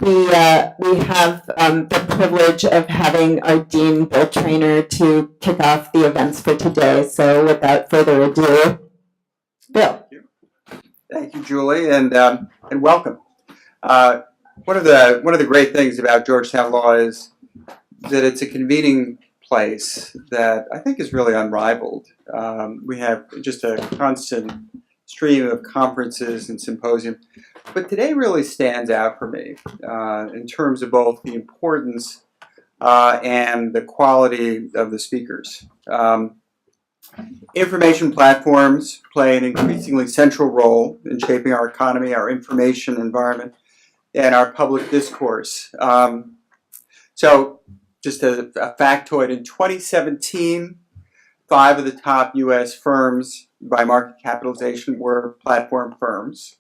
We have the privilege of having our Dean, Bill Traynor, to kick off the events for today. So without further ado, Bill. Thank you, Julie, and welcome. One of the great things about Georgetown Law is that it's a convening place that I think is really unrivaled. We have just a constant stream of conferences and symposiums, but today really stands out for me in terms of both the importance and the quality of the speakers. Information platforms play an increasingly central role in shaping our economy, our information environment, and our public discourse. So just a factoid, in 2017, 5 of the top U.S. firms by market capitalization were platform firms.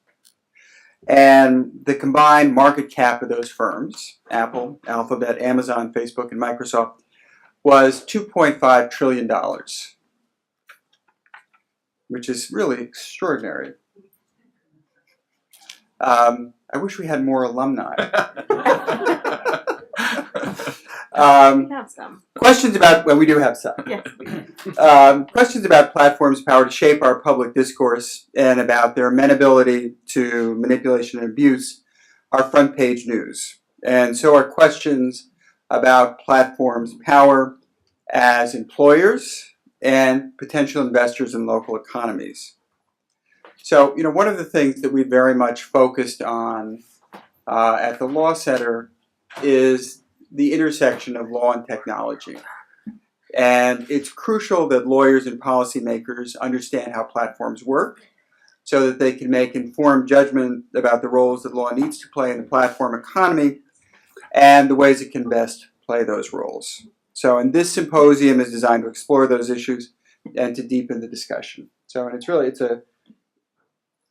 And the combined market cap of those firms, Apple, Alphabet, Amazon, Facebook, and Microsoft, was $2.5 trillion, which is really extraordinary. I wish we had more alumni. We have some. Questions about, well, we do have some. Yes. Questions about platforms' power to shape our public discourse and about their amenability to manipulation and abuse are front page news. And so are questions about platforms' power as employers and potential investors in local economies. So, one of the things that we very much focused on at the Law Center is the intersection of law and technology. And it's crucial that lawyers and policymakers understand how platforms work so that they can make informed judgment about the roles that law needs to play in the platform economy and the ways it can best play those roles. So, and this symposium is designed to explore those issues and to deepen the discussion. So, and it's a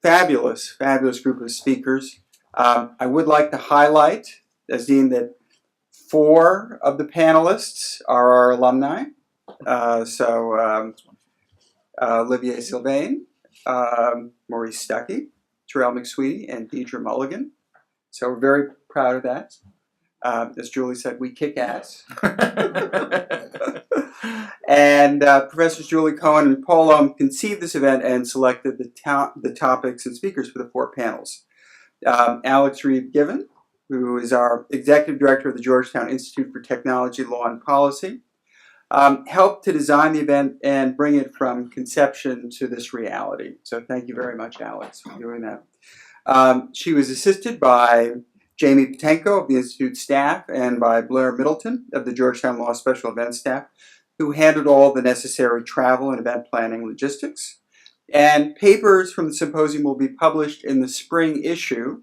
fabulous group of speakers. I would like to highlight, as Dean, that 4 of the panelists are our alumni. Olivier Sylvain, Maurice Stuckey, Terrell McSweety, and Deidre Mulligan. So we're very proud of that. As Julie said, we kick ass. And Professors Julie Cohen and Paul Ohm conceived this event and selected the topics and speakers for the 4 panels. Alex Reeve-Given, who is our Executive Director of the Georgetown Institute for Technology, Law, and Policy, helped to design the event and bring it from conception to this reality. So thank you very much, Alex, for doing that. She was assisted by Jamie Patenko of the Institute staff and by Blair Middleton of the Georgetown Law Special Events staff, who handled all the necessary travel and event planning logistics. And papers from the symposium will be published in the spring issue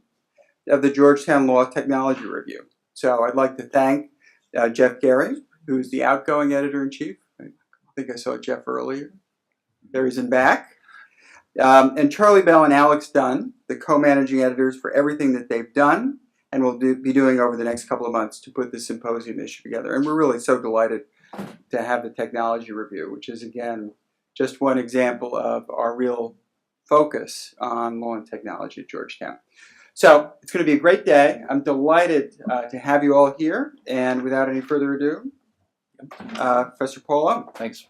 of the Georgetown Law Technology Review. So I'd like to thank Jeff Gary, who's the outgoing editor-in-chief. I think I saw Jeff earlier. There he's in back. And Charlie Bell and Alex Dunn, the co-managing editors, for everything that they've done and will be doing over the next couple of months to put this symposium issue together. And we're really so delighted to have the Technology Review, which is, again, just one example of our real focus on law and technology at Georgetown. So it's going to be a great day. I'm delighted to have you all here. And without any further ado, Professor Paul Ohm. Thanks.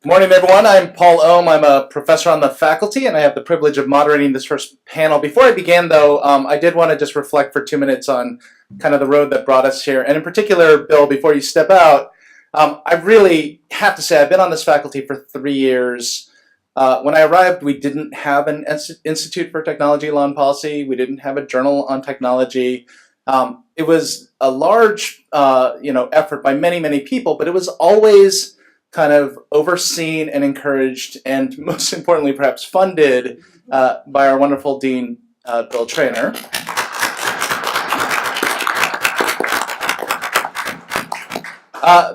Good morning, everyone. I'm Paul Ohm. I'm a professor on the faculty, and I have the privilege of moderating this first panel. Before I begin, though, I did want to just reflect for 2 minutes on kind of the road that brought us here. And in particular, Bill, before you step out, I really have to say I've been on this faculty for 3 years. When I arrived, we didn't have an Institute for Technology, Law, and Policy. We didn't have a journal on technology. It was a large effort by many, many people, but it was always kind of overseen and encouraged and, most importantly, perhaps funded by our wonderful Dean, Bill Traynor.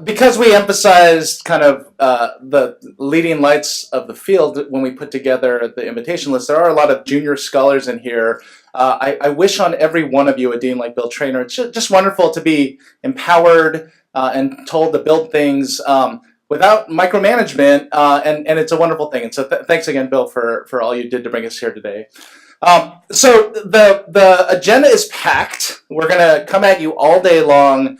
Because we emphasized kind of the leading lights of the field when we put together the invitation list, there are a lot of junior scholars in here. I wish on every one of you a dean like Bill Traynor. It's just wonderful to be empowered and told to build things. without micromanagement, and it's a wonderful thing. And so thanks again, Bill, for all you did to bring us here today. So the agenda is packed. We're going to come at you all day long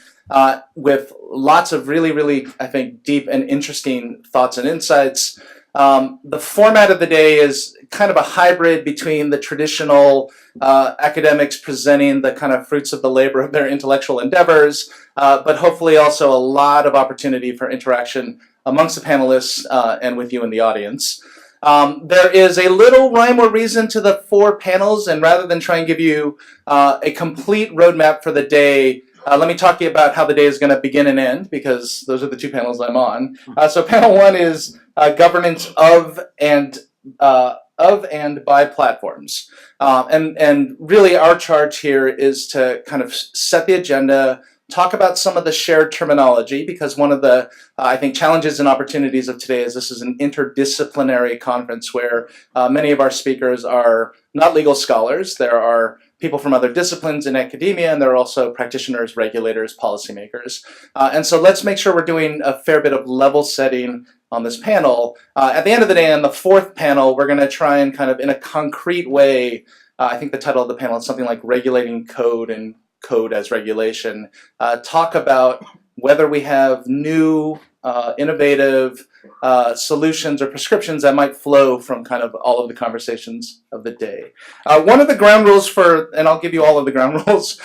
with lots of really, really, I think, deep and interesting thoughts and insights. The format of the day is kind of a hybrid between the traditional academics presenting the kind of fruits of the labor of their intellectual endeavors, but hopefully also a lot of opportunity for interaction amongst the panelists and with you in the audience. There is a little rhyme or reason to the 4 panels, and rather than try and give you a complete roadmap for the day, let me talk to you about how the day is going to begin and end, because those are the 2 panels I'm on. So panel 1 is governance of and by platforms. And really our charge here is to kind of set the agenda, talk about some of the shared terminology, because one of the, I think, challenges and opportunities of today is this is an interdisciplinary conference where many of our speakers are not legal scholars. There are people from other disciplines in academia, and there are also practitioners, regulators, policymakers. And so let's make sure we're doing a fair bit of level setting on this panel. At the end of the day, on the 4th panel, we're going to try and kind of in a concrete way, I think the title of the panel is something like Regulating Code and Code as Regulation, talk about whether we have new, innovative solutions or prescriptions that might flow from kind of all of the conversations of the day. One of the ground rules for, and I'll give you all of the ground rules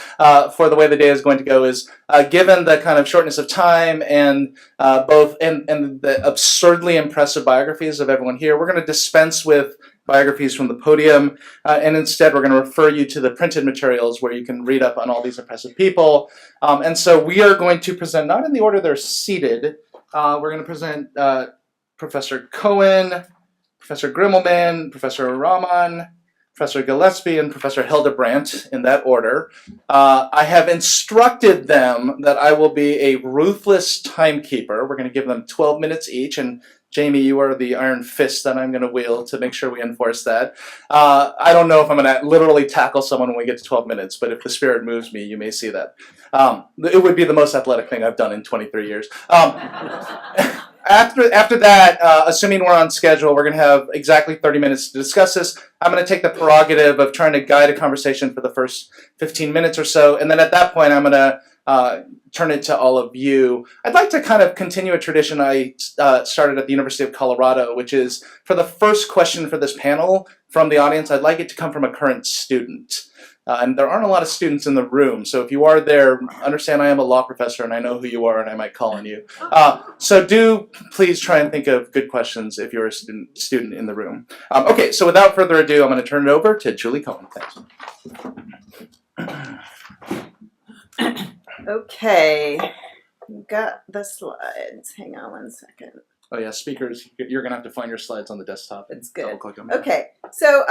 for the way the day is going to go is, given the kind of shortness of time and and the absurdly impressive biographies of everyone here, we're going to dispense with biographies from the podium, and instead we're going to refer you to the printed materials where you can read up on all these impressive people. And so we are going to present, not in the order they're seated, we're going to present Professor Cohen, Professor Grimmelman, Professor Rahman, Professor Gillespie, and Professor Hildebrandt in that order. I have instructed them that I will be a ruthless timekeeper. We're going to give them 12 minutes each, and Jamie, you are the iron fist that I'm going to wield to make sure we enforce that. I don't know if I'm going to literally tackle someone when we get to 12 minutes, but if the spirit moves me, you may see that. It would be the most athletic thing I've done in 23 years. After that, assuming we're on schedule, we're going to have exactly 30 minutes to discuss this. I'm going to take the prerogative of trying to guide a conversation for the first 15 minutes or so, and then at that point I'm going to turn it to all of you. I'd like to kind of continue a tradition I started at the University of Colorado, which is for the first question for this panel from the audience, I'd like it to come from a current student. And there aren't a lot of students in the room, so if you are there, understand I am a law professor and I know who you are and I might call on you. So do please try and think of good questions if you're a student in the room. Okay, so without further ado, I'm going to turn it over to Julie Cohen. Thanks. Okay, got the slides. Hang on one second. Oh yeah, speakers, you're going to have to find your slides on the desktop. It's good. Double-click them. Okay, so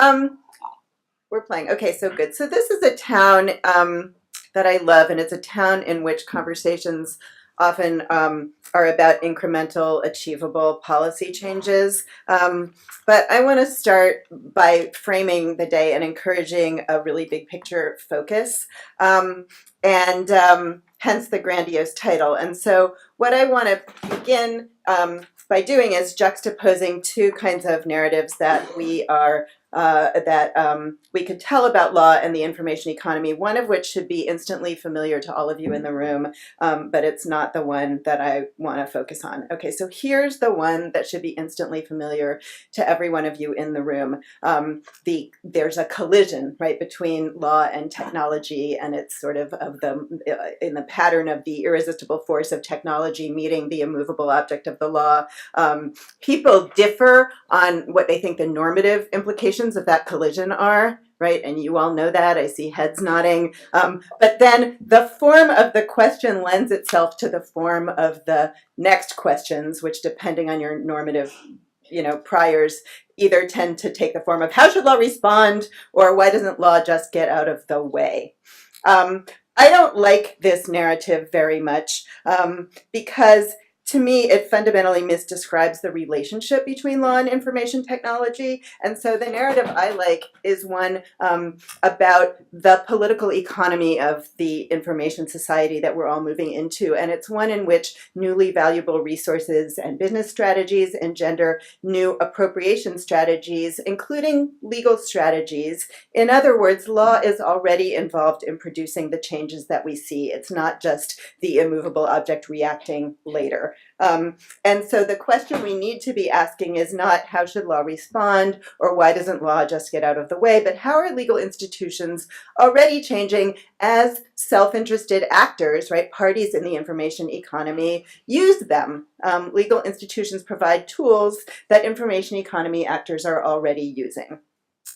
we're playing. Okay, so good. So this is a town that I love, and it's a town in which conversations often are about incremental, achievable policy changes. But I want to start by framing the day and encouraging a really big picture focus, and hence the grandiose title. And so what I want to begin by doing is juxtaposing 2 kinds of narratives that we are we could tell about law and the information economy, one of which should be instantly familiar to all of you in the room, but it's not the one that I want to focus on. Okay, so here's the one that should be instantly familiar to every one of you in the room. There's a collision, right, between law and technology, and it's sort of in the pattern of the irresistible force of technology meeting the immovable object of the law. People differ on what they think the normative implications of that collision are, right? And you all know that. I see heads nodding. But then the form of the question lends itself to the form of the next questions, which, depending on your normative, priors, either tend to take the form of how should law respond, or why doesn't law just get out of the way? I don't like this narrative very much because to me, it fundamentally misdescribes the relationship between law and information technology. And so the narrative I like is one about the political economy of the information society that we're all moving into. And it's one in which newly valuable resources and business strategies engender new appropriation strategies, including legal strategies. In other words, law is already involved in producing the changes that we see. It's not just the immovable object reacting later. And so the question we need to be asking is not how should law respond or why doesn't law just get out of the way, but how are legal institutions already changing as self-interested actors, right, parties in the information economy use them. Legal institutions provide tools that information economy actors are already using.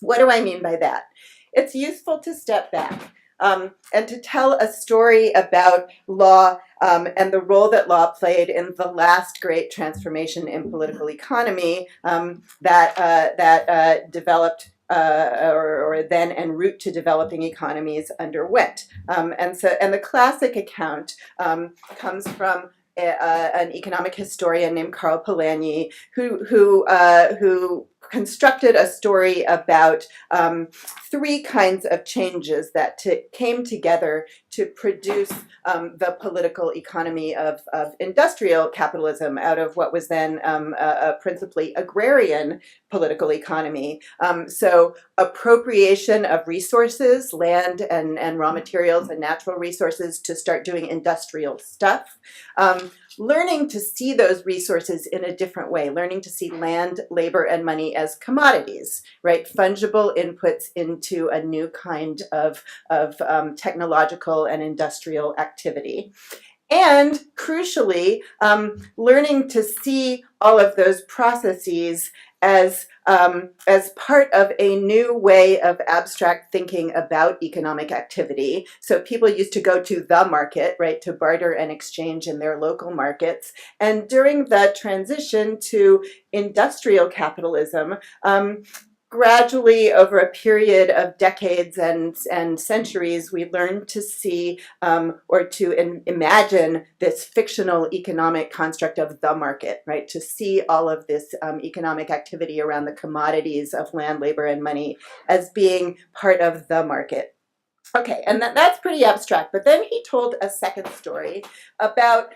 What do I mean by that? It's useful to step back and to tell a story about law and the role that law played in the last great transformation in political economy that developed or then en route to developing economies underwent. And the classic account comes from an economic historian named Karl Polanyi, who constructed a story about three kinds of changes that came together to produce the political economy of industrial capitalism out of what was then a principally agrarian political economy. So appropriation of resources, land and raw materials and natural resources to start doing industrial stuff. Learning to see those resources in a different way, learning to see land, labor, and money as commodities, right? Fungible inputs into a new kind of technological and industrial activity. And crucially, learning to see all of those processes as part of a new way of abstract thinking about economic activity. So people used to go to the market, right, to barter and exchange in their local markets. And during the transition to industrial capitalism, gradually over a period of decades and centuries, we learned to see or to imagine this fictional economic construct of the market, right? To see all of this economic activity around the commodities of land, labor, and money as being part of the market. Okay, and that's pretty abstract, but then he told a second story about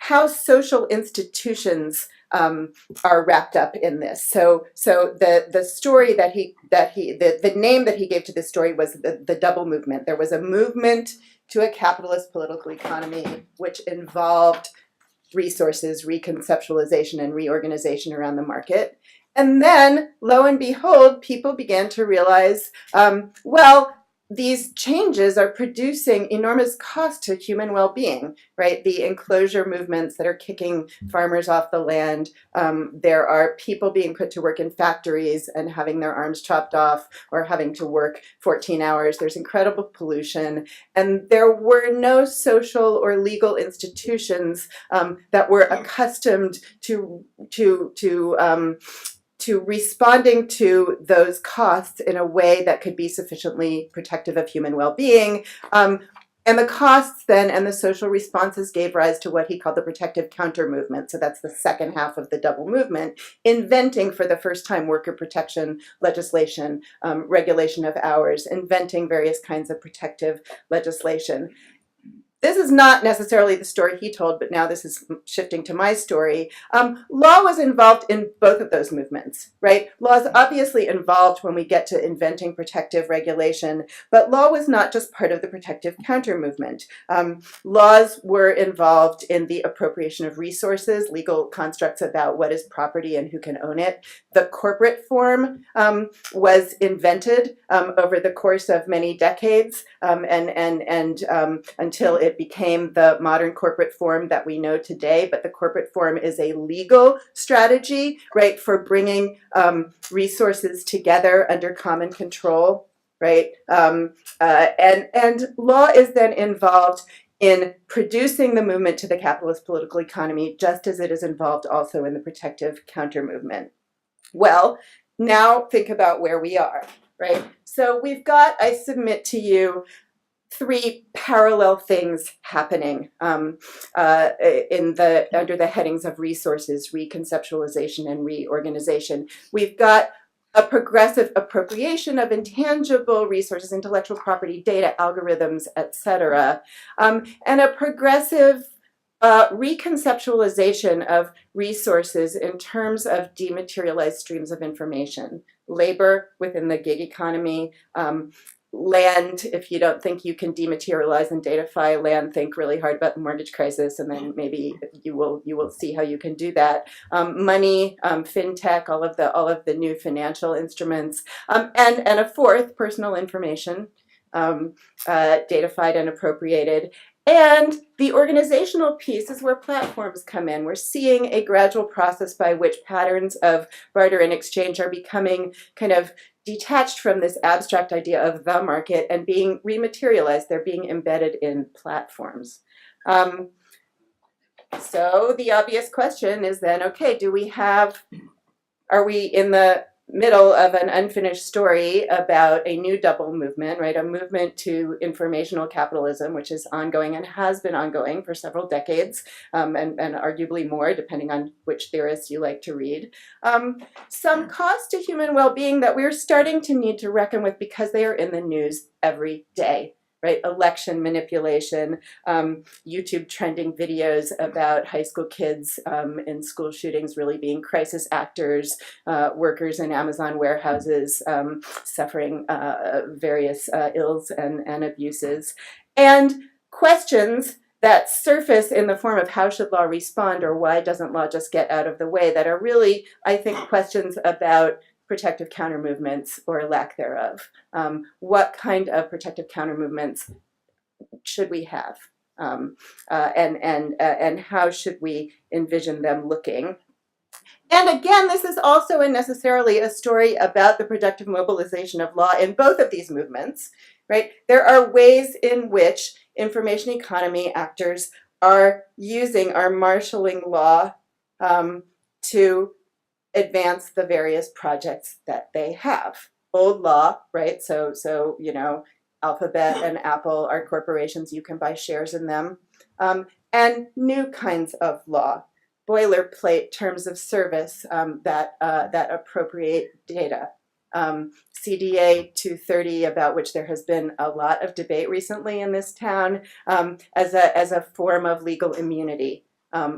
how social institutions are wrapped up in this. So the story the name that he gave to this story was the double movement. There was a movement to a capitalist political economy which involved resources, reconceptualization, and reorganization around the market. And then, lo and behold, people began to realize, these changes are producing enormous cost to human well-being, right? The enclosure movements that are kicking farmers off the land. There are people being put to work in factories and having their arms chopped off or having to work 14 hours. There's incredible pollution. And there were no social or legal institutions that were accustomed to responding to those costs in a way that could be sufficiently protective of human well-being. And the costs then and the social responses gave rise to what he called the protective counter movement. So that's the second half of the double movement, inventing for the first time worker protection legislation, regulation of hours, inventing various kinds of protective legislation. This is not necessarily the story he told, but now this is shifting to my story. Law was involved in both of those movements, right? Law is obviously involved when we get to inventing protective regulation, but law was not just part of the protective counter movement. Laws were involved in the appropriation of resources, legal constructs about what is property and who can own it. The corporate form was invented over the course of many decades until it became the modern corporate form that we know today. But the corporate form is a legal strategy, right, for bringing resources together under common control, right? And law is then involved in producing the movement to the capitalist political economy, just as it is involved also in the protective counter movement. Well, now think about where we are, right? So we've got, I submit to you, three parallel things happening under the headings of resources, reconceptualization, and reorganization. We've got a progressive appropriation of intangible resources, intellectual property, data, algorithms, etc., and a progressive reconceptualization of resources in terms of dematerialized streams of information. Labor within the gig economy, land, if you don't think you can dematerialize and datafy land, think really hard about the mortgage crisis, and then maybe you will see how you can do that. Money, fintech, all of the new financial instruments, and a fourth, personal information, datafied and appropriated. And the organizational piece is where platforms come in. We're seeing a gradual process by which patterns of barter and exchange are becoming kind of detached from this abstract idea of the market and being rematerialized. They're being embedded in platforms. So the obvious question is then, okay, are we in the middle of an unfinished story about a new double movement, right? A movement to informational capitalism, which is ongoing and has been ongoing for several decades, and arguably more, depending on which theorists you like to read. Some cost to human well-being that we're starting to need to reckon with because they are in the news every day. Right, election manipulation, YouTube trending videos about high school kids in school shootings really being crisis actors, workers in Amazon warehouses suffering various ills and abuses, and questions that surface in the form of how should law respond or why doesn't law just get out of the way, that are really, I think, questions about protective counter movements or lack thereof. What kind of protective counter movements should we have? And how should we envision them looking? And again, this is also necessarily a story about the productive mobilization of law in both of these movements, right? There are ways in which information economy actors are marshaling law to advance the various projects that they have. Old law, right? So Alphabet and Apple are corporations, you can buy shares in them. And new kinds of law, boilerplate terms of service that appropriate data. CDA 230, about which there has been a lot of debate recently in this town, as a form of legal immunity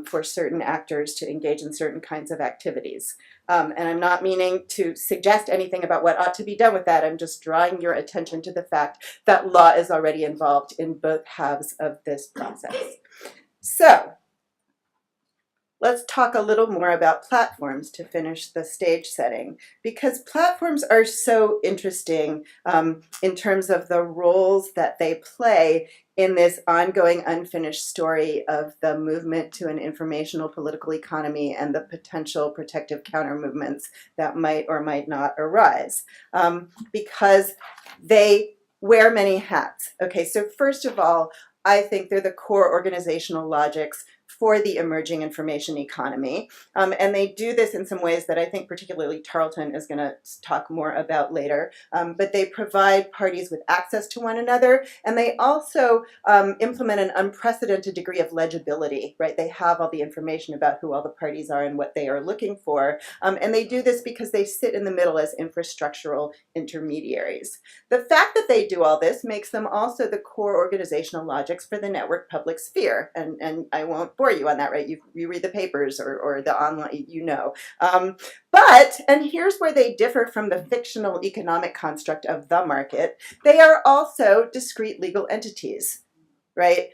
for certain actors to engage in certain kinds of activities. And I'm not meaning to suggest anything about what ought to be done with that. I'm just drawing your attention to the fact that law is already involved in both halves of this process. So let's talk a little more about platforms to finish the stage setting, because platforms are so interesting in terms of the roles that they play in this ongoing unfinished story of the movement to an informational political economy and the potential protective counter movements that might or might not arise, because they wear many hats. Okay, so first of all, I think they're the core organizational logics for the emerging information economy. And they do this in some ways that I think particularly Tarleton is going to talk more about later. But they provide parties with access to one another, and they also implement an unprecedented degree of legibility, right? They have all the information about who all the parties are and what they are looking for. And they do this because they sit in the middle as infrastructural intermediaries. The fact that they do all this makes them also the core organizational logics for the network public sphere. And I won't bore you on that, right? You read the papers or the online, you know. But, and here's where they differ from the fictional economic construct of the market, they are also discrete legal entities, right?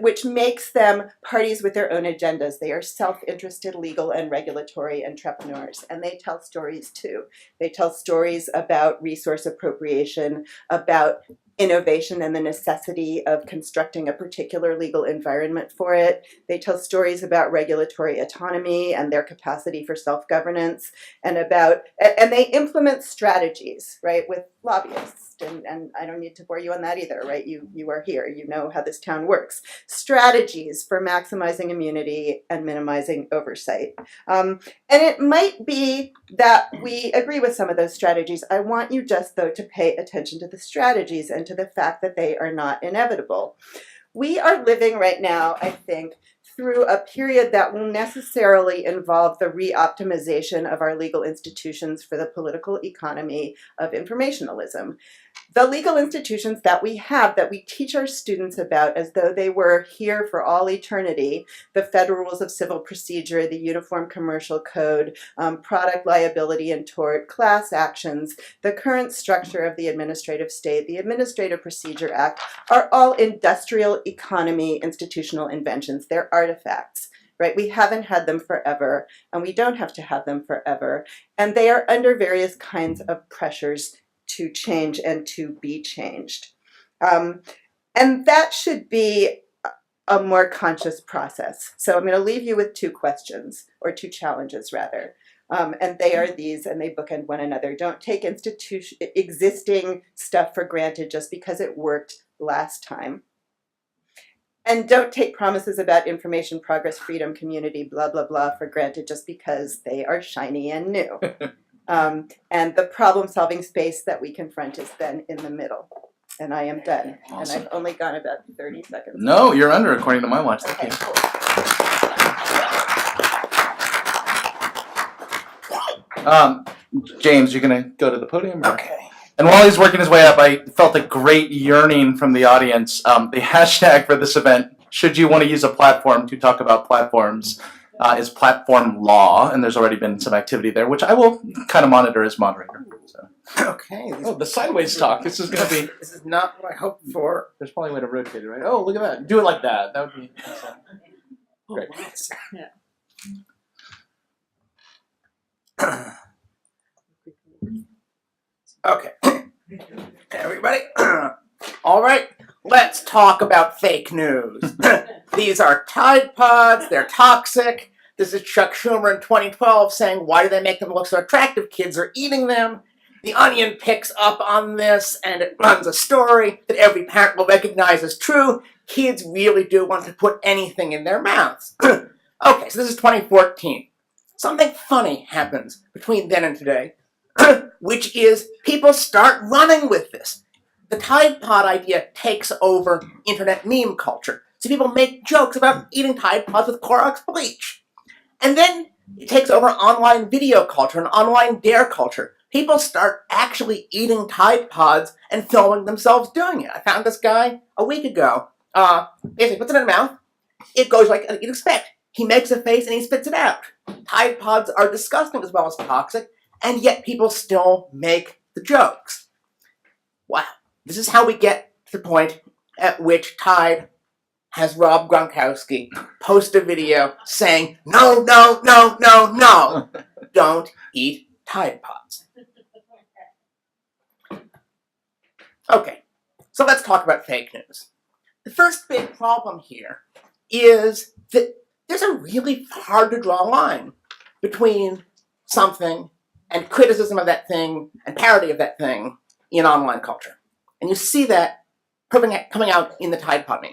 Which makes them parties with their own agendas. They are self-interested legal and regulatory entrepreneurs, and they tell stories too. They tell stories about resource appropriation, about innovation and the necessity of constructing a particular legal environment for it. They tell stories about regulatory autonomy and their capacity for self-governance, and they implement strategies, right, with lobbyists. And I don't need to bore you on that either, right? You are here, you know how this town works. Strategies for maximizing immunity and minimizing oversight. And it might be that we agree with some of those strategies. I want you just, though, to pay attention to the strategies and to the fact that they are not inevitable. We are living right now, I think, through a period that will necessarily involve the re-optimization of our legal institutions for the political economy of informationalism. The legal institutions that we have, that we teach our students about as though they were here for all eternity, the Federal Rules of Civil Procedure, the Uniform Commercial Code, product liability and tort, class actions, the current structure of the administrative state, the Administrative Procedure Act, are all industrial economy institutional inventions. They're artifacts. Right? We haven't had them forever, and we don't have to have them forever. And they are under various kinds of pressures to change and to be changed. And that should be a more conscious process. So I'm going to leave you with two questions, or two challenges rather. And they are these, and they bookend one another. Don't take existing stuff for granted just because it worked last time. And don't take promises about information, progress, freedom, community, blah, blah, blah for granted just because they are shiny and new. And the problem-solving space that we confront is then in the middle. And I am done. Awesome. And I've only gone about 30 seconds. No, you're under according to my watch. Thank Okay, you. cool. James, you're gonna go to the podium? Or? Okay. And while he's working his way up, I felt a great yearning from the audience. The hashtag for this event, should you want to use a platform to talk about platforms, is platform law, and there's already been some activity there, which I will kind of monitor as moderator. So. Okay. Oh, the sideways talk. This is going to be. This is not what I hoped for. There's probably a way to rotate it, right? Oh, look at that. Do it like that. That would be. Great. Okay. Everybody. All right. Let's talk about fake news. These are Tide Pods. They're toxic. This is Chuck Schumer in 2012 saying, why do they make them look so attractive? Kids are eating them. The Onion picks up on this and it runs a story that every parent will recognize as true. Kids really do want to put anything in their mouths. Okay, so this is 2014. Something funny happens between then and today, which is people start running with this. The Tide Pod idea takes over internet meme culture. So people make jokes about eating Tide Pods with Clorox bleach. And then it takes over online video culture and online dare culture. People start actually eating Tide Pods and filming themselves doing it. I found this guy a week ago. Basically puts it in his mouth. It goes like you'd expect. He makes a face and he spits it out. Tide Pods are disgusting as well as toxic, and yet people still make the jokes. Wow. This is how we get to the point at which Tide has Rob Gronkowski post a video saying, no, no, no, no, no, don't eat Tide Pods. Okay, so let's talk about fake news. The first big problem here is that there's a really hard to draw line between something and criticism of that thing and parody of that thing in online culture. And you see that coming out in the Tide Pod meme.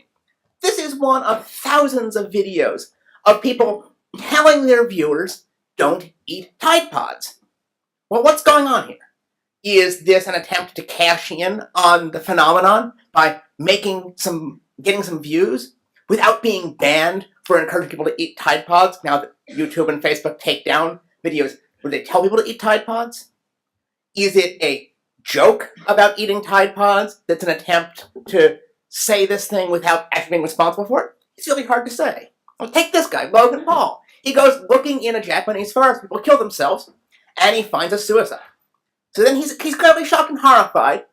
This is one of thousands of videos of people telling their viewers, don't eat Tide Pods. Well, what's going on here? Is this an attempt to cash in on the phenomenon by getting some views without being banned for encouraging people to eat Tide Pods now that YouTube and Facebook take down videos where they tell people to eat Tide Pods? Is it a joke about eating Tide Pods that's an attempt to say this thing without actually being responsible for it? It's really hard to say. Well, take this guy, Logan Paul. He goes looking in a Japanese forest, people kill themselves, and he finds a suicide. So then he's clearly shocked and horrified,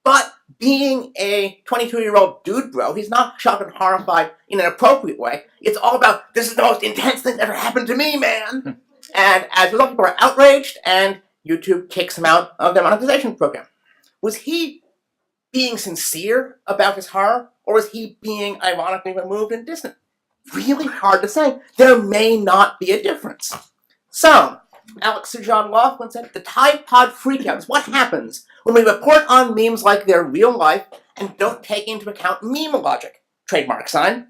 but being a 22-year-old dude bro, he's not shocked and horrified in an appropriate way. It's all about, this is the most intense thing that ever happened to me, man. And as a result, people are outraged, and YouTube kicks him out of their monetization program. Was he being sincere about his horror, or was he being ironically removed and distant? Really hard to say. There may not be a difference. So, Alex Sujan Laughlin said, the Tide Pod freakout is what happens when we report on memes like they're real life and don't take into account meme logic, trademark sign,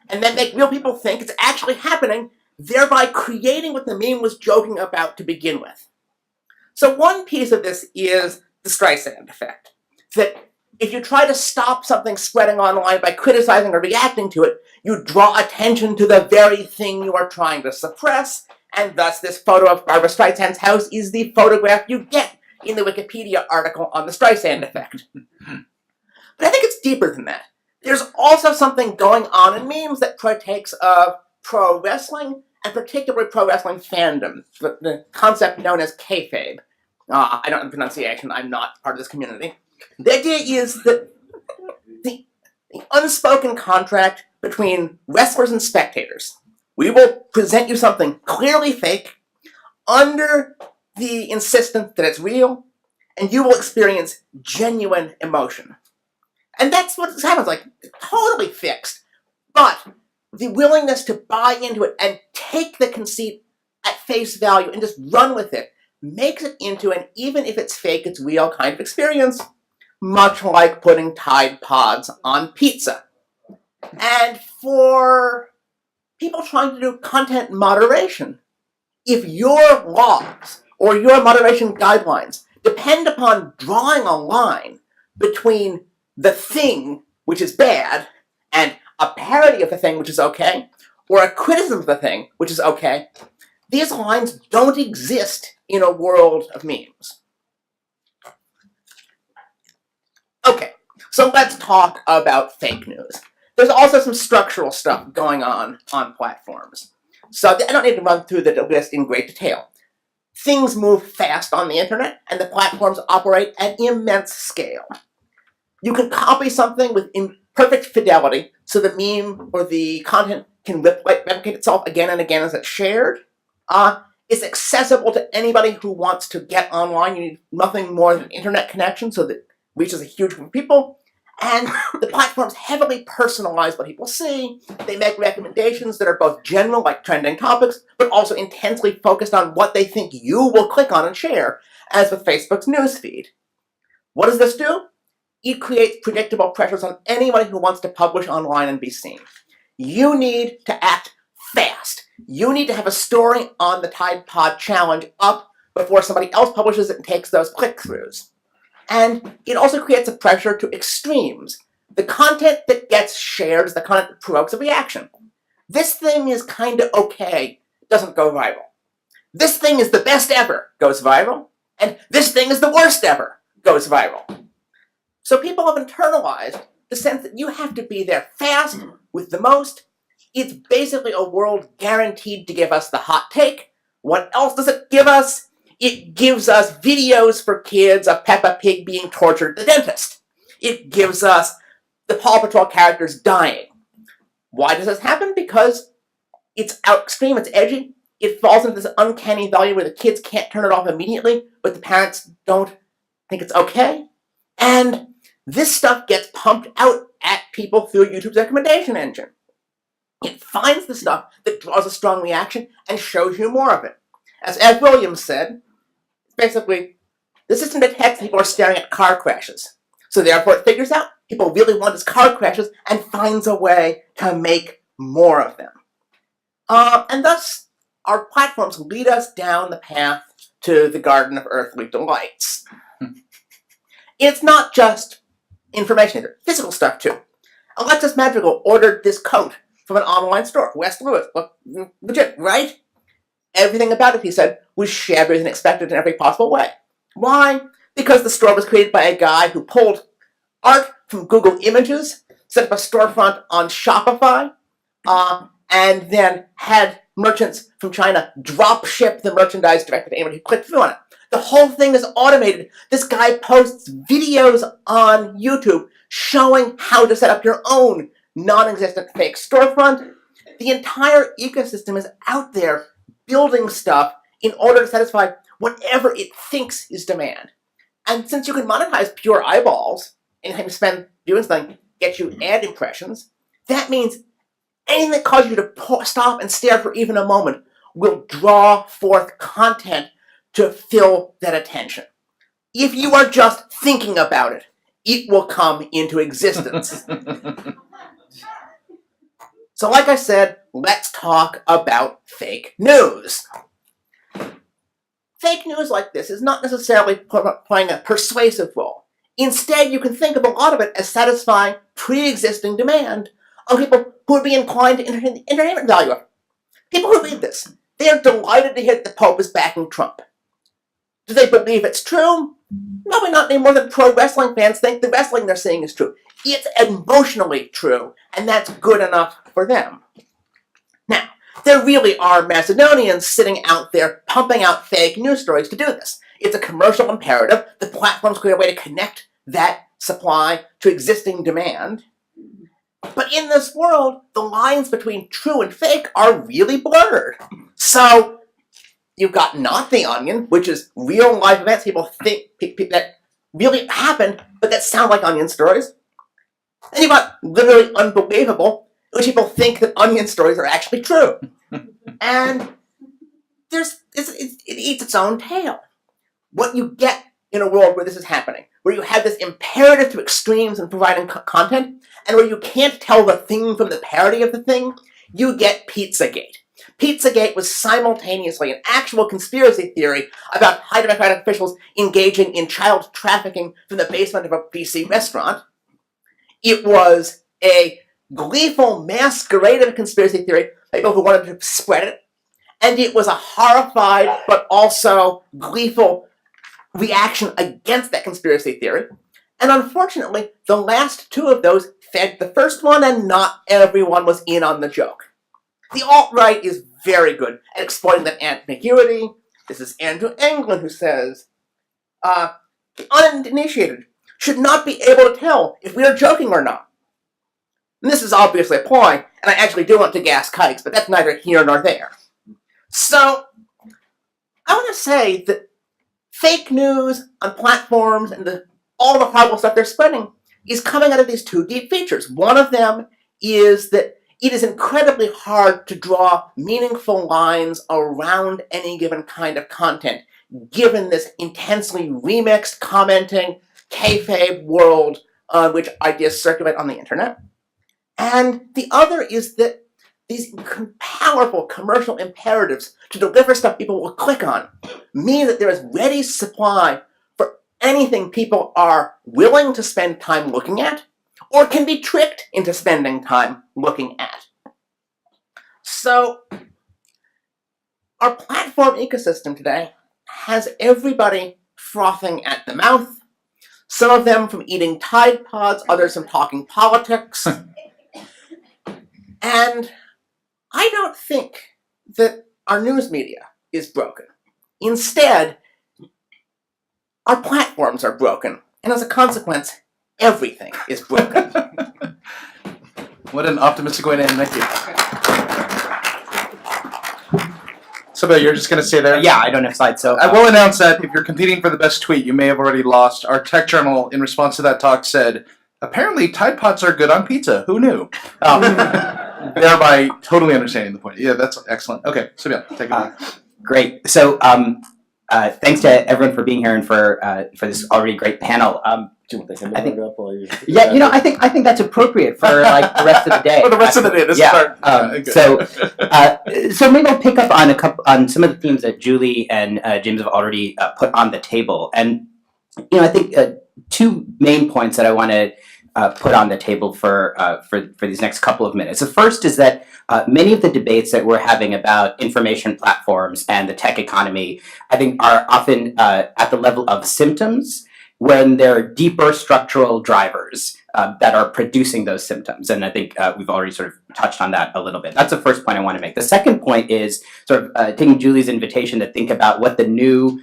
and then make real people think it's actually happening, thereby creating what the meme was joking about to begin with. So one piece of this is the Streisand effect, that If you try to stop something spreading online by criticizing or reacting to it, you draw attention to the very thing you are trying to suppress, and thus this photo of Barbara Streisand's house is the photograph you get in the Wikipedia article on the Streisand effect. But I think it's deeper than that. There's also something going on in memes that partakes of pro wrestling, and particularly pro wrestling fandom, the concept known as kayfabe. I don't know the pronunciation, I'm not part of this community. The idea is that the unspoken contract between wrestlers and spectators. We will present you something clearly fake under the insistence that it's real, and you will experience genuine emotion. And that's what it sounds like, totally fixed. But the willingness to buy into it and take the conceit at face value and just run with it makes it into an, even if it's fake, it's real kind of experience, much like putting Tide Pods on pizza. And for people trying to do content moderation, if your laws or your moderation guidelines depend upon drawing a line between the thing, which is bad, and a parody of the thing, which is okay, or a criticism of the thing, which is okay, these lines don't exist in a world of memes. Okay, so let's talk about fake news. There's also some structural stuff going on platforms. So I don't need to run through the list in great detail. Things move fast on the internet, and the platforms operate at immense scale. You can copy something with perfect fidelity, so the meme or the content can replicate itself again and again as it's shared. It's accessible to anybody who wants to get online. You need nothing more than an internet connection, so that it reaches a huge group of people. And the platforms heavily personalize what people see. They make recommendations that are both general, like trending topics, but also intensely focused on what they think you will click on and share, as with Facebook's newsfeed. What does this do? It creates predictable pressures on anybody who wants to publish online and be seen. You need to act fast. You need to have a story on the Tide Pod Challenge up before somebody else publishes it and takes those click-throughs. And it also creates a pressure to extremes. The content that gets shared is the content that provokes a reaction. This thing is kind of okay, doesn't go viral. This thing is the best ever, goes viral. And this thing is the worst ever, goes viral. So people have internalized the sense that you have to be there fast with the most. It's basically a world guaranteed to give us the hot take. What else does it give us? It gives us videos for kids of Peppa Pig being tortured at the dentist. It gives us the Paw Patrol characters dying. Why does this happen? Because it's extreme, it's edgy. It falls into this uncanny valley where the kids can't turn it off immediately, but the parents don't think it's okay. And this stuff gets pumped out at people through YouTube's recommendation engine. It finds the stuff that draws a strong reaction and shows you more of it. As Ed Williams said, basically, the system detects people are staring at car crashes. So therefore it figures out people really want his car crashes and finds a way to make more of them. And thus, our platforms lead us down the path to the garden of earthly delights. It's not just information, either. Physical stuff too. Alexis Madrigal ordered this coat from an online store, West Lewis. Look, legit, right? Everything about it, he said, was shabbier than expected in every possible way. Why? Because the store was created by a guy who pulled art from Google Images, set up a storefront on Shopify, and then had merchants from China drop ship the merchandise directly to anyone who clicked through on it. The whole thing is automated. This guy posts videos on YouTube showing how to set up your own non-existent fake storefront. The entire ecosystem is out there building stuff in order to satisfy whatever it thinks is demand. And since you can monetize pure eyeballs, anytime you spend doing something, get you ad impressions, that means anything that causes you to stop and stare for even a moment will draw forth content to fill that attention. If you are just thinking about it, it will come into existence. So like I said, let's talk about fake news. Fake news like this is not necessarily playing a persuasive role. Instead, you can think of a lot of it as satisfying pre-existing demand on people who would be inclined to entertainment value. People who read this, they are delighted to hear that the Pope is backing Trump. Do they believe it's true? Probably not any more than pro wrestling fans think the wrestling they're seeing is true. It's emotionally true, and that's good enough for them. Now, there really are Macedonians sitting out there pumping out fake news stories to do this. It's a commercial imperative. The platforms create a way to connect that supply to existing demand. But in this world, the lines between true and fake are really blurred. So you've got Not the Onion, which is real life events people think that really happened, but that sound like Onion stories. And you've got Literally Unbelievable, which people think that Onion stories are actually true. And it eats its own tail. What you get in a world where this is happening, where you have this imperative to extremes in providing content, and where you can't tell the thing from the parody of the thing, you get Pizzagate. Pizzagate was simultaneously an actual conspiracy theory about high democratic officials engaging in child trafficking from the basement of a BC restaurant. It was a gleeful masquerade of a conspiracy theory by people who wanted to spread it, and it was a horrified but also gleeful reaction against that conspiracy theory. And unfortunately, the last two of those fed the first one, and not everyone was in on the joke. The alt-right is very good at exploiting that ambiguity. This is Andrew Anglin who says, the uninitiated should not be able to tell if we are joking or not. And this is obviously a ploy, and I actually do want to gas kikes, but that's neither here nor there. So, I want to say that fake news on platforms and all the horrible stuff they're spreading is coming out of these two deep features. One of them is that it is incredibly hard to draw meaningful lines around any given kind of content, given this intensely remixed, commenting, kayfabe world on which ideas circulate on the internet. And the other is that these powerful commercial imperatives to deliver stuff people will click on mean that there is ready supply for anything people are willing to spend time looking at, or can be tricked into spending time looking at. So, our platform ecosystem today has everybody frothing at the mouth, some of them from eating Tide Pods, others from talking politics. And I don't think that our news media is broken. Instead, our platforms are broken, and as a consequence, everything is broken. What an optimistic way to end. Thank you. So, Bill, you're just going to stay there? Yeah, I don't have slides, so... I will announce that if you're competing for the best tweet, you may have already lost. Our tech journal, in response to that talk, said, apparently Tide Pods are good on pizza. Who knew? Thereby totally understanding the point. Yeah, that's excellent. Okay, so Bill, take it away. Great. So, thanks to everyone for being here and for this already great panel. I think, yeah, I think that's appropriate for like the rest of the day. For the rest of the day, this is our, so maybe I'll pick up on some of the themes that Julie and James have already put on the table, and I think two main points that I want to put on the table for these next couple of minutes. The first is that many of the debates that we're having about information platforms and the tech economy, I think, are often at the level of symptoms, when there are deeper structural drivers that are producing those symptoms. And I think we've already sort of touched on that a little bit. That's the first point I want to make. The second point is sort of taking Julie's invitation to think about what the new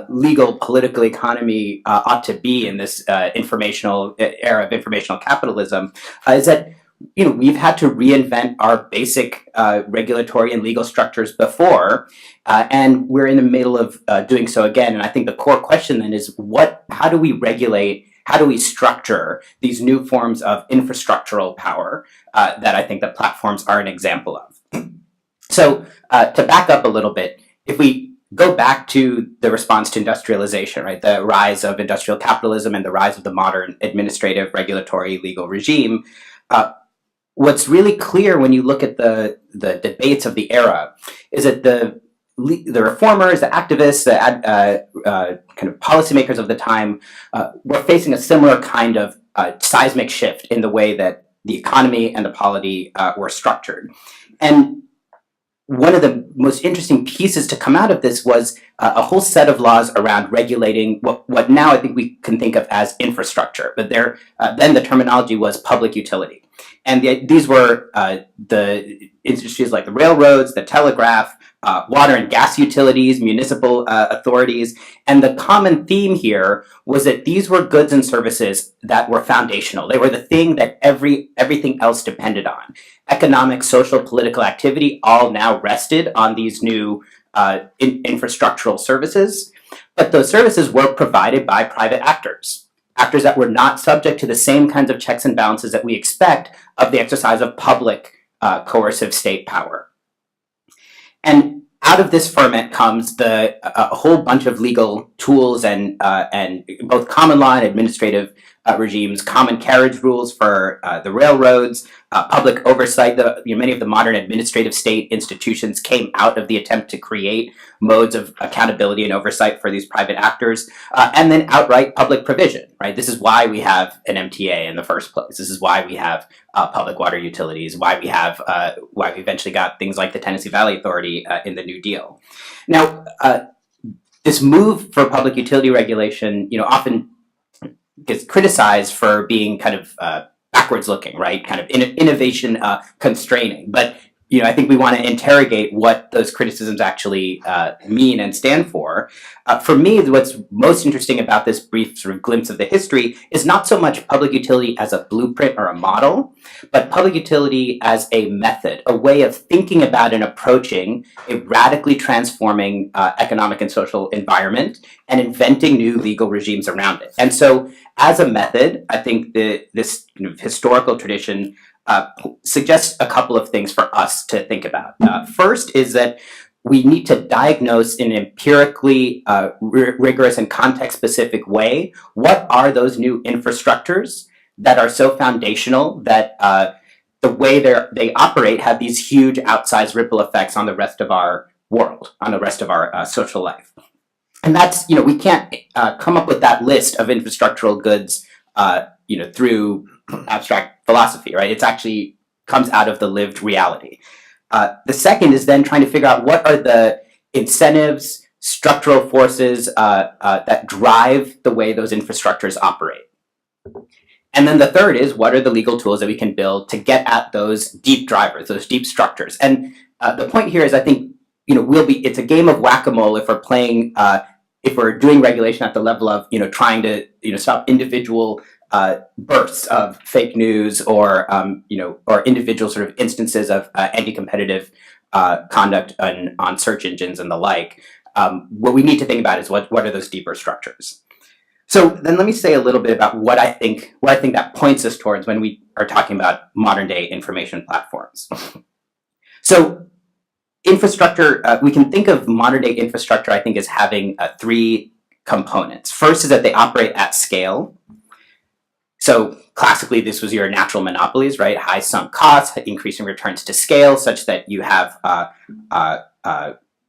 legal political economy ought to be in this informational era of informational capitalism, is that we've had to reinvent our basic regulatory and legal structures before, and we're in the middle of doing so again. And I think the core question then is how do we regulate, how do we structure these new forms of infrastructural power that I think that platforms are an example of? So to back up a little bit, if we go back to the response to industrialization, right, the rise of industrial capitalism and the rise of the modern administrative, regulatory, legal regime, what's really clear when you look at the debates of the era is that the the reformers, the activists, the kind of policymakers of the time were facing a similar kind of seismic shift in the way that the economy and the polity were structured. And one of the most interesting pieces to come out of this was a whole set of laws around regulating what now I think we can think of as infrastructure, but then the terminology was public utility. And these were the industries like the railroads, the telegraph, water and gas utilities, municipal authorities. And the common theme here was that these were goods and services that were foundational. They were the thing that everything else depended on. Economic, social, political activity all now rested on these new infrastructural services. But those services were provided by private actors that were not subject to the same kinds of checks and balances that we expect of the exercise of public coercive state power. And out of this ferment comes a whole bunch of legal tools and both common law and administrative regimes, common carriage rules for the railroads, public oversight. Many of the modern administrative state institutions came out of the attempt to create modes of accountability and oversight for these private actors, and then outright public provision. Right. This is why we have an MTA in the first place. This is why we have public water utilities. Why we eventually got things like the Tennessee Valley Authority in the New Deal. Now, this move for public utility regulation, often gets criticized for being kind of backwards looking, right? Kind of innovation constraining. But I think we want to interrogate what those criticisms actually mean and stand for. For me, what's most interesting about this brief sort of glimpse of the history is not so much public utility as a blueprint or a model, but public utility as a method, a way of thinking about and approaching a radically transforming economic and social environment and inventing new legal regimes around it. And so as a method, I think this historical tradition suggests a couple of things for us to think about. First is that we need to diagnose in an empirically rigorous and context-specific way what are those new infrastructures that are so foundational that the way they operate have these huge outsized ripple effects on the rest of our world, on the rest of our social life. And that's, we can't come up with that list of infrastructural goods, through abstract philosophy, right? It actually comes out of the lived reality. The second is then trying to figure out what are the incentives, structural forces that drive the way those infrastructures operate. And then the third is what are the legal tools that we can build to get at those deep drivers, those deep structures. And the point here is I think, it's a game of whack-a-mole if we're playing, if we're doing regulation at the level of, trying to, stop individual bursts of fake news or individual sort of instances of anti-competitive conduct on search engines and the like. What we need to think about is what are those deeper structures. So then let me say a little bit about what I think that points us towards when we are talking about modern day information platforms. So infrastructure, we can think of modern day infrastructure, I think, as having three components. First is that they operate at scale. So classically, this was your natural monopolies, right? High sunk costs, increasing returns to scale, such that you have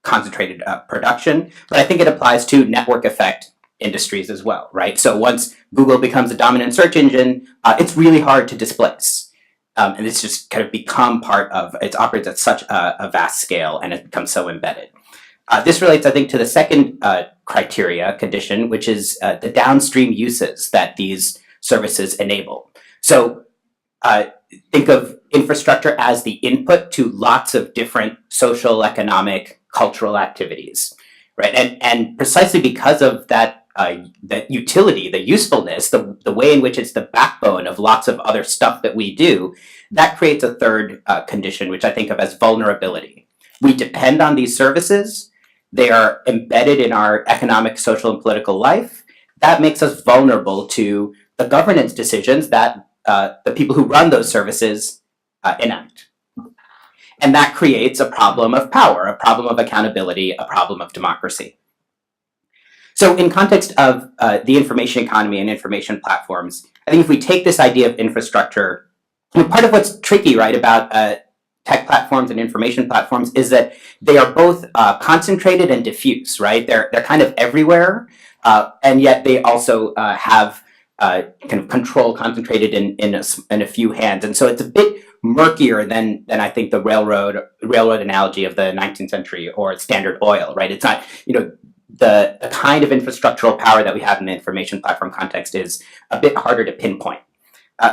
concentrated production. But I think it applies to network effect industries as well, right? So once Google becomes a dominant search engine, it's really hard to displace. And it's just kind of become it operates at such a vast scale and it becomes so embedded. This relates, I think, to the second condition, which is the downstream uses that these services enable. So think of infrastructure as the input to lots of different social, economic, cultural activities, right? And precisely because of that utility, the usefulness, the way in which it's the backbone of lots of other stuff that we do, that creates a third condition, which I think of as vulnerability. We depend on these services. They are embedded in our economic, social, and political life. That makes us vulnerable to the governance decisions that the people who run those services enact. And that creates a problem of power, a problem of accountability, a problem of democracy. So in context of the information economy and information platforms, I think if we take this idea of infrastructure, part of what's tricky, right, about tech platforms and information platforms is that they are both concentrated and diffuse, right? They're kind of everywhere, and yet they also have kind of control concentrated in a few hands, and so it's a bit murkier than I think the railroad analogy of the 19th century or Standard Oil, right? It's not, the kind of infrastructural power that we have in the information platform context is a bit harder to pinpoint.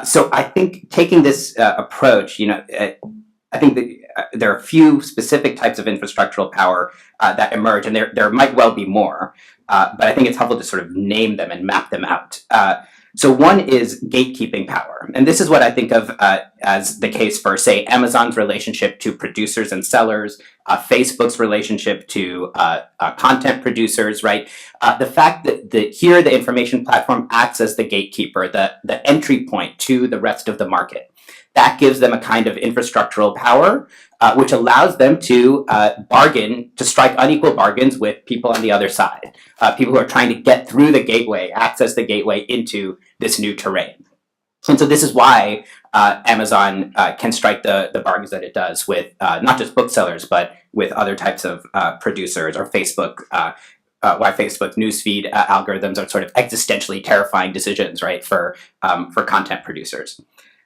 So I think taking this approach, I think that there are a few specific types of infrastructural power that emerge, and there might well be more, but I think it's helpful to sort of name them and map them out. So one is gatekeeping power, and this is what I think of as the case for, say, Amazon's relationship to producers and sellers, Facebook's relationship to content producers, right? The fact that here the information platform acts as the gatekeeper, the entry point to the rest of the market. That gives them a kind of infrastructural power, which allows them to bargain, to strike unequal bargains with people on the other side, people who are trying to get through the gateway, access the gateway into this new terrain. And so this is why Amazon can strike the bargains that it does with not just booksellers, but with other types of producers, or Facebook. Why Facebook newsfeed algorithms are sort of existentially terrifying decisions, right, for content producers.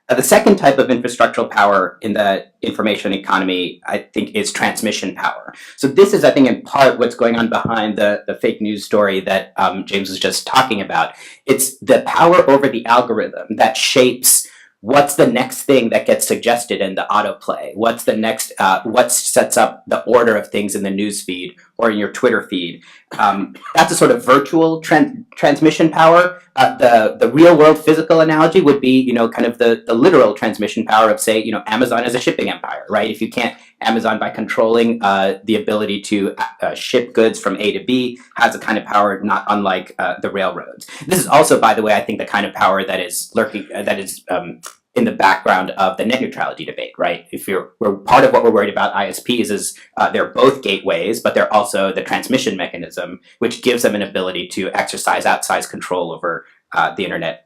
The second type of infrastructural power in the information economy, I think, is transmission power. So this is, I think, in part what's going on behind the fake news story that James was just talking about. It's the power over the algorithm that shapes what's the next thing that gets suggested in the autoplay? What's the next, what sets up the order of things in the news feed or in your Twitter feed? That's a sort of virtual transmission power. The real world physical analogy would be, kind of the literal transmission power of, say, Amazon as a shipping empire, right? If you can't, Amazon, by controlling the ability to ship goods from A to B, has a kind of power not unlike the railroads. This is also, by the way, I think the kind of power that is lurking, that is in the background of the net neutrality debate, right? We're part of what we're worried about ISPs is they're both gateways, but they're also the transmission mechanism, which gives them an ability to exercise outsized control over the internet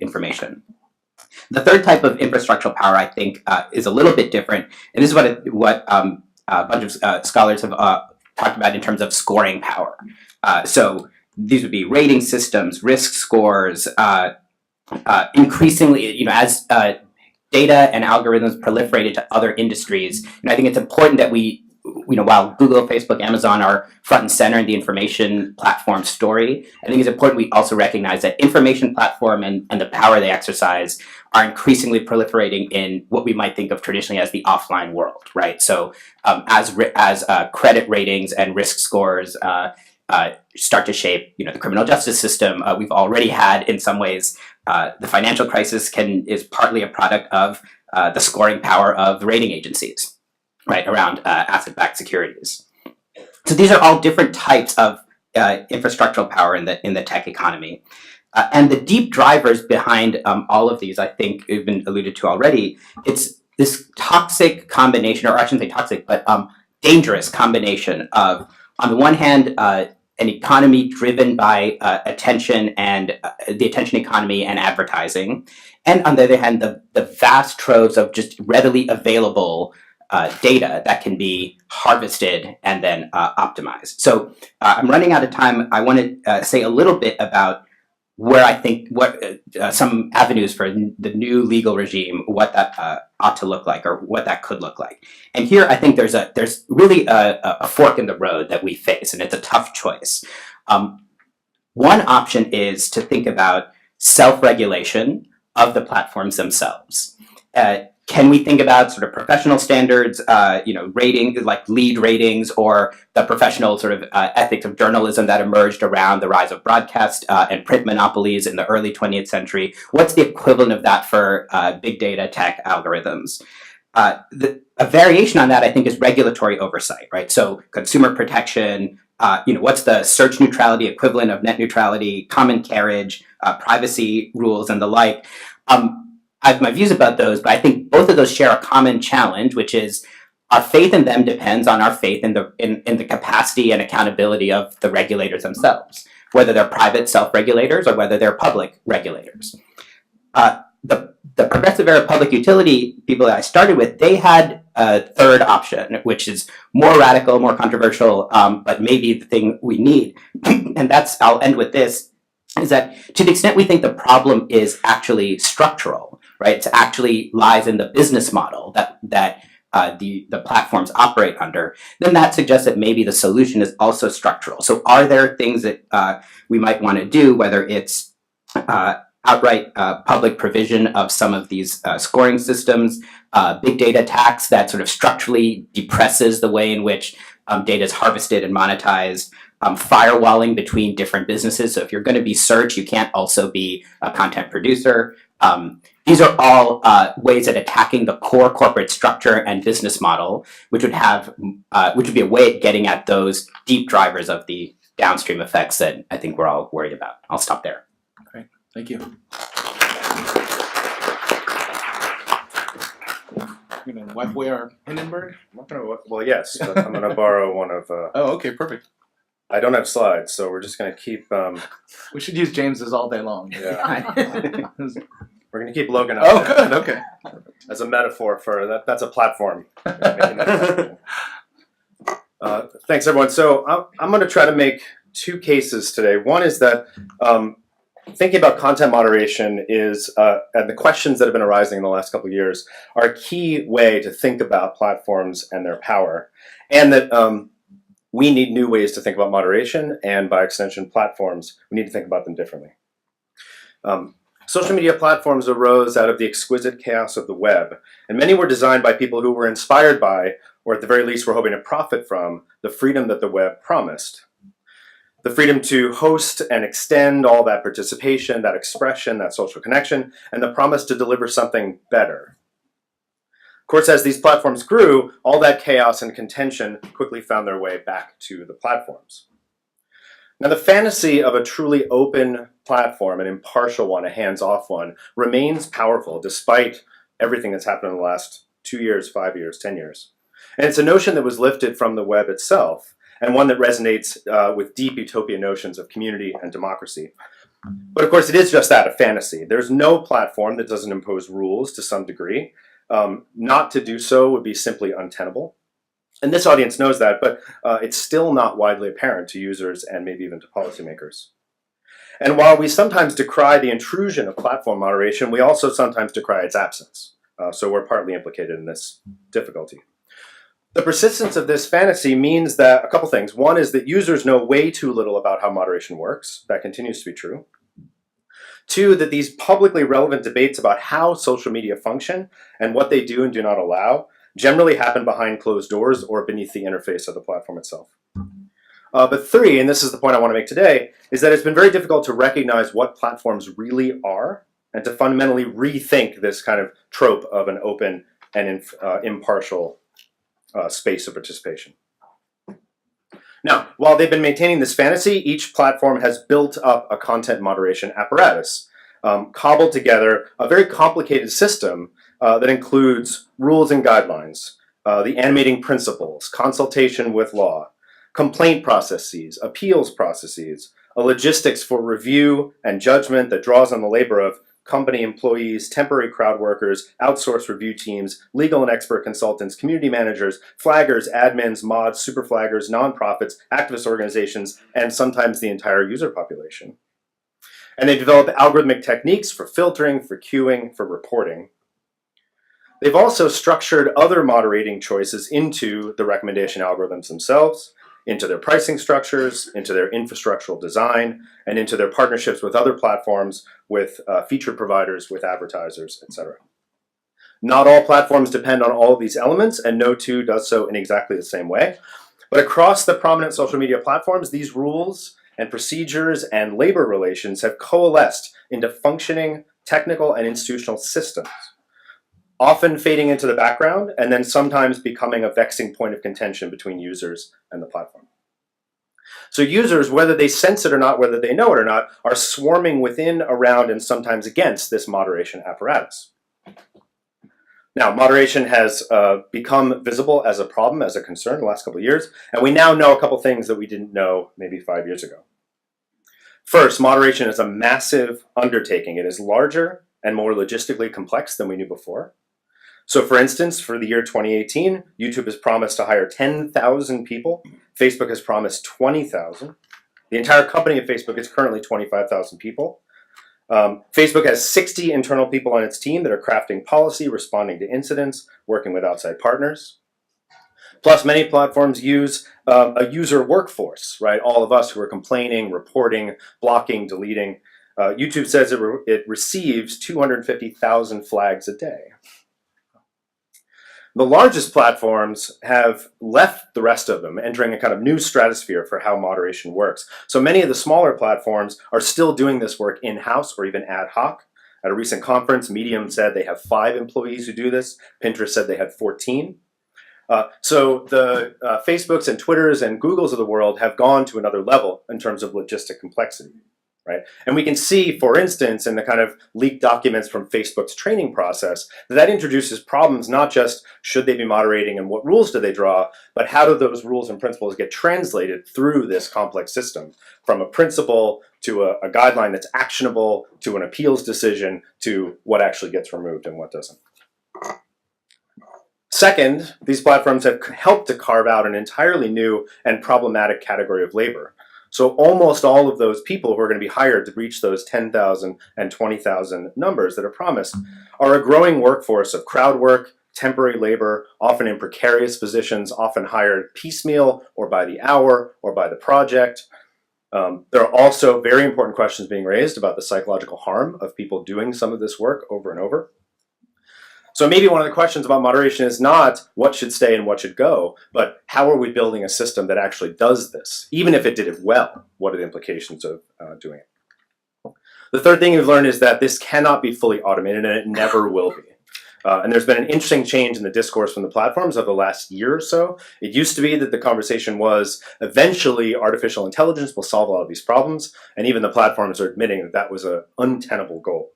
information. The third type of infrastructural power, I think, is a little bit different, and this is what a bunch of scholars have talked about in terms of scoring power. So these would be rating systems, risk scores. Increasingly, as data and algorithms proliferated to other industries, I think it's important that we, while Google, Facebook, Amazon are front and center in the information platform story, I think it's important we also recognize that information platform and the power they exercise are increasingly proliferating in what we might think of traditionally as the offline world, right? So as credit ratings and risk scores start to shape, the criminal justice system, we've already had, in some ways, the financial crisis is partly a product of the scoring power of rating agencies, right, around asset-backed securities. So these are all different types of infrastructural power in the tech economy. And the deep drivers behind all of these, I think, have been alluded to already. It's this toxic combination, or I shouldn't say toxic, but dangerous combination of, on the one hand, an economy driven by attention and the attention economy and advertising, and on the other hand, the vast troves of just readily available data that can be harvested and then optimized. So I'm running out of time. I want to say a little bit about where I think some avenues for the new legal regime, what that ought to look like, or what that could look like. And here I think there's really a fork in the road that we face, and it's a tough choice. One option is to think about self-regulation of the platforms themselves. Can we think about sort of professional standards, rating, like lead ratings, or the professional sort of ethics of journalism that emerged around the rise of broadcast and print monopolies in the early 20th century? What's the equivalent of that for big data tech algorithms? A variation on that, I think, is regulatory oversight, right? So consumer protection, what's the search neutrality equivalent of net neutrality, common carriage, privacy rules, and the like. I have my views about those, but I think both of those share a common challenge, which is our faith in them depends on our faith in the capacity and accountability of the regulators themselves, whether they're private self-regulators or whether they're public regulators. The the Progressive Era Public Utility people that I started with, they had a third option, which is more radical, more controversial, but maybe the thing we need. And that's, I'll end with this, is that to the extent we think the problem is actually structural, right? It actually lies in the business model that the platforms operate under, then that suggests that maybe the solution is also structural. So are there things that we might want to do, whether it's outright public provision of some of these scoring systems, big data tax that sort of structurally depresses the way in which data is harvested and monetized, firewalling between different businesses. So if you're going to be search, you can't also be a content producer. These are all ways at attacking the core corporate structure and business model, which would be a way at getting at those deep drivers of the downstream effects that I think we're all worried about. I'll stop there. Great, thank you. You're gonna wipe away our Hindenburg? I'm not gonna, well, yes, but I'm gonna borrow one of. Oh, okay, perfect. I don't have slides, so we're just gonna keep. We should use James's all day long. Yeah, we're gonna keep Logan up Oh, there good. Okay. as a metaphor for that. That's a platform. Thanks, everyone. So I'm gonna try to make two cases today. One is that thinking about content moderation is, and the questions that have been arising in the last couple of years are a key way to think about platforms and their power, and that we need new ways to think about moderation, and by extension, platforms. We need to think about them differently. Social media platforms arose out of the exquisite chaos of the web, and many were designed by people who were inspired by, or at the very least were hoping to profit from, the freedom that the web promised. The freedom to host and extend all that participation, that expression, that social connection, and the promise to deliver something better. Of course, as these platforms grew, all that chaos and contention quickly found their way back to the platforms. Now, the fantasy of a truly open platform, an impartial one, a hands-off one, remains powerful despite everything that's happened in the last 2 years, 5 years, 10 years. And it's a notion that was lifted from the web itself, and one that resonates with deep utopian notions of community and democracy. But of course, it is just that, a fantasy. There's no platform that doesn't impose rules to some degree. Not to do so would be simply untenable. And this audience knows that, but it's still not widely apparent to users and maybe even to policymakers. And while we sometimes decry the intrusion of platform moderation, we also sometimes decry its absence. So we're partly implicated in this difficulty. The persistence of this fantasy means that a couple things. One is that users know way too little about how moderation works. That continues to be true. Two, that these publicly relevant debates about how social media function and what they do and do not allow generally happen behind closed doors or beneath the interface of the platform itself. But three, and this is the point I want to make today, is that it's been very difficult to recognize what platforms really are and to fundamentally rethink this kind of trope of an open and impartial space of participation. Now, while they've been maintaining this fantasy, each platform has built up a content moderation apparatus, cobbled together a very complicated system that includes rules and guidelines, the animating principles, consultation with law, complaint processes, appeals processes, a logistics for review and judgment that draws on the labor of company employees, temporary crowd workers, outsourced review teams, legal and expert consultants, community managers, flaggers, admins, mods, super flaggers, nonprofits, activist organizations, and sometimes the entire user population. And they develop algorithmic techniques for filtering, for queuing, for reporting. They've also structured other moderating choices into the recommendation algorithms themselves, into their pricing structures, into their infrastructural design, and into their partnerships with other platforms, with feature providers, with advertisers, etc. Not all platforms depend on all of these elements, and no two does so in exactly the same way. But across the prominent social media platforms, these rules and procedures and labor relations have coalesced into functioning technical and institutional systems, often fading into the background and then sometimes becoming a vexing point of contention between users and the platform. So users, whether they sense it or not, whether they know it or not, are swarming within, around, and sometimes against this moderation apparatus. Now, moderation has become visible as a problem, as a concern in the last couple of years, and we now know a couple things that we didn't know maybe 5 years ago. First, moderation is a massive undertaking. It is larger and more logistically complex than we knew before. So for instance, for the year 2018, YouTube has promised to hire 10,000 people. Facebook has promised 20,000. The entire company of Facebook is currently 25,000 people. Facebook has 60 internal people on its team that are crafting policy, responding to incidents, working with outside partners. Plus, many platforms use a user workforce, right? All of us who are complaining, reporting, blocking, deleting. YouTube says it receives 250,000 flags a day. The largest platforms have left the rest of them, entering a kind of new stratosphere for how moderation works. So many of the smaller platforms are still doing this work in-house or even ad hoc. At a recent conference, Medium said they have 5 employees who do this. Pinterest said they had 14. So the Facebooks and Twitters and Googles of the world have gone to another level in terms of logistic complexity. Right? And we can see, for instance, in the kind of leaked documents from Facebook's training process, that introduces problems, not just should they be moderating and what rules do they draw, but how do those rules and principles get translated through this complex system, from a principle to a guideline that's actionable, to an appeals decision, to what actually gets removed and what doesn't. Second, these platforms have helped to carve out an entirely new and problematic category of labor. So almost all of those people who are going to be hired to reach those 10,000 and 20,000 numbers that are promised are a growing workforce of crowd work, temporary labor, often in precarious positions, often hired piecemeal or by the hour or by the project. There are also very important questions being raised about the psychological harm of people doing some of this work over and over. So maybe one of the questions about moderation is not what should stay and what should go, but how are we building a system that actually does this? Even if it did it well, what are the implications of doing it? The third thing we've learned is that this cannot be fully automated, and it never will be. And there's been an interesting change in the discourse from the platforms over the last year or so. It used to be that the conversation was eventually artificial intelligence will solve a lot of these problems, and even the platforms are admitting that that was an untenable goal.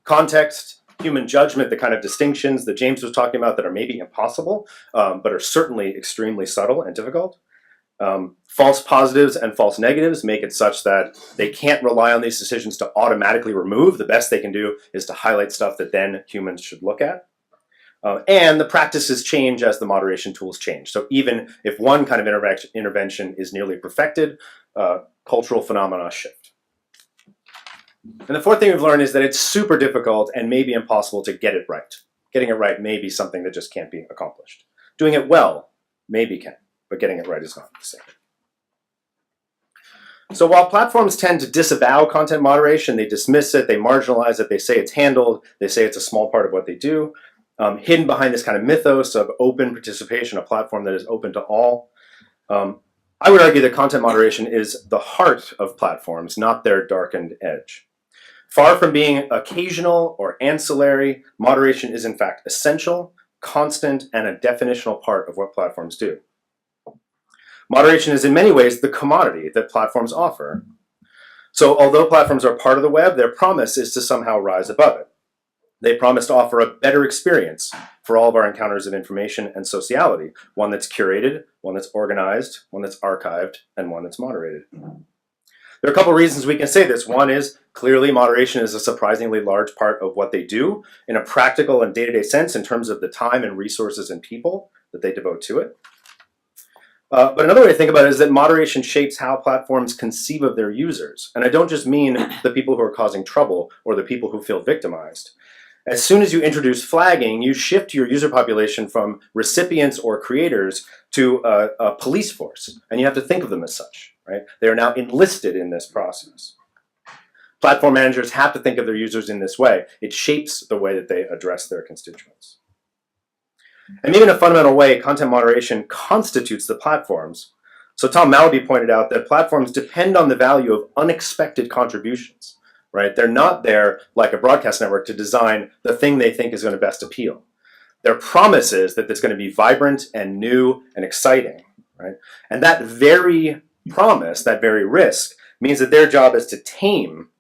Context, human judgment, the kind of distinctions that James was talking about that are maybe impossible, but are certainly extremely subtle and difficult. False positives and false negatives make it such that they can't rely on these decisions to automatically remove. The best they can do is to highlight stuff that then humans should look at. And the practices change as the moderation tools change. So even if one kind of intervention is nearly perfected, cultural phenomena shift. And the fourth thing we've learned is that it's super difficult and maybe impossible to get it right. Getting it right may be something that just can't be accomplished. Doing it well maybe can, but getting it right is not the same. So while platforms tend to disavow content moderation, they dismiss it, they marginalize it, they say it's handled, they say it's a small part of what they do, hidden behind this kind of mythos of open participation, a platform that is open to all. I would argue that content moderation is the heart of platforms, not their darkened edge. Far from being occasional or ancillary, moderation is in fact essential, constant, and a definitional part of what platforms do. Moderation is in many ways the commodity that platforms offer. So although platforms are part of the web, their promise is to somehow rise above it. They promise to offer a better experience for all of our encounters of information and sociality, one that's curated, one that's organized, one that's archived, and one that's moderated. There are a couple of reasons we can say this. One is clearly moderation is a surprisingly large part of what they do in a practical and day-to-day sense in terms of the time and resources and people that they devote to it. But another way to think about it is that moderation shapes how platforms conceive of their users. And I don't just mean the people who are causing trouble or the people who feel victimized. As soon as you introduce flagging, you shift your user population from recipients or creators to a police force, and you have to think of them as such, right? They are now enlisted in this process. Platform managers have to think of their users in this way. It shapes the way that they address their constituents. And maybe in a fundamental way, content moderation constitutes the platforms. So Tom Malaby pointed out that platforms depend on the value of unexpected contributions. Right? They're not there like a broadcast network to design the thing they think is going to best appeal. Their promise is that it's going to be vibrant and new and exciting, right? And that very promise, that very risk, means that their job is to tame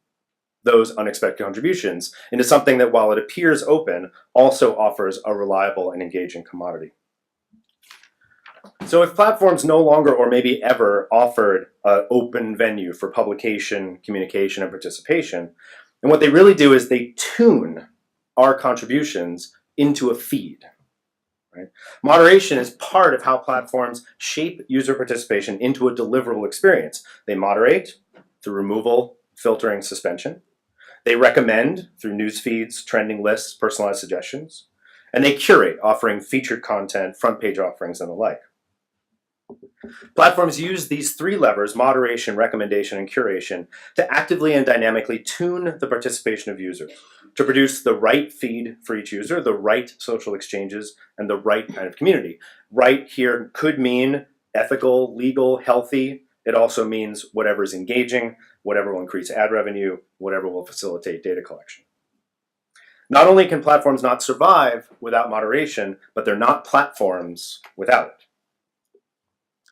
those unexpected contributions into something that, while it appears open, also offers a reliable and engaging commodity. So if platforms no longer or maybe ever offered an open venue for publication, communication, and participation, And what they really do is they tune our contributions into a feed. Right? Moderation is part of how platforms shape user participation into a deliverable experience. They moderate through removal, filtering, suspension. They recommend through news feeds, trending lists, personalized suggestions. And they curate, offering featured content, front page offerings, and the like. Platforms use these three levers, moderation, recommendation, and curation, to actively and dynamically tune the participation of users, to produce the right feed for each user, the right social exchanges, and the right kind of community. Right here could mean ethical, legal, healthy. It also means whatever is engaging, whatever will increase ad revenue, whatever will facilitate data collection. Not only can platforms not survive without moderation, but they're not platforms without it.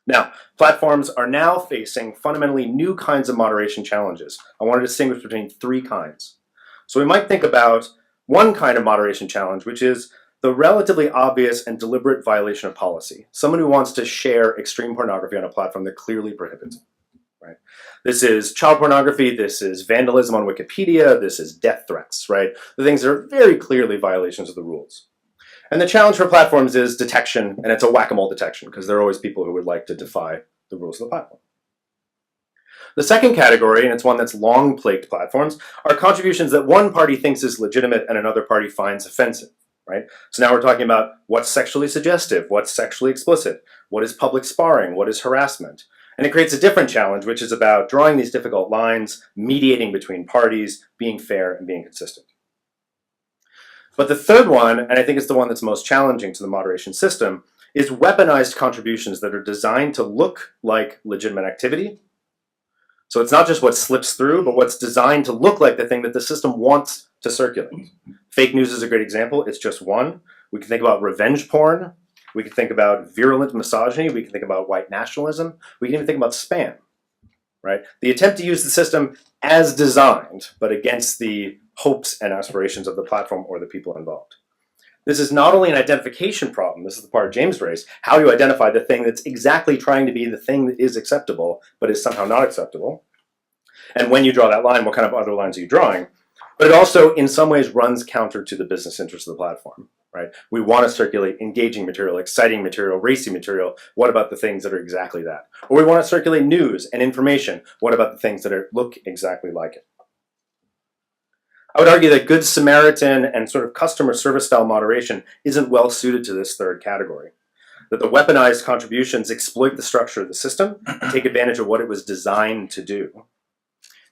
Now, platforms are now facing fundamentally new kinds of moderation challenges. I want to distinguish between three kinds. So we might think about one kind of moderation challenge, which is the relatively obvious and deliberate violation of policy. Someone who wants to share extreme pornography on a platform that clearly prohibits it. Right? This is child pornography, this is vandalism on Wikipedia, this is death threats, right? The things that are very clearly violations of the rules. And the challenge for platforms is detection, and it's a whack-a-mole detection, because there are always people who would like to defy the rules of the platform. The second category, and it's one that's long plagued platforms, are contributions that one party thinks is legitimate and another party finds offensive, right? So now we're talking about what's sexually suggestive, what's sexually explicit, what is public sparring, what is harassment. And it creates a different challenge, which is about drawing these difficult lines, mediating between parties, being fair and being consistent. But the third one, and I think it's the one that's most challenging to the moderation system, is weaponized contributions that are designed to look like legitimate activity. So it's not just what slips through, but what's designed to look like the thing that the system wants to circulate. Fake news is a great example. It's just one. We can think about revenge porn. We can think about virulent misogyny. We can think about white nationalism. We can even think about spam, right? The attempt to use the system as designed, but against the hopes and aspirations of the platform or the people involved. This is not only an identification problem, this is the part James raised, how you identify the thing that's exactly trying to be the thing that is acceptable, but is somehow not acceptable. And when you draw that line, what kind of other lines are you drawing? But it also, in some ways, runs counter to the business interests of the platform, right? We want to circulate engaging material, exciting material, racy material. What about the things that are exactly that? Or we want to circulate news and information. What about the things that look exactly like it? I would argue that Good Samaritan and sort of customer service style moderation isn't well suited to this third category. That the weaponized contributions exploit the structure of the system and take advantage of what it was designed to do.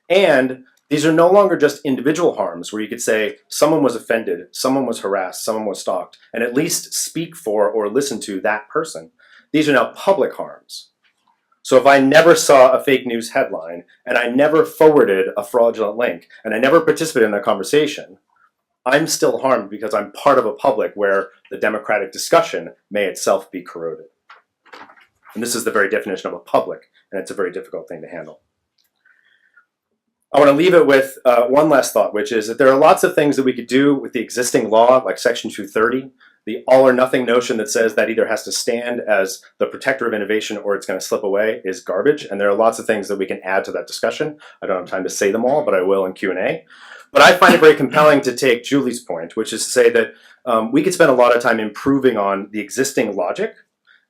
And these are no longer just individual harms where you could say someone was offended, someone was harassed, someone was stalked, and at least speak for or listen to that person. These are now public harms. So if I never saw a fake news headline, and I never forwarded a fraudulent link, and I never participated in that conversation, I'm still harmed because I'm part of a public where the democratic discussion may itself be corroded. And this is the very definition of a public, and it's a very difficult thing to handle. I want to leave it with one last thought, which is that there are lots of things that we could do with the existing law, like Section 230. The all or nothing notion that says that either has to stand as the protector of innovation or it's going to slip away is garbage. And there are lots of things that we can add to that discussion. I don't have time to say them all, but I will in Q&A. But I find it very compelling to take Julie's point, which is to say that we could spend a lot of time improving on the existing logic,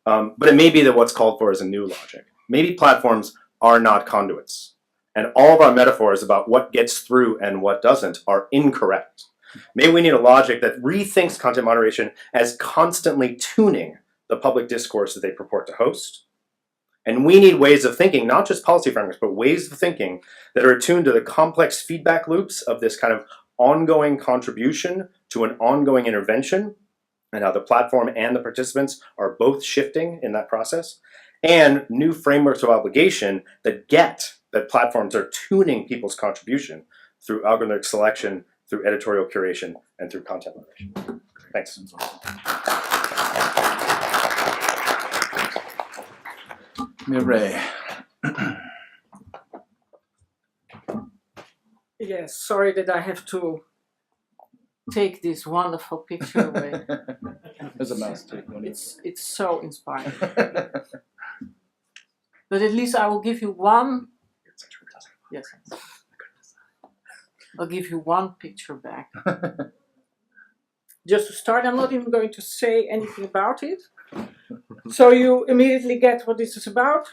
but it may be that what's called for is a new logic. Maybe platforms are not conduits. And all of our metaphors about what gets through and what doesn't are incorrect. Maybe we need a logic that rethinks content moderation as constantly tuning the public discourse that they purport to host. And we need ways of thinking, not just policy frameworks, but ways of thinking that are attuned to the complex feedback loops of this kind of ongoing contribution to an ongoing intervention, and how the platform and the participants are both shifting in that process, and new frameworks of obligation that get that platforms are tuning people's contribution through algorithmic selection, through editorial curation, and through content moderation. Thanks. Ray. Yes, sorry that I have to take this wonderful picture away. There's a mouse too. It's so inspiring. But at least I will give you one. Yes. I'll give you one picture back. Just to start, I'm not even going to say anything about it. So you immediately get what this is about.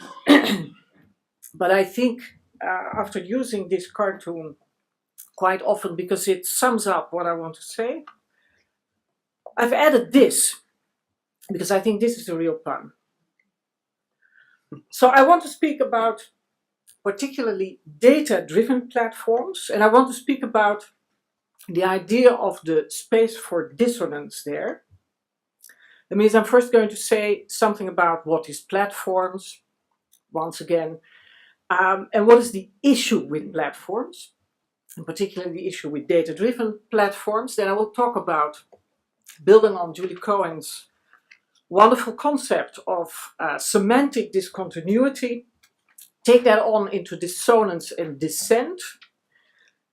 But I think after using this cartoon quite often, because it sums up what I want to say, I've added this, because I think this is the real pun. So I want to speak about particularly data-driven platforms, and I want to speak about the idea of the space for dissonance there. That means I'm first going to say something about what is platforms, once again, and what is the issue with platforms, in particular the issue with data-driven platforms. Then I will talk about, building on Julie Cohen's wonderful concept of semantic discontinuity, take that on into dissonance and dissent,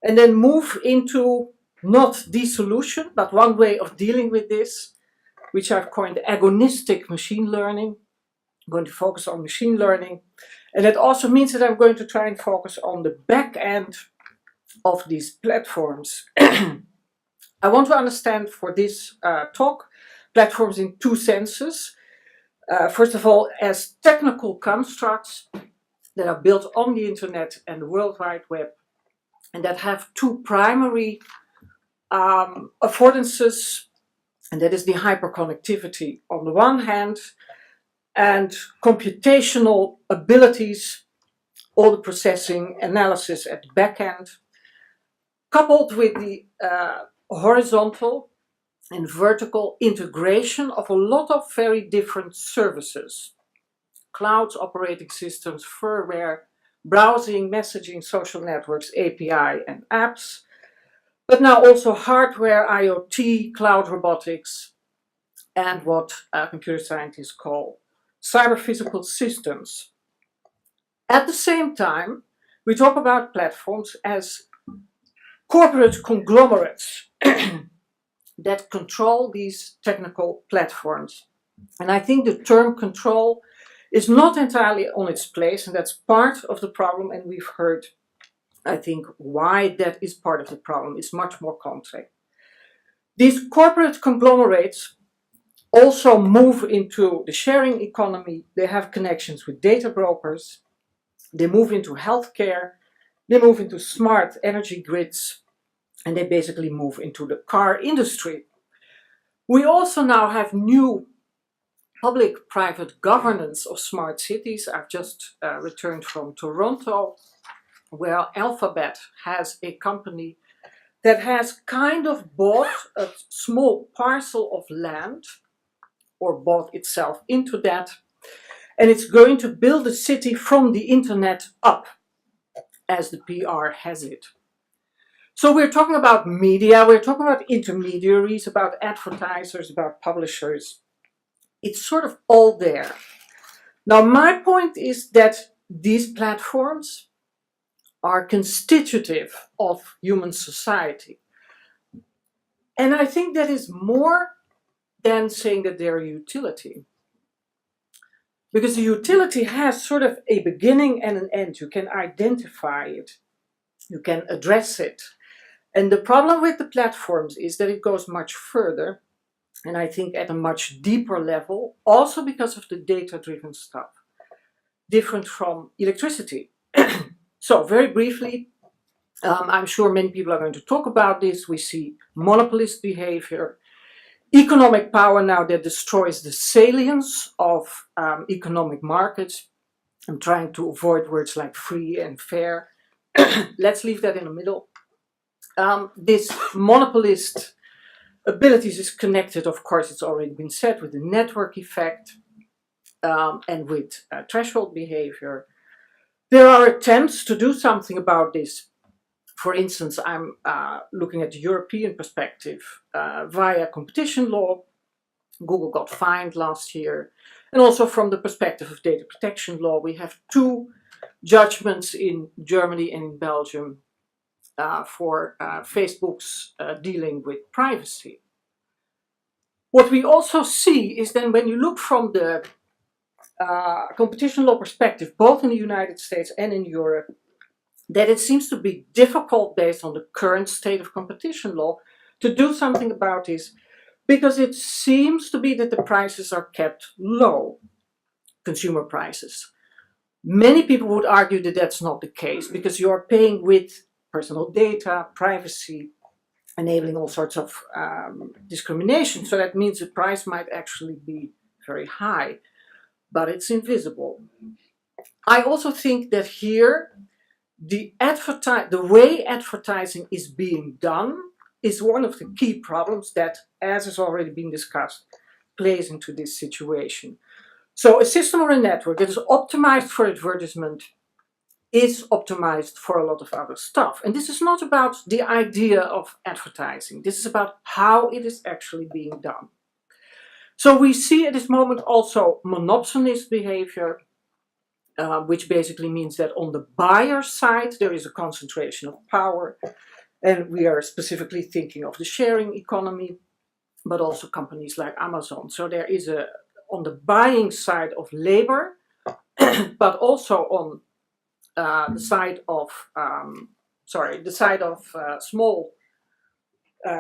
and then move into not dissolution, but one way of dealing with this, which I've coined agonistic machine learning. I'm going to focus on machine learning. And that also means that I'm going to try and focus on the back end of these platforms. I want to understand for this talk platforms in two senses. First of all, as technical constructs that are built on the internet and the World Wide Web, and that have two primary affordances, and that is the hyperconnectivity on the one hand, and computational abilities, all the processing analysis at the back end, coupled with the horizontal and vertical integration of a lot of very different services. Clouds, operating systems, firmware, browsing, messaging, social networks, API and apps, but now also hardware, IoT, cloud robotics, and what computer scientists call cyber-physical systems. At the same time, we talk about platforms as corporate conglomerates that control these technical platforms. And I think the term control is not entirely on its place, and that's part of the problem, and we've heard, I think, why that is part of the problem. It's much more complex. These corporate conglomerates also move into the sharing economy. They have connections with data brokers. They move into healthcare. They move into smart energy grids. And they basically move into the car industry. We also now have new public-private governance of smart cities. I've just returned from Toronto, where Alphabet has a company that has kind of bought a small parcel of land, or bought itself into that, and it's going to build a city from the internet up, as the PR has it. So we're talking about media, we're talking about intermediaries, about advertisers, about publishers. It's sort of all there. Now, my point is that these platforms are constitutive of human society. And I think that is more than saying that they're a utility. Because the utility has sort of a beginning and an end. You can identify it. You can address it. And the problem with the platforms is that it goes much further, and I think at a much deeper level, also because of the data-driven stuff, different from electricity. So very briefly, I'm sure many people are going to talk about this. We see monopolist behavior, economic power now that destroys the salience of economic markets. I'm trying to avoid words like free and fair. Let's leave that in the middle. This monopolist abilities is connected, of course, it's already been said, with the network effect and with threshold behavior. There are attempts to do something about this. For instance, I'm looking at the European perspective via competition law. Google got fined last year. And also from the perspective of data protection law, we have two judgments in Germany and in Belgium for Facebook's dealing with privacy. What we also see is then when you look from the competition law perspective, both in the United States and in Europe, that it seems to be difficult based on the current state of competition law to do something about this, because it seems to be that the prices are kept low, consumer prices. Many people would argue that that's not the case, because you're paying with personal data, privacy, enabling all sorts of discrimination. So that means the price might actually be very high, but it's invisible. I also think that here, the way advertising is being done is one of the key problems that, as has already been discussed, plays into this situation. So a system or a network that is optimized for advertisement is optimized for a lot of other stuff. And this is not about the idea of advertising. This is about how it is actually being done. So we see at this moment also monopsonist behavior, which basically means that on the buyer side, there is a concentration of power. And we are specifically thinking of the sharing economy, but also companies like Amazon. So there is on the buying side of labor, but also on the side of small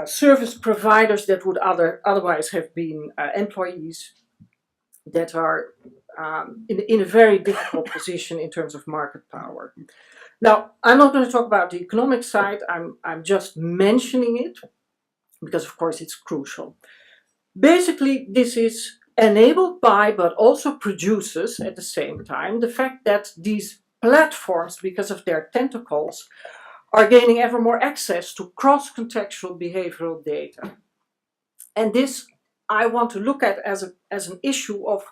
service providers that would otherwise have been employees that are in a very difficult position in terms of market power. Now, I'm not going to talk about the economic side. I'm just mentioning it because, of course, it's crucial. Basically, this is enabled by, but also produces at the same time, the fact that these platforms, because of their tentacles, are gaining ever more access to cross-contextual behavioral data. And this I want to look at as an issue of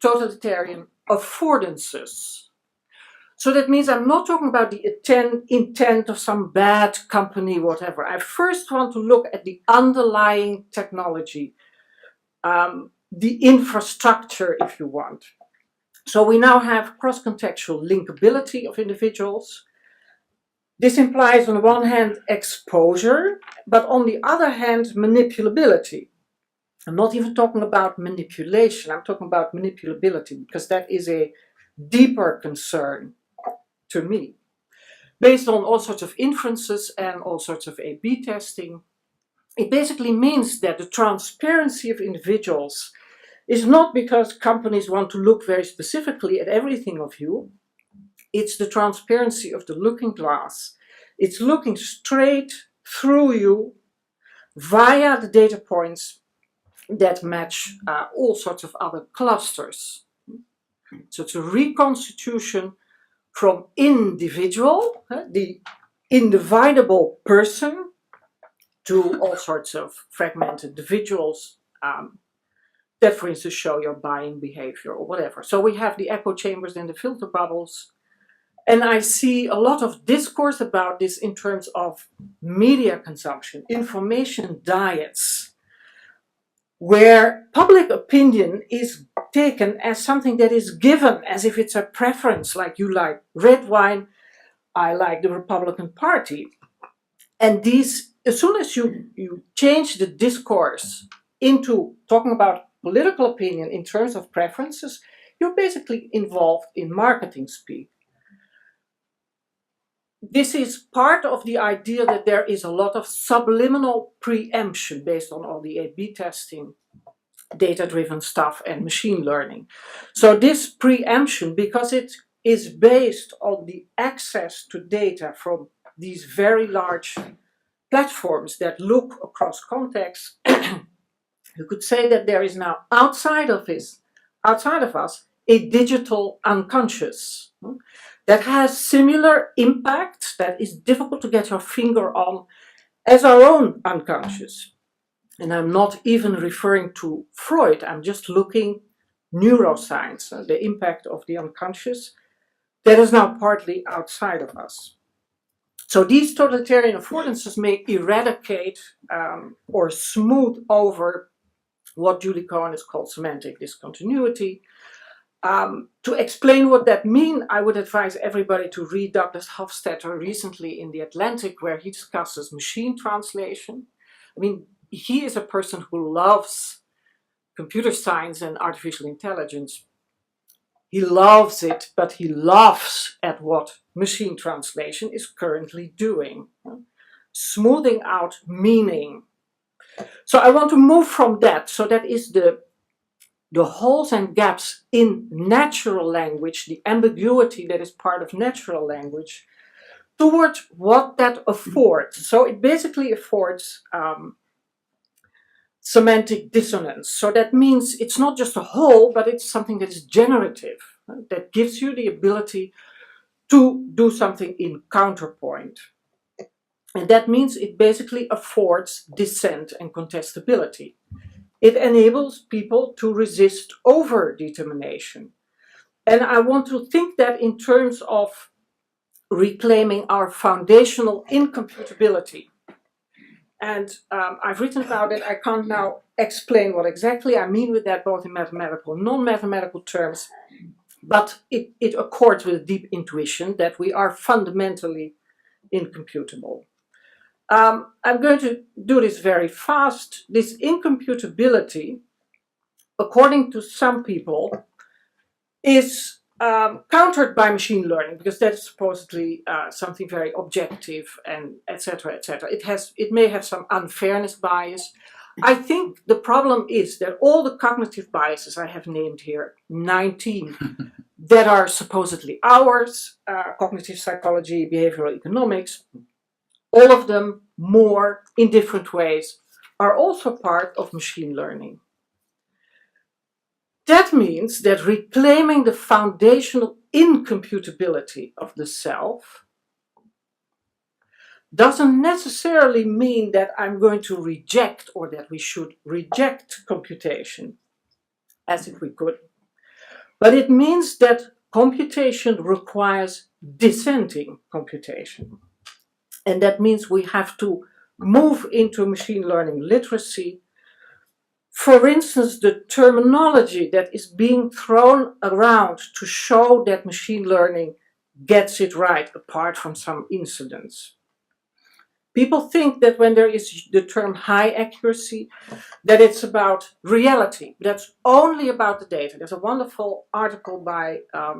totalitarian affordances. So that means I'm not talking about the intent of some bad company, whatever. I first want to look at the underlying technology, the infrastructure, if you want. So we now have cross-contextual linkability of individuals. This implies, on the one hand, exposure, but on the other hand, manipulability. I'm not even talking about manipulation, I'm talking about manipulability, because that is a deeper concern to me. Based on all sorts of inferences and all sorts of A/B testing, it basically means that the transparency of individuals is not because companies want to look very specifically at everything of you. It's the transparency of the looking glass. It's looking straight through you via the data points that match all sorts of other clusters. So it's a reconstitution from individual, the individual person, to all sorts of fragmented individuals that, for instance, show your buying behavior or whatever. So we have the echo chambers and the filter bubbles. And I see a lot of discourse about this in terms of media consumption, information diets, where public opinion is taken as something that is given, as if it's a preference, like you like red wine, I like the Republican Party. And these, as soon as you change the discourse into talking about political opinion in terms of preferences, you're basically involved in marketing speak. This is part of the idea that there is a lot of subliminal preemption based on all the A/B testing, data-driven stuff, and machine learning. So this preemption, because it is based on the access to data from these very large platforms that look across contexts, you could say that there is now outside of us, a digital unconscious that has similar impact, that is difficult to get your finger on, as our own unconscious. And I'm not even referring to Freud, I'm just looking neuroscience, the impact of the unconscious, that is now partly outside of us. So these totalitarian affordances may eradicate or smooth over what Julie Cohen has called semantic discontinuity. To explain what that means, I would advise everybody to read Douglas Hofstadter recently in The Atlantic, where he discusses machine translation. I mean, he is a person who loves computer science and artificial intelligence. He loves it, but he laughs at what machine translation is currently doing, smoothing out meaning. So I want to move from that. So that is the holes and gaps in natural language, the ambiguity that is part of natural language, towards what that affords. So it basically affords semantic dissonance. So that means it's not just a whole, but it's something that is generative, that gives you the ability to do something in counterpoint. And that means it basically affords dissent and contestability. It enables people to resist over-determination. And I want to think that in terms of reclaiming our foundational incomputability. And I've written about it. I can't now explain what exactly I mean with that, both in mathematical and non-mathematical terms. But it accords with a deep intuition that we are fundamentally incomputable. I'm going to do this very fast. This incomputability, according to some people, is countered by machine learning, because that is supposedly something very objective and etc. etc. It may have some unfairness bias. I think the problem is that all the cognitive biases I have named here, 19, that are supposedly ours, cognitive psychology, behavioral economics, all of them more in different ways, are also part of machine learning. That means that reclaiming the foundational incomputability of the self doesn't necessarily mean that I'm going to reject, or that we should reject, computation, as if we could. But it means that computation requires dissenting computation. And that means we have to move into machine learning literacy. For instance, the terminology that is being thrown around to show that machine learning gets it right, apart from some incidents. People think that when there is the term high accuracy, that it's about reality. That's only about the data. There's a wonderful article by a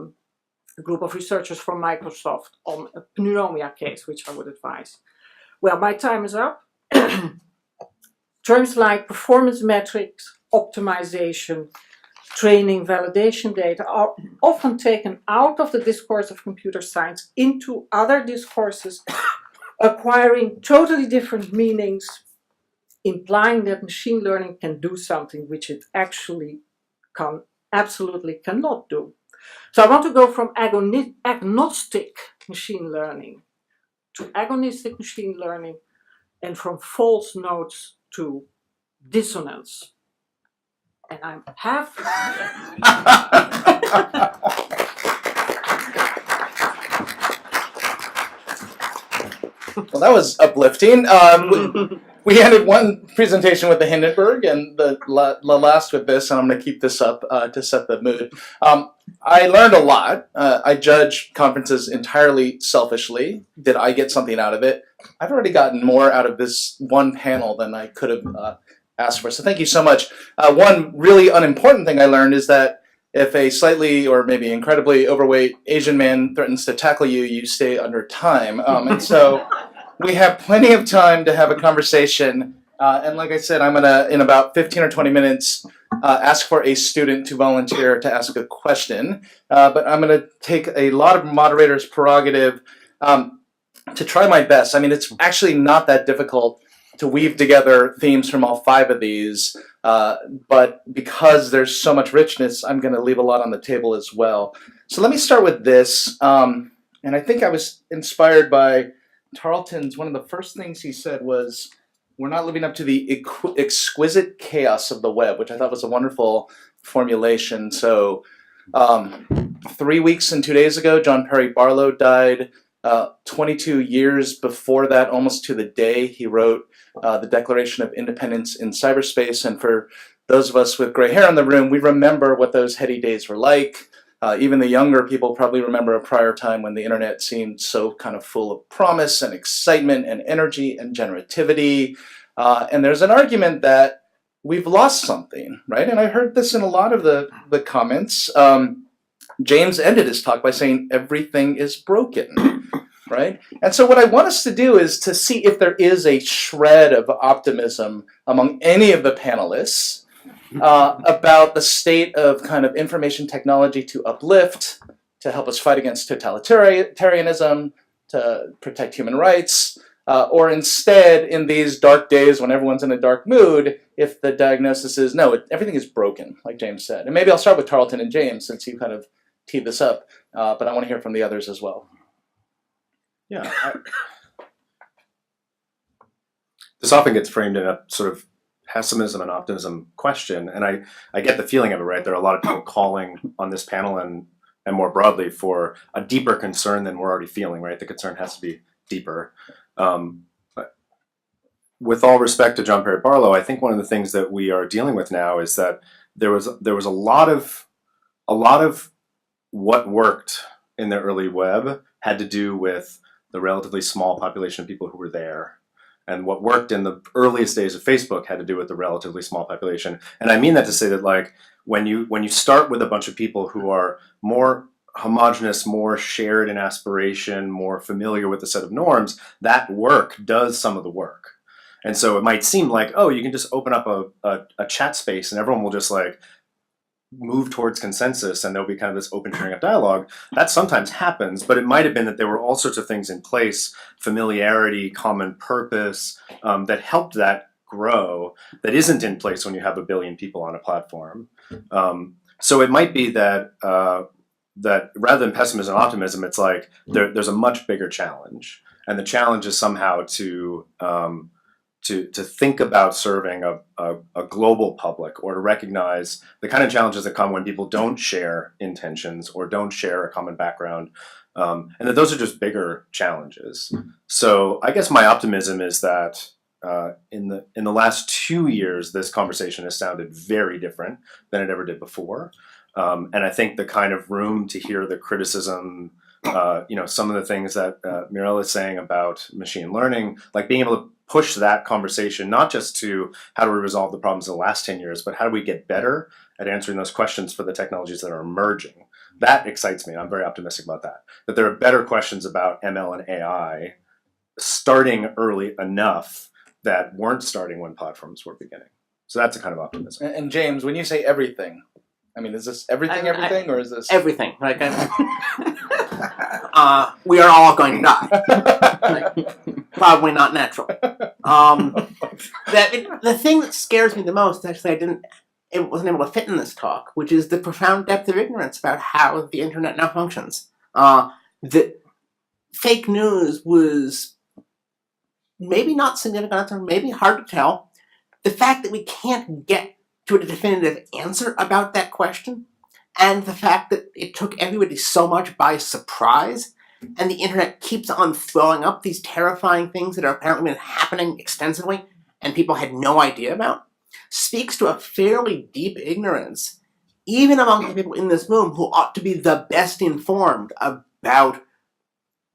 group of researchers from Microsoft on a pneumonia case, which I would advise. Well, my time is up. Terms like performance metrics, optimization, training, validation data are often taken out of the discourse of computer science into other discourses, acquiring totally different meanings, implying that machine learning can do something which it actually absolutely cannot do. So I want to go from agnostic machine learning to agonistic machine learning, and from false notes to dissonance. And I'm half. Well, that was uplifting. We ended one presentation with the Hindenburg and the last with this, and I'm going to keep this up to set the mood. I learned a lot. I judge conferences entirely selfishly. Did I get something out of it? I've already gotten more out of this one panel than I could have asked for, so thank you so much. One really unimportant thing I learned is that if a slightly or maybe incredibly overweight Asian man threatens to tackle you, you stay under time. And so we have plenty of time to have a conversation. And like I said, I'm going to, in about 15 or 20 minutes, ask for a student to volunteer to ask a question. But I'm going to take a lot of moderators' prerogative to try my best. I mean, it's actually not that difficult to weave together themes from all 5 of these. But because there's so much richness, I'm going to leave a lot on the table as well. So let me start with this. And I think I was inspired by Tarleton's, one of the first things he said was, we're not living up to the exquisite chaos of the web, which I thought was a wonderful formulation. So 3 weeks and 2 days ago, John Perry Barlow died. 22 years before that, almost to the day, he wrote the Declaration of Independence in Cyberspace. And for those of us with gray hair in the room, we remember what those heady days were like. Even the younger people probably remember a prior time when the internet seemed so kind of full of promise and excitement and energy and generativity. And there's an argument that we've lost something, right? And I heard this in a lot of the comments. James ended his talk by saying everything is broken, right? And so what I want us to do is to see if there is a shred of optimism among any of the panelists about the state of kind of information technology to uplift, to help us fight against totalitarianism, to protect human rights, or instead, in these dark days when everyone's in a dark mood, if the diagnosis is no, everything is broken, like James said. And maybe I'll start with Tarleton and James, since you kind of teed this up, but I want to hear from the others as well. Yeah. This often gets framed in a sort of pessimism and optimism question, and I get the feeling of it, right? There are a lot of people calling on this panel and more broadly for a deeper concern than we're already feeling, right? The concern has to be deeper. But with all respect to John Perry Barlow, I think one of the things that we are dealing with now is that there was a lot of what worked in the early web had to do with the relatively small population of people who were there. And what worked in the earliest days of Facebook had to do with the relatively small population. And I mean that to say that, like, when you start with a bunch of people who are more homogenous, more shared in aspiration, more familiar with a set of norms, that work does some of the work. And so it might seem like, oh, you can just open up a chat space and everyone will just like move towards consensus and there'll be kind of this open sharing of dialogue. That sometimes happens, but it might have been that there were all sorts of things in place, familiarity, common purpose, that helped that grow, that isn't in place when you have 1 billion people on a platform. So it might be that that rather than pessimism and optimism, it's like there's a much bigger challenge, and the challenge is somehow to think about serving a global public, or to recognize the kind of challenges that come when people don't share intentions or don't share a common background, and that those are just bigger challenges. So I guess my optimism is that in the last 2 years, this conversation has sounded very different than it ever did before. And I think the kind of room to hear the criticism, some of the things that Mirella is saying about machine learning, like being able to push that conversation, not just to how do we resolve the problems of the last 10 years, but how do we get better at answering those questions for the technologies that are emerging. That excites me. I'm very optimistic about that. That there are better questions about ML and AI starting early enough that weren't starting when platforms were beginning. So that's a kind of optimism. And James, when you say everything, I mean, is this everything, or is this Everything. Like, we are all going to die. Like, probably not natural. The thing that scares me the most, actually, it wasn't able to fit in this talk, which is the profound depth of ignorance about how the internet now functions. The fake news was maybe not significant, or maybe hard to tell. The fact that we can't get to a definitive answer about that question, and the fact that it took everybody so much by surprise, and the internet keeps on throwing up these terrifying things that are apparently been happening extensively and people had no idea about, speaks to a fairly deep ignorance, even among the people in this room who ought to be the best informed about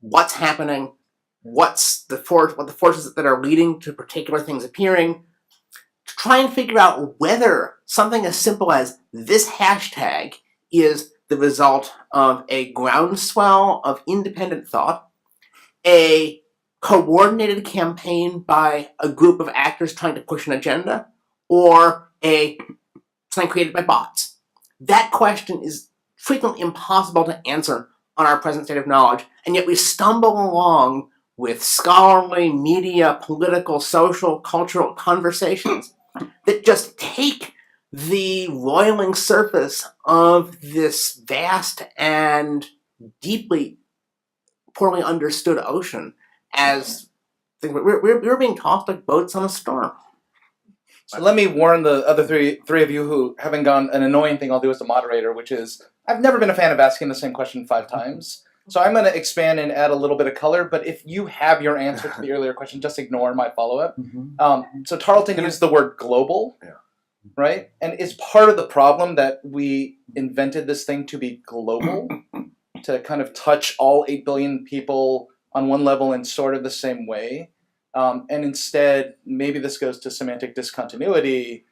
what's happening, what the forces that are leading to particular things appearing, to try and figure out whether something as simple as this hashtag is the result of a groundswell of independent thought, a coordinated campaign by a group of actors trying to push an agenda, or something created by bots. That question is frequently impossible to answer on our present state of knowledge, and yet we stumble along with scholarly, media, political, social, cultural conversations that just take the roiling surface of this vast and deeply poorly understood ocean as we're being tossed like boats on a storm. So let me warn the other three of you who haven't gone. An annoying thing I'll do as the moderator, which is I've never been a fan of asking the same question 5 times. So I'm going to expand and add a little bit of color, but if you have your answer to the earlier question, just ignore my follow-up. So Tarleton used the word global, right? And is part of the problem that we invented this thing to be global, to kind of touch all 8 billion people on one level in sort of the same way. And instead, maybe this goes to semantic discontinuity,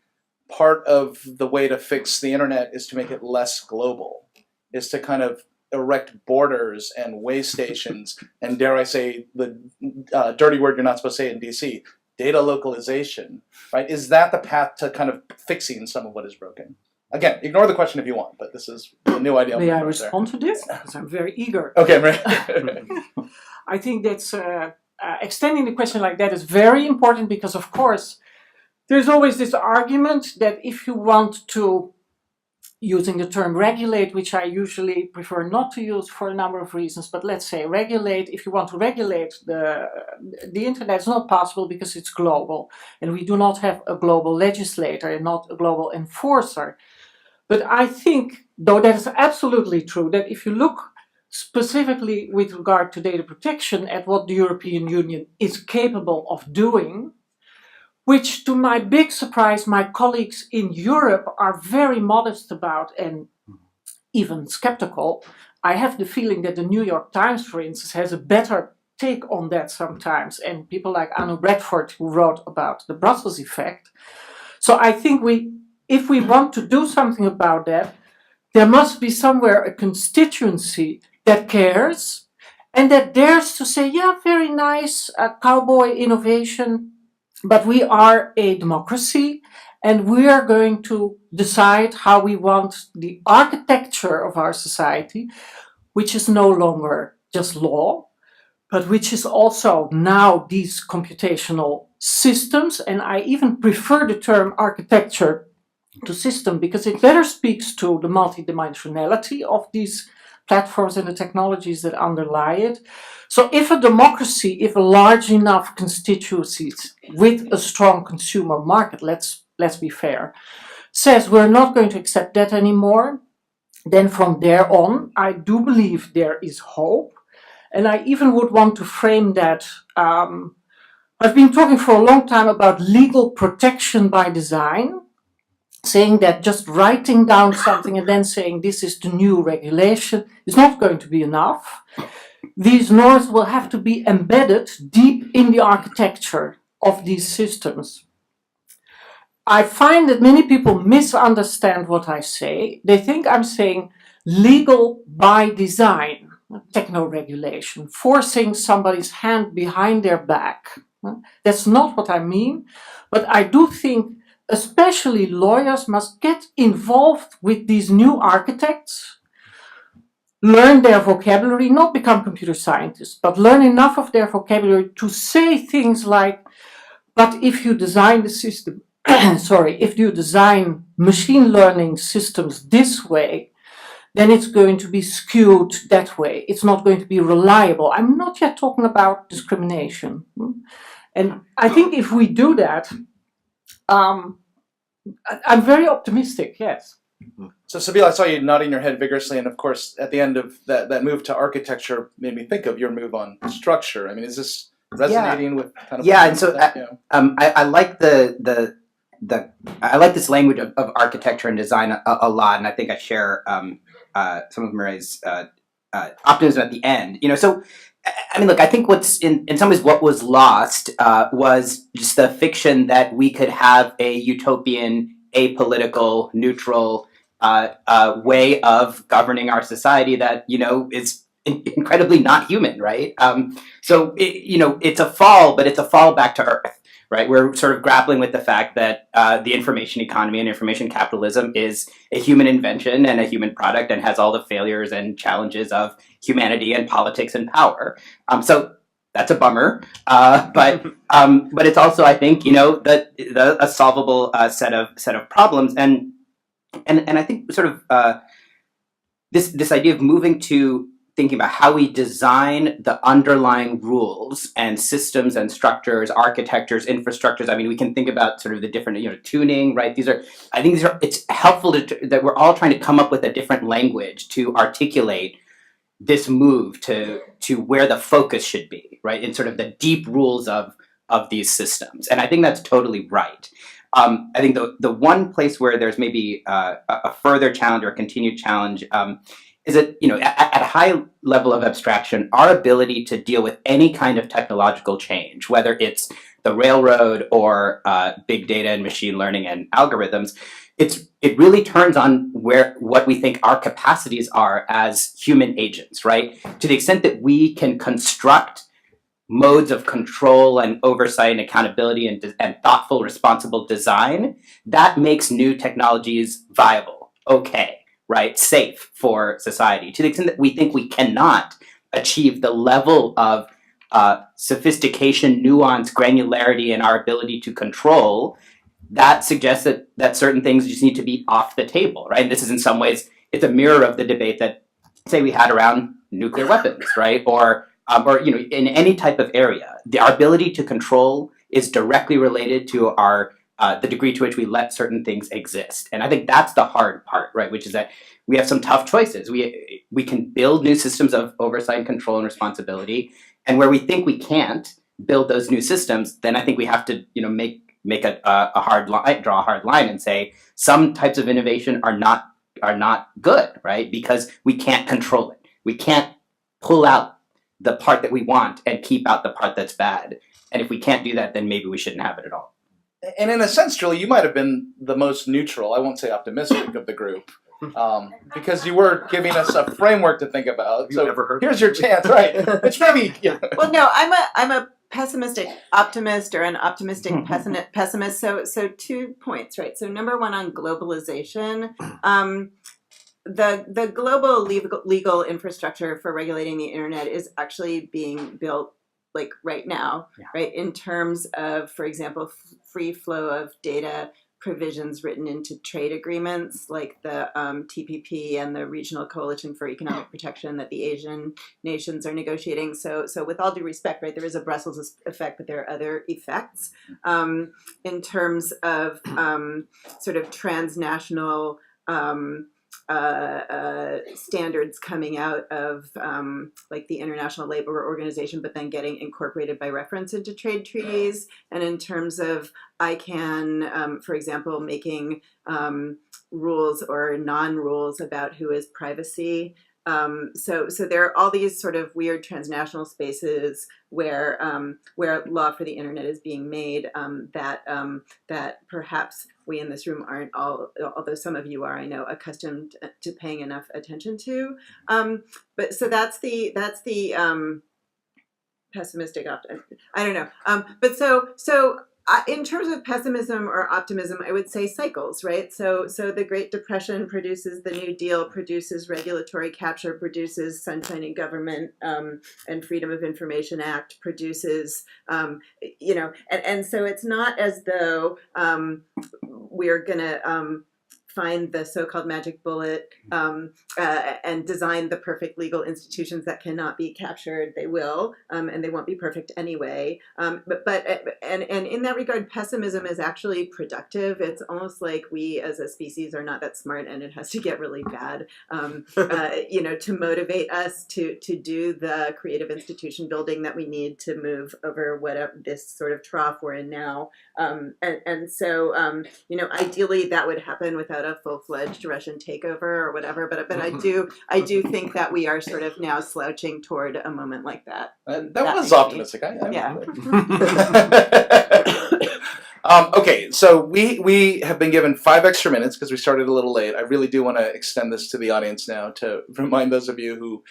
part of the way to fix the internet is to make it less global. is to kind of erect borders and way stations, and dare I say the dirty word you're not supposed to say in DC, data localization, right? Is that the path to kind of fixing some of what is broken? Again, ignore the question if you want, but this is the new idea. May I respond to this? Because I'm very eager. Okay, I'm ready. I think that's extending the question like that is very important because, of course, there's always this argument that if you want to, using the term regulate, which I usually prefer not to use for a number of reasons, but let's say regulate, if you want to regulate the internet, it's not possible because it's global, and we do not have a global legislator and not a global enforcer. But I think, though that is absolutely true, that if you look specifically with regard to data protection at what the European Union is capable of doing, which to my big surprise, my colleagues in Europe are very modest about and even skeptical. I have the feeling that the New York Times, for instance, has a better take on that sometimes, and people like Anu Bradford, who wrote about the Brussels effect. So I think if we want to do something about that, there must be somewhere a constituency that cares and that dares to say, yeah, very nice, cowboy innovation, but we are a democracy and we are going to decide how we want the architecture of our society, which is no longer just law, but which is also now these computational systems. And I even prefer the term architecture to system because it better speaks to the multidimensionality of these platforms and the technologies that underlie it. So if a democracy, if a large enough constituencies with a strong consumer market, let's be fair, says we're not going to accept that anymore, then from there on, I do believe there is hope. And I even would want to frame that. I've been talking for a long time about legal protection by design, saying that just writing down something and then saying this is the new regulation is not going to be enough. These norms will have to be embedded deep in the architecture of these systems. I find that many people misunderstand what I say. They think I'm saying legal by design, techno-regulation, forcing somebody's hand behind their back. That's not what I mean, but I do think especially lawyers must get involved with these new architects, learn their vocabulary, not become computer scientists, but learn enough of their vocabulary to say things like, but if you design the system, if you design machine learning systems this way, then it's going to be skewed that way. It's not going to be reliable. I'm not yet talking about discrimination. And I think if we do that, I'm very optimistic, yes. So Sabila, I saw you nodding your head vigorously, and of course, at the end of that move to architecture made me think of your move on structure. I mean, is this resonating with kind of? Yeah, and so I like I like this language of architecture and design a lot, and I think I share some of Murray's optimism at the end. So I mean, look, I think what's in some ways what was lost was just the fiction that we could have a utopian, apolitical, neutral way of governing our society that is incredibly not human, right? So it's a fall, but it's a fall back to earth. Right, we're sort of grappling with the fact that the information economy and information capitalism is a human invention and a human product and has all the failures and challenges of humanity and politics and power. So that's a bummer, but it's also, I think, a solvable set of problems, and I think sort of this idea of moving to thinking about how we design the underlying rules and systems and structures, architectures, infrastructures. I mean, we can think about sort of the different, tuning, right? It's helpful that we're all trying to come up with a different language to articulate this move to where the focus should be, right? In sort of the deep rules of these systems. And I think that's totally right. I think the one place where there's maybe a further challenge or a continued challenge is that, at a high level of abstraction, our ability to deal with any kind of technological change, whether it's the railroad or big data and machine learning and algorithms, it really turns on what we think our capacities are as human agents, right? To the extent that we can construct modes of control and oversight and accountability and thoughtful, responsible design, that makes new technologies viable, okay, right, safe for society. To the extent that we think we cannot achieve the level of sophistication, nuance, granularity, and our ability to control, that suggests that certain things just need to be off the table, right? And this is in some ways, it's a mirror of the debate that, say, we had around nuclear weapons, right? Or in any type of area. Our ability to control is directly related to our the degree to which we let certain things exist. And I think that's the hard part, right? Which is that we have some tough choices. We can build new systems of oversight, control, and responsibility. And where we think we can't build those new systems, then I think we have to, make a hard line, draw a hard line, and say some types of innovation are not good, right? Because we can't control it. We can't pull out the part that we want and keep out the part that's bad. And if we can't do that, then maybe we shouldn't have it at all. And in a sense, Julie, you might have been the most neutral, I won't say optimistic, of the group. Because you were giving us a framework to think about. Have you So ever heard here's your chance, right? Which maybe, Well, no, I'm a pessimistic optimist or an optimistic pessimist. So 2 points, right? So number one on globalization, the global legal infrastructure for regulating the internet is actually being built like right now, right? In terms of, for example, free flow of data provisions written into trade agreements like the TPP and the Regional Coalition for Economic Protection that the Asian nations are negotiating. So with all due respect, right, there is a Brussels effect, but there are other effects in terms of sort of transnational standards coming out of like the International Labor Organization, but then getting incorporated by reference into trade treaties. And in terms of ICANN, for example, making rules or non-rules about who is privacy. So there are all these sort of weird transnational spaces where law for the internet is being made that perhaps we in this room aren't all, although some of you are, I know, accustomed to paying enough attention to. But so that's the pessimistic I don't know. But so. In terms of pessimism or optimism, I would say cycles, right? So the Great Depression produces the New Deal, produces regulatory capture, produces Sunshine in Government and Freedom of Information Act, produces, and so it's not as though we're going to find the so-called magic bullet and design the perfect legal institutions that cannot be captured. They will, and they won't be perfect anyway. But in that regard, pessimism is actually productive. It's almost like we as a species are not that smart, and it has to get really bad, to motivate us to do the creative institution building that we need to move over whatever this sort of trough we're in now. So ideally that would happen without a full-fledged Russian takeover or whatever, but I do think that we are sort of now slouching toward a moment like that. that That was makes me- optimistic. Yeah. Okay, so we have been given 5 extra minutes because we started a little late. I really do want to extend this to the audience now to remind those of you who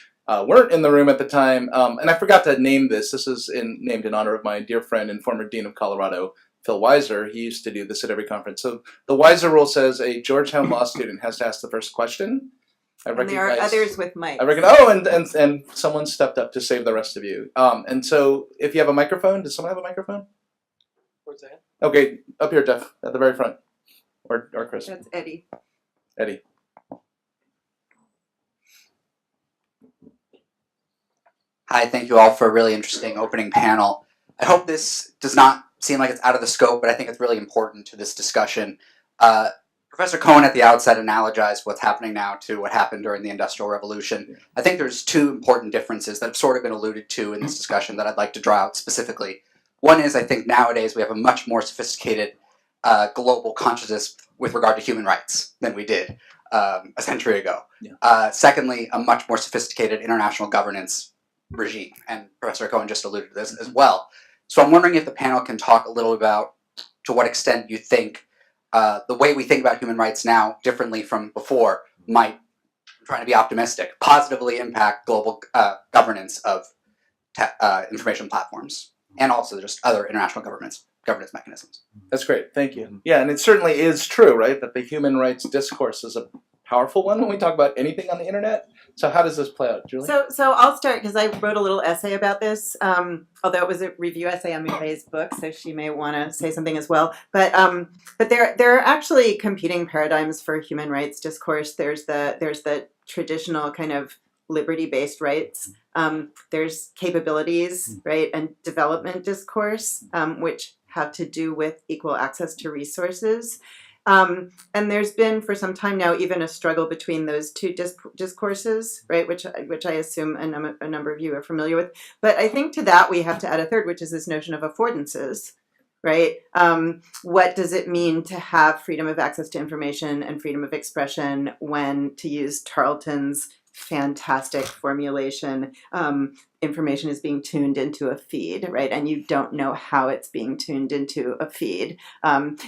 weren't in the room at the time. And I forgot to name this. This is named in honor of my dear friend and former Dean of Colorado, Phil Weiser. He used to do this at every conference. So the Weiser rule says a Georgetown law student has to ask the first question. And there are others with mics. I reckon. Oh, and someone stepped up to save the rest of you. And so if you have a microphone, does someone have a microphone? Where's that? Okay, up here, Jeff, at the very front, or Chris. That's Eddie. Eddie. Hi, thank you all for a really interesting opening panel. I hope this does not seem like it's out of the scope, but I think it's really important to this discussion. Professor Cohen at the outset analogized what's happening now to what happened during the Industrial Revolution. I think there's 2 important differences that have sort of been alluded to in this discussion that I'd like to draw out specifically. One is I think nowadays we have a much more sophisticated global consciousness with regard to human rights than we did a century ago. Yeah. Secondly, a much more sophisticated international governance regime, and Professor Cohen just alluded to this as well. So I'm wondering if the panel can talk a little about to what extent you think the way we think about human rights now differently from before might, I'm trying to be optimistic, positively impact global governance of information platforms and also just other international governance mechanisms. That's great. Thank you. Yeah, and it certainly is true, right, that the human rights discourse is a powerful one when we talk about anything on the internet. So how does this play out, Julie? So I'll start because I wrote a little essay about this. Although it was a review essay on Mireille's book, so she may want to say something as well. But there are actually competing paradigms for human rights discourse. There's the traditional kind of liberty-based rights. There's capabilities, right, and development discourse, which have to do with equal access to resources. And there's been for some time now even a struggle between those two discourses, right, which I assume a number of you are familiar with. But I think to that we have to add a third, which is this notion of affordances, right? What does it mean to have freedom of access to information and freedom of expression when, to use Tarleton's fantastic formulation, information is being tuned into a feed, right? And you don't know how it's being tuned into a feed.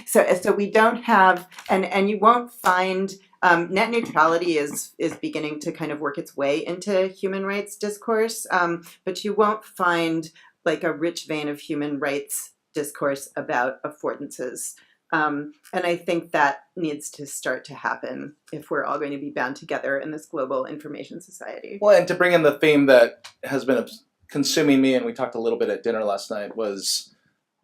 So we don't have, and you won't find, net neutrality is beginning to kind of work its way into human rights discourse, but you won't find like a rich vein of human rights discourse about affordances. And I think that needs to start to happen if we're all going to be bound together in this global information society. Well, and to bring in the theme that has been consuming me, and we talked a little bit at dinner last night, was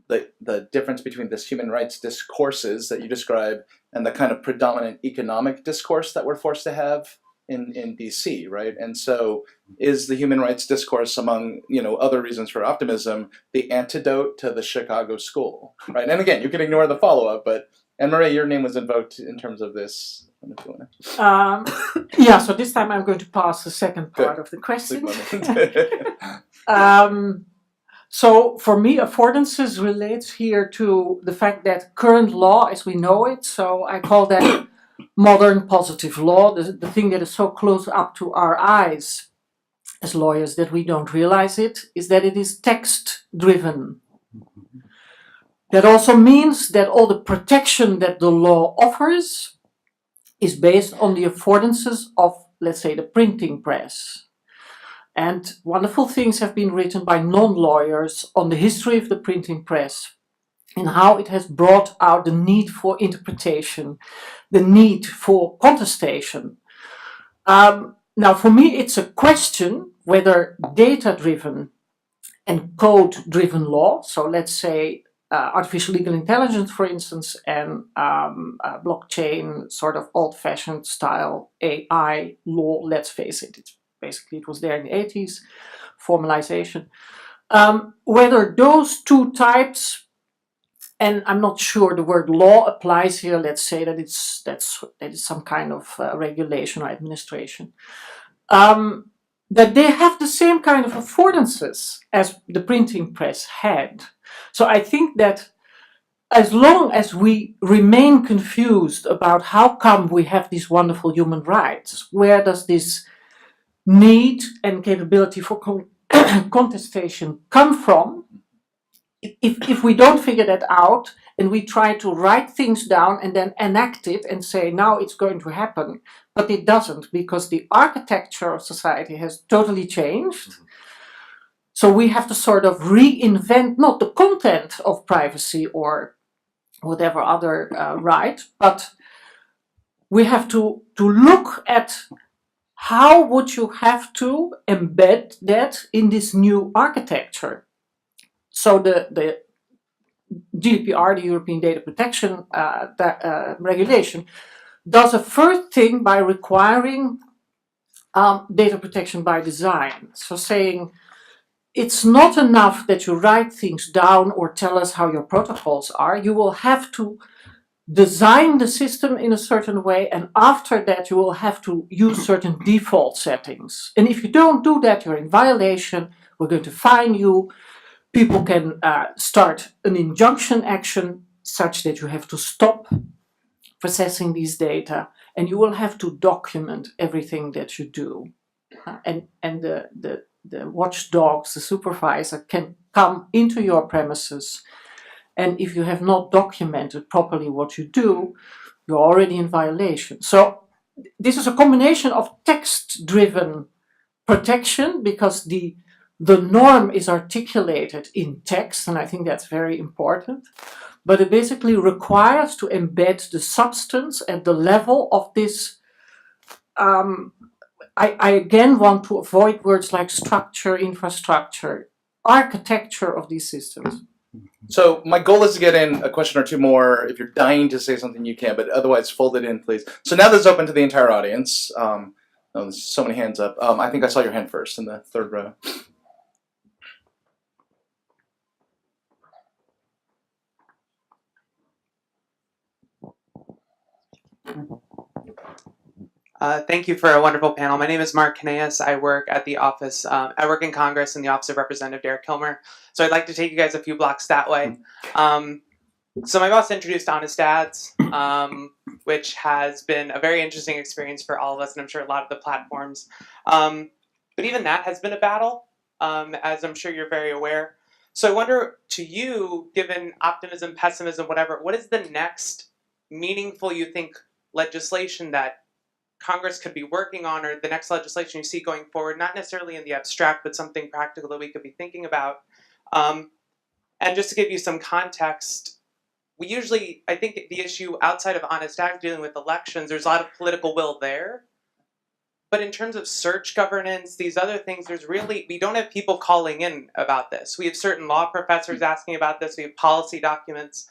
the difference between this human rights discourses that you describe and the kind of predominant economic discourse that we're forced to have in DC, right? And so is the human rights discourse, among other reasons for optimism, the antidote to the Chicago school, right? And again, you can ignore the follow-up, but Anne-Marie, your name was invoked in terms of this. If you want to. Yeah, so this time I'm going to pass the second part of the question. So for me, affordances relates here to the fact that current law as we know it, so I call that modern positive law, the thing that is so close up to our eyes as lawyers that we don't realize it, is that it is text driven. That also means that all the protection that the law offers is based on the affordances of, let's say, the printing press. And wonderful things have been written by non-lawyers on the history of the printing press and how it has brought out the need for interpretation, the need for contestation. Now, for me, it's a question whether data-driven and code-driven law, so let's say artificial legal intelligence, for instance, and blockchain, sort of old-fashioned style AI law, let's face it, it was there in the 80s, formalization. Whether those two types, and I'm not sure the word law applies here, let's say that it's some kind of regulation or administration, that they have the same kind of affordances as the printing press had. So I think that as long as we remain confused about how come we have these wonderful human rights, where does this need and capability for contestation come from, if we don't figure that out and we try to write things down and then enact it and say now it's going to happen, but it doesn't because the architecture of society has totally changed. So we have to sort of reinvent not the content of privacy or whatever other right, but we have to look at how would you have to embed that in this new architecture. So the GDPR, the European Data Protection Regulation, does a first thing by requiring data protection by design. So saying it's not enough that you write things down or tell us how your protocols are. You will have to design the system in a certain way, and after that you will have to use certain default settings. And if you don't do that, you're in violation. We're going to fine you. People can start an injunction action such that you have to stop processing these data, and you will have to document everything that you do. And the watchdogs, the supervisor, can come into your premises And if you have not documented properly what you do, you're already in violation. So this is a combination of text-driven protection, because the norm is articulated in text, and I think that's very important. But it basically requires to embed the substance and the level of this. I again want to avoid words like structure, infrastructure, architecture of these systems. So my goal is to get in a question or two more. If you're dying to say something, you can, but otherwise fold it in, please. So now this is open to the entire audience. There's so many hands up. I think I saw your hand first in the third row. Thank you for a wonderful panel. My name is Mark Caneas. I work at the office, I work in Congress in the Office of Representative Derek Kilmer. So I'd like to take you guys a few blocks that way. So my boss introduced Honest Ads, which has been a very interesting experience for all of us, and I'm sure a lot of the platforms. But even that has been a battle, as I'm sure you're very aware. So I wonder, to you, given optimism, pessimism, whatever, what is the next meaningful, you think, legislation that Congress could be working on, or the next legislation you see going forward, not necessarily in the abstract, but something practical that we could be thinking about? And just to give you some context, we usually, I think the issue outside of Honest Ads dealing with elections, there's a lot of political will there. But in terms of search governance, these other things, we don't have people calling in about this. We have certain law professors asking about this, we have policy documents,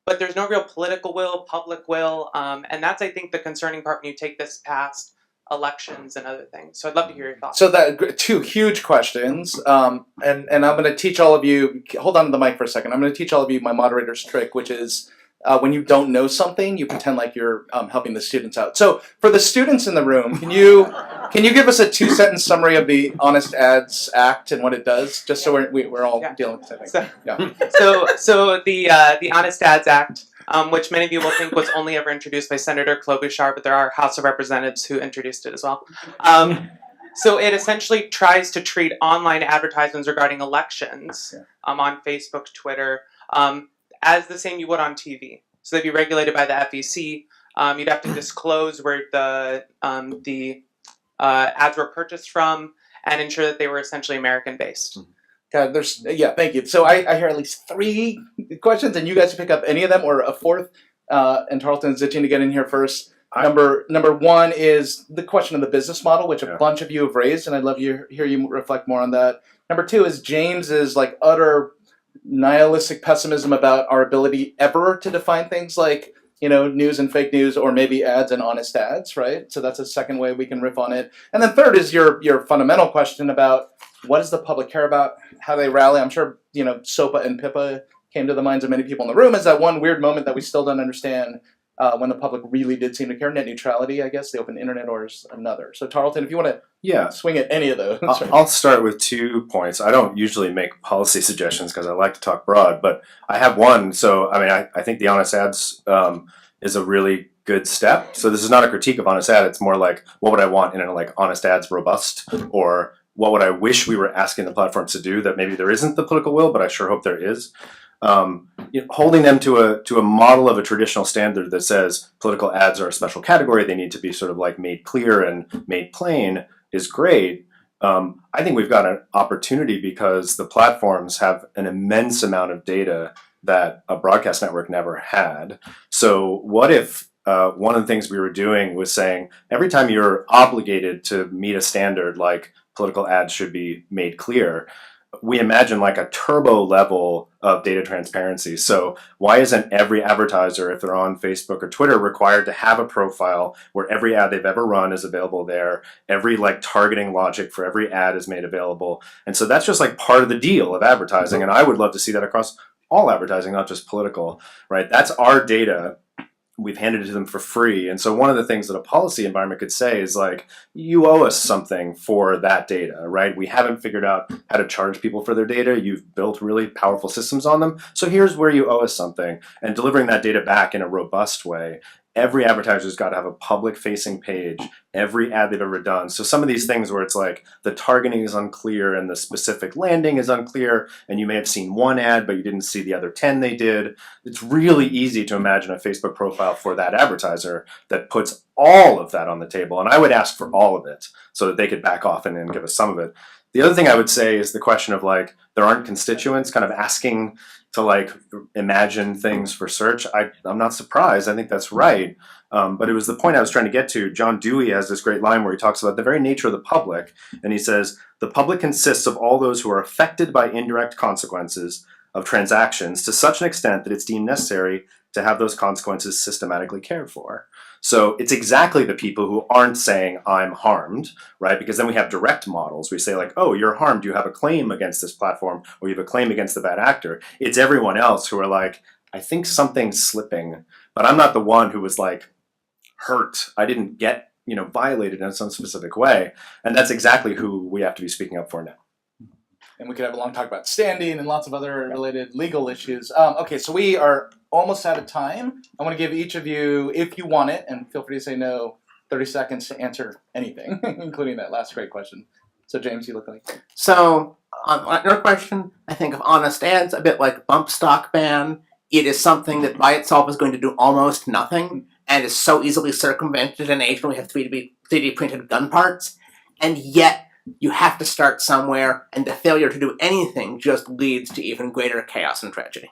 but there's no real political will, public will, and that's, I think, the concerning part when you take this past elections and other things. So I'd love to hear your thoughts. So that two huge questions, and I'm going to teach all of you. Hold on to the mic for a second. I'm going to teach all of you my moderator's trick, which is when you don't know something, you pretend like you're helping the students out. So for the students in the room, can you give us a 2-sentence summary of the Honest Ads Act and what it does, just so we're all dealing with the same thing? So the Honest Ads Act, which many of you will think was only ever introduced by Senator Klobuchar, but there are House of Representatives who introduced it as well. So it essentially tries to treat online advertisements regarding elections on Facebook, Twitter, as the same you would on TV. So they'd be regulated by the FEC. You'd have to disclose where the ads were purchased from and ensure that they were essentially American-based. God, thank you. So I hear at least 3 questions, and you guys pick up any of them, or a fourth. And Tarleton's itching to get in here first. Number 1 is the question of the business model, which a bunch of you have raised, and I'd love to hear you reflect more on that. Number 2 is James's utter nihilistic pessimism about our ability ever to define things like, news and fake news, or maybe ads and honest ads, right? So that's a second way we can riff on it. And then third is your fundamental question about what does the public care about, how they rally. I'm sure, SOPA and PIPA came to the minds of many people in the room as that one weird moment that we still don't understand when the public really did seem to care. Net neutrality, I guess, the open internet, or is another. So Tarleton, if you want to swing at any of those. I'll start with 2 points. I don't usually make policy suggestions because I like to talk broad, but I have one. So, I think the Honest Ads is a really good step. So this is not a critique of Honest Ad. It's more like, what would I want in a Honest Ads robust, or what would I wish we were asking the platforms to do that maybe there isn't the political will, but I sure hope there is. Holding them to a model of a traditional standard that says political ads are a special category, they need to be sort of made clear and made plain, is great. I think we've got an opportunity because the platforms have an immense amount of data that a broadcast network never had. So what if one of the things we were doing was saying every time you're obligated to meet a standard like political ads should be made clear, we imagine a turbo level of data transparency. So why isn't every advertiser, if they're on Facebook or Twitter, required to have a profile where every ad they've ever run is available there? Every targeting logic for every ad is made available. And so that's just part of the deal of advertising. And I would love to see that across all advertising, not just political, right? That's our data. We've handed it to them for free. And so one of the things that a policy environment could say is you owe us something for that data, right? We haven't figured out how to charge people for their data. You've built really powerful systems on them. So here's where you owe us something. And delivering that data back in a robust way every advertiser's got to have a public facing page, every ad they've ever done. So some of these things where it's like the targeting is unclear and the specific landing is unclear, and you may have seen one ad, but you didn't see the other 10 they did. It's really easy to imagine a Facebook profile for that advertiser that puts all of that on the table. And I would ask for all of it so that they could back off and then give us some of it. The other thing I would say is the question of like, there aren't constituents kind of asking to like imagine things for search. I'm not surprised. I think that's right. But it was the point I was trying to get to. John Dewey has this great line where he talks about the very nature of the public. And he says, the public consists of all those who are affected by indirect consequences of transactions to such an extent that it's deemed necessary to have those consequences systematically cared for. So it's exactly the people who aren't saying I'm harmed, right? Because then we have direct models. We say like, oh, you're harmed. You have a claim against this platform, or you have a claim against the bad actor. It's everyone else who are like, I think something's slipping, but I'm not the one who was like hurt. I didn't get, violated in some specific way. And that's exactly who we have to be speaking up for now. And we could have a long talk about standing and lots of other related legal issues. Okay, so we are almost out of time. I want to give each of you, if you want it, and feel free to say no, 30 seconds to answer anything, including that last great question. So James, you look like... So, on your question, I think of honest ads a bit like bump stock ban. It is something that by itself is going to do almost nothing and is so easily circumvented in an age when we have 3D printed gun parts. And yet, you have to start somewhere, and the failure to do anything just leads to even greater chaos and tragedy.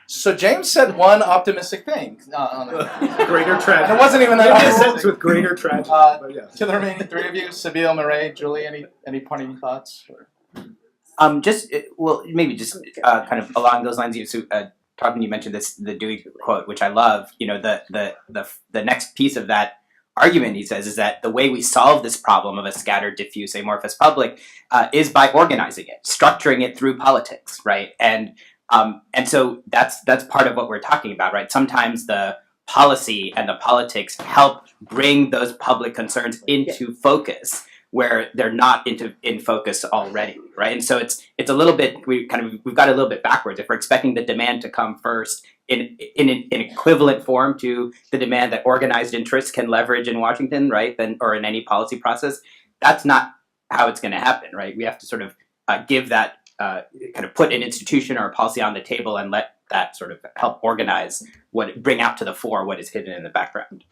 So James said one optimistic thing. Greater tragedy. It wasn't even that Maybe a optimistic. sentence with greater tragedy. But yeah. To the remaining three of you, Sabine, Murray, Julie, any parting thoughts? Maybe just kind of along those lines. You mentioned the Dewey quote, which I love. The next piece of that argument, he says, is that the way we solve this problem of a scattered, diffuse, amorphous public is by organizing it, structuring it through politics, right? And so that's part of what we're talking about, right? Sometimes the policy and the politics help bring those public concerns into focus where they're not in focus already, right? And so it's a little bit, we've got a little bit backwards. If we're expecting the demand to come first in an equivalent form to the demand that organized interests can leverage in Washington, right? Or in any policy process, that's not how it's going to happen, right? We have to sort of give that, kind of put an institution or a policy on the table and let that sort of help organize bring out to the fore what is hidden in the background.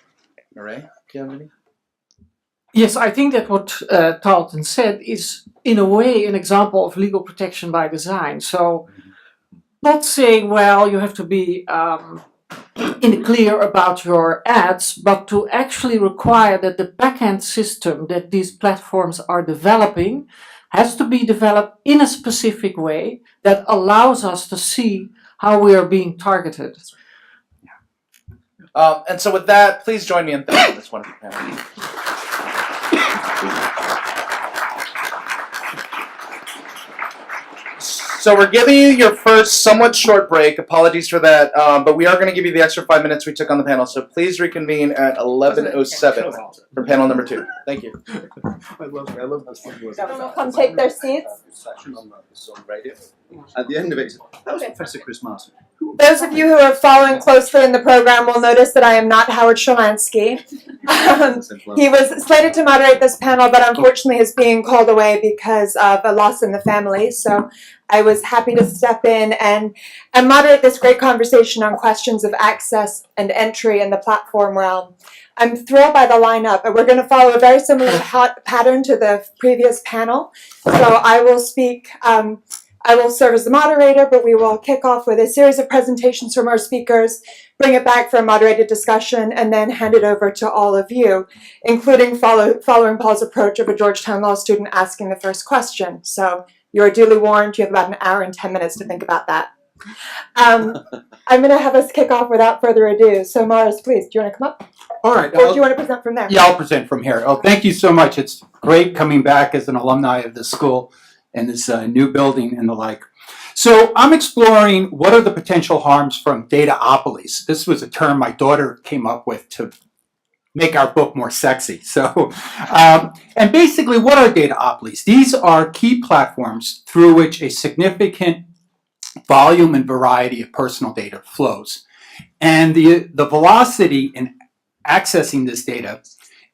Murray, do you have any? Yes, I think that what Tarleton said is, in a way, an example of legal protection by design. So, not saying, well, you have to be in the clear about your ads, but to actually require that the backend system that these platforms are developing has to be developed in a specific way that allows us to see how we are being targeted. And so with that, please join me in thanking this wonderful panel. So we're giving you your first somewhat short break. Apologies for that, but we are going to give you the extra 5 minutes we took on the panel. So please reconvene at 11:07 for panel number 2. Thank you. I love this thing. Everyone will come take their seats. At the end of it, that was Professor Chris Martin. Those of you who are following closely in the program will notice that I am not Howard Shalansky. He was slated to moderate this panel, but unfortunately is being called away because of a loss in the family. So I was happy to step in and moderate this great conversation on questions of access and entry in the platform realm. I'm thrilled by the lineup, and we're going to follow a very similar pattern to the previous panel. So I will speak. I will serve as the moderator, but we will kick off with a series of presentations from our speakers, bring it back for a moderated discussion, and then hand it over to all of you, including following Paul's approach of a Georgetown Law student asking the first question. So you are duly warned. You have about an hour and 10 minutes to think about that. I'm going to have us kick off without further ado. So Morris, please, do you want to come up? All right. Or do you want to present from there? Yeah, I'll present from here. Oh, thank you so much. It's great coming back as an alumni of this school and this new building and the like. So I'm exploring what are the potential harms from dataopolies. This was a term my daughter came up with to make our book more sexy. So, and basically, what are dataopolies? These are key platforms through which a significant volume and variety of personal data flows. And the velocity in accessing this data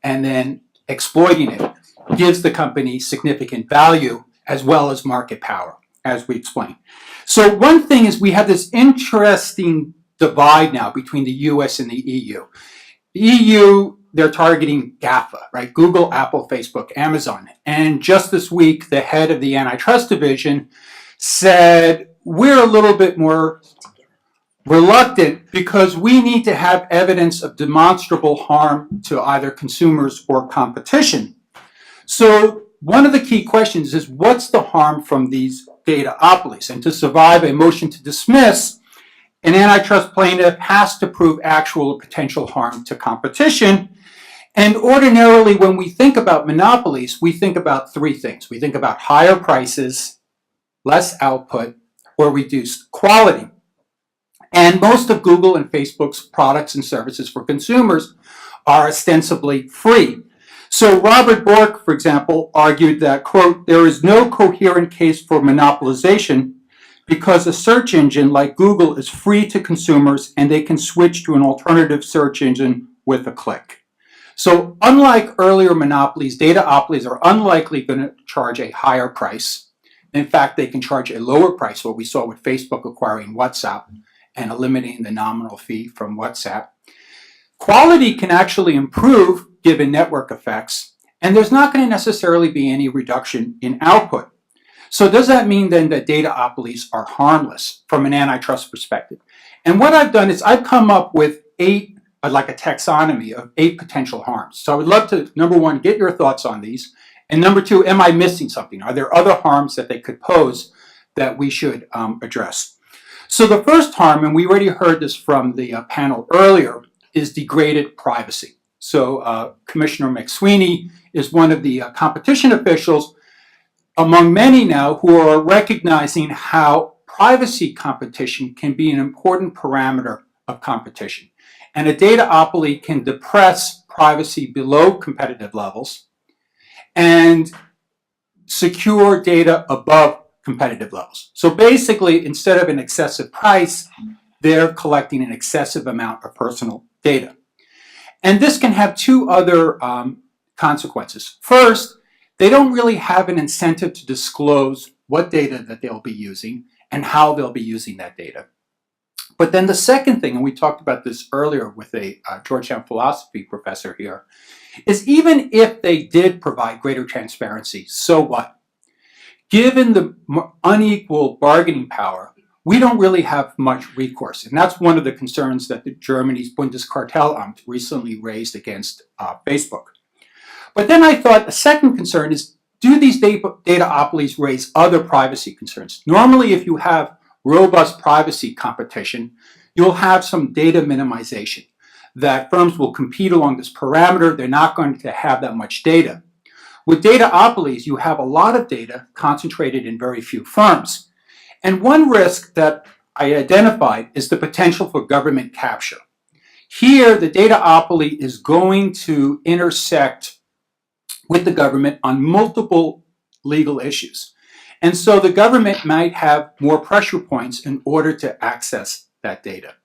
and then exploiting it gives the company significant value as well as market power, as we explained. So one thing is we have this interesting divide now between the US and the EU. The EU, they're targeting GAFA, right? Google, Apple, Facebook, Amazon. And just this week, the head of the antitrust division said, we're a little bit more reluctant because we need to have evidence of demonstrable harm to either consumers or competition. So one of the key questions is, what's the harm from these dataopolies? And to survive a motion to dismiss, an antitrust plaintiff has to prove actual or potential harm to competition. And ordinarily, when we think about monopolies, we think about three things. We think about higher prices, less output, or reduced quality. And most of Google and Facebook's products and services for consumers are ostensibly free. So Robert Bork, for example, argued that, quote, there is no coherent case for monopolization because a search engine like Google is free to consumers and they can switch to an alternative search engine with a click. So unlike earlier monopolies, dataopolies are unlikely going to charge a higher price. In fact, they can charge a lower price, what we saw with Facebook acquiring WhatsApp and eliminating the nominal fee from WhatsApp. Quality can actually improve given network effects, and there's not going to necessarily be any reduction in output. So does that mean then that dataopolies are harmless from an antitrust perspective? And what I've done is I've come up with like a taxonomy of 8 potential harms. So I would love to, number one, get your thoughts on these. And number two, am I missing something? Are there other harms that they could pose that we should address? So the first harm, and we already heard this from the panel earlier, is degraded privacy. So Commissioner McSweeney is one of the competition officials among many now who are recognizing how privacy competition can be an important parameter of competition. And a dataopoly can depress privacy below competitive levels and secure data above competitive levels. So basically, instead of an excessive price, they're collecting an excessive amount of personal data. And this can have 2 other consequences. First, they don't really have an incentive to disclose what data that they'll be using and how they'll be using that data. But then the second thing, and we talked about this earlier with a Georgetown philosophy professor here, is even if they did provide greater transparency, so what? Given the unequal bargaining power, we don't really have much recourse. And that's one of the concerns that Germany's Bundeskartellamt recently raised against Facebook. But then I thought the second concern is, do these dataopolies raise other privacy concerns? Normally, if you have robust privacy competition, you'll have some data minimization, that firms will compete along this parameter. They're not going to have that much data. With dataopolies, you have a lot of data concentrated in very few firms. And one risk that I identified is the potential for government capture. Here, the dataopoly is going to intersect with the government on multiple legal issues. And so the government might have more pressure points in order to access that data.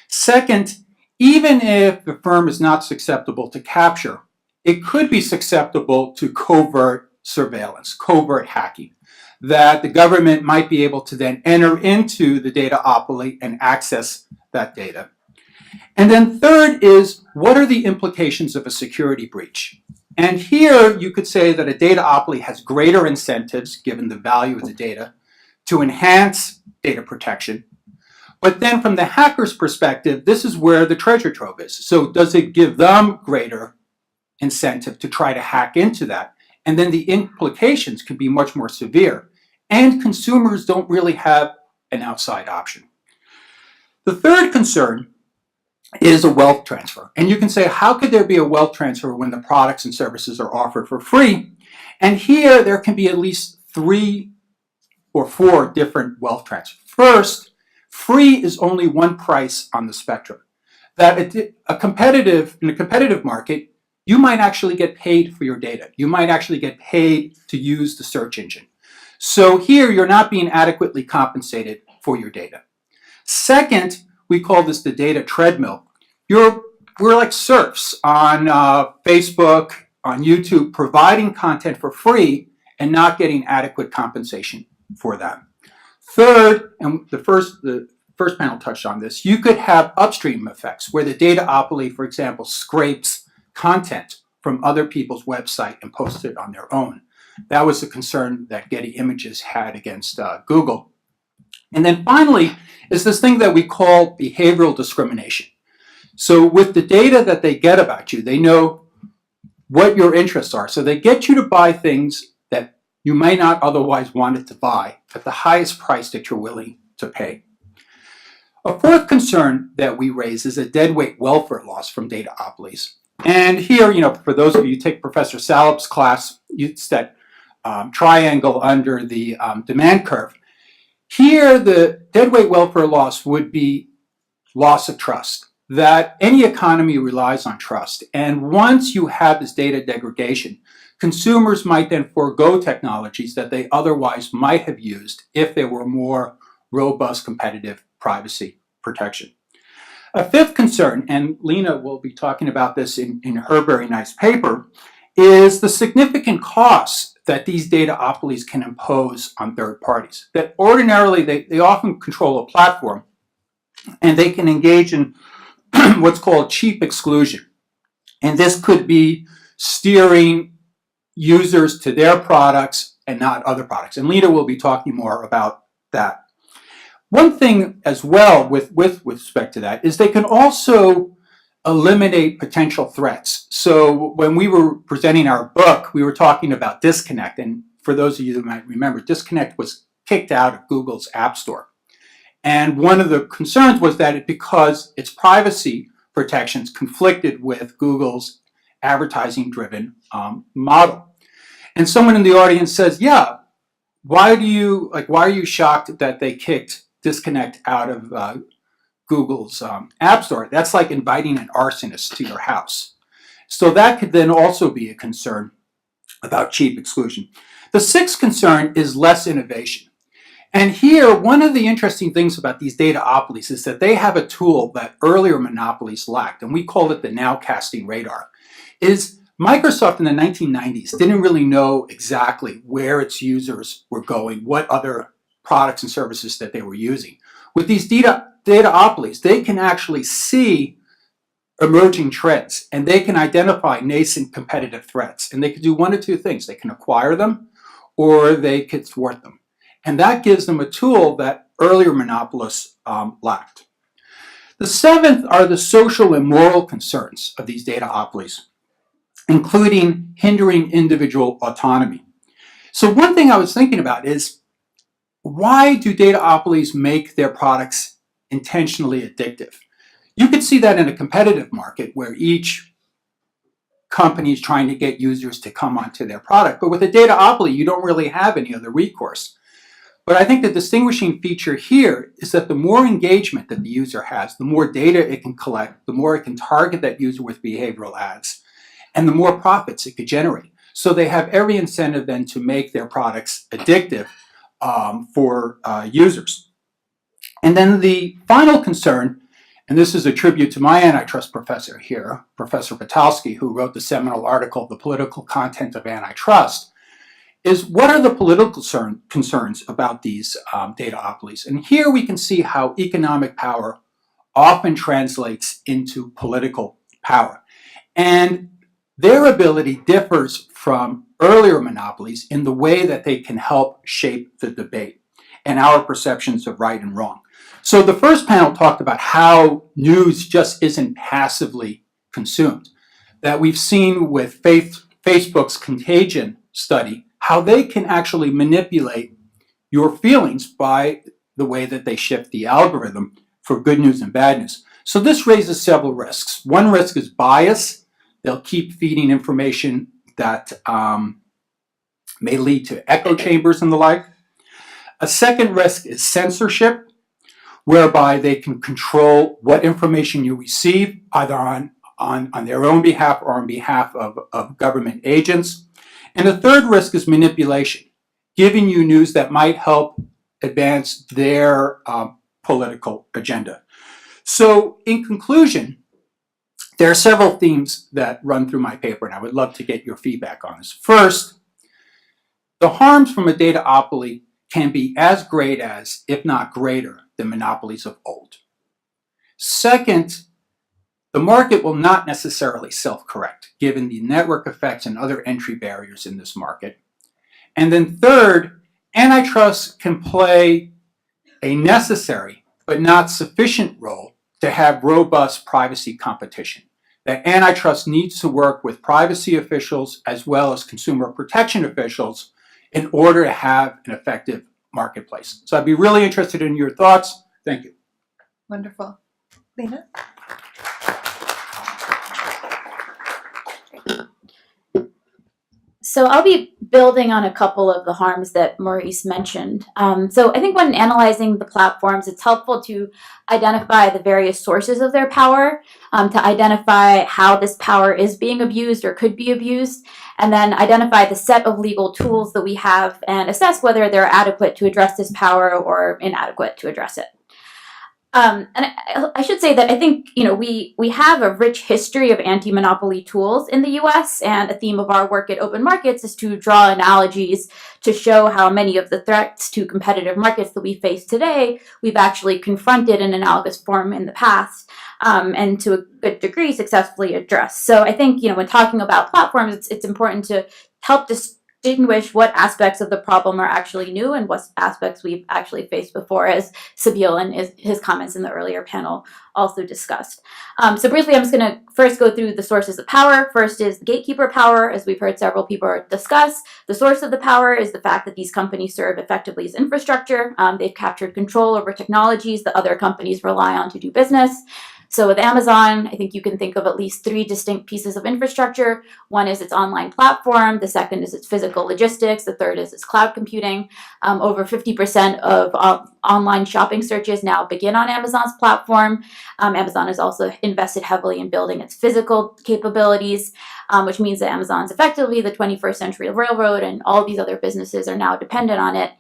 Second, even if the firm is not susceptible to capture, it could be susceptible to covert surveillance, covert hacking, that the government might be able to then enter into the dataopoly and access that data. And then third is, what are the implications of a security breach? And here you could say that a dataopoly has greater incentives, given the value of the data, to enhance data protection. But then from the hacker's perspective, this is where the treasure trove is. So does it give them greater incentive to try to hack into that? And then the implications can be much more severe. And consumers don't really have an outside option. The third concern is a wealth transfer. And you can say, how could there be a wealth transfer when the products and services are offered for free? And here there can be at least 3 or 4 different wealth transfers. First, free is only one price on the spectrum. That in a competitive market, you might actually get paid for your data. You might actually get paid to use the search engine. So here you're not being adequately compensated for your data. Second, we call this the data treadmill. We're like serfs on Facebook, on YouTube, providing content for free and not getting adequate compensation for that. Third, and the first panel touched on this, you could have upstream effects where the dataopoly, for example, scrapes content from other people's website and posts it on their own. That was a concern that Getty Images had against Google. And then finally is this thing that we call behavioral discrimination. So with the data that they get about you, they know what your interests are. So they get you to buy things that you may not otherwise want to buy at the highest price that you're willing to pay. A fourth concern that we raise is a deadweight welfare loss from dataopolies. And here, for those of you who take Professor Salop's class, it's that triangle under the demand curve. Here, the deadweight welfare loss would be loss of trust, that any economy relies on trust. And once you have this data degradation, consumers might then forego technologies that they otherwise might have used if there were more robust competitive privacy protection. A fifth concern, and Lena will be talking about this in her very nice paper, is the significant costs that these dataopolies can impose on third parties. That ordinarily they often control a platform and they can engage in what's called cheap exclusion. And this could be steering users to their products and not other products. And Lena will be talking more about that. One thing as well with respect to that is they can also eliminate potential threats. So when we were presenting our book, we were talking about Disconnect. And for those of you who might remember, Disconnect was kicked out of Google's App Store. And one of the concerns was that because its privacy protections conflicted with Google's advertising-driven model. And someone in the audience says, yeah, why are you shocked that they kicked Disconnect out of Google's App Store? That's like inviting an arsonist to your house. So that could then also be a concern about cheap exclusion. The sixth concern is less innovation. And here, one of the interesting things about these dataopolies is that they have a tool that earlier monopolies lacked, and we call it the nowcasting radar. Is Microsoft in the 1990s didn't really know exactly where its users were going, what other products and services that they were using. With these dataopolies, they can actually see emerging trends and they can identify nascent competitive threats. And they can do one of two things. They can acquire them or they could thwart them. And that gives them a tool that earlier monopolists lacked. The seventh are the social and moral concerns of these dataopolies, including hindering individual autonomy. So one thing I was thinking about is, why do dataopolies make their products intentionally addictive? You could see that in a competitive market where each company is trying to get users to come onto their product. But with a dataopoly, you don't really have any other recourse. But I think the distinguishing feature here is that the more engagement that the user has, the more data it can collect, the more it can target that user with behavioral ads, and the more profits it could generate. So they have every incentive then to make their products addictive for users. And then the final concern, and this is a tribute to my antitrust professor here, Professor Batalski, who wrote the seminal article, The Political Content of Antitrust, is what are the political concerns about these dataopolies? And here we can see how economic power often translates into political power. And their ability differs from earlier monopolies in the way that they can help shape the debate and our perceptions of right and wrong. So the first panel talked about how news just isn't passively consumed. That we've seen with Facebook's Contagion study, how they can actually manipulate your feelings by the way that they shift the algorithm for good news and bad news. So this raises several risks. One risk is bias. They'll keep feeding information that may lead to echo chambers and the like. A second risk is censorship, whereby they can control what information you receive, either on their own behalf or on behalf of government agents. And the third risk is manipulation, giving you news that might help advance their political agenda. So in conclusion, there are several themes that run through my paper, and I would love to get your feedback on this. First, the harms from a dataopoly can be as great as, if not greater, than monopolies of old. Second, the market will not necessarily self-correct, given the network effects and other entry barriers in this market. And then third, antitrust can play a necessary but not sufficient role to have robust privacy competition. That antitrust needs to work with privacy officials as well as consumer protection officials in order to have an effective marketplace. So I'd be really interested in your thoughts. Thank you. Wonderful. Lena? So I'll be building on a couple of the harms that Maurice mentioned. So I think when analyzing the platforms, it's helpful to identify the various sources of their power, to identify how this power is being abused or could be abused, and then identify the set of legal tools that we have and assess whether they're adequate to address this power or inadequate to address it. And I should say that I think, we have a rich history of anti-monopoly tools in the US, and a theme of our work at Open Markets is to draw analogies to show how many of the threats to competitive markets that we face today, we've actually confronted in analogous form in the past, and to a good degree successfully addressed. So I think, when talking about platforms, it's important to help distinguish what aspects of the problem are actually new and what aspects we've actually faced before, as Sabeel and his comments in the earlier panel also discussed. So briefly, I'm just going to first go through the sources of power. First is the gatekeeper power, as we've heard several people discuss. The source of the power is the fact that these companies serve effectively as infrastructure. They've captured control over technologies that other companies rely on to do business. So with Amazon, I think you can think of at least three distinct pieces of infrastructure. One is its online platform. The second is its physical logistics. The third is its cloud computing. Over 50% of online shopping searches now begin on Amazon's platform. Amazon has also invested heavily in building its physical capabilities, which means that Amazon's effectively the 21st century railroad, and all these other businesses are now dependent on it.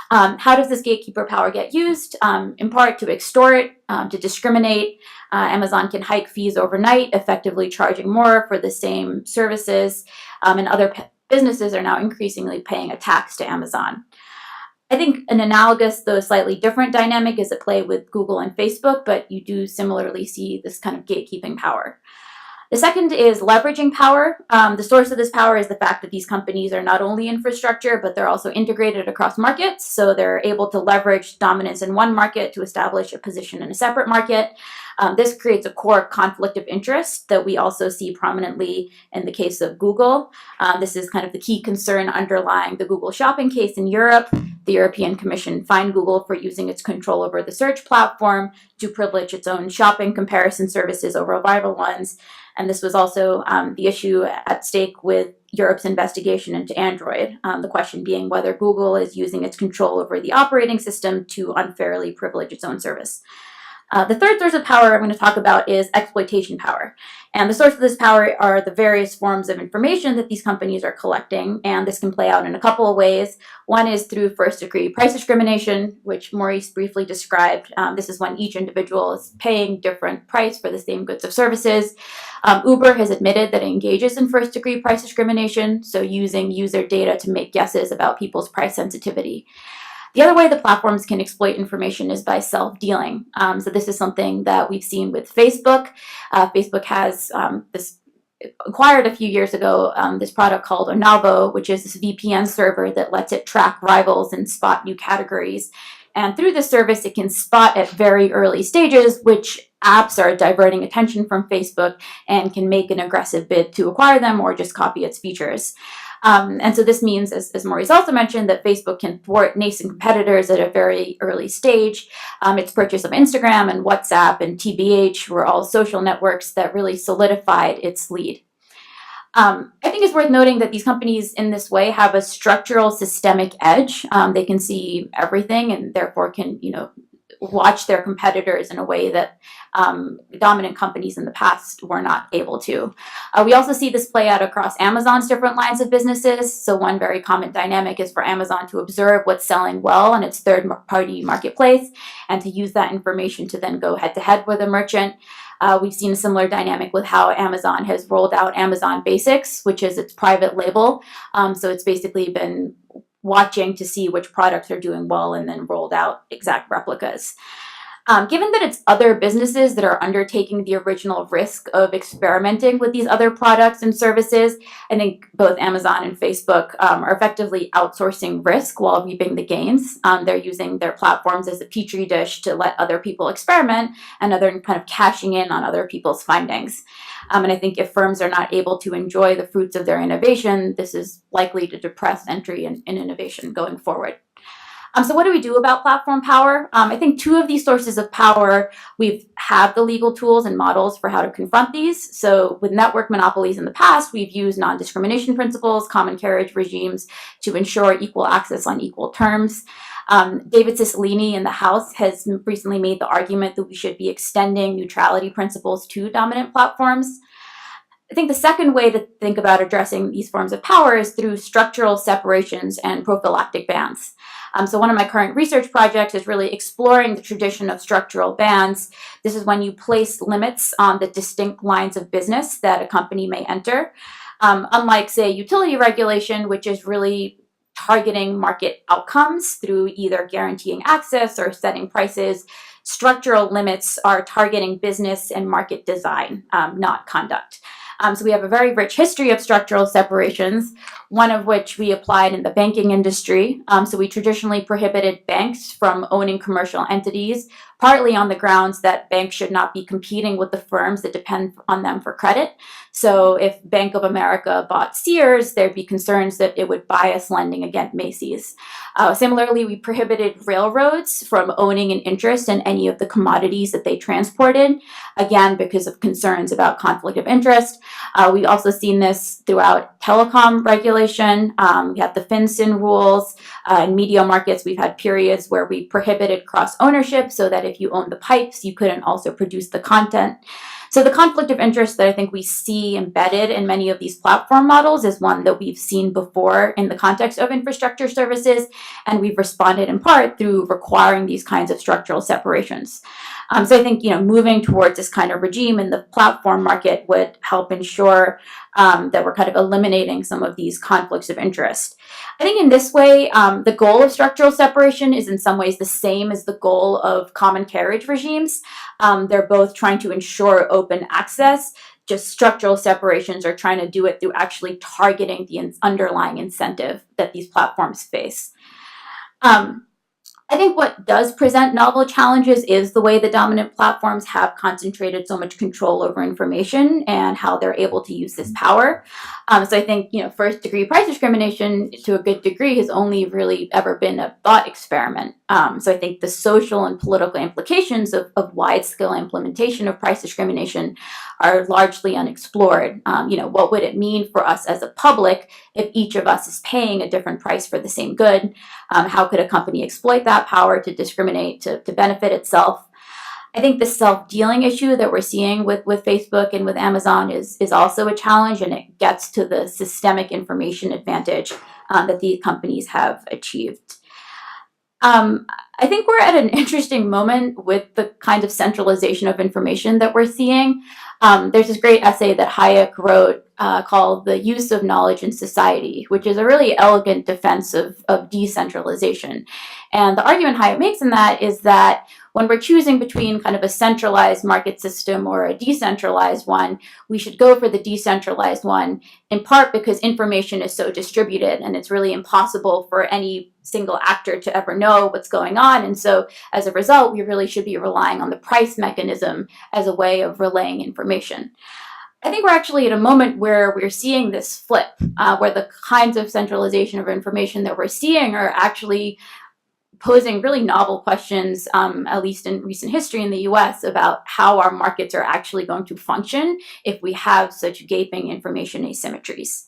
How does this gatekeeper power get used? In part to extort, to discriminate. Amazon can hike fees overnight, effectively charging more for the same services, and other businesses are now increasingly paying a tax to Amazon. I think an analogous, though slightly different dynamic is at play with Google and Facebook, but you do similarly see this kind of gatekeeping power. The second is leveraging power. The source of this power is the fact that these companies are not only infrastructure, but they're also integrated across markets. So they're able to leverage dominance in one market to establish a position in a separate market. This creates a core conflict of interest that we also see prominently in the case of Google. This is kind of the key concern underlying the Google shopping case in Europe. The European Commission fined Google for using its control over the search platform to privilege its own shopping comparison services over rival ones. And this was also the issue at stake with Europe's investigation into Android, the question being whether Google is using its control over the operating system to unfairly privilege its own service. The third source of power I'm going to talk about is exploitation power. And the source of this power are the various forms of information that these companies are collecting, and this can play out in a couple of ways. One is through first-degree price discrimination, which Maurice briefly described. This is when each individual is paying different price for the same goods or services. Uber has admitted that it engages in first-degree price discrimination, so using user data to make guesses about people's price sensitivity. The other way the platforms can exploit information is by self-dealing. So this is something that we've seen with Facebook. Facebook has acquired a few years ago this product called Onavo, which is this VPN server that lets it track rivals and spot new categories. And through this service, it can spot at very early stages which apps are diverting attention from Facebook and can make an aggressive bid to acquire them or just copy its features. And so this means, as Maurice also mentioned, that Facebook can thwart nascent competitors at a very early stage. Its purchase of Instagram and WhatsApp and TBH were all social networks that really solidified its lead. I think it's worth noting that these companies in this way have a structural systemic edge. They can see everything and therefore can, watch their competitors in a way that dominant companies in the past were not able to. We also see this play out across Amazon's different lines of businesses. So one very common dynamic is for Amazon to observe what's selling well on its third-party marketplace and to use that information to then go head-to-head with a merchant. We've seen a similar dynamic with how Amazon has rolled out Amazon Basics, which is its private label. So it's basically been watching to see which products are doing well and then rolled out exact replicas. Given that it's other businesses that are undertaking the original risk of experimenting with these other products and services, I think both Amazon and Facebook are effectively outsourcing risk while reaping the gains. They're using their platforms as a petri dish to let other people experiment and other kind of cashing in on other people's findings. And I think if firms are not able to enjoy the fruits of their innovation, this is likely to depress entry in innovation going forward. So what do we do about platform power? I think two of these sources of power, we have the legal tools and models for how to confront these. So with network monopolies in the past, we've used non-discrimination principles, common carriage regimes to ensure equal access on equal terms. David Cicilline in the House has recently made the argument that we should be extending neutrality principles to dominant platforms. I think the second way to think about addressing these forms of power is through structural separations and prophylactic bans. So one of my current research projects is really exploring the tradition of structural bans. This is when you place limits on the distinct lines of business that a company may enter. Unlike, say, utility regulation, which is really targeting market outcomes through either guaranteeing access or setting prices, structural limits are targeting business and market design, not conduct. So we have a very rich history of structural separations, one of which we applied in the banking industry. So we traditionally prohibited banks from owning commercial entities, partly on the grounds that banks should not be competing with the firms that depend on them for credit. So if Bank of America bought Sears, there'd be concerns that it would bias lending against Macy's. Similarly, we prohibited railroads from owning an interest in any of the commodities that they transported, again, because of concerns about conflict of interest. We've also seen this throughout telecom regulation. We have the FinCEN rules. In media markets, we've had periods where we prohibited cross-ownership so that if you own the pipes, you couldn't also produce the content. So the conflict of interest that I think we see embedded in many of these platform models is one that we've seen before in the context of infrastructure services, and we've responded in part through requiring these kinds of structural separations. So I think, moving towards this kind of regime in the platform market would help ensure that we're kind of eliminating some of these conflicts of interest. I think in this way, the goal of structural separation is in some ways the same as the goal of common carriage regimes. They're both trying to ensure open access. Just structural separations are trying to do it through actually targeting the underlying incentive that these platforms face. I think what does present novel challenges is the way the dominant platforms have concentrated so much control over information and how they're able to use this power. So I think, first degree price discrimination to a good degree has only really ever been a thought experiment. So I think the social and political implications of wide-scale implementation of price discrimination are largely unexplored. What would it mean for us as a public if each of us is paying a different price for the same good? How could a company exploit that power to discriminate, to benefit itself? I think the self-dealing issue that we're seeing with Facebook and with Amazon is also a challenge, and it gets to the systemic information advantage that these companies have achieved. I think we're at an interesting moment with the kind of centralization of information that we're seeing. There's this great essay that Hayek wrote called The Use of Knowledge in Society, which is a really elegant defense of decentralization. And the argument Hayek makes in that is that when we're choosing between kind of a centralized market system or a decentralized one, we should go for the decentralized one, in part because information is so distributed and it's really impossible for any single actor to ever know what's going on. And so as a result, we really should be relying on the price mechanism as a way of relaying information. I think we're actually at a moment where we're seeing this flip, where the kinds of centralization of information that we're seeing are actually posing really novel questions, at least in recent history in the US, about how our markets are actually going to function if we have such gaping information asymmetries.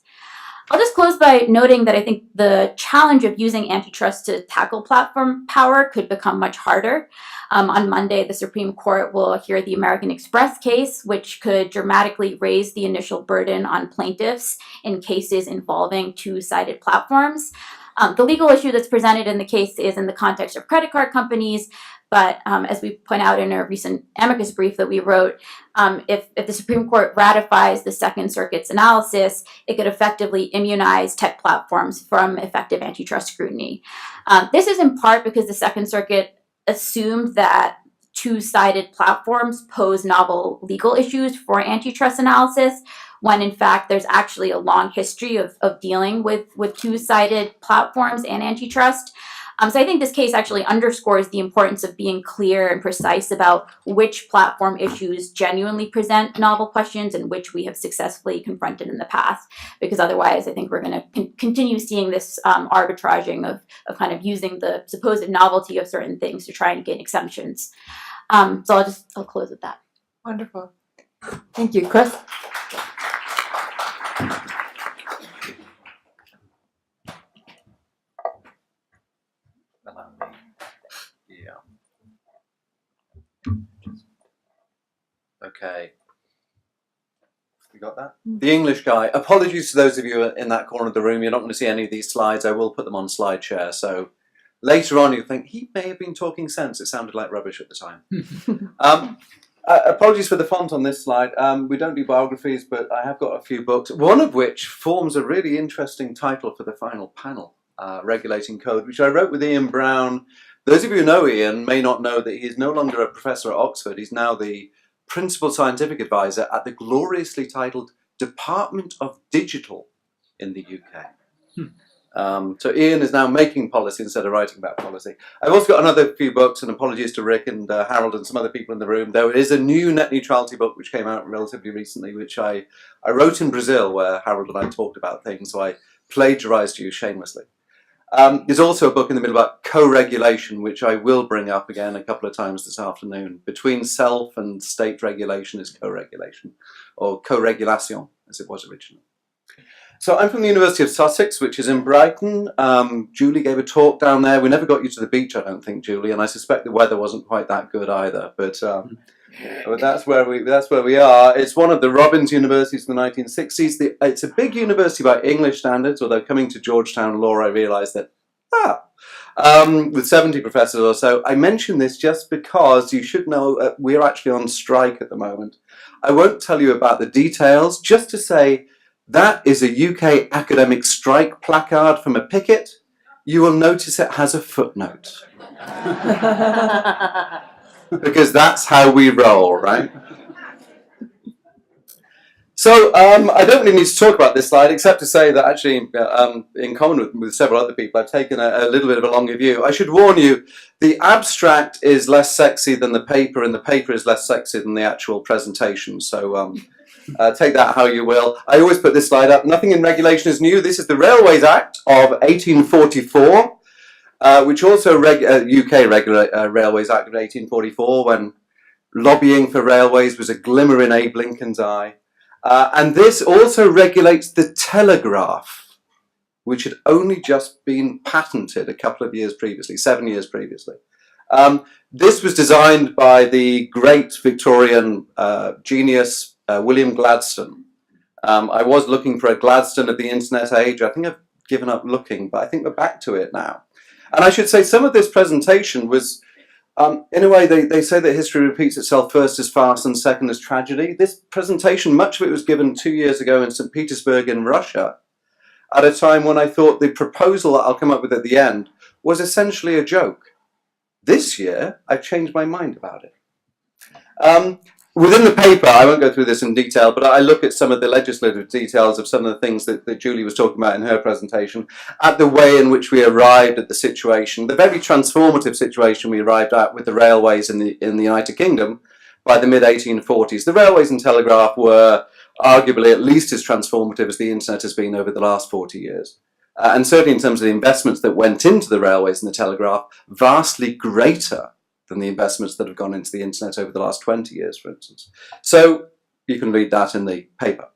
I'll just close by noting that I think the challenge of using antitrust to tackle platform power could become much harder. On Monday, the Supreme Court will hear the American Express case, which could dramatically raise the initial burden on plaintiffs in cases involving two-sided platforms. The legal issue that's presented in the case is in the context of credit card companies, but as we point out in a recent amicus brief that we wrote, if the Supreme Court ratifies the Second Circuit's analysis, it could effectively immunize tech platforms from effective antitrust scrutiny. This is in part because the Second Circuit assumed that two-sided platforms pose novel legal issues for antitrust analysis, when in fact there's actually a long history of dealing with two-sided platforms and antitrust. So I think this case actually underscores the importance of being clear and precise about which platform issues genuinely present novel questions and which we have successfully confronted in the past, because otherwise I think we're going to continue seeing this arbitraging of kind of using the supposed novelty of certain things to try and gain exemptions. So I'll close with that. Wonderful. Thank you, Chris. Yeah. Okay. You got that? The English guy. Apologies to those of you in that corner of the room. You're not going to see any of these slides. I will put them on SlideShare. So later on, you'll think he may have been talking sense. It sounded like rubbish at the time. Apologies for the font on this slide. We don't do biographies, but I have got a few books, one of which forms a really interesting title for the final panel, Regulating Code, which I wrote with Ian Brown. Those of you who know Ian may not know that he's no longer a professor at Oxford. He's now the principal scientific advisor at the gloriously titled Department of Digital in the UK. So Ian is now making policy instead of writing about policy. I've also got another few books, and apologies to Rick and Harold and some other people in the room. There is a new net neutrality book which came out relatively recently, which I wrote in Brazil, where Harold and I talked about things, so I plagiarized you shamelessly. There's also a book in the middle about co-regulation, which I will bring up again a couple of times this afternoon. Between self and state regulation is co-regulation, or co-regulation, as it was originally. So I'm from the University of Sussex, which is in Brighton. Julie gave a talk down there. We never got you to the beach, I don't think, Julie, and I suspect the weather wasn't quite that good either. But that's where we are. It's one of the Robbins universities in the 1960s. It's a big university by English standards, although coming to Georgetown Law, I realised that with 70 professors or so. I mention this just because you should know we're actually on strike at the moment. I won't tell you about the details, just to say that is a UK academic strike placard from a picket. You will notice it has a footnote. Because that's how we roll, right? So I don't really need to talk about this slide, except to say that actually, in common with several other people, I've taken a little bit of a longer view. I should warn you, the abstract is less sexy than the paper, and the paper is less sexy than the actual presentation. So take that how you will. I always put this slide up. Nothing in regulation is new. This is the Railways Act of 1844, which also UK Railways Act of 1844, when lobbying for railways was a glimmer in Abe Lincoln's eye. And this also regulates the telegraph, which had only just been patented a couple of years previously, 7 years previously. This was designed by the great Victorian genius, William Gladstone. I was looking for a Gladstone of the internet age. I think I've given up looking, but I think we're back to it now. And I should say some of this presentation was, in a way, they say that history repeats itself first as farce and second as tragedy. This presentation, much of it was given 2 years ago in St. Petersburg in Russia, at a time when I thought the proposal that I'll come up with at the end was essentially a joke. This year, I've changed my mind about it. Within the paper, I won't go through this in detail, but I look at some of the legislative details of some of the things that Julie was talking about in her presentation, at the way in which we arrived at the situation, the very transformative situation we arrived at with the railways in the United Kingdom by the mid-1840s. The railways and telegraph were arguably at least as transformative as the internet has been over the last 40 years. And certainly in terms of the investments that went into the railways and the telegraph, vastly greater than the investments that have gone into the internet over the last 20 years, for instance. So you can read that in the paper.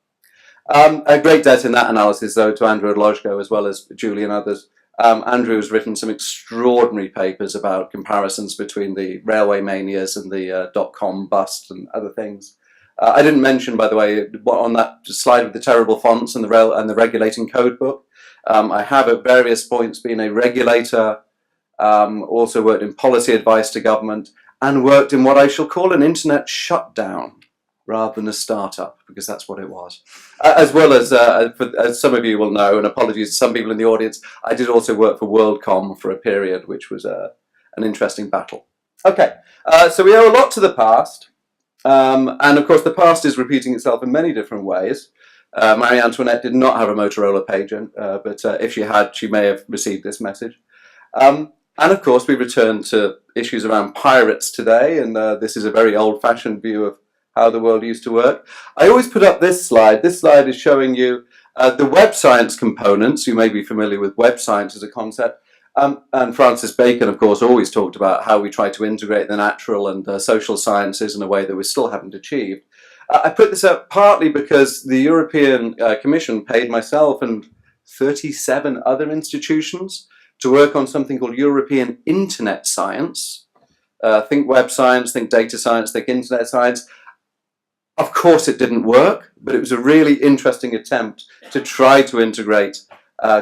A great debt in that analysis, though, to Andrew Odlozhko as well as Julie and others. Andrew has written some extraordinary papers about comparisons between the railway manias and the dot-com bust and other things. I didn't mention, by the way, on that slide with the terrible fonts and the regulating code book. I have at various points been a regulator, also worked in policy advice to government, and worked in what I shall call an internet shutdown rather than a startup, because that's what it was. As well as, as some of you will know, and apologies to some people in the audience, I did also work for WorldCom for a period, which was an interesting battle. Okay, so we owe a lot to the past, and of course the past is repeating itself in many different ways. Marie Antoinette did not have a Motorola pager, but if she had, she may have received this message. And of course we return to issues around pirates today, and this is a very old-fashioned view of how the world used to work. I always put up this slide. This slide is showing you the web science components. You may be familiar with web science as a concept. And Francis Bacon, of course, always talked about how we try to integrate the natural and social sciences in a way that we still haven't achieved. I put this up partly because the European Commission paid myself and 37 other institutions to work on something called European Internet Science. Think web science, think data science, think internet science. Of course it didn't work, but it was a really interesting attempt to try to integrate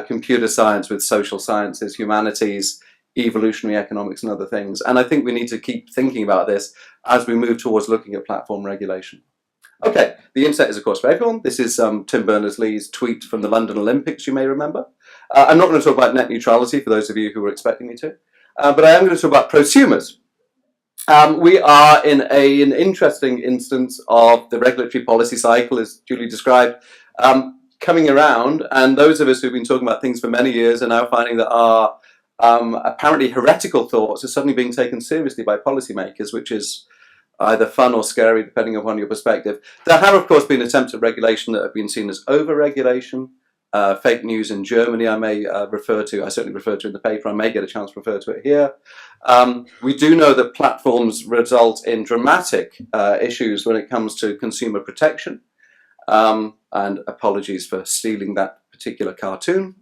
computer science with social sciences, humanities, evolutionary economics and other things. And I think we need to keep thinking about this as we move towards looking at platform regulation. Okay, the internet is of course for everyone. This is Tim Berners-Lee's tweet from the London Olympics, you may remember. I'm not going to talk about net neutrality for those of you who were expecting me to, but I am going to talk about prosumers. We are in an interesting instance of the regulatory policy cycle, as Julie described, coming around, and those of us who've been talking about things for many years are now finding that our apparently heretical thoughts are suddenly being taken seriously by policymakers, which is either fun or scary, depending upon your perspective. There have, of course, been attempts at regulation that have been seen as over-regulation. Fake news in Germany, I may refer to, I certainly refer to in the paper, I may get a chance to refer to it here. We do know that platforms result in dramatic issues when it comes to consumer protection. And apologies for stealing that particular cartoon.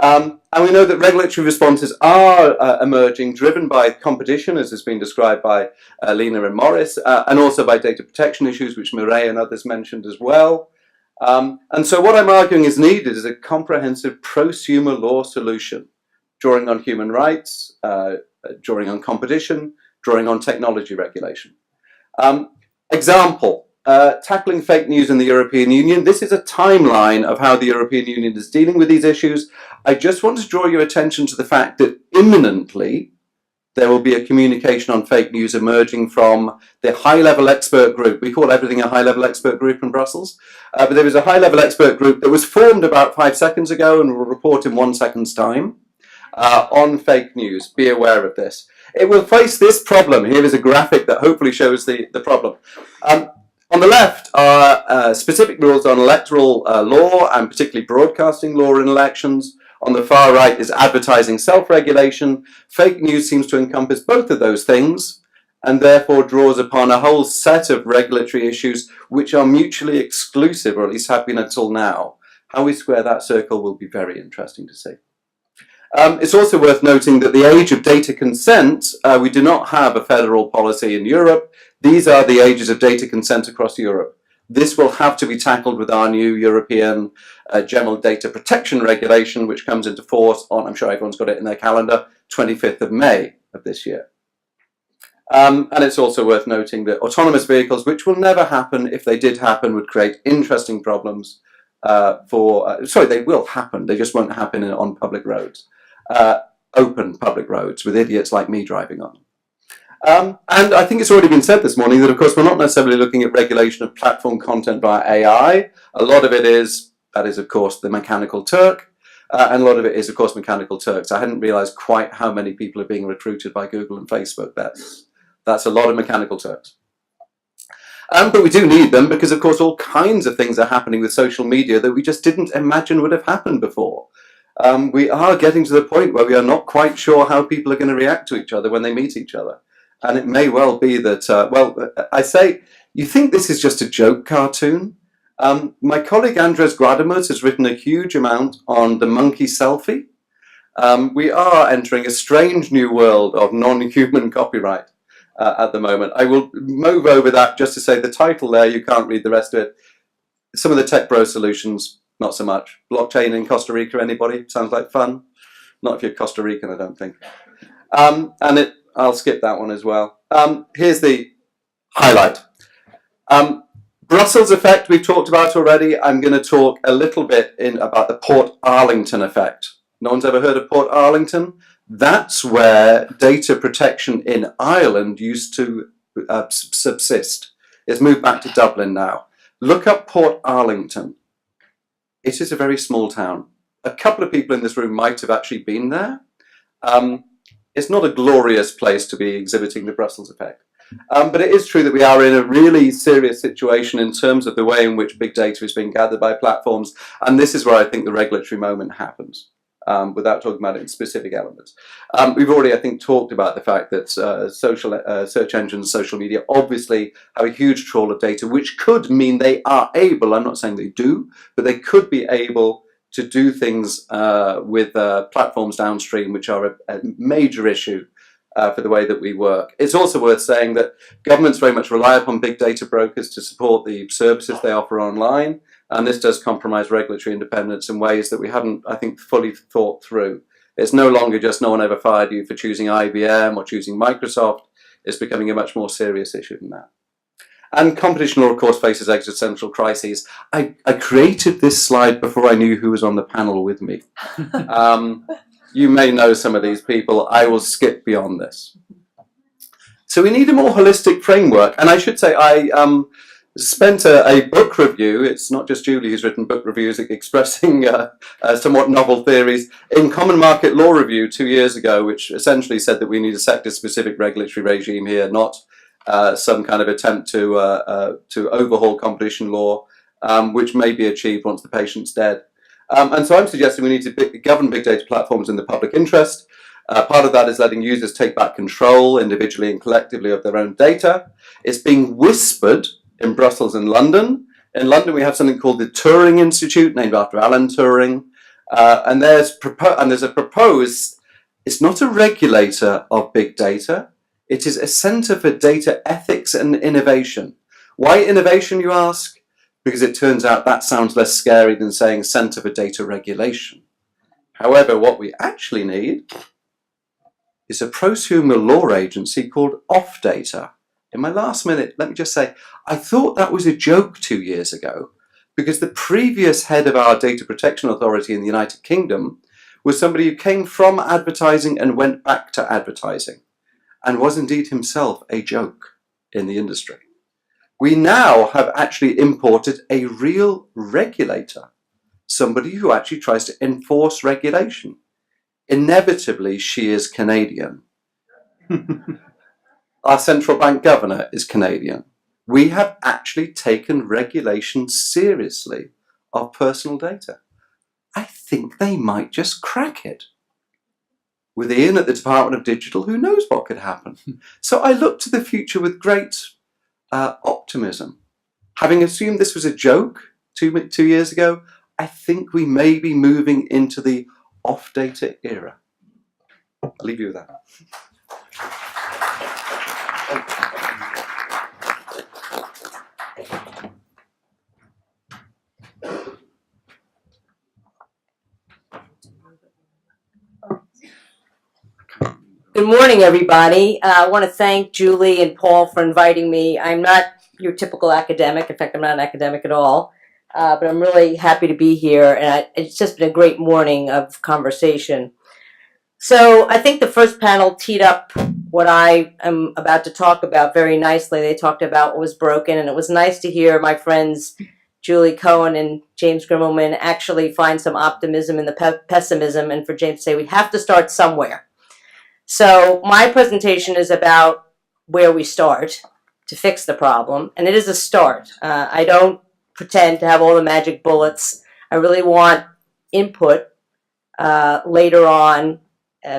And we know that regulatory responses are emerging, driven by competition, as has been described by Lena and Morris, and also by data protection issues, which Mireille and others mentioned as well. And so what I'm arguing is needed is a comprehensive prosumer law solution, drawing on human rights, drawing on competition, drawing on technology regulation. Example, tackling fake news in the European Union. This is a timeline of how the European Union is dealing with these issues. I just want to draw your attention to the fact that imminently there will be a communication on fake news emerging from the high-level expert group. We call everything a high-level expert group in Brussels. But there was a high-level expert group that was formed about 5 seconds ago and will report in 1 second's time on fake news. Be aware of this. It will face this problem. Here is a graphic that hopefully shows the problem. On the left are specific rules on electoral law and particularly broadcasting law in elections. On the far right is advertising self-regulation. Fake news seems to encompass both of those things and therefore draws upon a whole set of regulatory issues which are mutually exclusive, or at least have been until now. How we square that circle will be very interesting to see. It's also worth noting that the age of data consent, we do not have a federal policy in Europe. These are the ages of data consent across Europe. This will have to be tackled with our new European General Data Protection Regulation, which comes into force on, I'm sure everyone's got it in their calendar, 25th of May of this year. And it's also worth noting that autonomous vehicles, which will never happen, if they did happen, would create interesting problems they will happen, they just won't happen on public roads, open public roads with idiots like me driving on them. And I think it's already been said this morning that, of course, we're not necessarily looking at regulation of platform content via AI. A lot of it is, that is, of course, the Mechanical Turk, and a lot of it is, of course, Mechanical Turks. I hadn't realized quite how many people are being recruited by Google and Facebook. That's a lot of Mechanical Turks. But we do need them because, of course, all kinds of things are happening with social media that we just didn't imagine would have happened before. We are getting to the point where we are not quite sure how people are going to react to each other when they meet each other. And it may well be that, I say, you think this is just a joke cartoon, My colleague Andres Guadamus has written a huge amount on the monkey selfie. We are entering a strange new world of non-human copyright at the moment. I will move over that just to say the title there, you can't read the rest of it. Some of the tech bro solutions, not so much. Blockchain in Costa Rica, anybody? Sounds like fun? Not if you're Costa Rican, I don't think. I'll skip that one as well. Here's the highlight. Brussels effect we've talked about already. I'm going to talk a little bit about the Port Arlington effect. No one's ever heard of Port Arlington? That's where data protection in Ireland used to subsist. It's moved back to Dublin now. Look up Port Arlington. It is a very small town. A couple of people in this room might have actually been there. It's not a glorious place to be exhibiting the Brussels effect. But it is true that we are in a really serious situation in terms of the way in which big data is being gathered by platforms. And this is where I think the regulatory moment happens, without talking about it in specific elements. We've already, I think, talked about the fact that social search engines, social media, obviously have a huge trawl of data, which could mean they are able, I'm not saying they do, but they could be able to do things with platforms downstream, which are a major issue for the way that we work. It's also worth saying that governments very much rely upon big data brokers to support the services they offer online, and this does compromise regulatory independence in ways that we haven't, I think, fully thought through. It's no longer just no one ever fired you for choosing IBM or choosing Microsoft. It's becoming a much more serious issue than that. And competition law, of course, faces existential crises. I created this slide before I knew who was on the panel with me. You may know some of these people. I will skip beyond this. So we need a more holistic framework. And I should say I spent a book review. It's not just Julie who's written book reviews expressing somewhat novel theories in Common Market Law Review 2 years ago, which essentially said that we need a sector-specific regulatory regime here, not some kind of attempt to overhaul competition law, which may be achieved once the patient's dead. And so I'm suggesting we need to govern big data platforms in the public interest. Part of that is letting users take back control individually and collectively of their own data. It's being whispered in Brussels and London. In London, we have something called the Turing Institute, named after Alan Turing. And there's a proposed, it's not a regulator of big data. It is a center for data ethics and innovation. Why innovation, you ask? Because it turns out that sounds less scary than saying Center for Data Regulation. However, what we actually need is a prosumer law agency called Offdata. In my last minute, let me just say, I thought that was a joke 2 years ago because the previous head of our Data Protection Authority in the United Kingdom was somebody who came from advertising and went back to advertising and was indeed himself a joke in the industry. We now have actually imported a real regulator, somebody who actually tries to enforce regulation. Inevitably, she is Canadian. Our central bank governor is Canadian. We have actually taken regulation seriously of personal data. I think they might just crack it. With Ian at the Department of Digital, who knows what could happen? So I look to the future with great optimism. Having assumed this was a joke 2 years ago, I think we may be moving into the off-data era. I'll leave you with that. Good morning, everybody. I want to thank Julie and Paul for inviting me. I'm not your typical academic. In fact, I'm not an academic at all. But I'm really happy to be here, and it's just been a great morning of conversation. So I think the first panel teed up what I am about to talk about very nicely. They talked about what was broken, and it was nice to hear my friends Julie Cohen and James Grimmelman actually find some optimism in the pessimism, and for James to say we have to start somewhere. So my presentation is about where we start to fix the problem, and it is a start. I don't pretend to have all the magic bullets. I really want input later on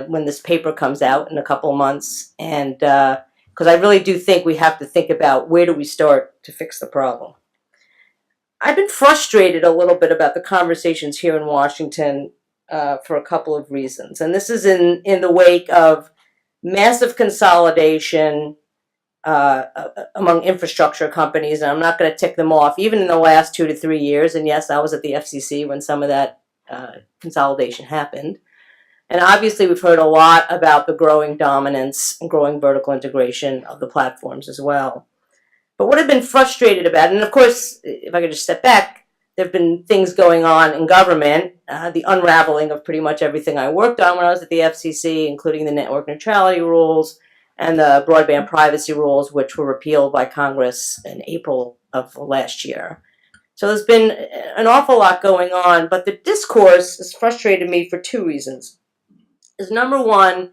when this paper comes out in a couple of months, and because I really do think we have to think about where do we start to fix the problem. I've been frustrated a little bit about the conversations here in Washington for a couple of reasons. And this is in the wake of massive consolidation among infrastructure companies. And I'm not going to tick them off, even in the last 2 to 3 years. And yes, I was at the FCC when some of that consolidation happened. And obviously, we've heard a lot about the growing dominance and growing vertical integration of the platforms as well. But what I've been frustrated about, and of course, if I could just step back, there have been things going on in government, the unraveling of pretty much everything I worked on when I was at the FCC, including the network neutrality rules and the broadband privacy rules, which were repealed by Congress in April of last year. So there's been an awful lot going on, but the discourse has frustrated me for 2 reasons. Is number one,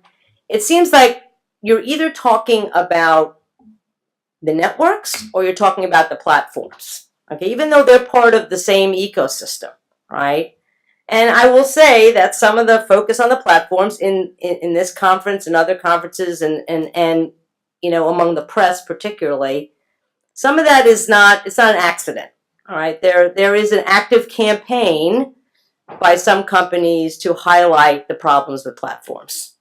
it seems like you're either talking about the networks or you're talking about the platforms. Okay, even though they're part of the same ecosystem, right? And I will say that some of the focus on the platforms in this conference and other conferences and you know, among the press particularly, some of that is not, it's not an accident. All right, there is an active campaign by some companies to highlight the problems with platforms.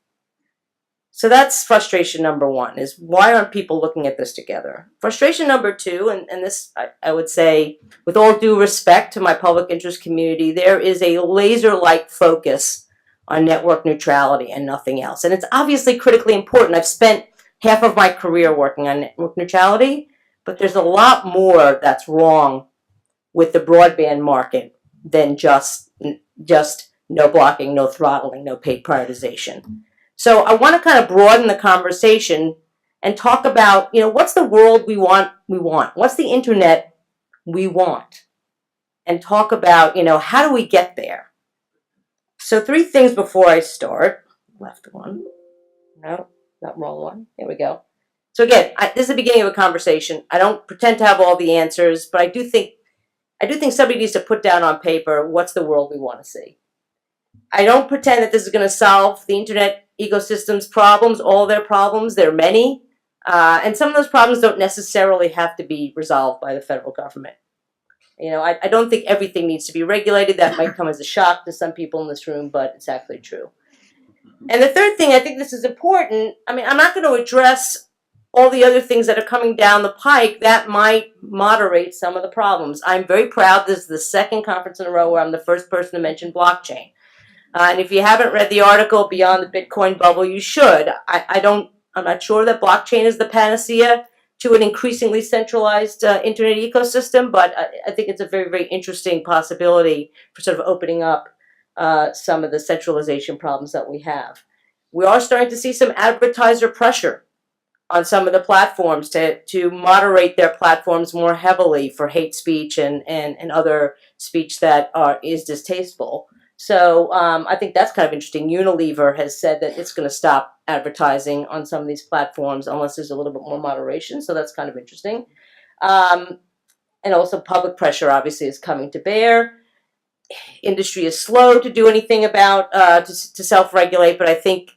So that's frustration number one, is why aren't people looking at this together? Frustration number two, and this I would say, with all due respect to my public interest community, there is a laser-like focus on network neutrality and nothing else. And it's obviously critically important. I've spent half of my career working on network neutrality, but there's a lot more that's wrong with the broadband market than just no blocking, no throttling, no paid prioritization. So I want to kind of broaden the conversation and talk about, you know, what's the world we want? What's the internet we want? And talk about, you know, how do we get there? So 3 things before I start. Left one. No, not wrong one. Here we go. So again, this is the beginning of a conversation. I don't pretend to have all the answers, but I do think somebody needs to put down on paper what's the world we want to see. I don't pretend that this is going to solve the internet ecosystem's problems, all their problems. There are many. And some of those problems don't necessarily have to be resolved by the federal government. You know, I don't think everything needs to be regulated. That might come as a shock to some people in this room, but it's actually true. And the third thing, I think this is important. I mean, I'm not going to address all the other things that are coming down the pike that might moderate some of the problems. I'm very proud this is the 2nd conference in a row where I'm the first person to mention blockchain. And if you haven't read the article Beyond the Bitcoin Bubble, you should. I'm not sure that blockchain is the panacea to an increasingly centralized internet ecosystem, but I think it's a very, very interesting possibility for sort of opening up some of the centralization problems that we have. We are starting to see some advertiser pressure on some of the platforms to moderate their platforms more heavily for hate speech and other speech that is distasteful. So I think that's kind of interesting. Unilever has said that it's going to stop advertising on some of these platforms unless there's a little bit more moderation. So that's kind of interesting. And also public pressure obviously is coming to bear. Industry is slow to do anything about to self-regulate, but I think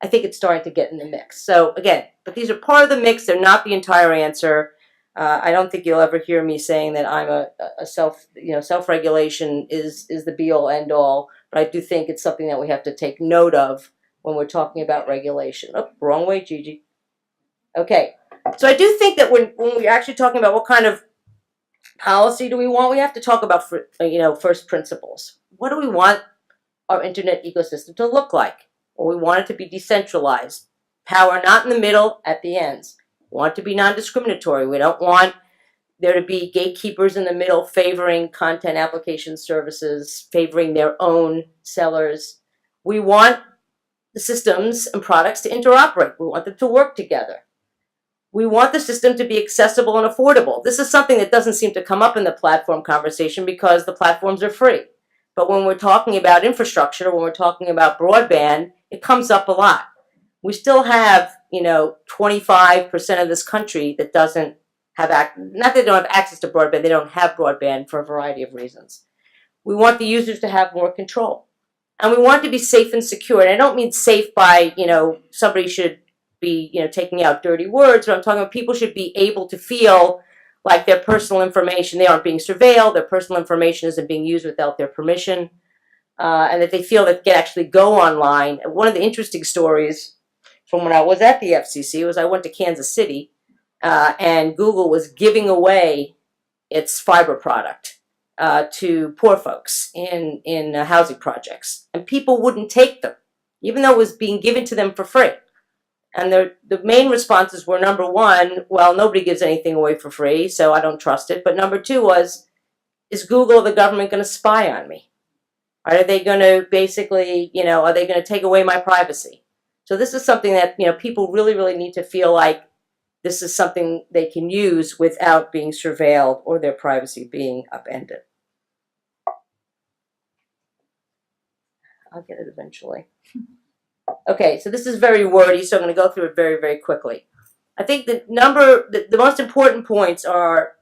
it's starting to get in the mix. So again, but these are part of the mix. They're not the entire answer. I don't think you'll ever hear me saying that I'm a self-regulation is the be-all, end-all, but I do think it's something that we have to take note of when we're talking about regulation. Oh, wrong way, Gigi. Okay, so I do think that when we're actually talking about what kind of policy do we want, we have to talk about, first principles. What do we want our internet ecosystem to look like? Well, we want it to be decentralized. Power not in the middle, at the ends. We want it to be non-discriminatory. We don't want there to be gatekeepers in the middle favoring content application services, favoring their own sellers. We want the systems and products to interoperate. We want them to work together. We want the system to be accessible and affordable. This is something that doesn't seem to come up in the platform conversation because the platforms are free. But when we're talking about infrastructure, when we're talking about broadband, it comes up a lot. We still have, 25% of this country that doesn't have not that they don't have access to broadband, they don't have broadband for a variety of reasons. We want the users to have more control. And we want it to be safe and secure. And I don't mean safe by, somebody should be, taking out dirty words, but I'm talking about people should be able to feel like their personal information, they aren't being surveilled, their personal information isn't being used without their permission, and that they feel that they can actually go online. One of the interesting stories from when I was at the FCC was I went to Kansas City, and Google was giving away its fiber product to poor folks in housing projects, and people wouldn't take them, even though it was being given to them for free. And the main responses were, number one, well, nobody gives anything away for free, so I don't trust it. But number two was, is Google or the government going to spy on me? Are they going to basically, are they going to take away my privacy? So this is something that, people really, really need to feel like this is something they can use without being surveilled or their privacy being upended. I'll get it eventually. Okay, so this is very wordy, so I'm going to go through it very, very quickly. I think the most important points are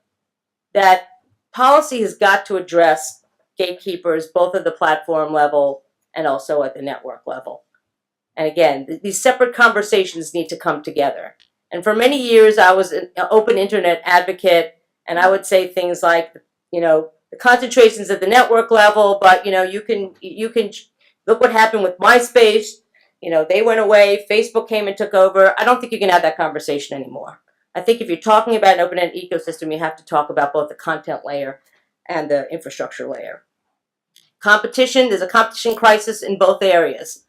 that policy has got to address gatekeepers both at the platform level and also at the network level. And again, these separate conversations need to come together. And for many years, I was an open internet advocate, and I would say things like, the concentration's at the network level, but you can look what happened with MySpace. They went away, Facebook came and took over. I don't think you can have that conversation anymore. I think if you're talking about an open-ended ecosystem, you have to talk about both the content layer and the infrastructure layer. Competition, there's a competition crisis in both areas.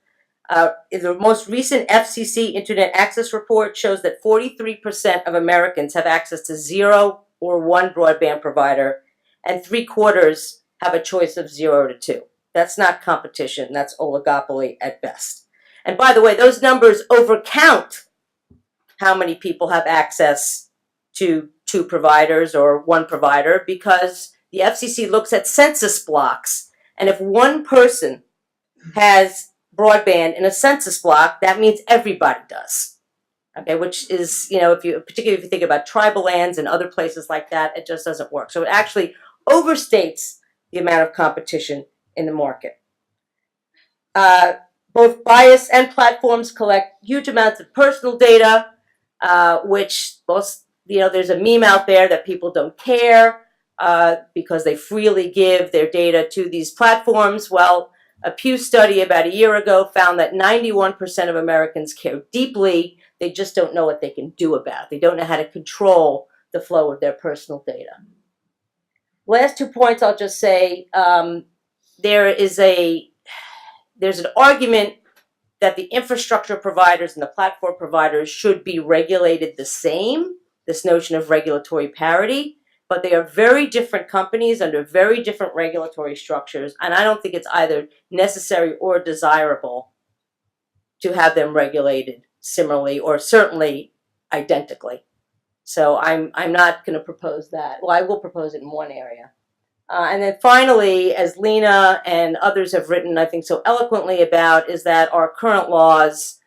The most recent FCC Internet Access Report shows that 43% of Americans have access to 0 or 1 broadband provider, and 3/4 have a choice of 0 to 2. That's not competition, that's oligopoly at best. And by the way, those numbers overcount how many people have access to 2 providers or 1 provider, because the FCC looks at census blocks, and if one person has broadband in a census block, that means everybody does. Okay, which is, particularly if you think about tribal lands and other places like that, it just doesn't work. So it actually overstates the amount of competition in the market. Both bias and platforms collect huge amounts of personal data, which most, there's a meme out there that people don't care because they freely give their data to these platforms. Well, a Pew study about a year ago found that 91% of Americans care deeply. They just don't know what they can do about it. They don't know how to control the flow of their personal data. Last 2 points I'll just say, there's an argument that the infrastructure providers and the platform providers should be regulated the same, this notion of regulatory parity, but they are very different companies under very different regulatory structures, and I don't think it's either necessary or desirable to have them regulated similarly or certainly identically. So I'm not going to propose that. Well, I will propose it in one area. And then finally, as Lena and others have written, I think so eloquently about, is that our current laws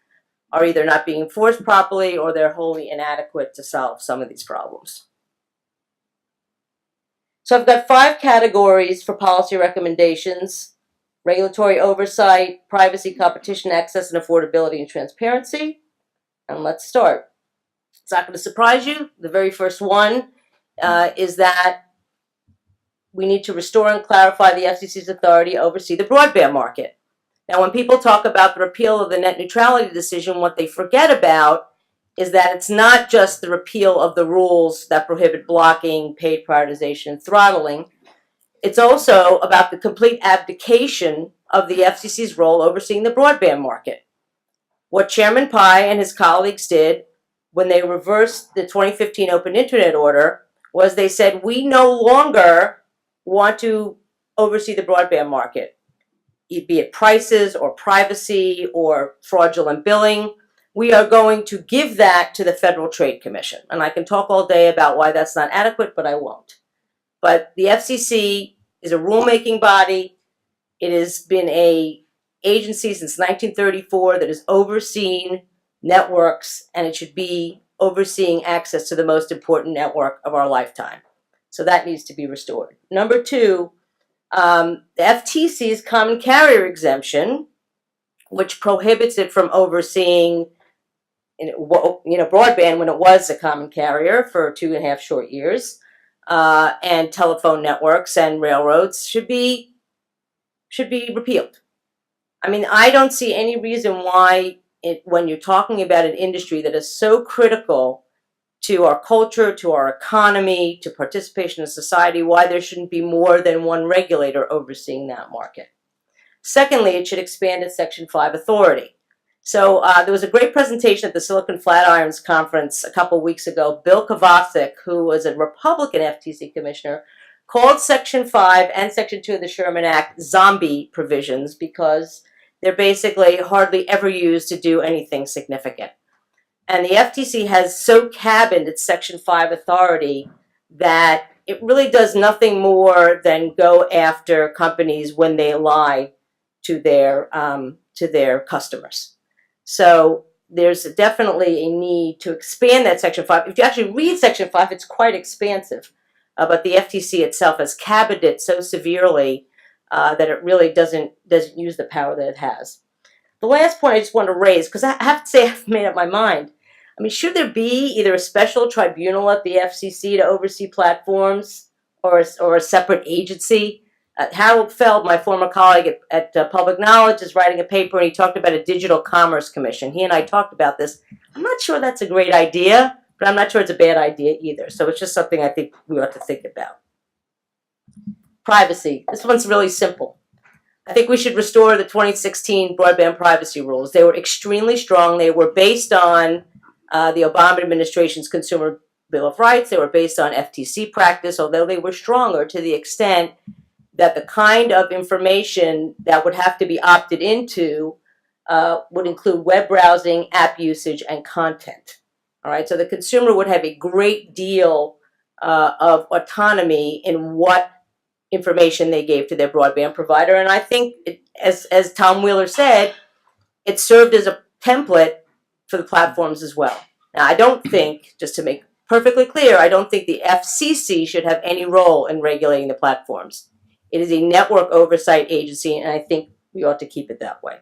are either not being enforced properly or they're wholly inadequate to solve some of these problems. So I've got 5 categories for policy recommendations: regulatory oversight, privacy, competition, access, and affordability and transparency. And let's start. It's not going to surprise you. The very first one is that we need to restore and clarify the FCC's authority to oversee the broadband market. Now, when people talk about the repeal of the net neutrality decision, what they forget about is that it's not just the repeal of the rules that prohibit blocking, paid prioritization, and throttling. It's also about the complete abdication of the FCC's role overseeing the broadband market. What Chairman Pai and his colleagues did when they reversed the 2015 Open Internet Order was they said, we no longer want to oversee the broadband market, be it prices or privacy or fraudulent billing. We are going to give that to the Federal Trade Commission. And I can talk all day about why that's not adequate, but I won't. But the FCC is a rulemaking body. It has been an agency since 1934 that has overseen networks, and it should be overseeing access to the most important network of our lifetime. So that needs to be restored. Number 2, the FTC's common carrier exemption, which prohibits it from overseeing broadband when it was a common carrier for 2.5 short years, and telephone networks and railroads should be repealed. I mean, I don't see any reason why when you're talking about an industry that is so critical to our culture, to our economy, to participation in society, why there shouldn't be more than one regulator overseeing that market. Secondly, it should expand its Section 5 authority. So there was a great presentation at the Silicon Flatirons conference a couple weeks ago. Bill Kovacic, who was a Republican FTC commissioner, called Section 5 and Section 2 of the Sherman Act zombie provisions because they're basically hardly ever used to do anything significant. And the FTC has so cabined its Section 5 authority that it really does nothing more than go after companies when they lie to their customers. So there's definitely a need to expand that Section 5. If you actually read Section 5, it's quite expansive. But the FTC itself has cabined it so severely that it really doesn't use the power that it has. The last point I just want to raise, because I have to say I've made up my mind. I mean, should there be either a special tribunal at the FCC to oversee platforms or a separate agency? Harold Feld, my former colleague at Public Knowledge, is writing a paper, and he talked about a digital commerce commission. He and I talked about this. I'm not sure that's a great idea, but I'm not sure it's a bad idea either. So it's just something I think we ought to think about. Privacy. This one's really simple. I think we should restore the 2016 broadband privacy rules. They were extremely strong. They were based on the Obama administration's Consumer Bill of Rights. They were based on FTC practice, although they were stronger to the extent that the kind of information that would have to be opted into would include web browsing, app usage, and content. All right, so the consumer would have a great deal of autonomy in what information they gave to their broadband provider. And I think, as Tom Wheeler said, it served as a template for the platforms as well. Now, I don't think, just to make perfectly clear, I don't think the FCC should have any role in regulating the platforms. It is a network oversight agency, and I think we ought to keep it that way.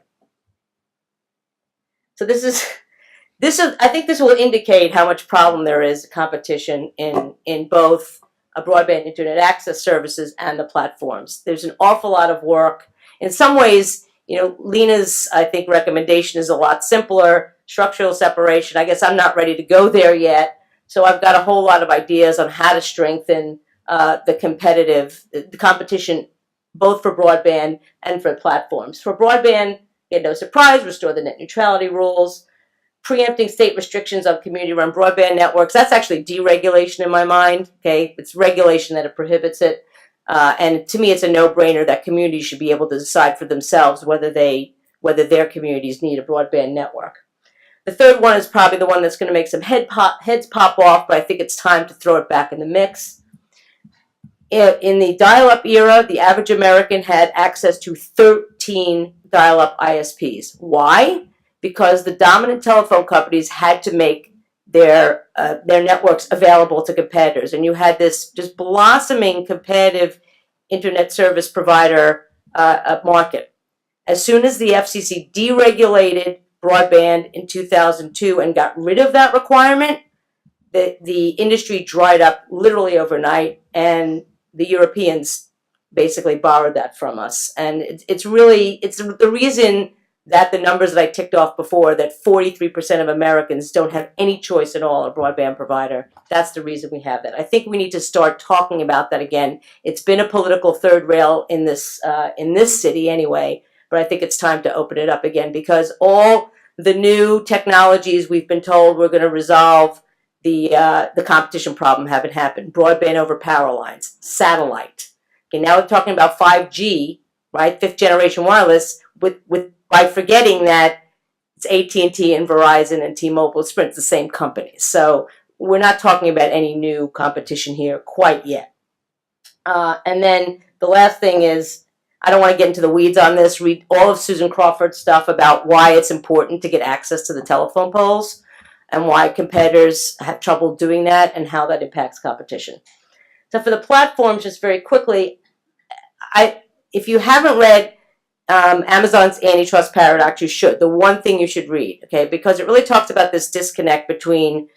So I think this will indicate how much problem there is competition in both broadband internet access services and the platforms. There's an awful lot of work. In some ways, Lena's, I think, recommendation is a lot simpler. Structural separation, I guess I'm not ready to go there yet. So I've got a whole lot of ideas on how to strengthen the competition, both for broadband and for platforms. For broadband, no surprise, restore the net neutrality rules, preempting state restrictions on community-run broadband networks. That's actually deregulation in my mind. Okay, it's regulation that it prohibits it, and to me, it's a no-brainer that communities should be able to decide for themselves whether their communities need a broadband network. The third one is probably the one that's going to make some heads pop off, but I think it's time to throw it back in the mix. In the dial-up era, the average American had access to 13 dial-up ISPs. Why? Because the dominant telephone companies had to make their networks available to competitors. And you had this just blossoming competitive internet service provider market. As soon as the FCC deregulated broadband in 2002 and got rid of that requirement, the industry dried up literally overnight, and the Europeans basically borrowed that from us. And it's the reason that the numbers that I ticked off before, that 43% of Americans don't have any choice at all, a broadband provider. That's the reason we have that. I think we need to start talking about that again. It's been a political third rail in this city anyway, but I think it's time to open it up again, because all the new technologies we've been told we're going to resolve the competition problem haven't happened. Broadband over power lines, satellite. Okay, now we're talking about 5G, right? 5th generation wireless, by forgetting that it's AT&T and Verizon and T-Mobile, Sprint, the same companies. So we're not talking about any new competition here quite yet. And then the last thing is, I don't want to get into the weeds on this. Read all of Susan Crawford's stuff about why it's important to get access to the telephone poles and why competitors have trouble doing that and how that impacts competition. So for the platforms, just very quickly, if you haven't read Amazon's Antitrust Paradox, you should. The one thing you should read, okay, because it really talks about this disconnect between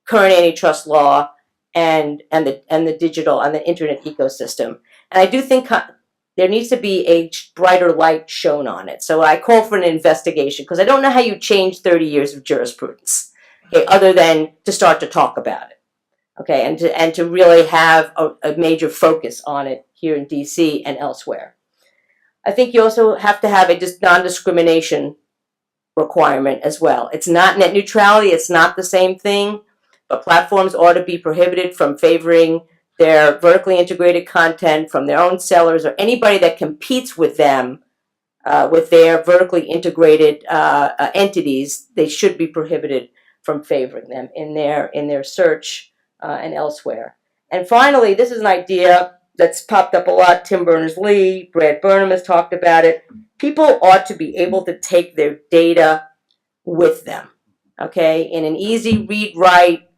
current antitrust law the digital and the internet ecosystem. And I do think there needs to be a brighter light shown on it. So I call for an investigation because I don't know how you change 30 years of jurisprudence, okay, other than to start to talk about it, okay, and to really have a major focus on it here in DC and elsewhere. I think you also have to have a non-discrimination requirement as well. It's not net neutrality, it's not the same thing, but platforms ought to be prohibited from favoring their vertically integrated content from their own sellers or anybody that competes with them with their vertically integrated entities. They should be prohibited from favoring them in their search and elsewhere. And finally, this is an idea that's popped up a lot. Tim Berners-Lee, Brad Burnham has talked about it. People ought to be able to take their data with them, okay, in an easy read-write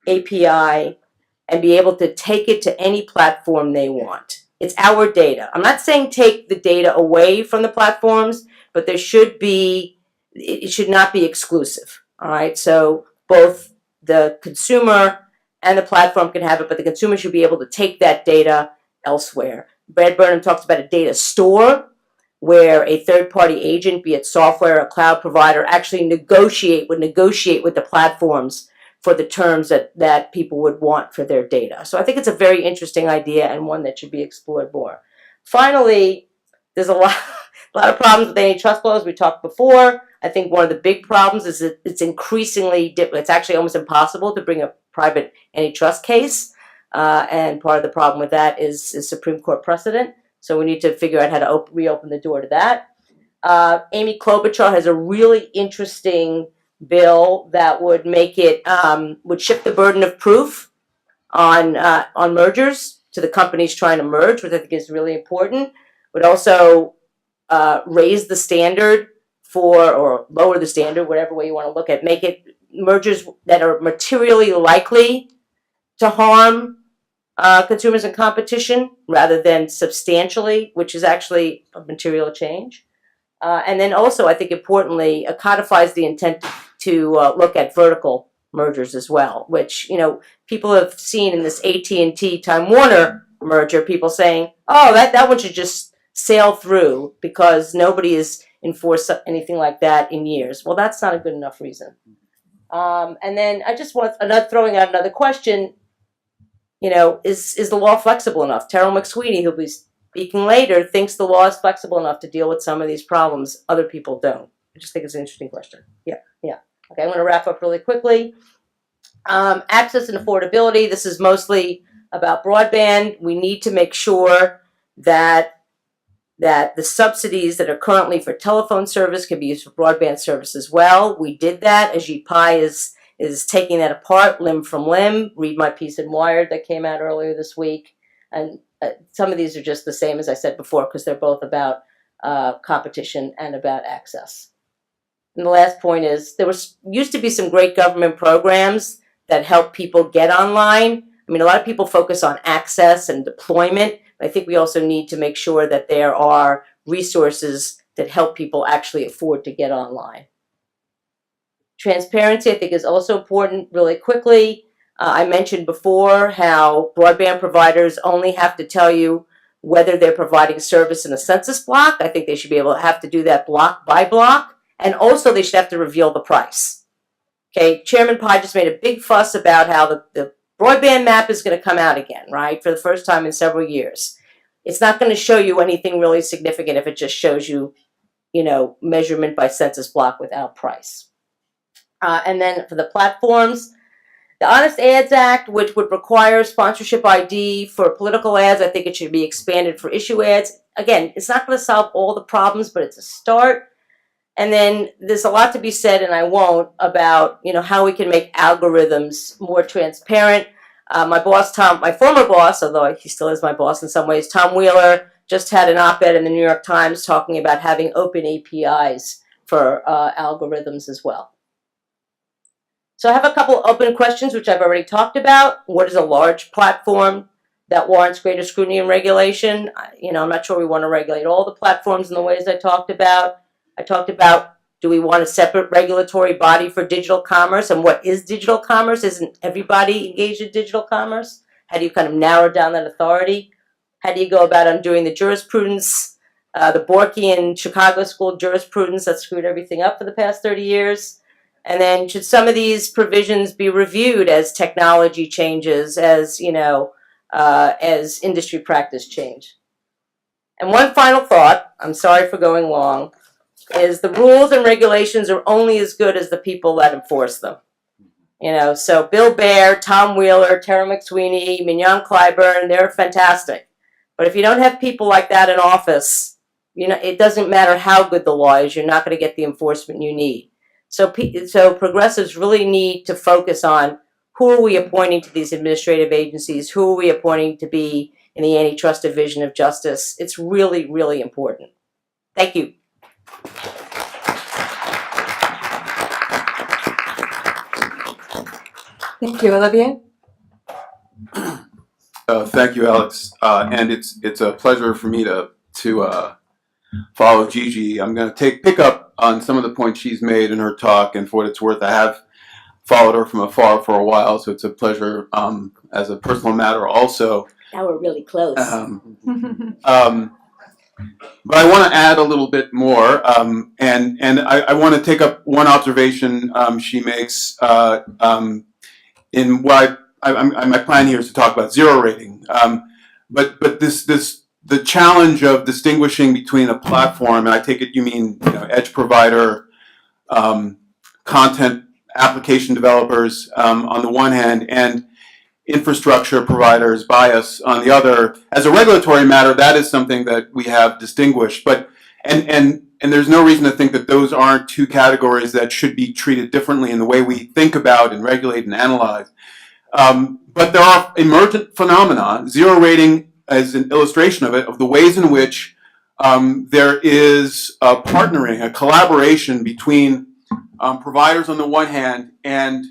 API and be able to take it to any platform they want. It's our data. I'm not saying take the data away from the platforms, but it should not be exclusive, all right? So both the consumer and the platform can have it, but the consumer should be able to take that data elsewhere. Brad Burnham talks about a data store where a third-party agent, be it software or a cloud provider, actually negotiate with the platforms for the terms that people would want for their data. So I think it's a very interesting idea and one that should be explored more. Finally, there's a lot of problems with antitrust laws. We talked before. I think one of the big problems is that it's it's actually almost impossible to bring a private antitrust case. And part of the problem with that is Supreme Court precedent. So we need to figure out how to reopen the door to that. Amy Klobuchar has a really interesting bill that would make it, would shift the burden of proof on mergers to the companies trying to merge, which I think is really important. Would also raise the standard or lower the standard, whatever way you want to look at, make it mergers that are materially likely to harm consumers and competition rather than substantially, which is actually a material change. And then also, I think importantly, codifies the intent to look at vertical mergers as well, which, people have seen in this AT&T Time Warner merger, people saying, oh, that one should just sail through because nobody has enforced anything like that in years. Well, that's not a good enough reason. And then I just want throwing out another question, is the law flexible enough? Terrell McSweeney, who'll be speaking later, thinks the law is flexible enough to deal with some of these problems. Other people don't. I just think it's an interesting question. Yeah. Okay, I'm going to wrap up really quickly. Access and affordability. This is mostly about broadband. We need to make sure that the subsidies that are currently for telephone service can be used for broadband service as well. We did that. Ajit Pai is taking that apart limb from limb. Read my piece in Wired that came out earlier this week. And some of these are just the same as I said before because they're both about competition and about access. And the last point is used to be some great government programs that help people get online. I mean, a lot of people focus on access and deployment. I think we also need to make sure that there are resources that help people actually afford to get online. Transparency, I think, is also important really quickly. I mentioned before how broadband providers only have to tell you whether they're providing service in a census block. I think they should be able to have to do that block by block. And also they should have to reveal the price. Okay, Chairman Pai just made a big fuss about how the broadband map is going to come out again, right, for the first time in several years. It's not going to show you anything really significant if it just shows you, measurement by census block without price. And then for the platforms, the Honest Ads Act, which would require sponsorship ID for political ads, I think it should be expanded for issue ads. Again, it's not going to solve all the problems, but it's a start. And then there's a lot to be said, and I won't, about how we can make algorithms more transparent. My former boss, although he still is my boss in some ways, Tom Wheeler, just had an op-ed in the New York Times talking about having open APIs for algorithms as well. So I have a couple open questions, which I've already talked about. What is a large platform that warrants greater scrutiny and regulation? I'm not sure we want to regulate all the platforms in the ways I talked about. I talked about Do we want a separate regulatory body for digital commerce? And what is digital commerce? Isn't everybody engaged in digital commerce? How do you kind of narrow down that authority? How do you go about undoing the jurisprudence, the Borky Chicago School jurisprudence that screwed everything up for the past 30 years? And then should some of these provisions be reviewed as technology changes, as, as industry practice change? And one final thought, I'm sorry for going long, is the rules and regulations are only as good as the people that enforce them. So Bill Baer, Tom Wheeler, Tara McSweeney, Mignon Clyburn, they're fantastic. But if you don't have people like that in office, it doesn't matter how good the law is, you're not going to get the enforcement you need. So progressives really need to focus on who are we appointing to these administrative agencies, who are we appointing to be in the antitrust division of justice. It's really, really important. Thank you. Thank you, Olivier. Thank you, Alex. And it's a pleasure for me to follow Gigi. I'm going to pick up on some of the points she's made in her talk, and for what it's worth, I have followed her from afar for a while, so it's a pleasure as a personal matter also. Now we're really close. But I want to add a little bit more, and I want to take up one observation she makes in what my plan here is to talk about zero rating. But the challenge of distinguishing between a platform, and I take it you mean edge provider, content application developers on the one hand, and infrastructure providers, bias on the other. As a regulatory matter, that is something that we have distinguished. But and there's no reason to think that those aren't two categories that should be treated differently in the way we think about and regulate and analyze. But there are emergent phenomena. Zero rating as an illustration of it, of the ways in which there is a partnering, a collaboration between providers on the one hand and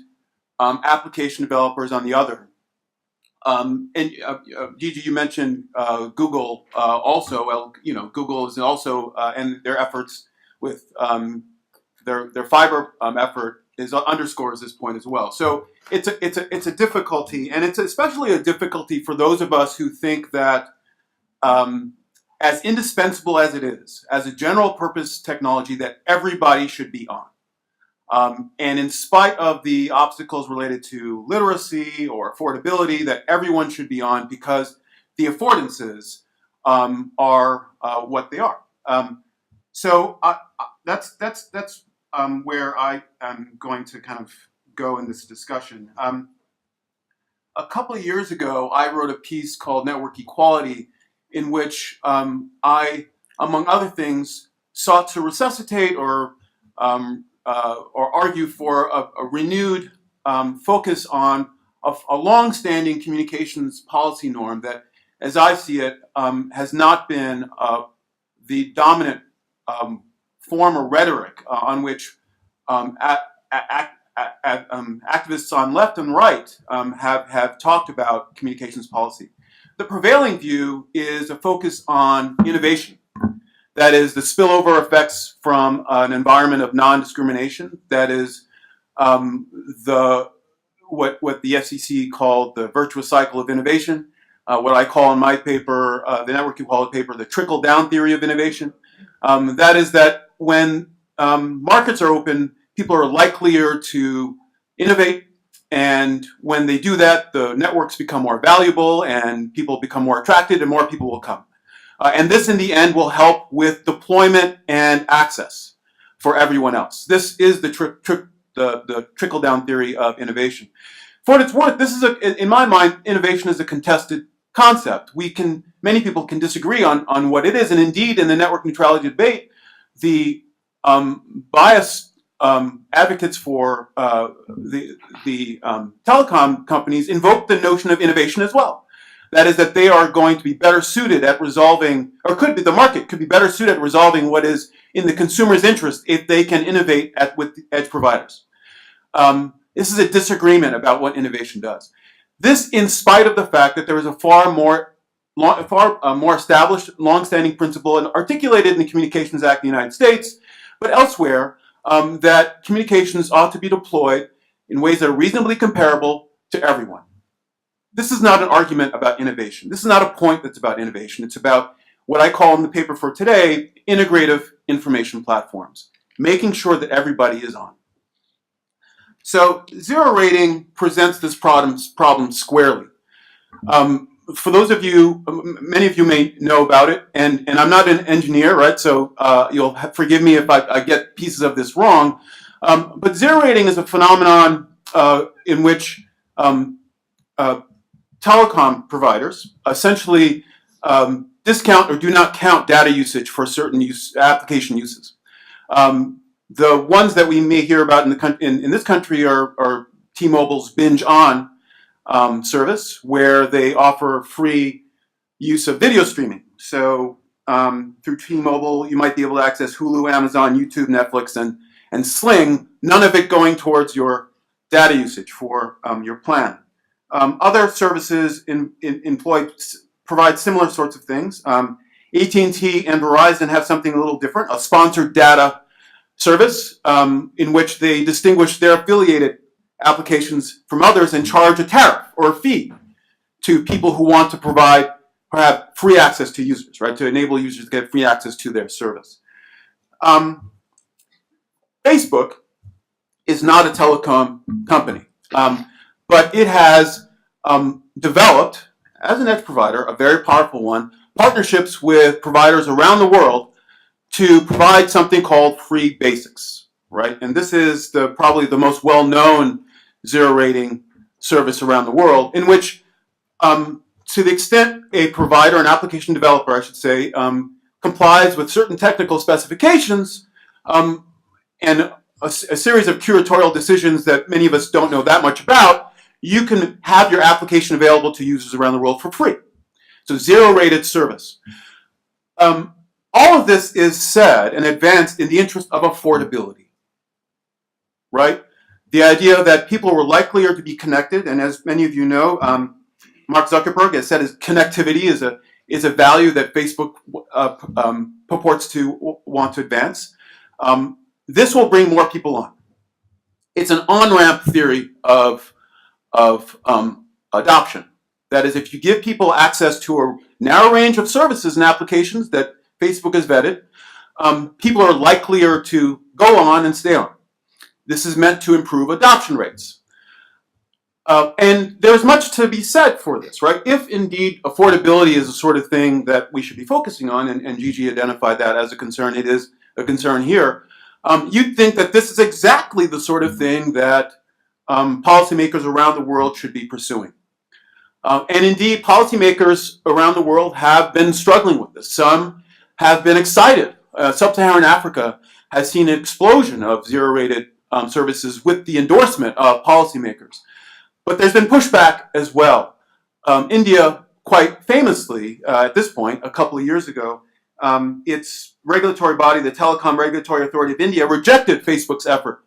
application developers on the other. Gigi, you mentioned Google also. Well, Google is also, and their efforts with their fiber effort underscores this point as well. So it's a difficulty, and it's especially a difficulty for those of us who think that as indispensable as it is, as a general purpose technology that everybody should be on. And in spite of the obstacles related to literacy or affordability that everyone should be on because the affordances are what they are. So that's where I am going to kind of go in this discussion. A couple of years ago, I wrote a piece called Network Equality in which I, among other things, sought to resuscitate or argue for a renewed focus on a long-standing communications policy norm that, as I see it, has not been the dominant form or rhetoric on which activists on left and right have talked about communications policy. The prevailing view is a focus on innovation. That is the spillover effects from an environment of non-discrimination. That is what the FCC called the virtuous cycle of innovation. What I call in my paper, the Network Equality paper, the trickle-down theory of innovation. That is that when markets are open, people are likelier to innovate, and when they do that, the networks become more valuable, and people become more attracted, and more people will come. And this, in the end, will help with deployment and access for everyone else. This is the trickle-down theory of innovation. For what it's worth, this is in my mind, innovation is a contested concept. Many people can disagree on what it is, and indeed, in the network neutrality debate, the bias advocates for the telecom companies invoke the notion of innovation as well. That is that they are going to be better suited at resolving, or the market could be better suited at resolving what is in the consumer's interest if they can innovate with the edge providers. This is a disagreement about what innovation does. This, in spite of the fact that there is a far more established, long-standing principle and articulated in the Communications Act of the United States, but elsewhere, that communications ought to be deployed in ways that are reasonably comparable to everyone. This is not an argument about innovation. This is not a point that's about innovation. It's about what I call in the paper for today, integrative information platforms, making sure that everybody is on. So zero rating presents this problem squarely. For those of you, many of you may know about it, and I'm not an engineer, right? So you'll forgive me if I get pieces of this wrong. But zero rating is a phenomenon in which telecom providers essentially discount or do not count data usage for certain application uses. The ones that we may hear about in this country are T-Mobile's Binge On service, where they offer free use of video streaming. So through T-Mobile, you might be able to access Hulu, Amazon, YouTube, Netflix, and Sling, none of it going towards your data usage for your plan. Other services provide similar sorts of things. AT&T and Verizon have something a little different, a sponsored data service in which they distinguish their affiliated applications from others and charge a tariff or a fee to people who want to provide or have free access to users, right? To enable users to get free access to their service. Facebook is not a telecom company, but it has developed, as an edge provider, a very powerful one, partnerships with providers around the world to provide something called free basics, right? And this is probably the most well-known zero rating service around the world, in which, to the extent a provider, an application developer, I should say, complies with certain technical specifications and a series of curatorial decisions that many of us don't know that much about, you can have your application available to users around the world for free. So zero-rated service. All of this is said and advanced in the interest of affordability, right? The idea that people were likelier to be connected, and as many of you know, Mark Zuckerberg has said connectivity is a value that Facebook purports to want to advance. This will bring more people on. It's an on-ramp theory of adoption. That is, if you give people access to a narrow range of services and applications that Facebook has vetted, people are likelier to go on and stay on. This is meant to improve adoption rates. And there's much to be said for this, right? If indeed affordability is the sort of thing that we should be focusing on, and Gigi identified that as a concern, it is a concern here, you'd think that this is exactly the sort of thing that policymakers around the world should be pursuing. And indeed, policymakers around the world have been struggling with this. Some have been excited. Sub-Saharan Africa has seen an explosion of zero-rated services with the endorsement of policymakers. But there's been pushback as well. India, quite famously, at this point, a couple of years ago, its regulatory body, the Telecom Regulatory Authority of India, rejected Facebook's effort,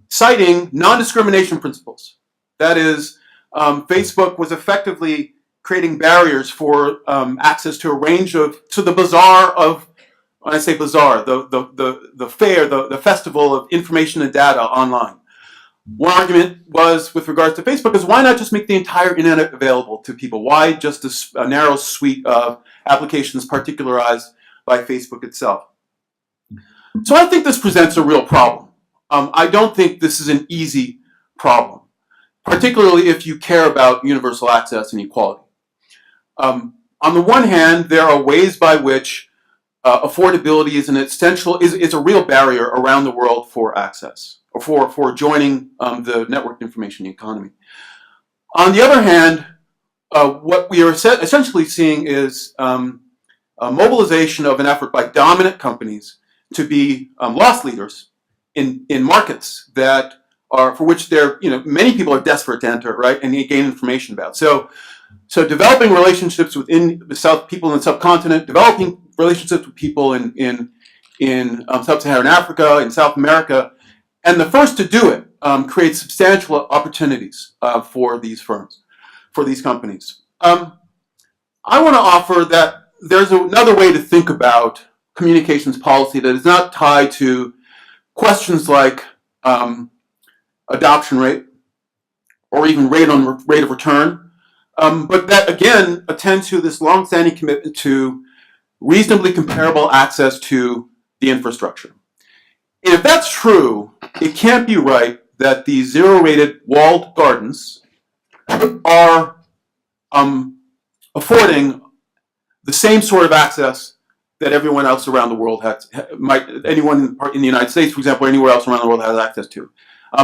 citing non-discrimination principles. That is, Facebook was effectively creating barriers for access to a range to the bazaar of, when I say bazaar, the fair, the festival of information and data online. One argument was, with regards to Facebook, is why not just make the entire internet available to people? Why just a narrow suite of applications particularized by Facebook itself? So I think this presents a real problem. I don't think this is an easy problem, particularly if you care about universal access and equality. On the one hand, there are ways by which affordability is a real barrier around the world for access, or for joining the networked information economy. On the other hand, what we are essentially seeing is a mobilization of an effort by dominant companies to be loss leaders in markets that are, for which many people are desperate to enter, right, and gain information about. So developing relationships within people in the subcontinent, developing relationships with people in sub-Saharan Africa, in South America, and the first to do it creates substantial opportunities for these firms, for these companies. I want to offer that there's another way to think about communications policy that is not tied to questions like adoption rate or even rate of return. But that again attend to this long-standing commitment to reasonably comparable access to the infrastructure. And if that's true, it can't be right that the zero-rated walled gardens are affording the same sort of access that everyone else around the world anyone in the United States, for example, or anywhere else around the world has access to.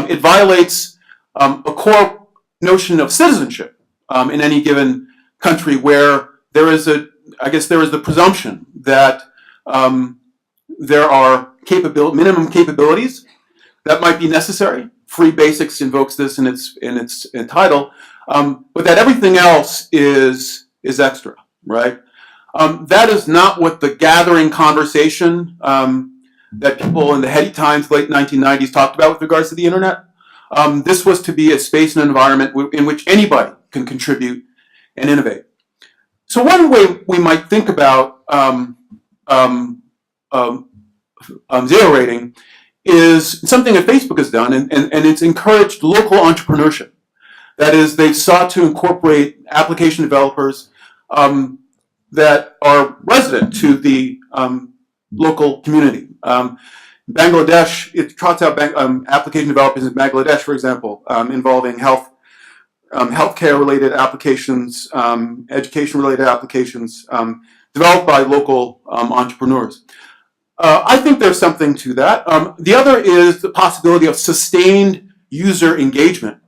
It violates a core notion of citizenship in any given country where there is the presumption that there are minimum capabilities that might be necessary. Free Basics invokes this in its title, but that everything else is extra, right? That is not what the gathering conversation that people in the heady times, late 1990s, talked about with regards to the internet. This was to be a space and environment in which anybody can contribute and innovate. So one way we might think about zero rating is something that Facebook has done, and it's encouraged local entrepreneurship. That is, they've sought to incorporate application developers that are resident to the local community. Bangladesh, it trots out application developers in Bangladesh, for example, involving healthcare-related applications, education-related applications developed by local entrepreneurs. I think there's something to that. The other is the possibility of sustained user engagement.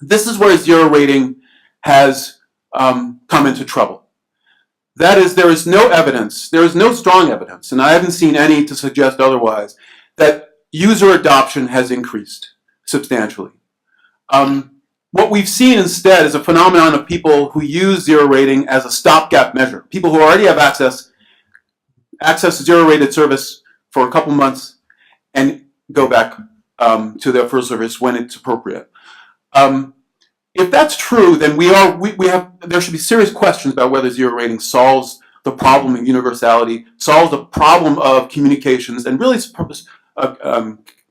This is where zero rating has come into trouble. That is, there is no evidence, there is no strong evidence, and I haven't seen any to suggest otherwise, that user adoption has increased substantially. What we've seen instead is a phenomenon of people who use zero rating as a stopgap measure. People who already have access to zero-rated service for a couple months and go back to their first service when it's appropriate. If that's true, then there should be serious questions about whether zero rating solves the problem of universality, solves the problem of communications, and really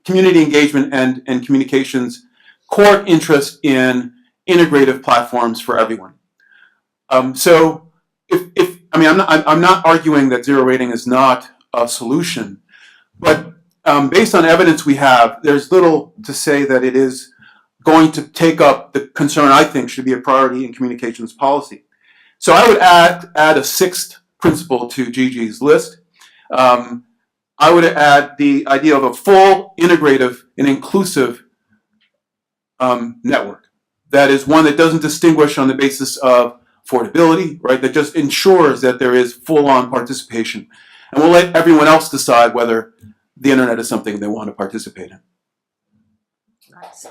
community engagement and communications core interest in integrative platforms for everyone. I'm not arguing that zero rating is not a solution, but based on evidence we have, there's little to say that it is going to take up the concern I think should be a priority in communications policy. So I would add a sixth principle to Gigi's list. I would add the idea of a full, integrative, and inclusive network. That is one that doesn't distinguish on the basis of affordability, right? That just ensures that there is full-on participation. And we'll let everyone else decide whether the internet is something they want to participate in. Nice.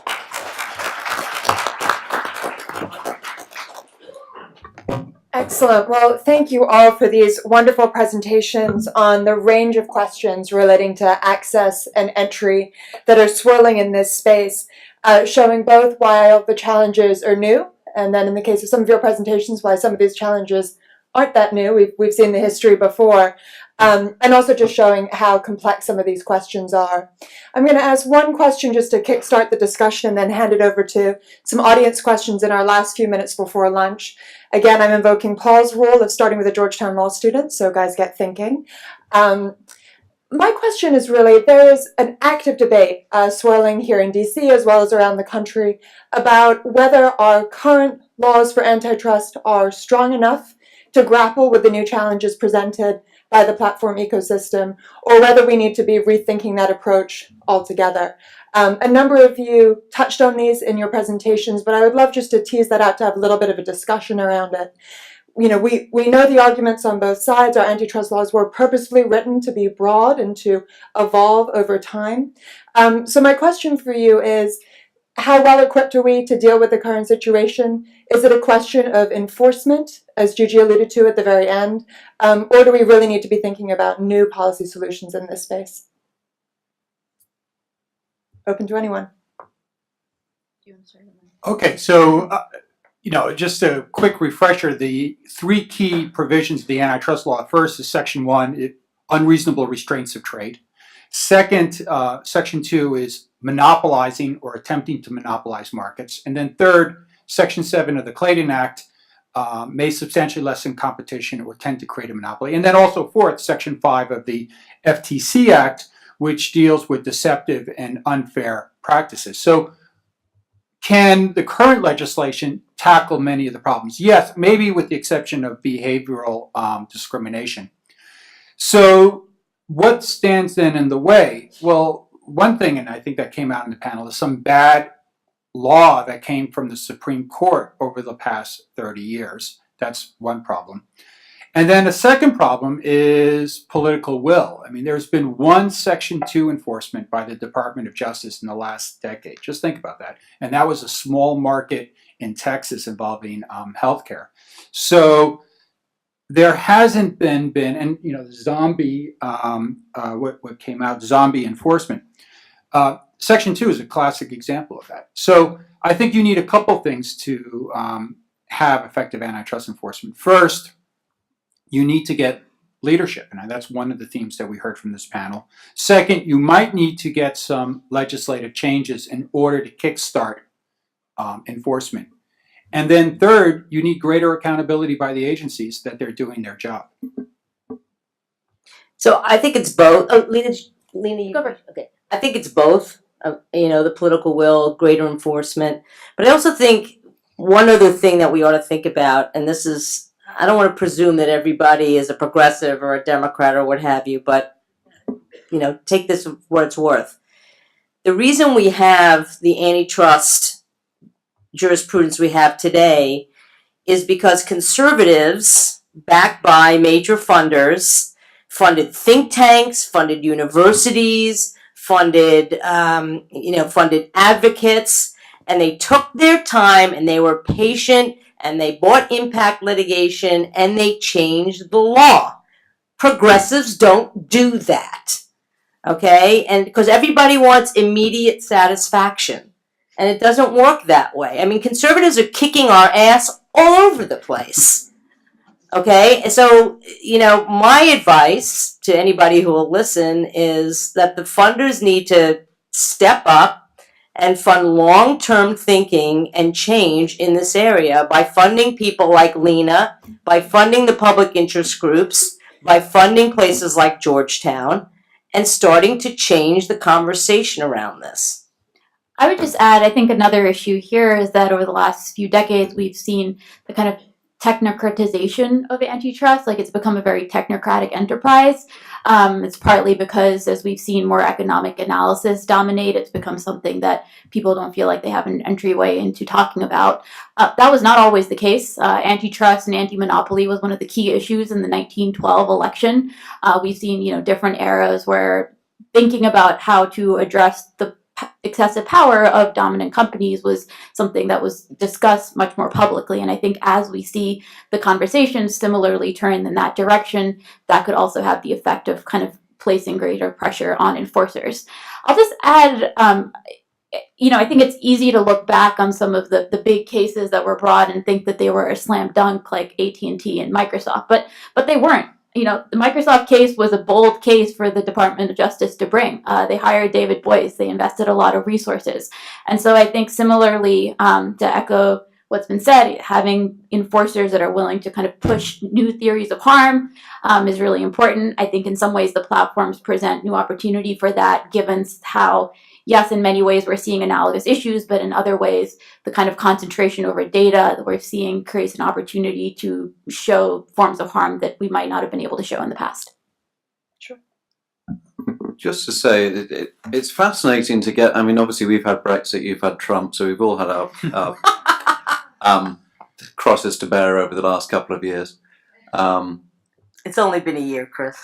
Excellent. Well, thank you all for these wonderful presentations on the range of questions relating to access and entry that are swirling in this space, showing both why the challenges are new, and then in the case of some of your presentations, why some of these challenges aren't that new. We've seen the history before. And also just showing how complex some of these questions are. I'm going to ask one question just to kickstart the discussion and then hand it over to some audience questions in our last few minutes before lunch. Again, I'm invoking Paul's rule of starting with a Georgetown Law student, so guys get thinking. My question is really, there is an active debate swirling here in DC as well as around the country about whether our current laws for antitrust are strong enough to grapple with the new challenges presented by the platform ecosystem, or whether we need to be rethinking that approach altogether. A number of you touched on these in your presentations, but I would love just to tease that out to have a little bit of a discussion around it. You know, we know the arguments on both sides. Our antitrust laws were purposefully written to be broad and to evolve over time. So my question for you is, how well equipped are we to deal with the current situation? Is it a question of enforcement, as Gigi alluded to at the very end, or do we really need to be thinking about new policy solutions in this space? Open to anyone. Okay, so just a quick refresher, the three key provisions of the antitrust law. First is Section 1, unreasonable restraints of trade. Second, Section 2 is monopolizing or attempting to monopolize markets. And then third, Section 7 of the Clayton Act may substantially lessen competition or tend to create a monopoly. And then also fourth, Section 5 of the FTC Act, which deals with deceptive and unfair practices. So can the current legislation tackle many of the problems? Yes, maybe with the exception of behavioral discrimination. So what stands then in the way? Well, one thing, and I think that came out in the panel, is some bad law that came from the Supreme Court over the past 30 years. That's one problem. And then a second problem is political will. I mean, there's been one Section 2 enforcement by the Department of Justice in the last decade. Just think about that. And that was a small market in Texas involving healthcare. So there hasn't been, and you know, the zombie, what came out, zombie enforcement. Section 2 is a classic example of that. So I think you need a couple things to have effective antitrust enforcement. First, you need to get leadership, and that's one of the themes that we heard from this panel. Second, you might need to get some legislative changes in order to kickstart enforcement. And then third, you need greater accountability by the agencies that they're doing their job. So I think it's both. Oh, Lena, you go first. Okay. I think it's both. You know, the political will, greater enforcement. But I also think one other thing that we ought to think about, and this is, I don't want to presume that everybody is a progressive or a Democrat or what have you, but, you know, take this for what it's worth. The reason we have the antitrust jurisprudence we have today is because conservatives, backed by major funders, funded think tanks, funded universities, funded funded advocates, and they took their time and they were patient and they bought impact litigation and they changed the law. Progressives don't do that, okay? And because everybody wants immediate satisfaction, and it doesn't work that way. I mean, conservatives are kicking our ass all over the place, okay? And so, you know, my advice to anybody who will listen is that the funders need to step up and fund long-term thinking and change in this area by funding people like Lena, by funding the public interest groups, by funding places like Georgetown, and starting to change the conversation around this. I would just add, I think another issue here is that over the last few decades, we've seen the kind of technocratization of antitrust. Like, it's become a very technocratic enterprise. It's partly because, as we've seen more economic analysis dominate, it's become something that people don't feel like they have an entryway into talking about. That was not always the case. Antitrust and anti-monopoly was one of the key issues in the 1912 election. We've seen, you know, different eras where thinking about how to address the excessive power of dominant companies was something that was discussed much more publicly. And I think as we see the conversation similarly turn in that direction, that could also have the effect of kind of placing greater pressure on enforcers. I'll just add, you know, I think it's easy to look back on some of the big cases that were brought and think that they were a slam dunk, like AT&T and Microsoft, but they weren't. You know, the Microsoft case was a bold case for the Department of Justice to bring. They hired David Boies. They invested a lot of resources. And so I think similarly, to echo what's been said, having enforcers that are willing to kind of push new theories of harm is really important. I think in some ways the platforms present new opportunity for that, given how, yes, in many ways we're seeing analogous issues, but in other ways, the kind of concentration over data that we're seeing creates an opportunity to show forms of harm that we might not have been able to show in the past. Sure. Just to say, it's fascinating to get, I mean, obviously we've had Brexit, you've had Trump, so we've all had our crosses to bear over the last couple of years. It's only been a year, Chris.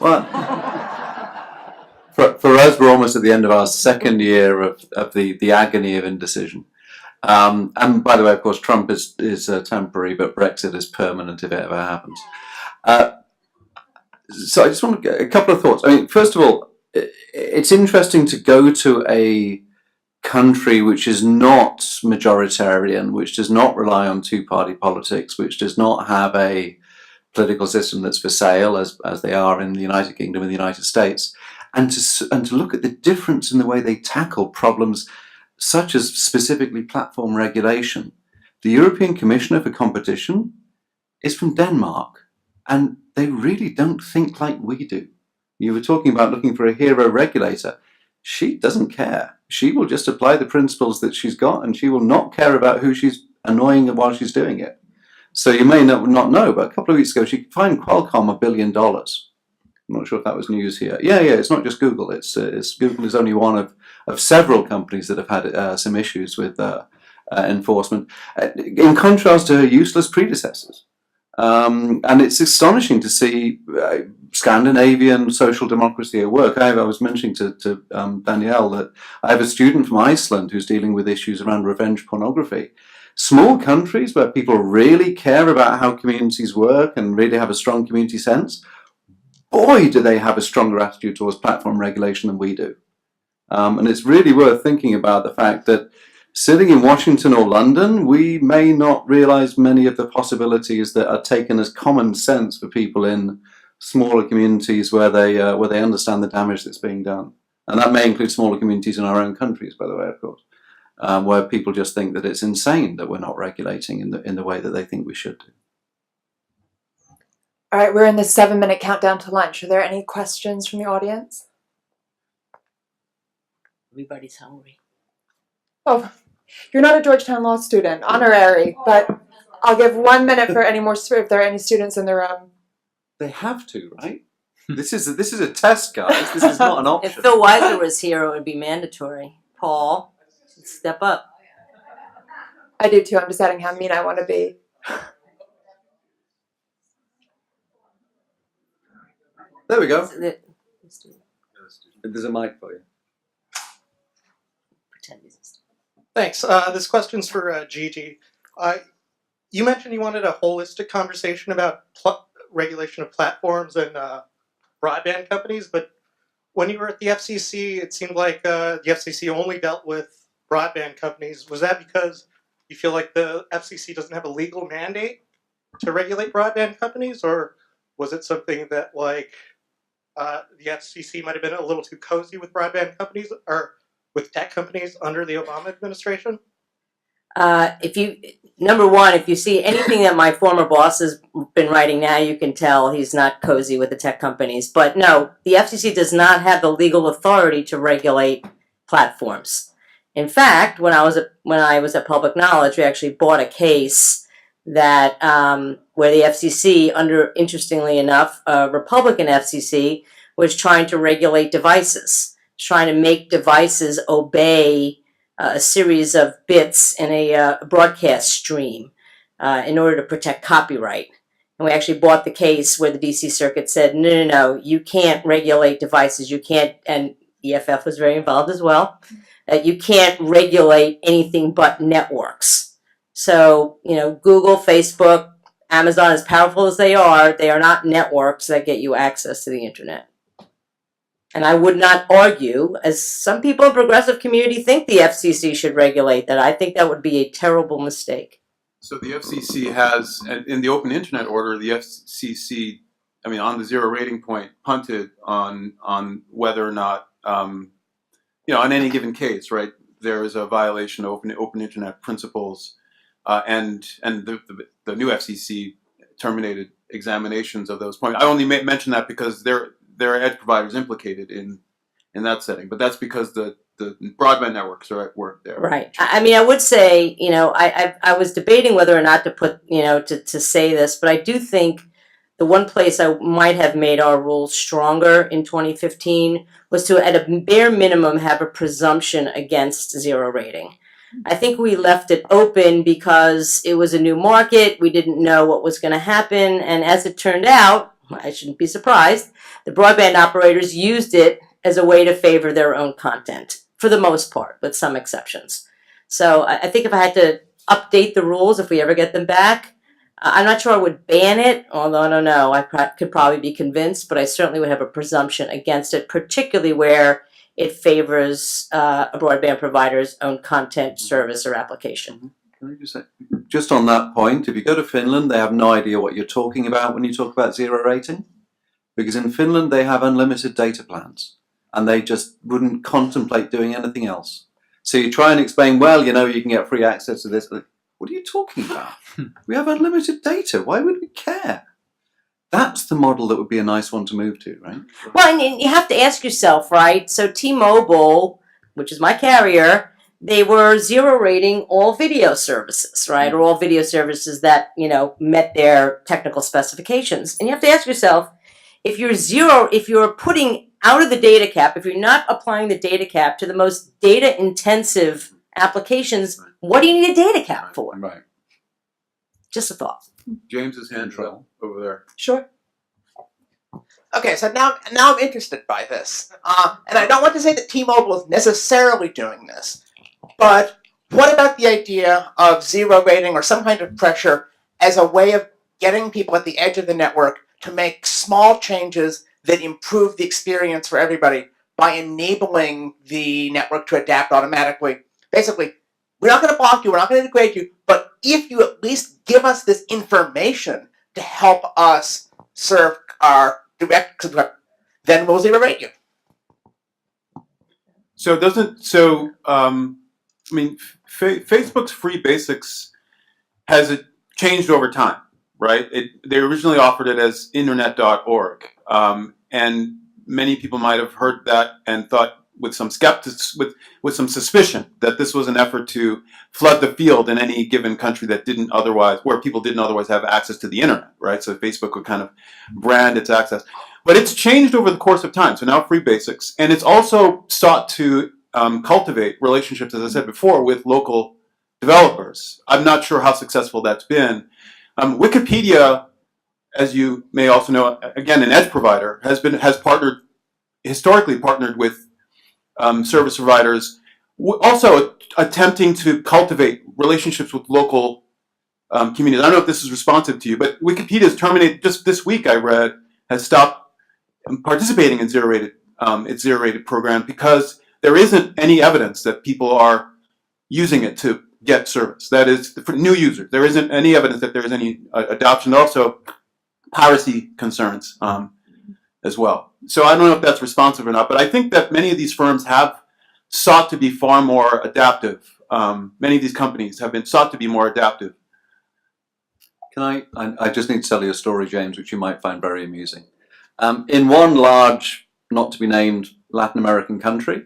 Well, for us, we're almost at the end of our second year of the agony of indecision. And by the way, of course, Trump is temporary, but Brexit is permanent if it ever happens. So I just want to get a couple of thoughts. I mean, first of all, it's interesting to go to a country which is not majoritarian, which does not rely on two-party politics, which does not have a political system that's for sale, as they are in the United Kingdom and the United States, and to look at the difference in the way they tackle problems such as specifically platform regulation. The European Commissioner for Competition is from Denmark, and they really don't think like we do. You were talking about looking for a hero regulator. She doesn't care. She will just apply the principles that she's got, and she will not care about who she's annoying while she's doing it. So you may not know, but a couple of weeks ago, she fined Qualcomm $1 billion. I'm not sure if that was news here. Yeah, it's not just Google. It's Google is only one of several companies that have had some issues with enforcement, in contrast to her useless predecessors. And it's astonishing to see Scandinavian social democracy at work. I was mentioning to Danielle that I have a student from Iceland who's dealing with issues around revenge pornography. Small countries where people really care about how communities work and really have a strong community sense, boy, do they have a stronger attitude towards platform regulation than we do. And it's really worth thinking about the fact that sitting in Washington or London, we may not realize many of the possibilities that are taken as common sense for people in smaller communities where they understand the damage that's being done. And that may include smaller communities in our own countries, by the way, of course, where people just think that it's insane that we're not regulating in the way that they think we should do. All right, we're in the 7-minute countdown to lunch. Are there any questions from the audience? Everybody's hungry. Oh, you're not a Georgetown Law student, honorary, but I'll give 1 minute for any more, if there are any students in the room. They have to, right? This is a test, guys. This is not an option. If Phil Weiser was here, it would be mandatory. Paul, step up. I do too. I'm deciding how mean I want to be. There we go. There's a mic for you. Thanks. This question's for Gigi. You mentioned you wanted a holistic conversation about regulation of platforms and broadband companies, but when you were at the FCC, it seemed like the FCC only dealt with broadband companies. Was that because you feel like the FCC doesn't have a legal mandate to regulate broadband companies, or was it something that like the FCC might have been a little too cozy with broadband companies or with tech companies under the Obama administration? Number one, if you see anything that my former boss has been writing now, you can tell he's not cozy with the tech companies. But no, the FCC does not have the legal authority to regulate platforms. In fact, when I was at Public Knowledge, we actually bought a case that where the FCC, interestingly enough, a Republican FCC, was trying to regulate devices, trying to make devices obey a series of bits in a broadcast stream in order to protect copyright. And we actually bought the case where the DC Circuit said, no, you can't regulate devices. You can't, and EFF was very involved as well, you can't regulate anything but networks. So, Google, Facebook, Amazon, as powerful as they are not networks that get you access to the internet. And I would not argue, as some people in the progressive community think the FCC should regulate that. I think that would be a terrible mistake. So the FCC has, in the open internet order, the FCC, on the zero rating point, punted on whether or not, on any given case, right, there is a violation of open internet principles, and the new FCC terminated examinations of those points. I only mention that because there are edge providers implicated in that setting, but that's because the broadband networks are at work there. Right. I would say, I was debating whether or not to put, to say this, but I do think the one place I might have made our rules stronger in 2015 was to, at a bare minimum, have a presumption against zero rating. I think we left it open because it was a new market. We didn't know what was going to happen. And as it turned out, I shouldn't be surprised, the broadband operators used it as a way to favor their own content, for the most part, with some exceptions. So I think if I had to update the rules, if we ever get them back, I'm not sure I would ban it, although I don't know, I could probably be convinced, but I certainly would have a presumption against it, particularly where it favors a broadband provider's own content, service, or application. Can I just say, just on that point, if you go to Finland, they have no idea what you're talking about when you talk about zero rating. Because in Finland, they have unlimited data plans. and they just wouldn't contemplate doing anything else. So you try and explain, well, you know, you can get free access to this. What are you talking about? We have unlimited data. Why would we care? That's the model that would be a nice one to move to, right? Well, and you have to ask yourself, right? So T-Mobile, which is my carrier, they were zero rating all video services, right? Or all video services that, you know, met their technical specifications. And you have to ask yourself, if you're putting out of the data cap, if you're not applying the data cap to the most data intensive applications, what do you need a data cap for? Right. Just a thought. James's hand over there. Sure. Okay, so now I'm interested by this. And I don't want to say that T-Mobile is necessarily doing this, but what about the idea of zero rating or some kind of pressure as a way of getting people at the edge of the network to make small changes that improve the experience for everybody by enabling the network to adapt automatically? Basically, we're not going to block you, we're not going to degrade you, but if you at least give us this information to help us serve our direct, then we'll zero rate you. So I mean, Facebook's free basics has changed over time, right? They originally offered it as internet.org, and many people might have heard that and thought with some skepticism, with some suspicion that this was an effort to flood the field in any given country where people didn't otherwise have access to the internet, right? So Facebook would kind of brand its access. But it's changed over the course of time. So now free basics, and it's also sought to cultivate relationships, as I said before, with local developers. I'm not sure how successful that's been. Wikipedia, as you may also know, again, an edge provider, has historically partnered with service providers, also attempting to cultivate relationships with local communities. I don't know if this is responsive to you, but Wikipedia has terminated, just this week I read, has stopped participating in its zero-rated program because there isn't any evidence that people are using it to get service. That is, for new users, there isn't any evidence that there is any adoption. Also, piracy concerns as well. So I don't know if that's responsive or not, but I think that many of these firms have sought to be far more adaptive. Many of these companies have been sought to be more adaptive. Can I just need to tell you a story, James, which you might find very amusing. In one large, not to be named, Latin American country,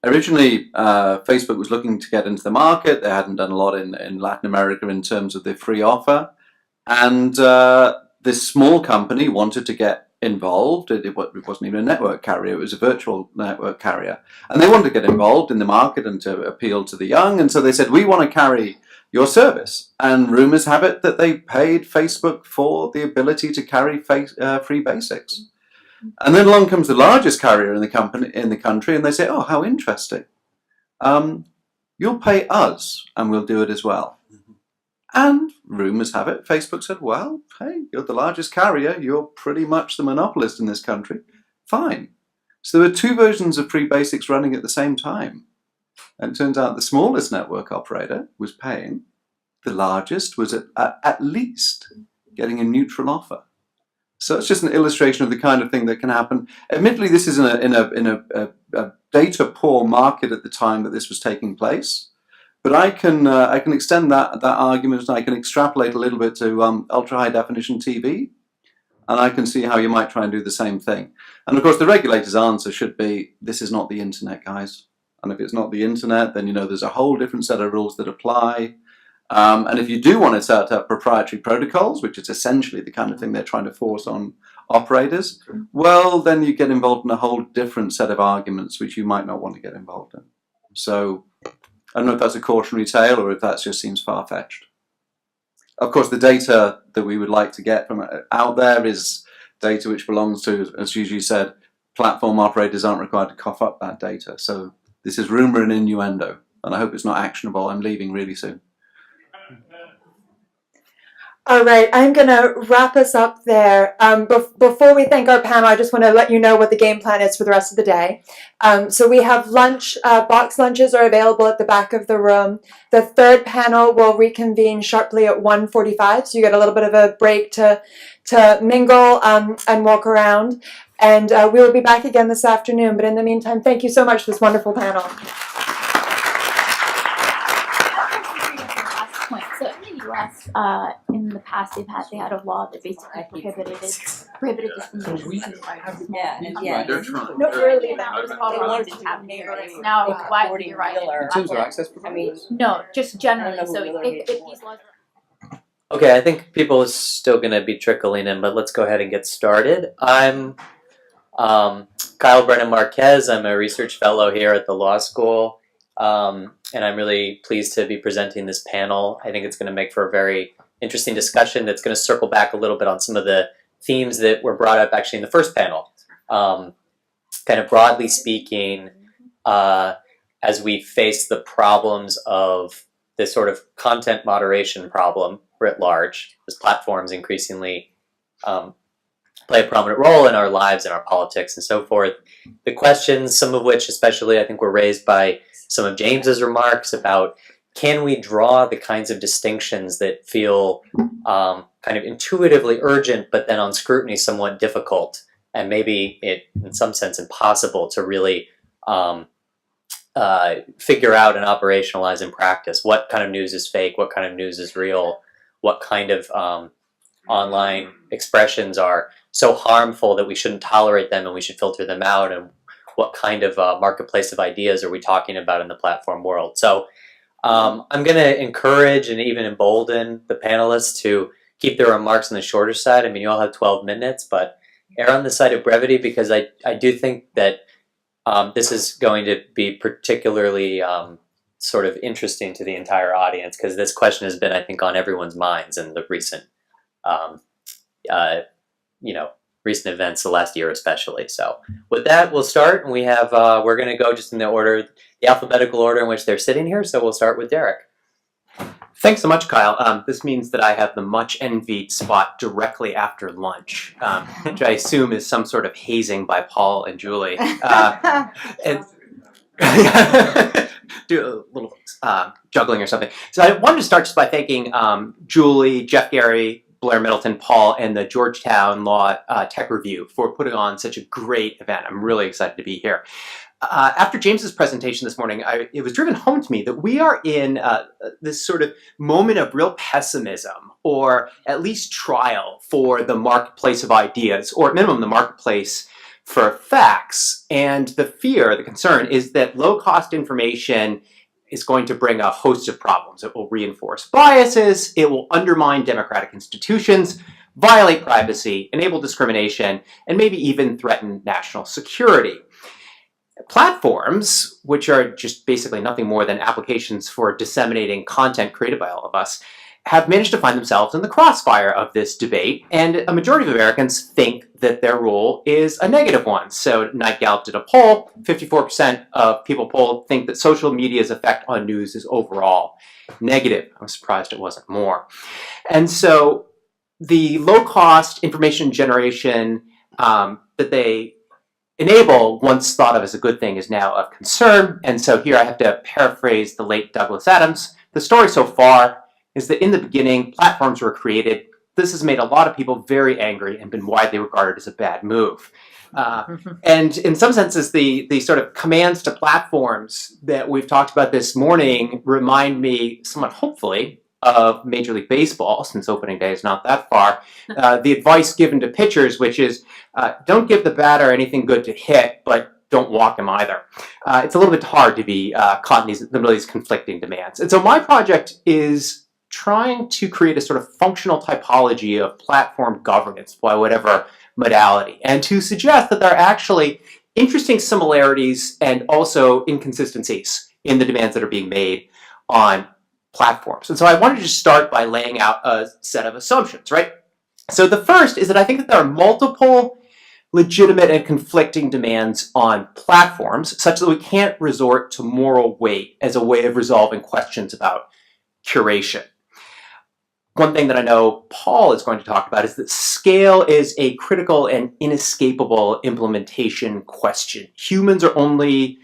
originally Facebook was looking to get into the market. They hadn't done a lot in Latin America in terms of the free offer. And this small company wanted to get involved. It wasn't even a network carrier, it was a virtual network carrier. And they wanted to get involved in the market and to appeal to the young. And so they said, we want to carry your service. And rumors have it that they paid Facebook for the ability to carry free basics. And then along comes the largest carrier in the country, and they say, oh, how interesting. You'll pay us, and we'll do it as well. And rumors have it, Facebook said, well, hey, you're the largest carrier, you're pretty much the monopolist in this country. Fine. So there were two versions of free basics running at the same time. And it turns out the smallest network operator was paying, the largest was at least getting a neutral offer. So it's just an illustration of the kind of thing that can happen. Admittedly, this is in a data poor market at the time that this was taking place. But I can extend that argument, and I can extrapolate a little bit to ultra high definition TV, and I can see how you might try and do the same thing. And of course, the regulator's answer should be, this is not the internet, guys. And if it's not the internet, then there's a whole different set of rules that apply. And if you do want to set up proprietary protocols, which is essentially the kind of thing they're trying to force on operators, well, then you get involved in a whole different set of arguments which you might not want to get involved in. So I don't know if that's a cautionary tale or if that just seems far-fetched. Of course, the data that we would like to get from out there is data which belongs to, as Gigi said, platform operators aren't required to cough up that data. So this is rumor and innuendo, and I hope it's not actionable. I'm leaving really soon. All right, I'm going to wrap us up there. Before we thank our panel, I just want to let you know what the game plan is for the rest of the day. So we have lunch, box lunches are available at the back of the room. The third panel will reconvene sharply at 1:45, so you get a little bit of a break to mingle and walk around. And we will be back again this afternoon. But in the meantime, thank you so much for this wonderful panel. Point. So in the U.S., in the past, they had a law that basically prohibited discrimination. No, really, Now, why you're right. In terms of access providers? No, just generally. So if these laws. Okay, I think people are still going to be trickling in, but let's go ahead and get started. I'm Kyle Brennan Marquez. I'm a research fellow here at the law school, and I'm really pleased to be presenting this panel. I think it's going to make for a very interesting discussion that's going to circle back a little bit on some of the themes that were brought up actually in the first panel. Kind of broadly speaking, as we face the problems of this sort of content moderation problem writ large, as platforms increasingly play a prominent role in our lives and our politics and so forth. The questions, some of which especially I think were raised by some of James's remarks about can we draw the kinds of distinctions that feel kind of intuitively urgent, but then on scrutiny somewhat difficult, and maybe it in some sense impossible to really figure out and operationalize in practice. What kind of news is fake? What kind of news is real? What kind of online expressions are so harmful that we shouldn't tolerate them and we should filter them out? And what kind of marketplace of ideas are we talking about in the platform world? So I'm going to encourage and even embolden the panelists to keep their remarks on the shorter side. I mean, you all have 12 minutes, but err on the side of brevity, because I do think that this is going to be particularly sort of interesting to the entire audience, because this question has been, I think, on everyone's minds in the recent, recent events, the last year especially. So with that, we'll start, and we have, we're going to go just in the order, the alphabetical order in which they're sitting here. So we'll start with Derek. Thanks so much, Kyle. This means that I have the much envied spot directly after lunch, which I assume is some sort of hazing by Paul and Julie. And do a little juggling or something. So I wanted to start just by thanking Julie, Jeff Gary, Blair Middleton, Paul, and the Georgetown Law Tech Review for putting on such a great event. I'm really excited to be here. After James's presentation this morning, it was driven home to me that we are in this sort of moment of real pessimism, or at least trial, for the marketplace of ideas, or at minimum the marketplace for facts. And the fear, the concern, is that low-cost information is going to bring a host of problems. It will reinforce biases, it will undermine democratic institutions, violate privacy, enable discrimination, and maybe even threaten national security. Platforms, which are just basically nothing more than applications for disseminating content created by all of us, have managed to find themselves in the crossfire of this debate, and a majority of Americans think that their role is a negative one. So Night Gallup did a poll, 54% of people polled think that social media's effect on news is overall negative. I'm surprised it wasn't more. And so the low-cost information generation that they enable, once thought of as a good thing, is now of concern. And so here I have to paraphrase the late Douglas Adams. The story so far is that in the beginning, platforms were created. This has made a lot of people very angry and been widely regarded as a bad move. And in some senses, the sort of commands to platforms that we've talked about this morning remind me, somewhat hopefully, of Major League Baseball, since opening day is not that far. The advice given to pitchers, which is don't give the batter anything good to hit, but don't walk him either. It's a little bit hard to be caught in the middle of these conflicting demands. And so my project is trying to create a sort of functional typology of platform governance by whatever modality, and to suggest that there are actually interesting similarities and also inconsistencies in the demands that are being made on platforms. And so I wanted to just start by laying out a set of assumptions, right? So the first is that I think that there are multiple legitimate and conflicting demands on platforms, such that we can't resort to moral weight as a way of resolving questions about curation. One thing that I know Paul is going to talk about is that scale is a critical and inescapable implementation question. Humans are only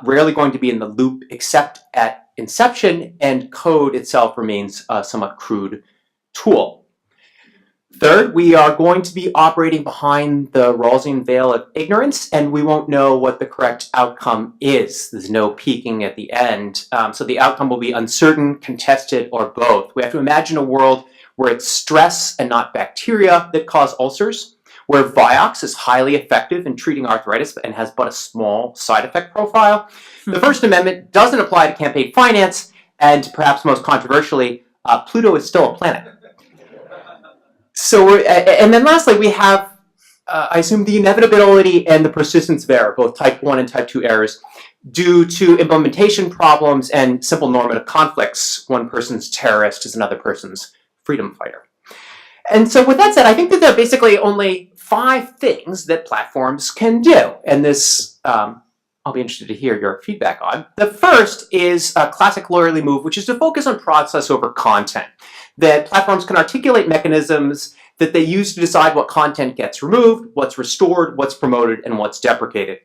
rarely going to be in the loop except at inception, and code itself remains a somewhat crude tool. Third, we are going to be operating behind the Rawlsian veil of ignorance, and we won't know what the correct outcome is. There's no peeking at the end. So the outcome will be uncertain, contested, or both. We have to imagine a world where it's stress and not bacteria that cause ulcers, where Vioxx is highly effective in treating arthritis and has but a small side effect profile. The First Amendment doesn't apply to campaign finance, and perhaps most controversially, Pluto is still a planet. So, and then lastly, we have, I assume, the inevitability and the persistence of error, both type 1 and type 2 errors, due to implementation problems and simple normative conflicts. One person's terrorist is another person's freedom fighter. And so with that said, I think that there are basically only 5 things that platforms can do. And this, I'll be interested to hear your feedback on. The first is a classic lawyerly move, which is to focus on process over content. That platforms can articulate mechanisms that they use to decide what content gets removed, what's restored, what's promoted, and what's deprecated.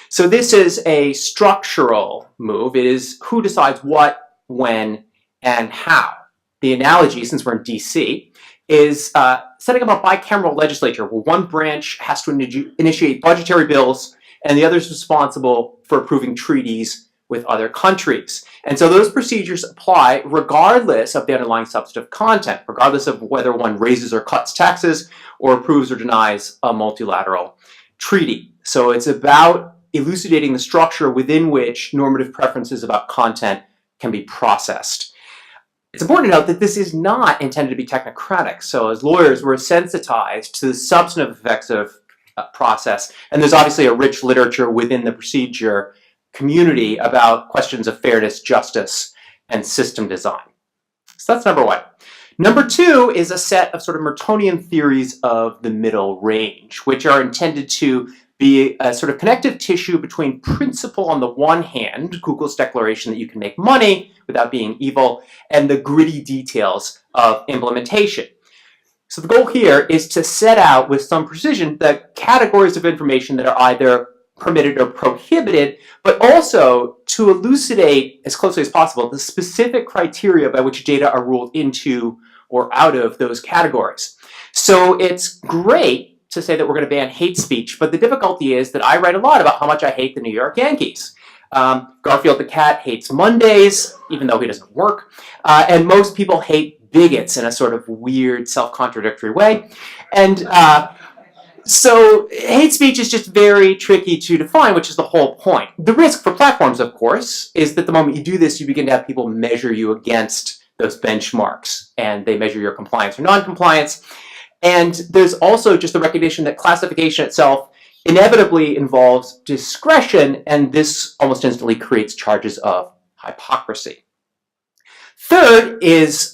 So this is a structural move. It is who decides what, when, and how. The analogy, since we're in DC, is setting up a bicameral legislature where one branch has to initiate budgetary bills and the other is responsible for approving treaties with other countries. And so those procedures apply regardless of the underlying substantive content, regardless of whether one raises or cuts taxes or approves or denies a multilateral treaty. So it's about elucidating the structure within which normative preferences about content can be processed. It's important to note that this is not intended to be technocratic. So as lawyers, we're sensitized to the substantive effects of process. And there's obviously a rich literature within the procedure community about questions of fairness, justice, and system design. So that's number 1. Number 2 is a set of sort of Mertonian theories of the middle range, which are intended to be a sort of connective tissue between principle on the one hand, Google's declaration that you can make money without being evil, and the gritty details of implementation. So the goal here is to set out with some precision the categories of information that are either permitted or prohibited, but also to elucidate as closely as possible the specific criteria by which data are ruled into or out of those categories. So it's great to say that we're going to ban hate speech, but the difficulty is that I write a lot about how much I hate the New York Yankees. Garfield the cat hates Mondays, even though he doesn't work, and most people hate bigots in a sort of weird, self-contradictory way. And so hate speech is just very tricky to define, which is the whole point. The risk for platforms, of course, is that the moment you do this, you begin to have people measure you against those benchmarks, and they measure your compliance or non-compliance. And there's also just the recognition that classification itself inevitably involves discretion, and this almost instantly creates charges of hypocrisy. Third is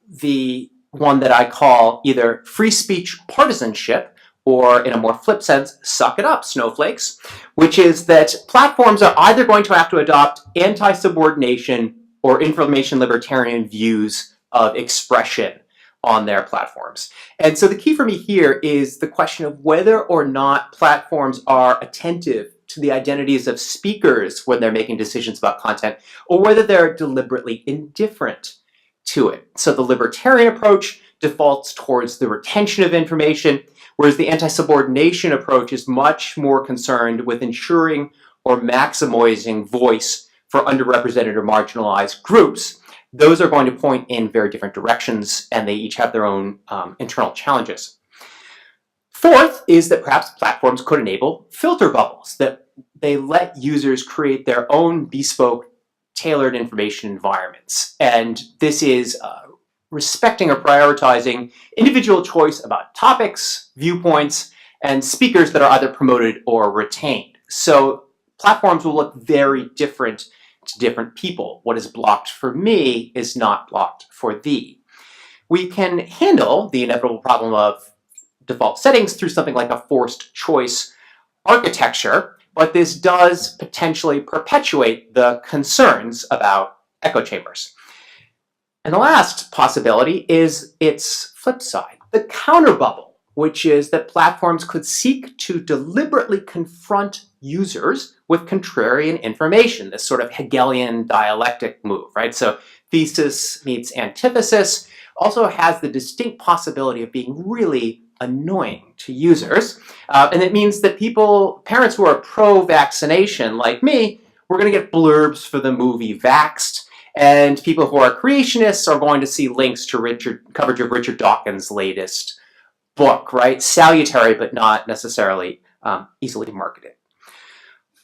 the one that I call either free speech partisanship, or in a more flip sense, suck it up, snowflakes, which is that platforms are either going to have to adopt anti-subordination or information libertarian views of expression on their platforms. And so the key for me here is the question of whether or not platforms are attentive to the identities of speakers when they're making decisions about content, or whether they're deliberately indifferent to it. So the libertarian approach defaults towards the retention of information, whereas the anti-subordination approach is much more concerned with ensuring or maximizing voice for underrepresented or marginalized groups. Those are going to point in very different directions, and they each have their own internal challenges. Fourth is that perhaps platforms could enable filter bubbles, that they let users create their own bespoke, tailored information environments. And this is respecting or prioritizing individual choice about topics, viewpoints, and speakers that are either promoted or retained. So platforms will look very different to different people. What is blocked for me is not blocked for thee. We can handle the inevitable problem of default settings through something like a forced choice architecture, but this does potentially perpetuate the concerns about echo chambers. And the last possibility is its flip side, the counter bubble, which is that platforms could seek to deliberately confront users with contrarian information, this sort of Hegelian dialectic move, right? So thesis meets antithesis, also has the distinct possibility of being really annoying to users. And it means that parents who are pro-vaccination, like me, we're going to get blurbs for the movie Vaxxed, and people who are creationists are going to see links to coverage of Richard Dawkins' latest book, right? Salutary, but not necessarily easily marketed.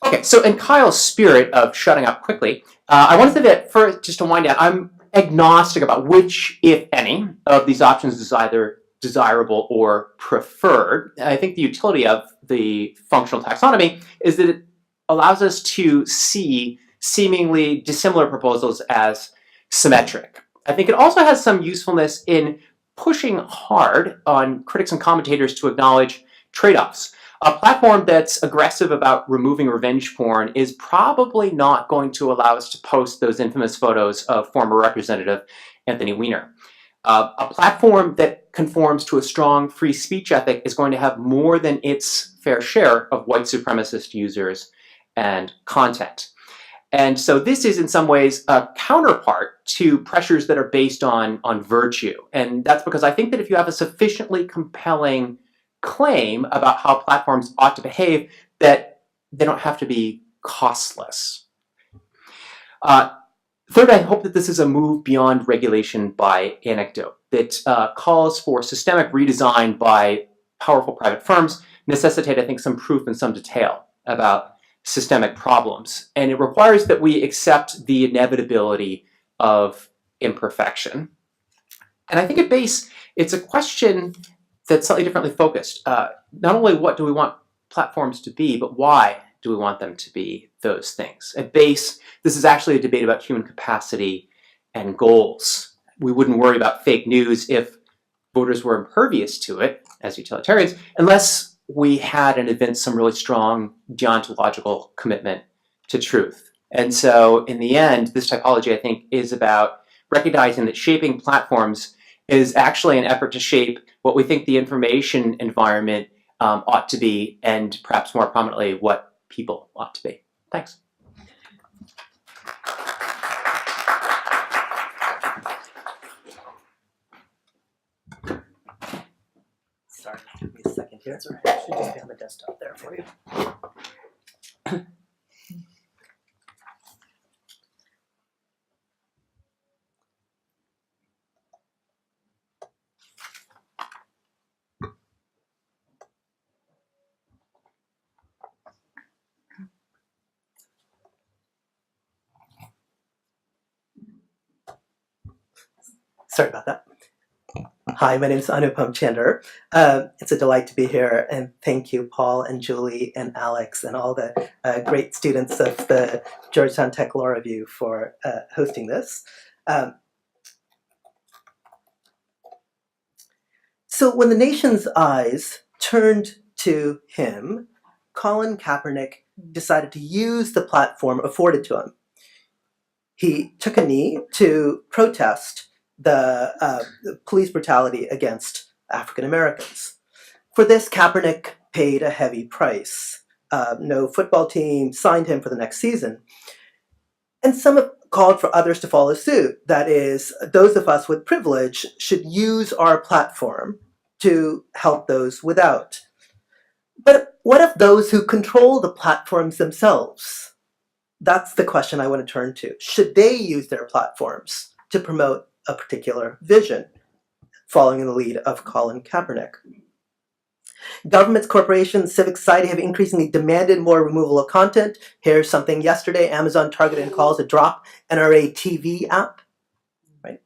Okay, so in Kyle's spirit of shutting up quickly, I want to say that just to wind down, I'm agnostic about which, if any, of these options is either desirable or preferred. I think the utility of the functional taxonomy is that it allows us to see seemingly dissimilar proposals as symmetric. I think it also has some usefulness in pushing hard on critics and commentators to acknowledge trade-offs. A platform that's aggressive about removing revenge porn is probably not going to allow us to post those infamous photos of former Representative Anthony Weiner. A platform that conforms to a strong free speech ethic is going to have more than its fair share of white supremacist users and content. And so this is in some ways a counterpart to pressures that are based on virtue. And that's because I think that if you have a sufficiently compelling claim about how platforms ought to behave, that they don't have to be costless. Third, I hope that this is a move beyond regulation by anecdote, that calls for systemic redesign by powerful private firms necessitate, I think, some proof and some detail about systemic problems. And it requires that we accept the inevitability of imperfection. And I think at base, it's a question that's slightly differently focused. Not only what do we want platforms to be, but why do we want them to be those things? At base, this is actually a debate about human capacity and goals. We wouldn't worry about fake news if voters were impervious to it as utilitarians, unless we had and evinced some really strong deontological commitment to truth. And so in the end, this typology, I think, is about recognizing that shaping platforms is actually an effort to shape what we think the information environment ought to be, and perhaps more prominently, what people ought to be. Thanks. Sorry, give me a second here. That's all right. It should just be on the desktop there for you. Sorry about that. Hi, my name is Anupam Chander. It's a delight to be here, and thank you, Paul and Julie and Alex and all the great students of the Georgetown Tech Law Review for hosting this. So when the nation's eyes turned to him, Colin Kaepernick decided to use the platform afforded to him. He took a knee to protest the police brutality against African Americans. For this, Kaepernick paid a heavy price. No football team signed him for the next season. And some have called for others to follow suit. That is, those of us with privilege should use our platform to help those without. But what of those who control the platforms themselves? That's the question I want to turn to. Should they use their platforms to promote a particular vision, following in the lead of Colin Kaepernick? Governments, corporations, civic society have increasingly demanded more removal of content. Here's something yesterday Amazon targeted and calls a Drop NRA TV app, right?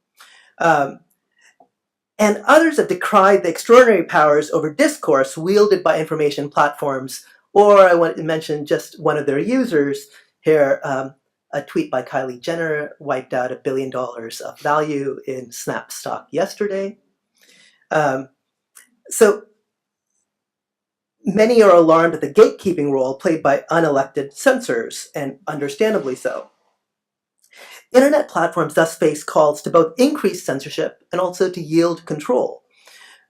And others have decried the extraordinary powers over discourse wielded by information platforms, or I want to mention just one of their users here. A tweet by Kylie Jenner wiped out $1 billion of value in Snap stock yesterday. So many are alarmed at the gatekeeping role played by unelected censors, and understandably so. Internet platforms thus face calls to both increase censorship and also to yield control.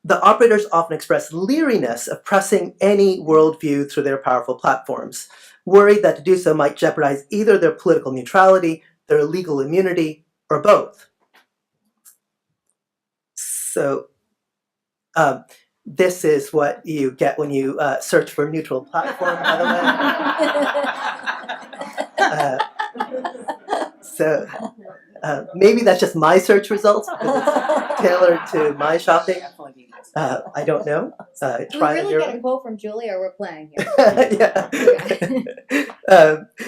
The operators often express leeriness of pressing any worldview through their powerful platforms, worried that to do so might jeopardize either their political neutrality, their legal immunity, or both. So this is what you get when you search for neutral platform, by the way. So maybe that's just my search results because it's tailored to my shopping. I don't know. We're Try really your getting a quote from Julie, or we're playing here.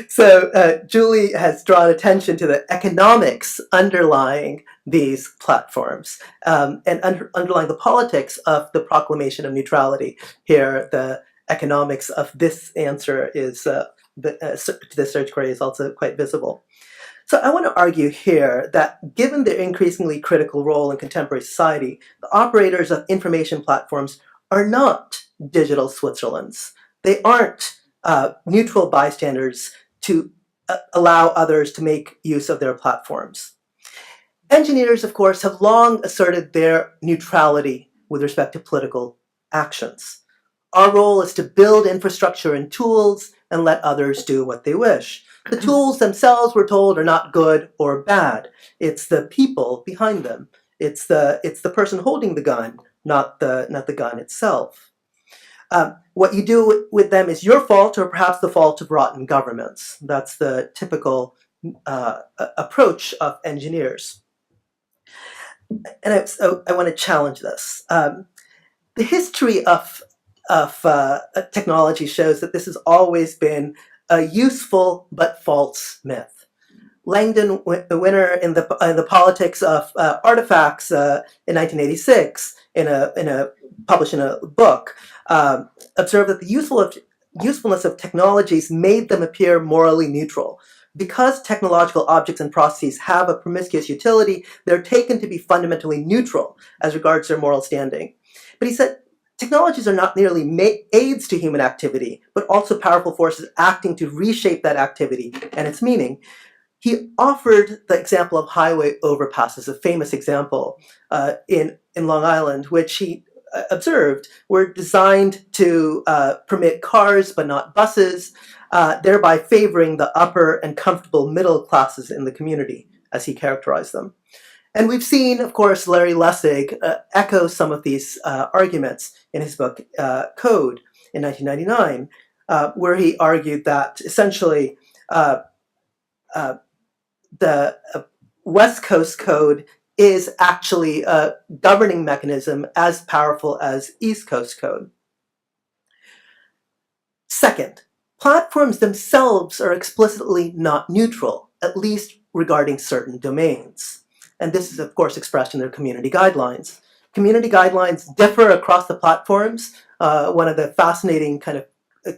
So Julie has drawn attention to the economics underlying these platforms and underlying the politics of the proclamation of neutrality. Here, the economics of this answer is to the search query is also quite visible. So I want to argue here that given their increasingly critical role in contemporary society, the operators of information platforms are not digital Switzerlands. They aren't neutral bystanders to allow others to make use of their platforms. Engineers, of course, have long asserted their neutrality with respect to political actions. Our role is to build infrastructure and tools and let others do what they wish. The tools themselves, we're told, are not good or bad. It's the people behind them. It's the person holding the gun, not the gun itself. What you do with them is your fault, or perhaps the fault of rotten governments. That's the typical approach of engineers. And I want to challenge this. The history of technology shows that this has always been a useful but false myth. Langdon, the winner in the politics of artifacts in 1986, published in a book, observed that the usefulness of technologies made them appear morally neutral. Because technological objects and processes have a promiscuous utility, they're taken to be fundamentally neutral as regards their moral standing. But he said, technologies are not merely aids to human activity, but also powerful forces acting to reshape that activity and its meaning. He offered the example of highway overpasses, a famous example in Long Island, which he observed were designed to permit cars but not buses, thereby favoring the upper and comfortable middle classes in the community, as he characterized them. And we've seen, of course, Larry Lessig echo some of these arguments in his book, Code, in 1999, where he argued that essentially the West Coast Code is actually a governing mechanism as powerful as East Coast Code. Second, platforms themselves are explicitly not neutral, at least regarding certain domains. And this is, of course, expressed in their community guidelines. Community guidelines differ across the platforms. One of the fascinating kind of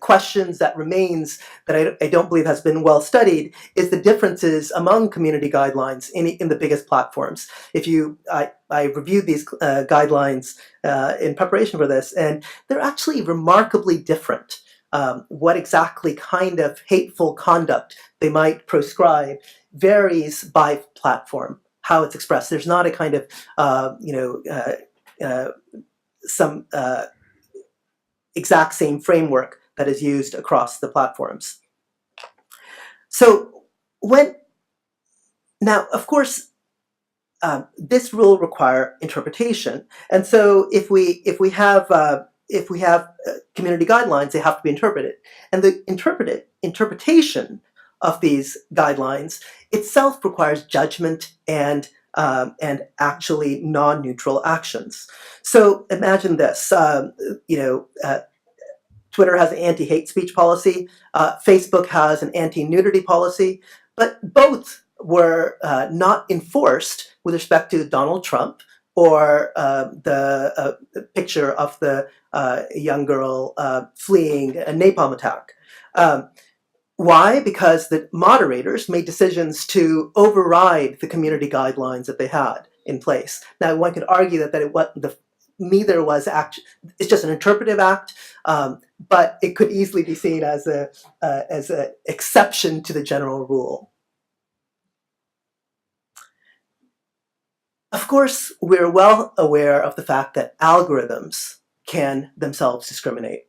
questions that remains that I don't believe has been well studied is the differences among community guidelines in the biggest platforms. I reviewed these guidelines in preparation for this, and they're actually remarkably different. What exactly kind of hateful conduct they might prescribe varies by platform, how it's expressed. There's not a kind of some exact same framework that is used across the platforms. So now, of course, this rule require interpretation, and so if we have community guidelines, they have to be interpreted, and the interpretation of these guidelines itself requires judgment and actually non-neutral actions. So imagine this: Twitter has an anti-hate speech policy, Facebook has an anti-nudity policy, but both were not enforced with respect to Donald Trump or the picture of the young girl fleeing a napalm attack. Why? Because the moderators made decisions to override the community guidelines that they had in place. Now, one could argue that neither was it's just an interpretive act, but it could easily be seen as an exception to the general rule. Of course, we're well aware of the fact that algorithms can themselves discriminate.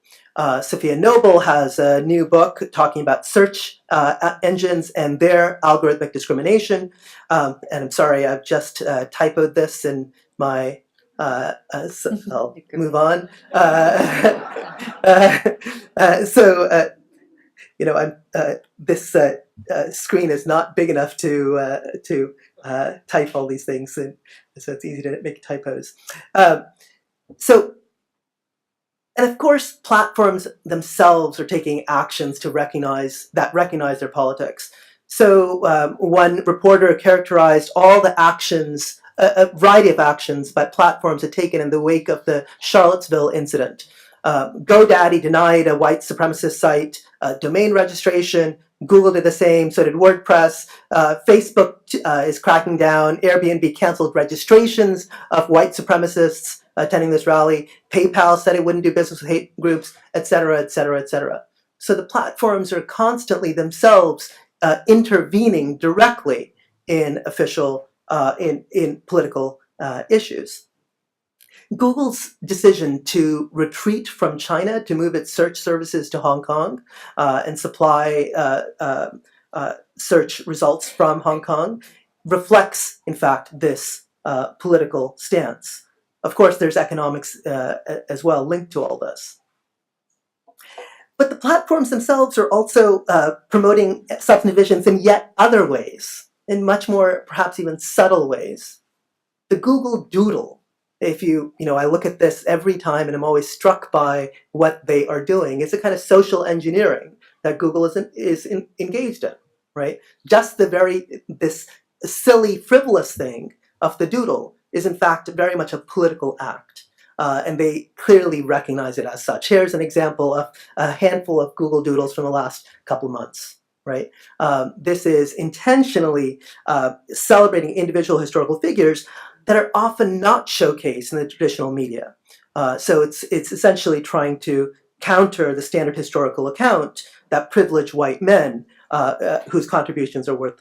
Sophia Noble has a new book talking about search engines and their algorithmic discrimination. And I'm sorry, I've just typoed this in my So I'll move on. This screen is not big enough to type all these things, and so it's easy to make typos. And of course, platforms themselves are taking actions to recognize their politics. So one reporter characterized all the actions, a variety of actions that platforms had taken in the wake of the Charlottesville incident. GoDaddy denied a white supremacist site domain registration. Google did the same, so did WordPress. Facebook is cracking down. Airbnb canceled registrations of white supremacists attending this rally. PayPal said it wouldn't do business with hate groups, etc., etc., etc. So the platforms are constantly themselves intervening directly in official, in political issues. Google's decision to retreat from China, to move its search services to Hong Kong and supply search results from Hong Kong reflects, in fact, this political stance. Of course, there's economics as well linked to all this. But the platforms themselves are also promoting subdivisions in yet other ways, in much more, perhaps even subtle ways. The Google Doodle, I look at this every time and I'm always struck by what they are doing. It's a kind of social engineering that Google is engaged in, right? Just this silly, frivolous thing of the Doodle is in fact very much a political act. And they clearly recognize it as such. Here's an example of a handful of Google Doodles from the last couple of months, right? This is intentionally celebrating individual historical figures that are often not showcased in the traditional media. So it's essentially trying to counter the standard historical account that privileged white men whose contributions are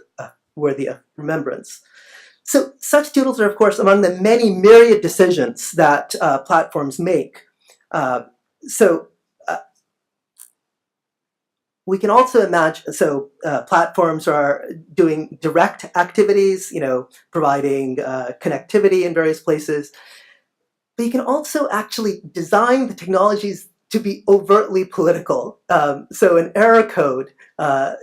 worthy of remembrance. So such doodles are, of course, among the many myriad decisions that platforms make. We can also imagine, platforms are doing direct activities, providing connectivity in various places. But you can also actually design the technologies to be overtly political. So an error code, an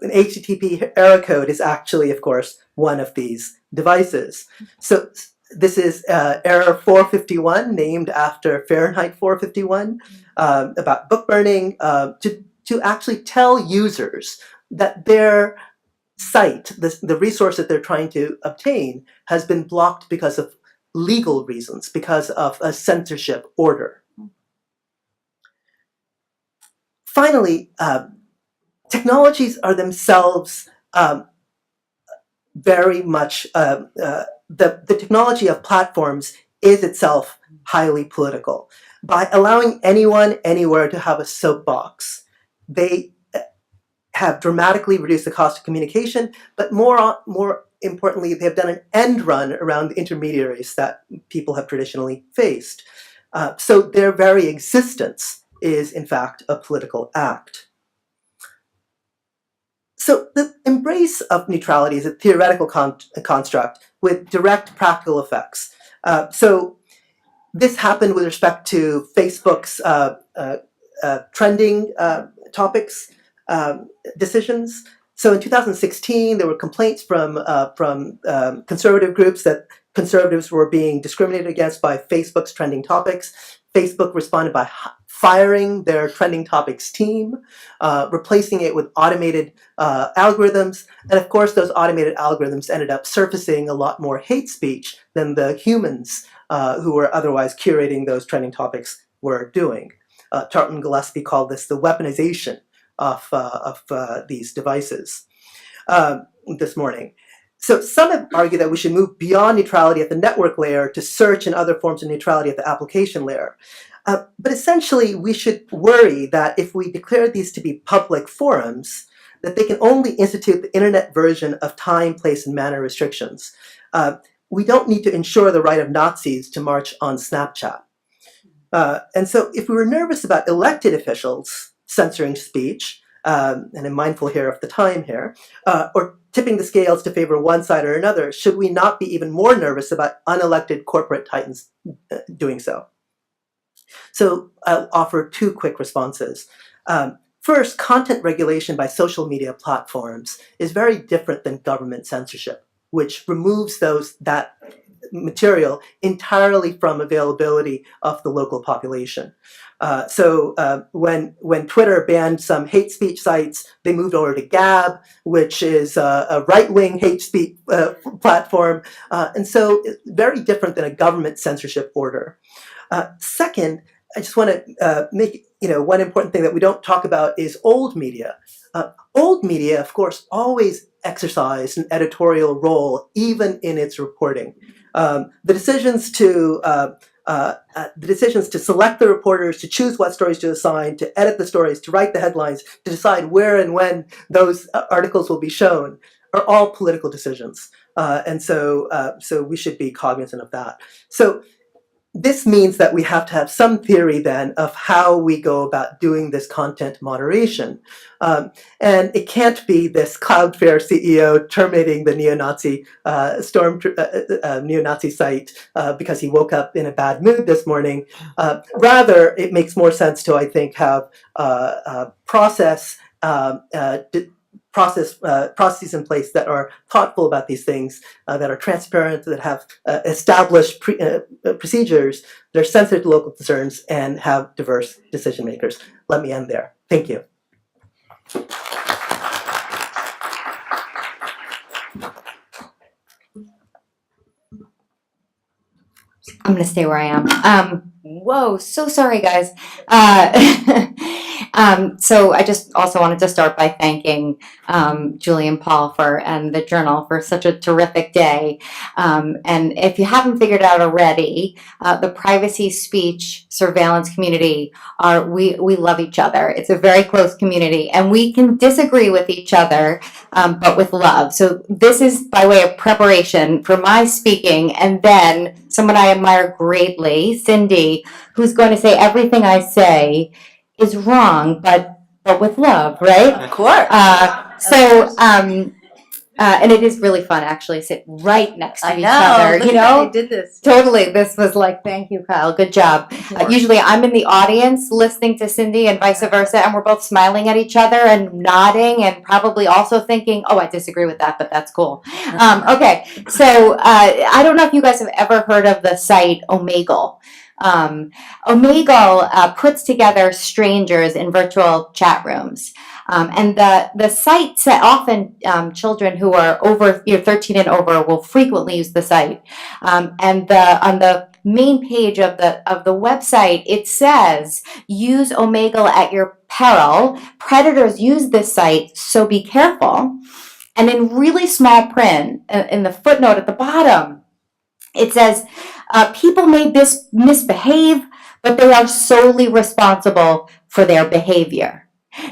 HTTP error code is actually, of course, one of these devices. So this is error 451, named after Fahrenheit 451, about book burning, to actually tell users that their site, the resource that they're trying to obtain, has been blocked because of legal reasons, because of a censorship order. Finally, technologies are themselves very much, the technology of platforms is itself highly political. By allowing anyone, anywhere to have a soapbox, they have dramatically reduced the cost of communication, but more importantly, they have done an end run around the intermediaries that people have traditionally faced. So their very existence is, in fact, a political act. So the embrace of neutrality is a theoretical construct with direct practical effects. So this happened with respect to Facebook's trending topics decisions. So in 2016, there were complaints from conservative groups that conservatives were being discriminated against by Facebook's trending topics. Facebook responded by firing their trending topics team, replacing it with automated algorithms. And of course, those automated algorithms ended up surfacing a lot more hate speech than the humans who were otherwise curating those trending topics were doing. Tarleton Gillespie called this the weaponization of these devices this morning. So some have argued that we should move beyond neutrality at the network layer to search and other forms of neutrality at the application layer. But essentially, we should worry that if we declare these to be public forums, that they can only institute the internet version of time, place, and manner restrictions. We don't need to ensure the right of Nazis to march on Snapchat. And so if we were nervous about elected officials censoring speech, and I'm mindful here of the time here, or tipping the scales to favor one side or another, should we not be even more nervous about unelected corporate titans doing so. So I'll offer two quick responses. First, content regulation by social media platforms is very different than government censorship, which removes that material entirely from availability of the local population. So when Twitter banned some hate speech sites, they moved over to Gab, which is a right-wing hate speech platform. And so it's very different than a government censorship order. Second, I just want to make one important thing that we don't talk about is old media. Old media, of course, always exercised an editorial role, even in its reporting. The decisions to select the reporters, to choose what stories to assign, to edit the stories, to write the headlines, to decide where and when those articles will be shown, are all political decisions, and so we should be cognizant of that. So this means that we have to have some theory then of how we go about doing this content moderation. And it can't be this Cloudflare CEO terminating the neo-Nazi neo-Nazi site because he woke up in a bad mood this morning. Rather, it makes more sense to, I think, have processes in place that are thoughtful about these things, that are transparent, that have established procedures that are sensitive to local concerns and have diverse decision makers. Let me end there. Thank you. I'm gonna stay where I am. Whoa, so sorry, guys. So I just also wanted to start by thanking Julie and Paul and the Journal for such a terrific day. And if you haven't figured out already, the privacy speech surveillance community we love each other. It's a very close community, and we can disagree with each other, but with love. So this is by way of preparation for my speaking, and then someone I admire greatly, Cindy, who's going to say everything I say is wrong, but with love, right? Of course. And it is really fun actually sit right next to I each know. other. Look You at how know, they did this. Totally. This was like, thank you, Kyle. Good job. Usually, I'm in the audience listening to Cindy, and vice versa, and we're both smiling at each other and nodding, and probably also thinking, "Oh, I disagree with that, but that's cool." Okay, so I don't know if you guys have ever heard of the site Omegle. Omegle puts together strangers in virtual chat rooms. And the site often children who are over 13 and over will frequently use the site. And on the main page of the website, it says, "Use Omegle at your peril. Predators use this site, so be careful." And in really small print, in the footnote at the bottom, it says, "People may misbehave, but they are solely responsible for their behavior."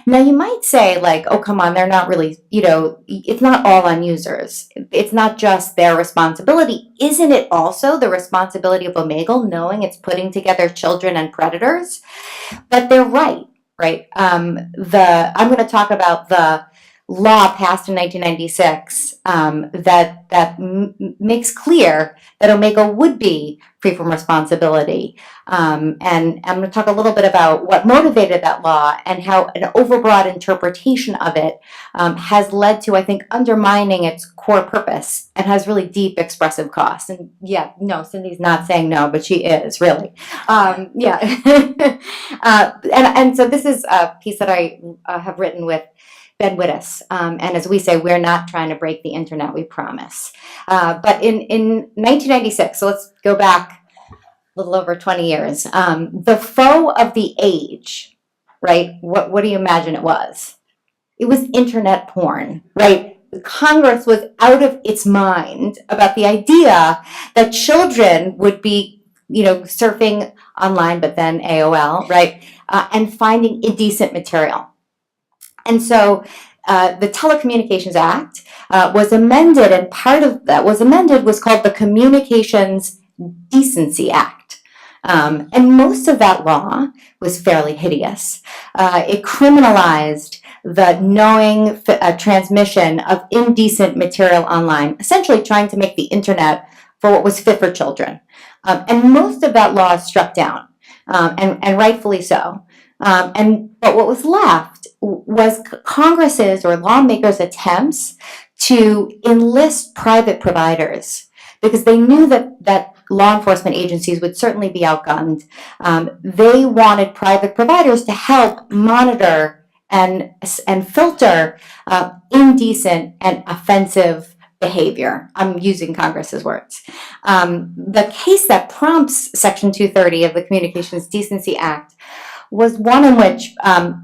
Now you might say like, "Oh, come on, they're not really, it's not all on users. It's not just their responsibility. Isn't it also the responsibility of Omegle knowing it's putting together children and predators?" But they're right? I'm going to talk about the law passed in 1996 that makes clear that Omegle would be free from responsibility. And I'm going to talk a little bit about what motivated that law and how an overbroad interpretation of it has led to, I think, undermining its core purpose and has really deep expressive costs. And yeah, no, Cindy's not saying no, but she is, really. Yeah. And so this is a piece that I have written with Ben Wittes. And as we say, we're not trying to break the internet, we promise. But in 1996, so let's go back a little over 20 years, the foe of the age, right? What do you imagine it was? It was internet porn, right? Congress was out of its mind about the idea that children would be, surfing online, but then AOL, right? And finding indecent material. And so the Telecommunications Act was amended, and part of that was called the Communications Decency Act. And most of that law was fairly hideous. It criminalized the knowing transmission of indecent material online, essentially trying to make the internet for what was fit for children. And most of that law is struck down, and rightfully so. But what was left was Congress's or lawmakers' attempts to enlist private providers because they knew that law enforcement agencies would certainly be outgunned. They wanted private providers to help monitor and filter indecent and offensive behavior. I'm using Congress's words. The case that prompts Section 230 of the Communications Decency Act was one in which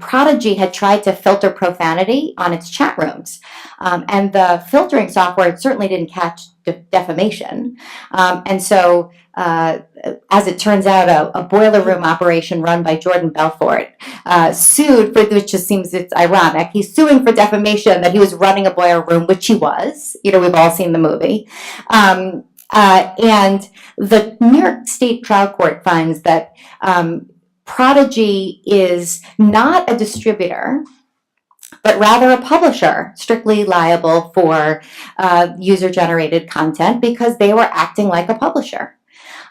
Prodigy had tried to filter profanity on its chat rooms. And the filtering software certainly didn't catch defamation. And so, as it turns out, a boiler room operation run by Jordan Belfort sued, which just seems it's ironic. He's suing for defamation that he was running a boiler room, which he was. You know, we've all seen the movie. And the New York State Trial Court finds that Prodigy is not a distributor, but rather a publisher, strictly liable for user-generated content because they were acting like a publisher.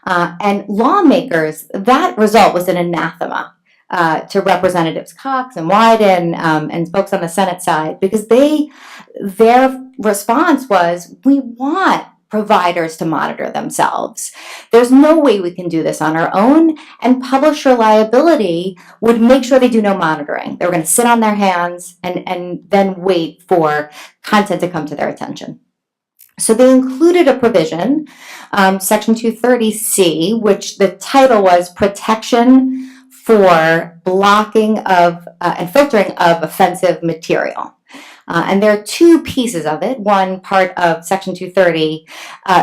And lawmakers, that result was an anathema to Representatives Cox and Wyden and folks on the Senate side because their response was, we want providers to monitor themselves. There's no way we can do this on our own, and publisher liability would make sure they do no monitoring. They were going to sit on their hands and then wait for content to come to their attention. So they included a provision, Section 230C, which the title was Protection for Blocking of and Filtering of Offensive Material. And there are two pieces of it. One part of Section 230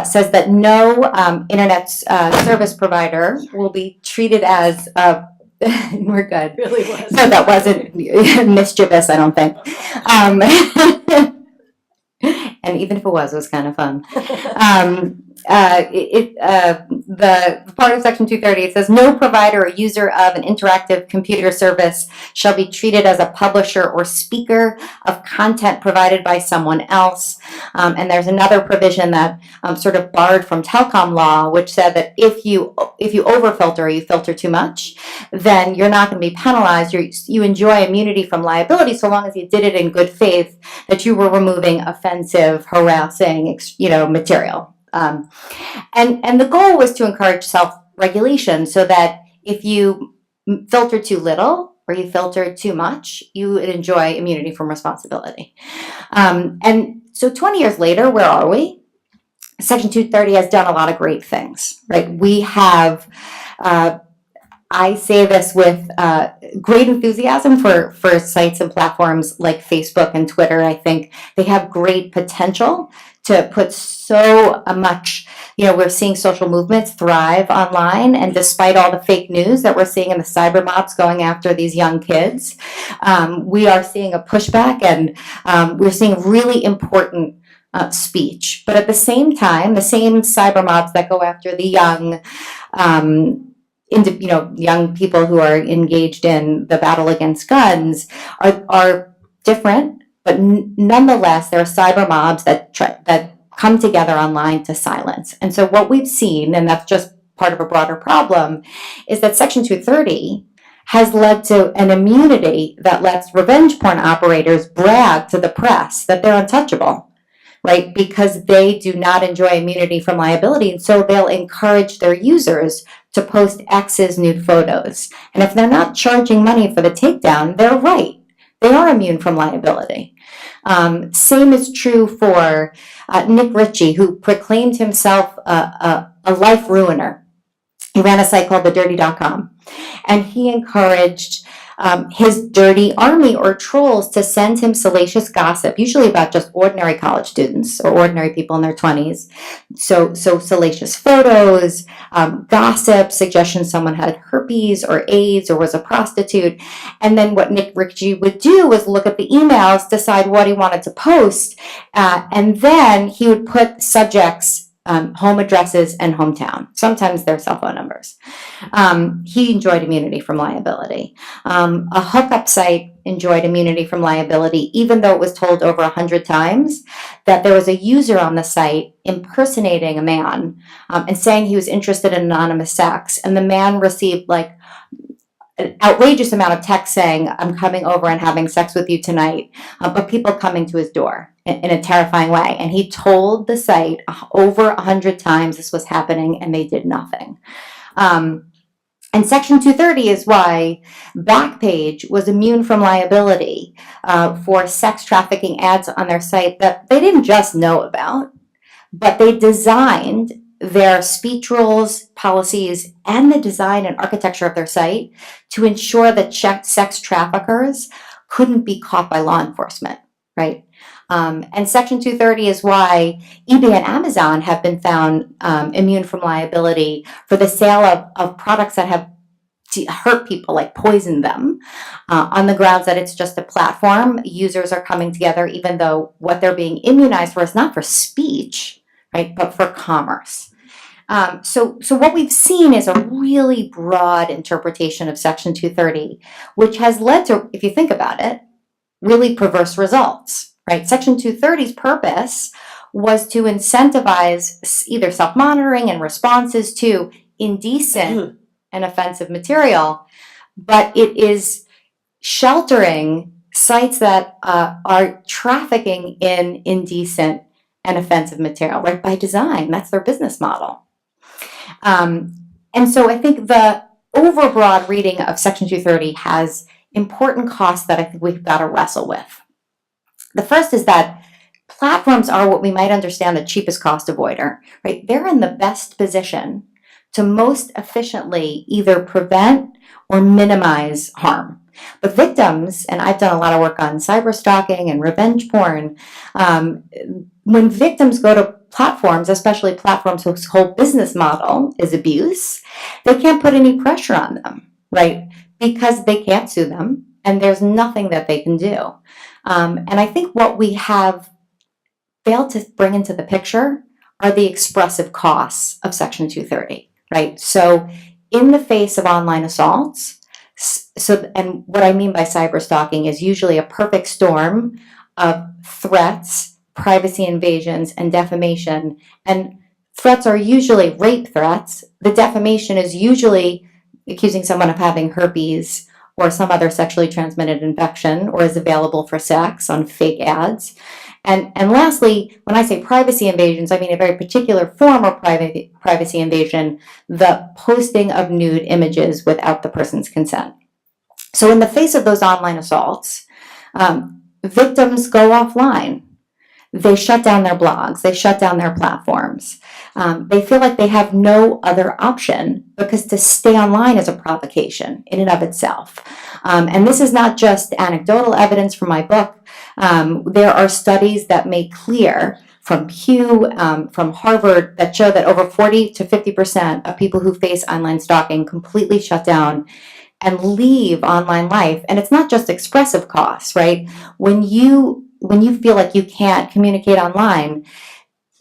says that no internet service provider will be treated as we're good. Really was. No, that wasn't mischievous, I don't think. And even if it was kind of fun. The part of Section 230, it says, no provider or user of an interactive computer service shall be treated as a publisher or speaker of content provided by someone else. And there's another provision that sort of barred from telecom law, which said that if you overfilter or you filter too much, then you're not going to be penalized. You enjoy immunity from liability so long as you did it in good faith, that you were removing offensive, harassing, material. And the goal was to encourage self-regulation so that if you filter too little or you filter too much, you would enjoy immunity from responsibility. And so 20 years later, where are we? Section 230 has done a lot of great things, right? We have, I say this with great enthusiasm for sites and platforms like Facebook and Twitter. I think they have great potential to put so much, we're seeing social movements thrive online, and despite all the fake news that we're seeing in the cyber mobs going after these young kids, we are seeing a pushback, and we're seeing really important speech. But at the same time, the same cyber mobs that go after the young, young people who are engaged in the battle against guns are different. But nonetheless, there are cyber mobs that come together online to silence. And so what we've seen, and that's just part of a broader problem, is that Section 230 has led to an immunity that lets revenge porn operators brag to the press that they're untouchable, right? Because they do not enjoy immunity from liability, and so they'll encourage their users to post exes' nude photos. And if they're not charging money for the takedown, they're right. They are immune from liability. Same is true for Nick Ritchie, who proclaimed himself a life ruiner. He ran a site called thedirty.com, and he encouraged his dirty army or trolls to send him salacious gossip, usually about just ordinary college students or ordinary people in their 20s. So salacious photos, gossip, suggestions someone had herpes or AIDS or was a prostitute. And then what Nick Ritchie would do was look at the emails, decide what he wanted to post, and then he would put subjects home addresses, and hometown. Sometimes their cell phone numbers. He enjoyed immunity from liability. A hookup site enjoyed immunity from liability, even though it was told over 100 times that there was a user on the site impersonating a man and saying he was interested in anonymous sex, and the man received like an outrageous amount of text saying, "I'm coming over and having sex with you tonight," but people coming to his door in a terrifying way. And he told the site over 100 times this was happening, and they did nothing. And Section 230 is why Backpage was immune from liability for sex trafficking ads on their site that they didn't just know about, but they designed their speech rules, policies, and the design and architecture of their site to ensure that sex traffickers couldn't be caught by law enforcement, right? And Section 230 is why eBay and Amazon have been found immune from liability for the sale of products that have hurt people, like poisoned them, on the grounds that it's just a platform. Users are coming together, even though what they're being immunized for is not for speech, right, but for commerce. So what we've seen is a really broad interpretation of Section 230, which has led to, if you think about it, really perverse results, right? Section 230's purpose was to incentivize either self-monitoring and responses to indecent and offensive material, but it is sheltering sites that are trafficking in indecent and offensive material, right? By design, that's their business model. And so I think the overbroad reading of Section 230 has important costs that I think we've got to wrestle with. The first is that platforms are what we might understand the cheapest cost avoider, right? They're in the best position to most efficiently either prevent or minimize harm. But victims, and I've done a lot of work on cyber stalking and revenge porn, when victims go to platforms, especially platforms whose whole business model is abuse, they can't put any pressure on them, right? Because they can't sue them, and there's nothing that they can do. And I think what we have failed to bring into the picture are the expressive costs of Section 230, right? So in the face of online assaults, and what I mean by cyber stalking is usually a perfect storm of threats, privacy invasions, and defamation. And threats are usually rape threats. The defamation is usually accusing someone of having herpes or some other sexually transmitted infection, or is available for sex on fake ads. And lastly, when I say privacy invasions, I mean a very particular form of privacy invasion, the posting of nude images without the person's consent. So in the face of those online assaults, victims go offline. They shut down their blogs. They shut down their platforms. They feel like they have no other option because to stay online is a provocation in and of itself. And this is not just anecdotal evidence from my book. There are studies that make clear from Pew, from Harvard, that show that over 40 to 50% of people who face online stalking completely shut down and leave online life. And it's not just expressive costs, right? When you feel like you can't communicate online,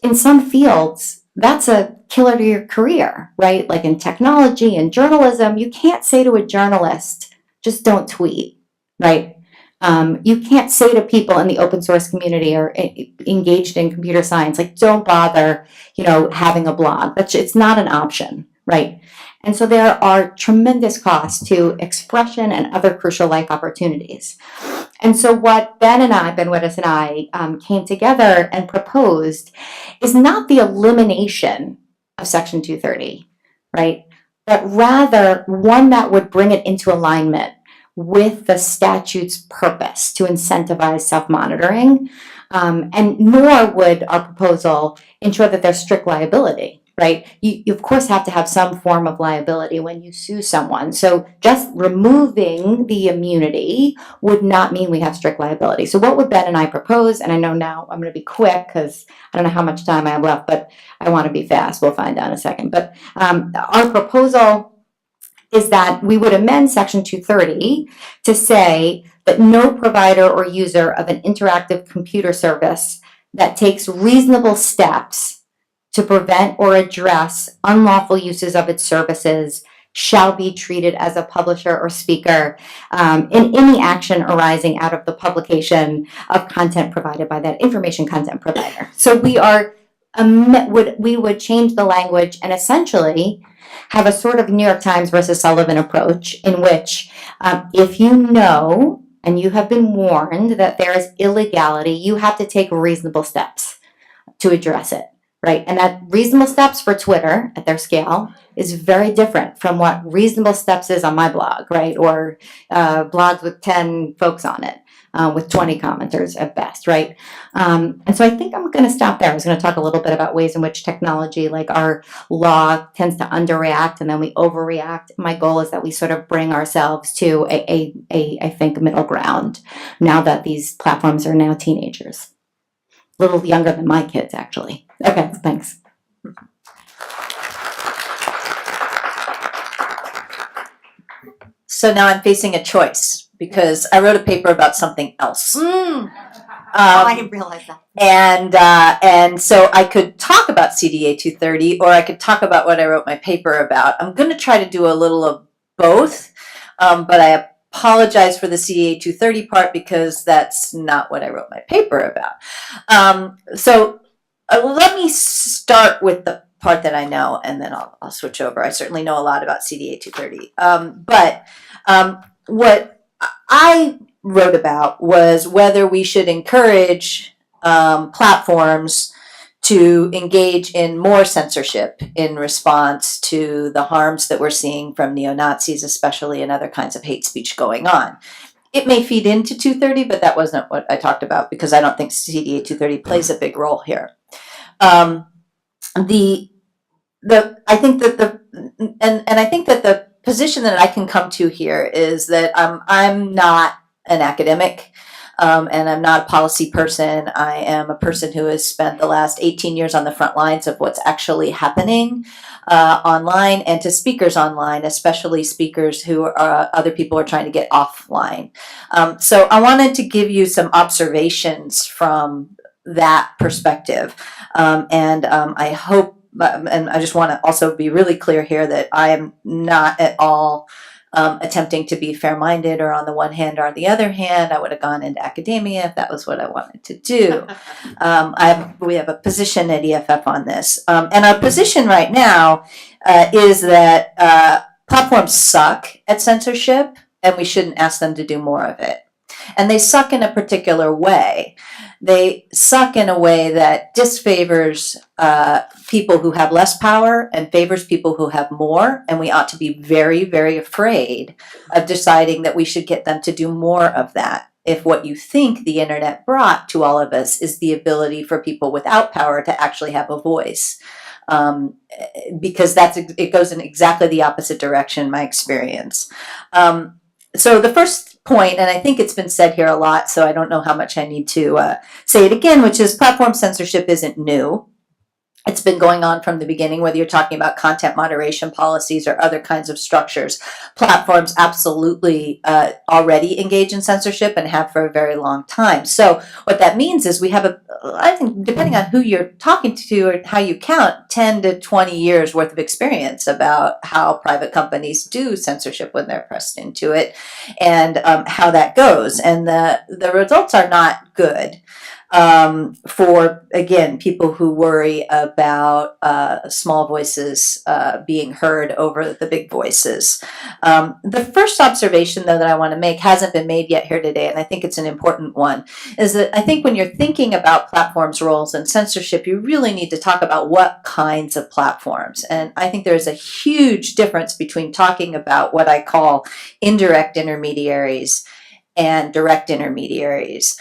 in some fields, that's a killer to your career, right? Like in technology and journalism, you can't say to a journalist, just don't tweet, right? You can't say to people in the open source community or engaged in computer science, like, don't bother, having a blog. It's not an option, right? And so there are tremendous costs to expression and other crucial life opportunities. And so what Ben Wittes and I came together and proposed is not the elimination of Section 230, right? But rather one that would bring it into alignment with the statute's purpose to incentivize self-monitoring. And nor would our proposal ensure that there's strict liability. Right? You of course have to have some form of liability when you sue someone. So just removing the immunity would not mean we have strict liability. So what would Ben and I propose? And I know now I'm going to be quick because I don't know how much time I have left, but I want to be fast. We'll find out in a second. But our proposal is that we would amend Section 230 to say that no provider or user of an interactive computer service that takes reasonable steps to prevent or address unlawful uses of its services shall be treated as a publisher or speaker in any action arising out of the publication of content provided by that information content provider. So we would change the language and essentially have a sort of New York Times versus Sullivan approach in which if you know and you have been warned that there is illegality, you have to take reasonable steps to address it. Right, and that reasonable steps for Twitter at their scale is very different from what reasonable steps is on my blog, right? Or blogs with 10 folks on it, with 20 commenters at best, right? And so I think I'm going to stop there. I was going to talk a little bit about ways in which technology, like our law, tends to underreact and then we overreact. My goal is that we sort of bring ourselves to I think, middle ground now that these platforms are now teenagers. A little younger than my kids, actually. Okay, thanks. So now I'm facing a choice because I wrote a paper about something else. I didn't realize that. And so I could talk about CDA 230 or I could talk about what I wrote my paper about. I'm going to try to do a little of both, but I apologize for the CDA 230 part because that's not what I wrote my paper about. So let me start with the part that I know, and then I'll switch over. I certainly know a lot about CDA 230. But what I wrote about was whether we should encourage platforms to engage in more censorship in response to the harms that we're seeing from neo-Nazis, especially, and other kinds of hate speech going on. It may feed into 230, but that wasn't what I talked about because I don't think CDA 230 plays a big role here. I think that I think that the position that I can come to here is that I'm not an academic. And I'm not a policy person. I am a person who has spent the last 18 years on the front lines of what's actually happening online and to speakers online, especially speakers who are other people are trying to get offline. So I wanted to give you some observations from that perspective. I hope, and I just want to also be really clear here that I am not at all attempting to be fair-minded or on the one hand or on the other hand. I would have gone into academia if that was what I wanted to do. We have a position at EFF on this. And our position right now is that platforms suck at censorship and we shouldn't ask them to do more of it. And they suck in a particular way. They suck in a way that disfavors people who have less power and favors people who have more. And we ought to be very, very afraid of deciding that we should get them to do more of that. If what you think the internet brought to all of us is the ability for people without power to actually have a voice. Because it goes in exactly the opposite direction, in my experience. So the first point, and I think it's been said here a lot, so I don't know how much I need to say it again, which is platform censorship isn't new. It's been going on from the beginning, whether you're talking about content moderation policies or other kinds of structures. Platforms absolutely already engage in censorship and have for a very long time. So what that means is we have I think, depending on who you're talking to or how you count, 10 to 20 years worth of experience about how private companies do censorship when they're pressed into it and how that goes. And the results are not good. For, again, people who worry about small voices being heard over the big voices. The first observation, though, that I want to make hasn't been made yet here today, and I think it's an important one, is that I think when you're thinking about platforms' roles in censorship, you really need to talk about what kinds of platforms. And I think there's a huge difference between talking about what I call indirect intermediaries and direct intermediaries.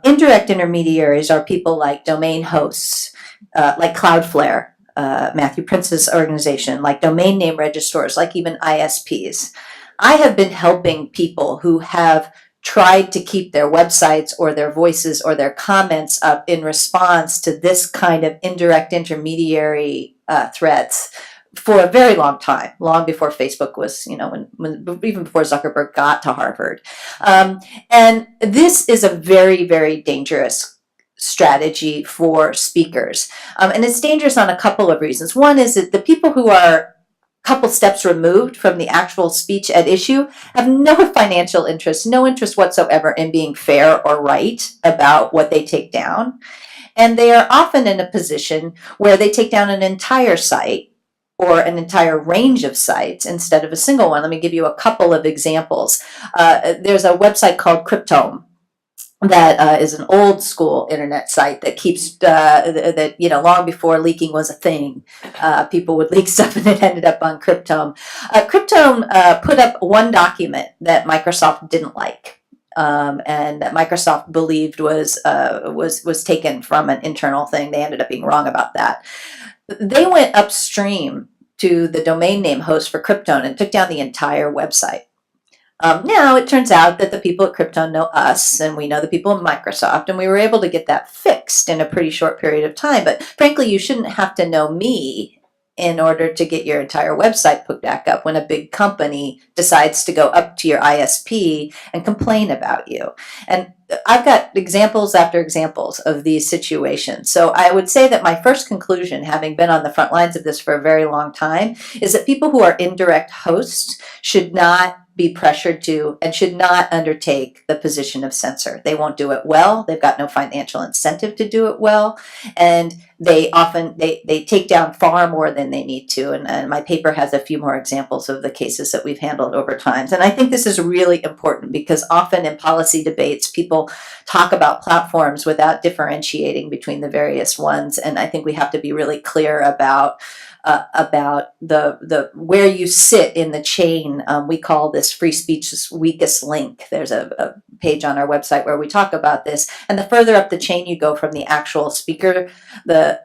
Indirect intermediaries are people like domain hosts, like Cloudflare, Matthew Prince's organization, like domain name registrars, like even ISPs. I have been helping people who have tried to keep their websites or their voices or their comments up in response to this kind of indirect intermediary threats for a very long time, long before Facebook was, even before Zuckerberg got to Harvard. And this is a very, very dangerous strategy for speakers. And it's dangerous on a couple of reasons. One is that the people who are couple steps removed from the actual speech at issue have no financial interest, no interest whatsoever in being fair or right about what they take down. And they are often in a position where they take down an entire site or an entire range of sites instead of a single one. Let me give you a couple of examples. There's a website called Cryptome that is an old school internet site that keeps that long before leaking was a thing, people would leak stuff and it ended up on Cryptome. Cryptome put up one document that Microsoft didn't like. And that Microsoft believed was taken from an internal thing. They ended up being wrong about that. They went upstream to the domain name host for Cryptome and took down the entire website. Now it turns out that the people at Cryptome know us and we know the people at Microsoft, and we were able to get that fixed in a pretty short period of time. But frankly, you shouldn't have to know me in order to get your entire website put back up when a big company decides to go up to your ISP and complain about you. And I've got examples after examples of these situations. So I would say that my first conclusion, having been on the front lines of this for a very long time, is that people who are indirect hosts should not be pressured to and should not undertake the position of censor. They won't do it well. They've got no financial incentive to do it well. And they often, they take down far more than they need to. And my paper has a few more examples of the cases that we've handled over time. And I think this is really important because often in policy debates, people talk about platforms without differentiating between the various ones. And I think we have to be really clear about the where you sit in the chain. We call this free speech's weakest link. There's a page on our website where we talk about this. And the further up the chain you go from the actual speaker, the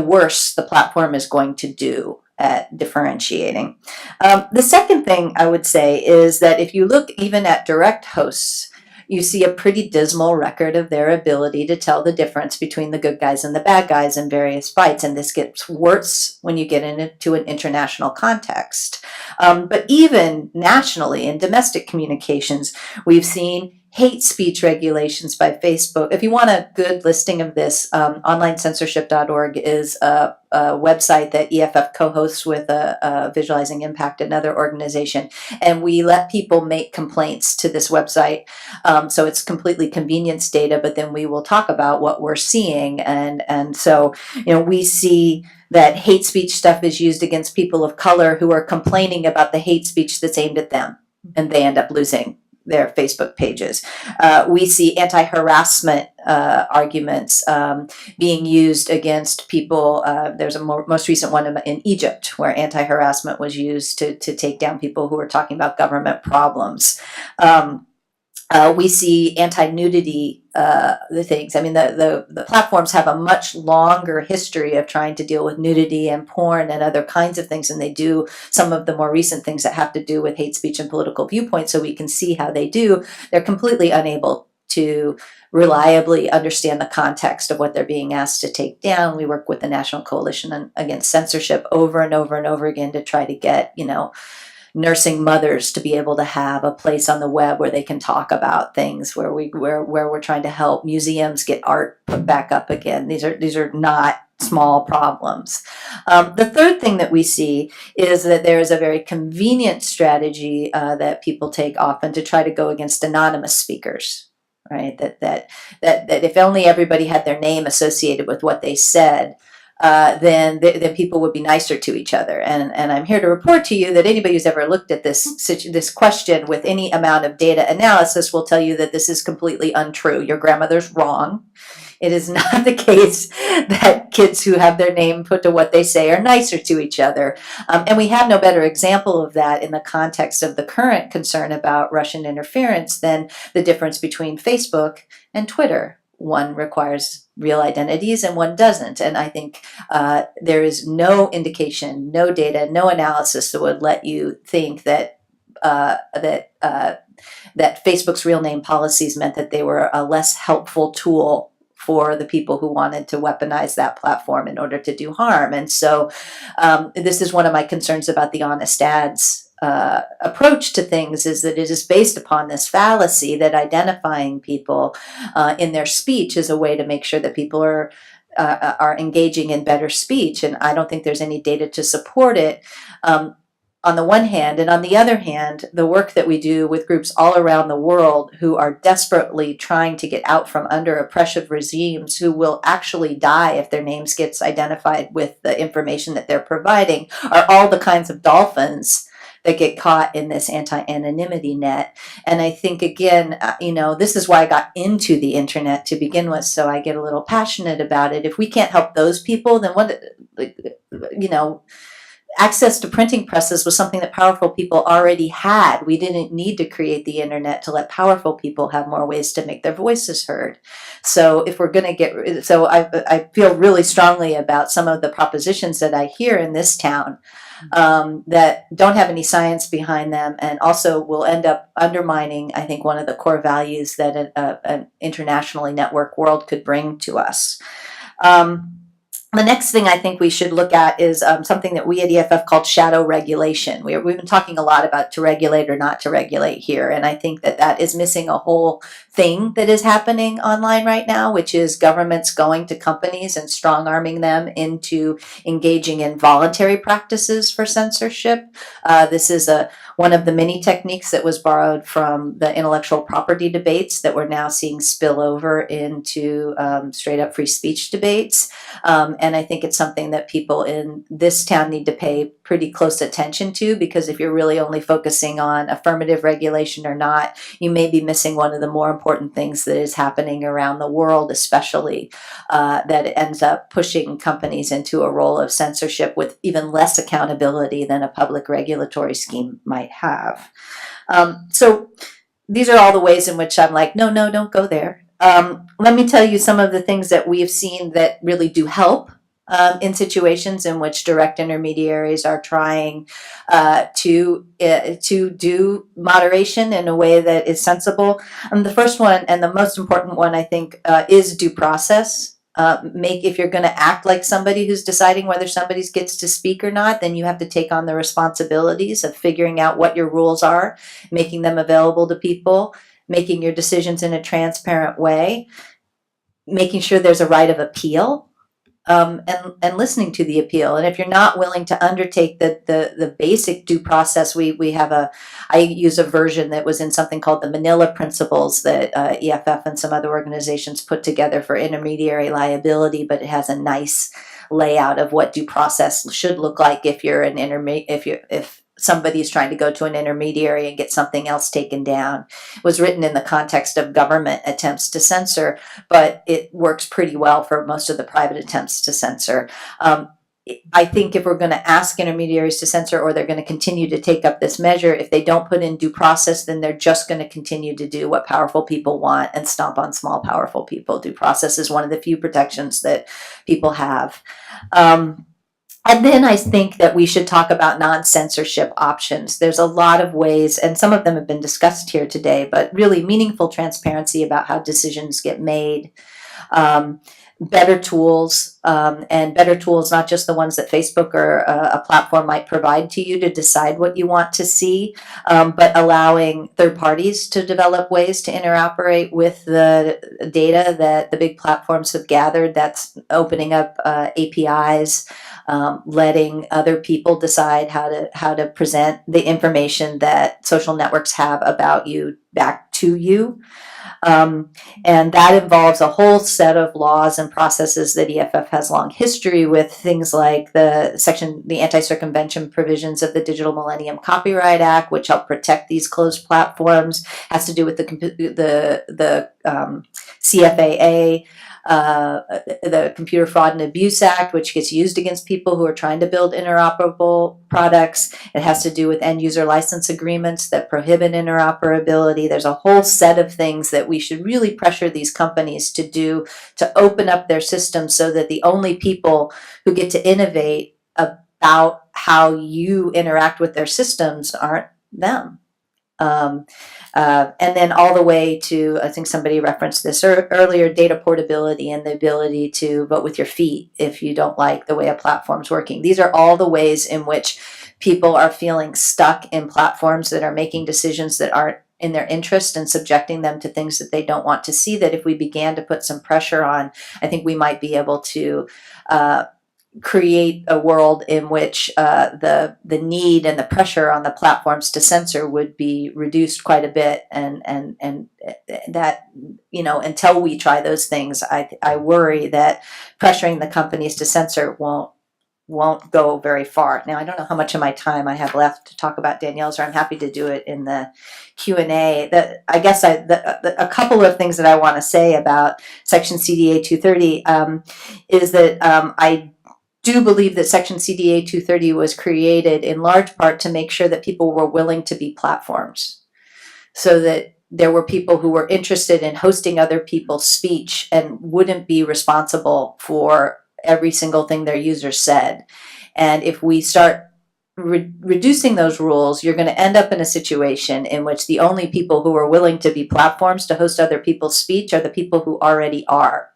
worse the platform is going to do at differentiating. The second thing I would say is that if you look even at direct hosts, you see a pretty dismal record of their ability to tell the difference between the good guys and the bad guys in various fights. And this gets worse when you get into an international context. But even nationally in domestic communications, we've seen hate speech regulations by Facebook. If you want a good listing of this, onlinecensorship.org is a website that EFF co-hosts with Visualizing Impact, another organization. And we let people make complaints to this website. So it's completely convenience data, but then we will talk about what we're seeing. And so, we see that hate speech stuff is used against people of color who are complaining about the hate speech that's aimed at them, and they end up losing their Facebook pages. We see anti-harassment arguments being used against people. There's a most recent one in Egypt where anti-harassment was used to take down people who were talking about government problems. We see anti-nudity the things. I mean, the platforms have a much longer history of trying to deal with nudity and porn and other kinds of things than they do some of the more recent things that have to do with hate speech and political viewpoints, so we can see how they do. They're completely unable to reliably understand the context of what they're being asked to take down. We work with the National Coalition Against Censorship over and over and over again to try to get, nursing mothers to be able to have a place on the web where they can talk about things, where we're trying to help museums get art put back up again. These are not small problems. The third thing that we see is that there is a very convenient strategy that people take often to try to go against anonymous speakers. Right? That if only everybody had their name associated with what they said, then people would be nicer to each other. And I'm here to report to you that anybody who's ever looked at this question with any amount of data analysis will tell you that this is completely untrue. Your grandmother's wrong. It is not the case that kids who have their name put to what they say are nicer to each other. And we have no better example of that in the context of the current concern about Russian interference than the difference between Facebook and Twitter. One requires real identities and one doesn't. And I think there is no indication, no data, no analysis that would let you think that that Facebook's real name policies meant that they were a less helpful tool for the people who wanted to weaponize that platform in order to do harm. And so this is one of my concerns about the honest ads approach to things is that it is based upon this fallacy that identifying people in their speech is a way to make sure that people are engaging in better speech, and I don't think there's any data to support it. On the one hand, and on the other hand, the work that we do with groups all around the world who are desperately trying to get out from under oppressive regimes who will actually die if their names gets identified with the information that they're providing are all the kinds of dolphins that get caught in this anti-anonymity net. And I think, again, this is why I got into the internet to begin with, so I get a little passionate about it. If we can't help those people, then access to printing presses was something that powerful people already had. We didn't need to create the internet to let powerful people have more ways to make their voices heard. So if we're going to I feel really strongly about some of the propositions that I hear in this town that don't have any science behind them, and also will end up undermining, I think, one of the core values that an internationally networked world could bring to us. The next thing I think we should look at is something that we at EFF called shadow regulation. We've been talking a lot about to regulate or not to regulate here, and I think that is missing a whole thing that is happening online right now, which is governments going to companies and strong-arming them into engaging in voluntary practices for censorship. This is one of the many techniques that was borrowed from the intellectual property debates that we're now seeing spill over into straight-up free speech debates. And I think it's something that people in this town need to pay pretty close attention to, because if you're really only focusing on affirmative regulation or not, you may be missing one of the more important things that is happening around the world, especially that ends up pushing companies into a role of censorship with even less accountability than a public regulatory scheme might have. So these are all the ways in which I'm like, no, don't go there. Let me tell you some of the things that we've seen that really do help in situations in which direct intermediaries are trying to do moderation in a way that is sensible. The first one, and the most important one, I think, is due process. If you're going to act like somebody who's deciding whether somebody gets to speak or not, then you have to take on the responsibilities of figuring out what your rules are, making them available to people, making your decisions in a transparent way, making sure there's a right of appeal, and listening to the appeal. And if you're not willing to undertake the basic due process, I use a version that was in something called the Manila Principles that EFF and some other organizations put together for intermediary liability, but it has a nice layout of what due process should look like if you're if somebody's trying to go to an intermediary and get something else taken down. It was written in the context of government attempts to censor, but it works pretty well for most of the private attempts to censor. I think if we're going to ask intermediaries to censor, or they're going to continue to take up this measure, if they don't put in due process, then they're just going to continue to do what powerful people want and stomp on small, powerful people. Due process is one of the few protections that people have. And then I think that we should talk about non-censorship options. There's a lot of ways, and some of them have been discussed here today, but really meaningful transparency about how decisions get made, better tools, and better tools, not just the ones that Facebook or a platform might provide to you to decide what you want to see, but allowing third parties to develop ways to interoperate with the data that the big platforms have gathered. That's opening up APIs, letting other people decide how to present the information that social networks have about you back to you. And that involves a whole set of laws and processes that EFF has long history with, things like the anti-circumvention provisions of the Digital Millennium Copyright Act, which help protect these closed platforms, has to do with the CFAA, the Computer Fraud and Abuse Act, which gets used against people who are trying to build interoperable products. It has to do with end user license agreements that prohibit interoperability. There's a whole set of things that we should really pressure these companies to do to open up their systems so that the only people who get to innovate about how you interact with their systems aren't them. And then all the way to, I think somebody referenced this earlier, data portability and the ability to vote with your feet if you don't like the way a platform's working. These are all the ways in which people are feeling stuck in platforms that are making decisions that aren't in their interest and subjecting them to things that they don't want to see, that if we began to put some pressure on, I think we might be able to create a world in which the need and the pressure on the platforms to censor would be reduced quite a bit, and that, you know, until we try those things, I worry that pressuring the companies to censor won't go very far. Now, I don't know how much of my time I have left to talk about Danielle's, or I'm happy to do it in the Q&A. I guess a couple of things that I want to say about Section CDA 230 is that I do believe that Section CDA 230 was created in large part to make sure that people were willing to be platforms, so that there were people who were interested in hosting other people's speech and wouldn't be responsible for every single thing their users said. And if we start reducing those rules, you're going to end up in a situation in which the only people who are willing to be platforms to host other people's speech are the people who already are.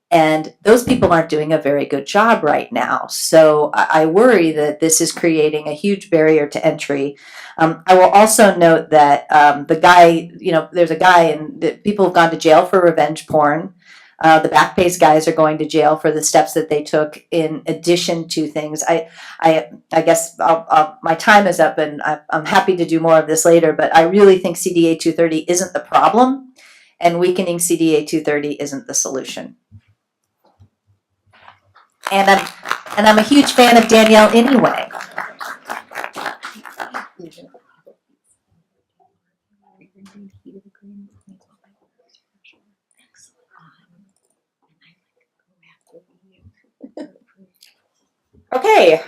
And those people aren't doing a very good job right now. So I worry that this is creating a huge barrier to entry. I will also note that the guy, you know, there's a guy, and people have gone to jail for revenge porn. The Backpace guys are going to jail for the steps that they took in addition to things. I guess my time is up, and I'm happy to do more of this later, but I really think CDA 230 isn't the problem, and weakening CDA 230 isn't the solution. And I'm a huge fan of Danielle anyway. Okay,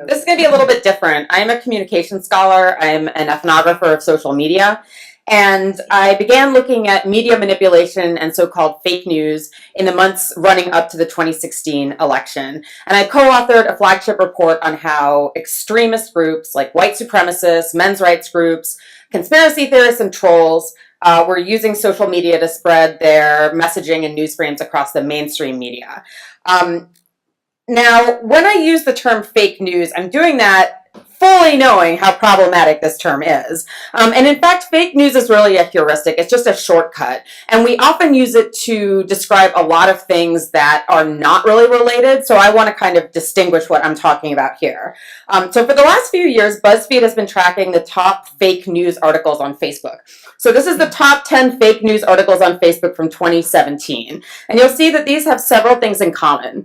this is going to be a little bit different. I'm a communication scholar. I'm an ethnographer of social media. And I began looking at media manipulation and so-called fake news in the months running up to the 2016 election. And I co-authored a flagship report on how extremist groups like white supremacists, men's rights groups, conspiracy theorists, and trolls were using social media to spread their messaging and news frames across the mainstream media. Now, when I use the term fake news, I'm doing that fully knowing how problematic this term is. And in fact, fake news is really a heuristic. It's just a shortcut. And we often use it to describe a lot of things that are not really related. So I want to kind of distinguish what I'm talking about here. So for the last few years, BuzzFeed has been tracking the top fake news articles on Facebook. So this is the top 10 fake news articles on Facebook from 2017. And you'll see that these have several things in common.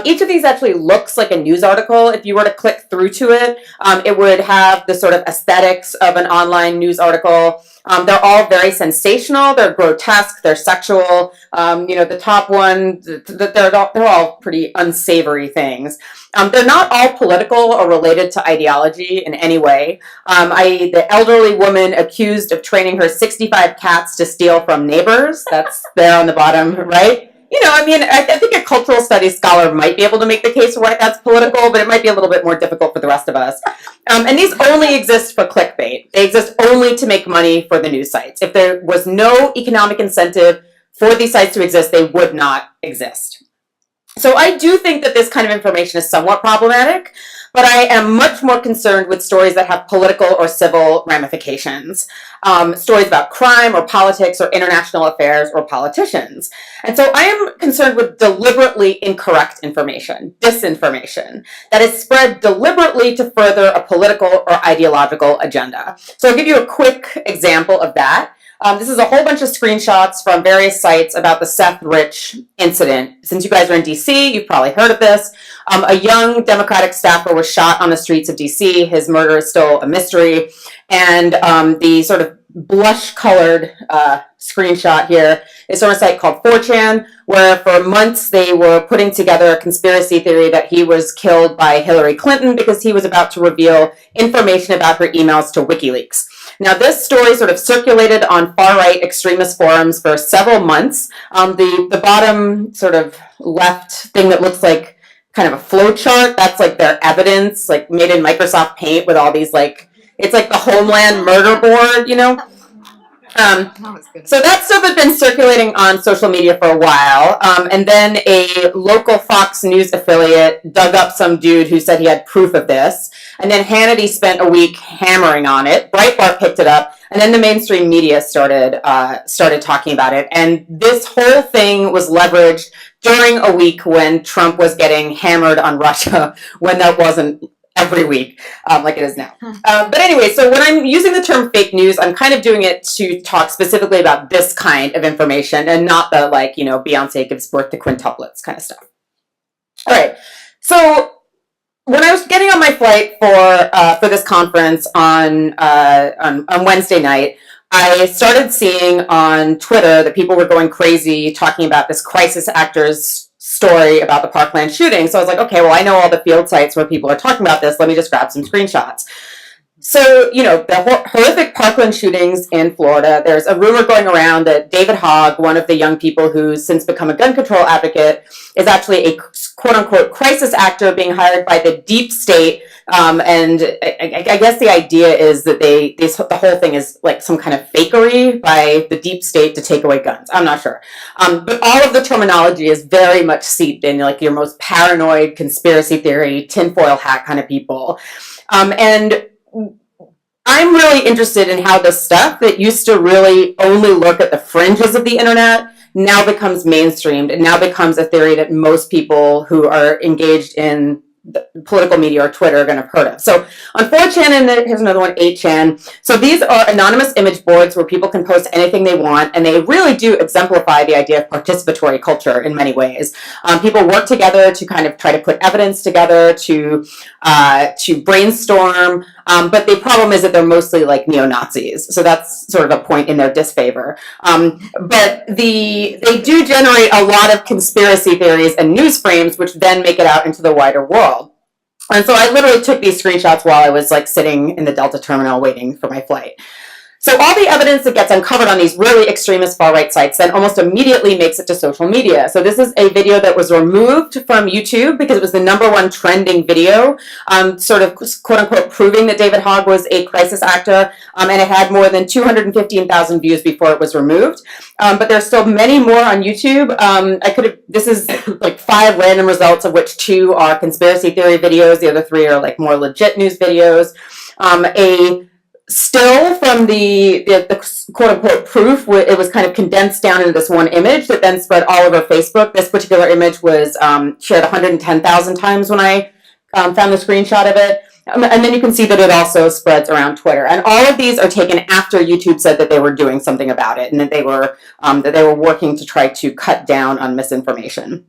Each of these actually looks like a news article. If you were to click through to it, it would have the sort of aesthetics of an online news article. They're all very sensational. They're grotesque. They're sexual. You know, the top one, they're all pretty unsavory things. They're not all political or related to ideology in any way. The elderly woman accused of training her 65 cats to steal from neighbors. That's there on the bottom, right? You know, I mean, I think a cultural studies scholar might be able to make the case for why that's political, but it might be a little bit more difficult for the rest of us. And these only exist for clickbait. They exist only to make money for the news sites. If there was no economic incentive for these sites to exist, they would not exist. So I do think that this kind of information is somewhat problematic, but I am much more concerned with stories that have political or civil ramifications. Stories about crime or politics or international affairs or politicians. And so I am concerned with deliberately incorrect information, disinformation, that is spread deliberately to further a political or ideological agenda. So I'll give you a quick example of that. This is a whole bunch of screenshots from various sites about the Seth Rich incident. Since you guys are in DC, you've probably heard of this. A young Democratic staffer was shot on the streets of DC. His murder is still a mystery. And the sort of blush-colored screenshot here is from a site called 4chan, where for months they were putting together a conspiracy theory that he was killed by Hillary Clinton because he was about to reveal information about her emails to WikiLeaks. Now, this story sort of circulated on far-right extremist forums for several months. The bottom sort of left thing that looks like kind of a flow chart, that's like their evidence, like made in Microsoft Paint with all these like, it's like the Homeland murder board, you know? So that stuff had been circulating on social media for a while, and then a local Fox News affiliate dug up some dude who said he had proof of this, and then Hannity spent a week hammering on it. Breitbart picked it up, and then the mainstream media started talking about it. And this whole thing was leveraged during a week when Trump was getting hammered on Russia, when that wasn't every week, like it is now. But anyway, so when I'm using the term fake news, I'm kind of doing it to talk specifically about this kind of information and not the, like, you know, Beyonce gives birth to quintuplets kind of stuff. All right. So when I was getting on my flight for this conference on Wednesday night, I started seeing on Twitter that people were going crazy talking about this crisis actors story about the Parkland shooting. So I was like, okay, well, I know all the field sites where people are talking about this. Let me just grab some screenshots. So, you know, the horrific Parkland shootings in Florida, there's a rumor going around that David Hogg, one of the young people who's since become a gun control advocate, is actually a quote-unquote crisis actor being hired by the deep state. And I guess the idea is that the whole thing is like some kind of fakery by the deep state to take away guns. I'm not sure. But all of the terminology is very much seeped in like your most paranoid conspiracy theory, tinfoil hat kind of people. And I'm really interested in how this stuff that used to really only lurk at the fringes of the internet now becomes mainstreamed and now becomes a theory that most people who are engaged in the political media or Twitter are going to have heard of. So on 4chan, and here's another one, 8chan. So these are anonymous image boards where people can post anything they want, and they really do exemplify the idea of participatory culture in many ways. People work together to kind of try to put evidence together, to brainstorm, but the problem is that they're mostly like neo-Nazis. So that's sort of a point in their disfavor. But they do generate a lot of conspiracy theories and news frames, which then make it out into the wider world. And so I literally took these screenshots while I was like sitting in the Delta terminal waiting for my flight. So all the evidence that gets uncovered on these really extremist far-right sites then almost immediately makes it to social media. So this is a video that was removed from YouTube because it was the #1 trending video, sort of quote-unquote proving that David Hogg was a crisis actor, and it had more than 215,000 views before it was removed. But there's still many more on YouTube. This is like 5 random results, of which 2 are conspiracy theory videos. The other 3 are like more legit news videos. A still from the quote-unquote proof, it was kind of condensed down into this one image that then spread all over Facebook. This particular image was shared 110,000 times when I found the screenshot of it. And then you can see that it also spreads around Twitter. And all of these are taken after YouTube said that they were doing something about it and that they were working to try to cut down on misinformation.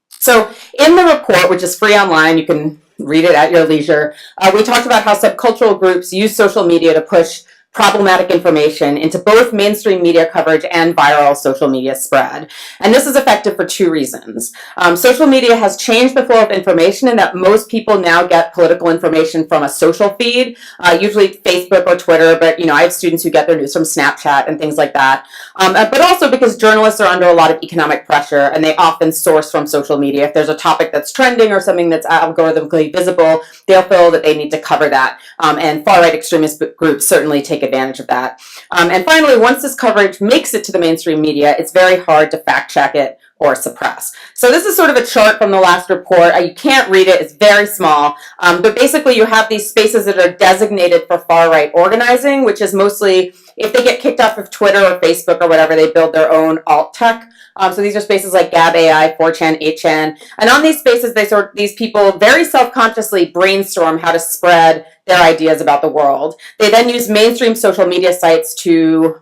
So in the report, which is free online, you can read it at your leisure, we talked about how subcultural groups use social media to push problematic information into both mainstream media coverage and viral social media spread. And this is effective for 2 reasons. Social media has changed the flow of information in that most people now get political information from a social feed, usually Facebook or Twitter, but I have students who get their news from Snapchat and things like that. But also because journalists are under a lot of economic pressure and they often source from social media. If there's a topic that's trending or something that's algorithmically visible, they'll feel that they need to cover that. And far-right extremist groups certainly take advantage of that. And finally, once this coverage makes it to the mainstream media, it's very hard to fact check it or suppress. So this is sort of a chart from the last report. You can't read it, it's very small. But basically you have these spaces that are designated for far-right organizing, which is mostly, if they get kicked off of Twitter or Facebook or whatever, they build their own alt tech. So these are spaces like Gab AI, 4chan, 8chan. And on these spaces, these people very self-consciously brainstorm how to spread their ideas about the world. They then use mainstream social media sites to,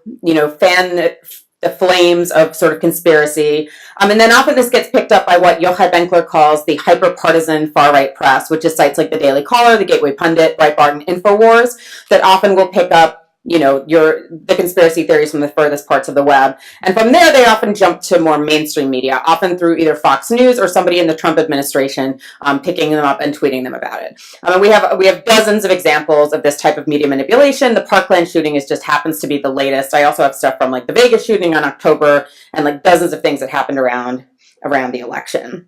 fan the flames of sort of conspiracy. And then often this gets picked up by what Yochai Benkler calls the hyper-partisan far-right press, which is sites like the Daily Caller, the Gateway Pundit, Breitbart, and InfoWars that often will pick up the conspiracy theories from the furthest parts of the web. And from there, they often jump to more mainstream media, often through either Fox News or somebody in the Trump administration picking them up and tweeting them about it. We have dozens of examples of this type of media manipulation. The Parkland shooting just happens to be the latest. I also have stuff from like the Vegas shooting on October and like dozens of things that happened around the election.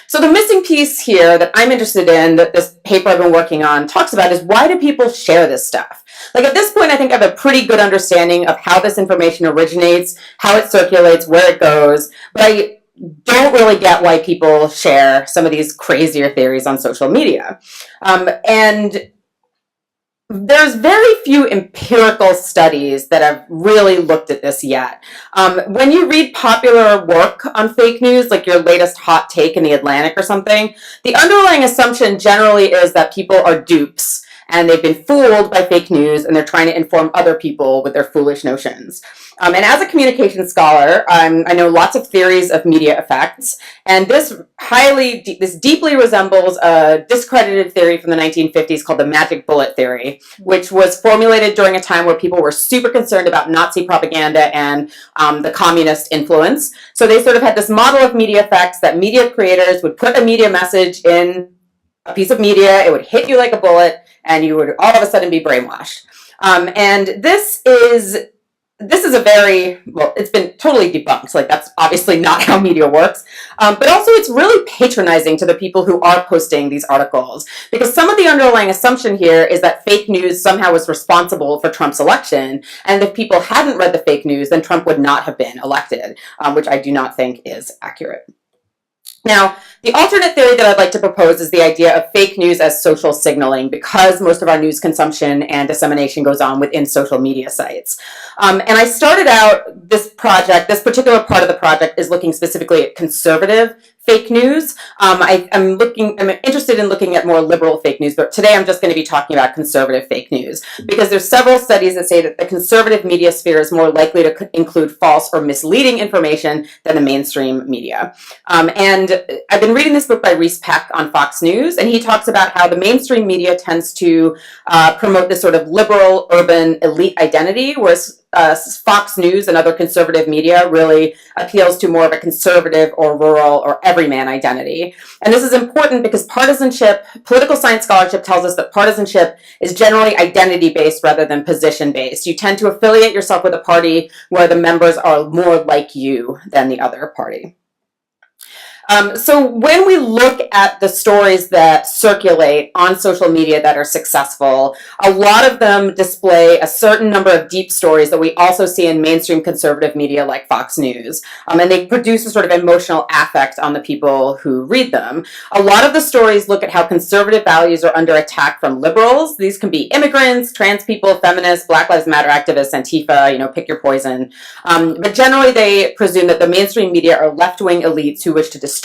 So the missing piece here that I'm interested in, that this paper I've been working on talks about, is why do people share this stuff? Like at this point, I think I have a pretty good understanding of how this information originates, how it circulates, where it goes, but I don't really get why people share some of these crazier theories on social media. And there's very few empirical studies that have really looked at this yet. When you read popular work on fake news, like your latest hot take in The Atlantic or something, the underlying assumption generally is that people are dupes and they've been fooled by fake news and they're trying to inform other people with their foolish notions. And as a communication scholar, I know lots of theories of media effects, and this deeply resembles a discredited theory from the 1950s called the magic bullet theory, which was formulated during a time where people were super concerned about Nazi propaganda and the communist influence. So they sort of had this model of media effects that media creators would put a media message in a piece of media, it would hit you like a bullet, and you would all of a sudden be brainwashed. And this is a very, well, it's been totally debunked. Like, that's obviously not how media works. But also it's really patronizing to the people who are posting these articles, because some of the underlying assumption here is that fake news somehow was responsible for Trump's election. And if people hadn't read the fake news, then Trump would not have been elected, which I do not think is accurate. Now, the alternate theory that I'd like to propose is the idea of fake news as social signaling, because most of our news consumption and dissemination goes on within social media sites. And I started out this project, this particular part of the project is looking specifically at conservative fake news. I'm interested in looking at more liberal fake news, but today I'm just going to be talking about conservative fake news, because there's several studies that say that the conservative media sphere is more likely to include false or misleading information than the mainstream media. And I've been reading this book by Reese Peck on Fox News, and he talks about how the mainstream media tends to promote this sort of liberal, urban, elite identity, whereas Fox News and other conservative media really appeals to more of a conservative or rural or everyman identity. And this is important because partisanship, political science scholarship tells us that partisanship is generally identity-based rather than position-based. You tend to affiliate yourself with a party where the members are more like you than the other party. So when we look at the stories that circulate on social media that are successful, a lot of them display a certain number of deep stories that we also see in mainstream conservative media like Fox News. And they produce a sort of emotional affect on the people who read them. A lot of the stories look at how conservative values are under attack from liberals. These can be immigrants, trans people, feminists, Black Lives Matter activists, Antifa, pick your poison. But generally they presume that the mainstream media are left-wing elites who wish to destroy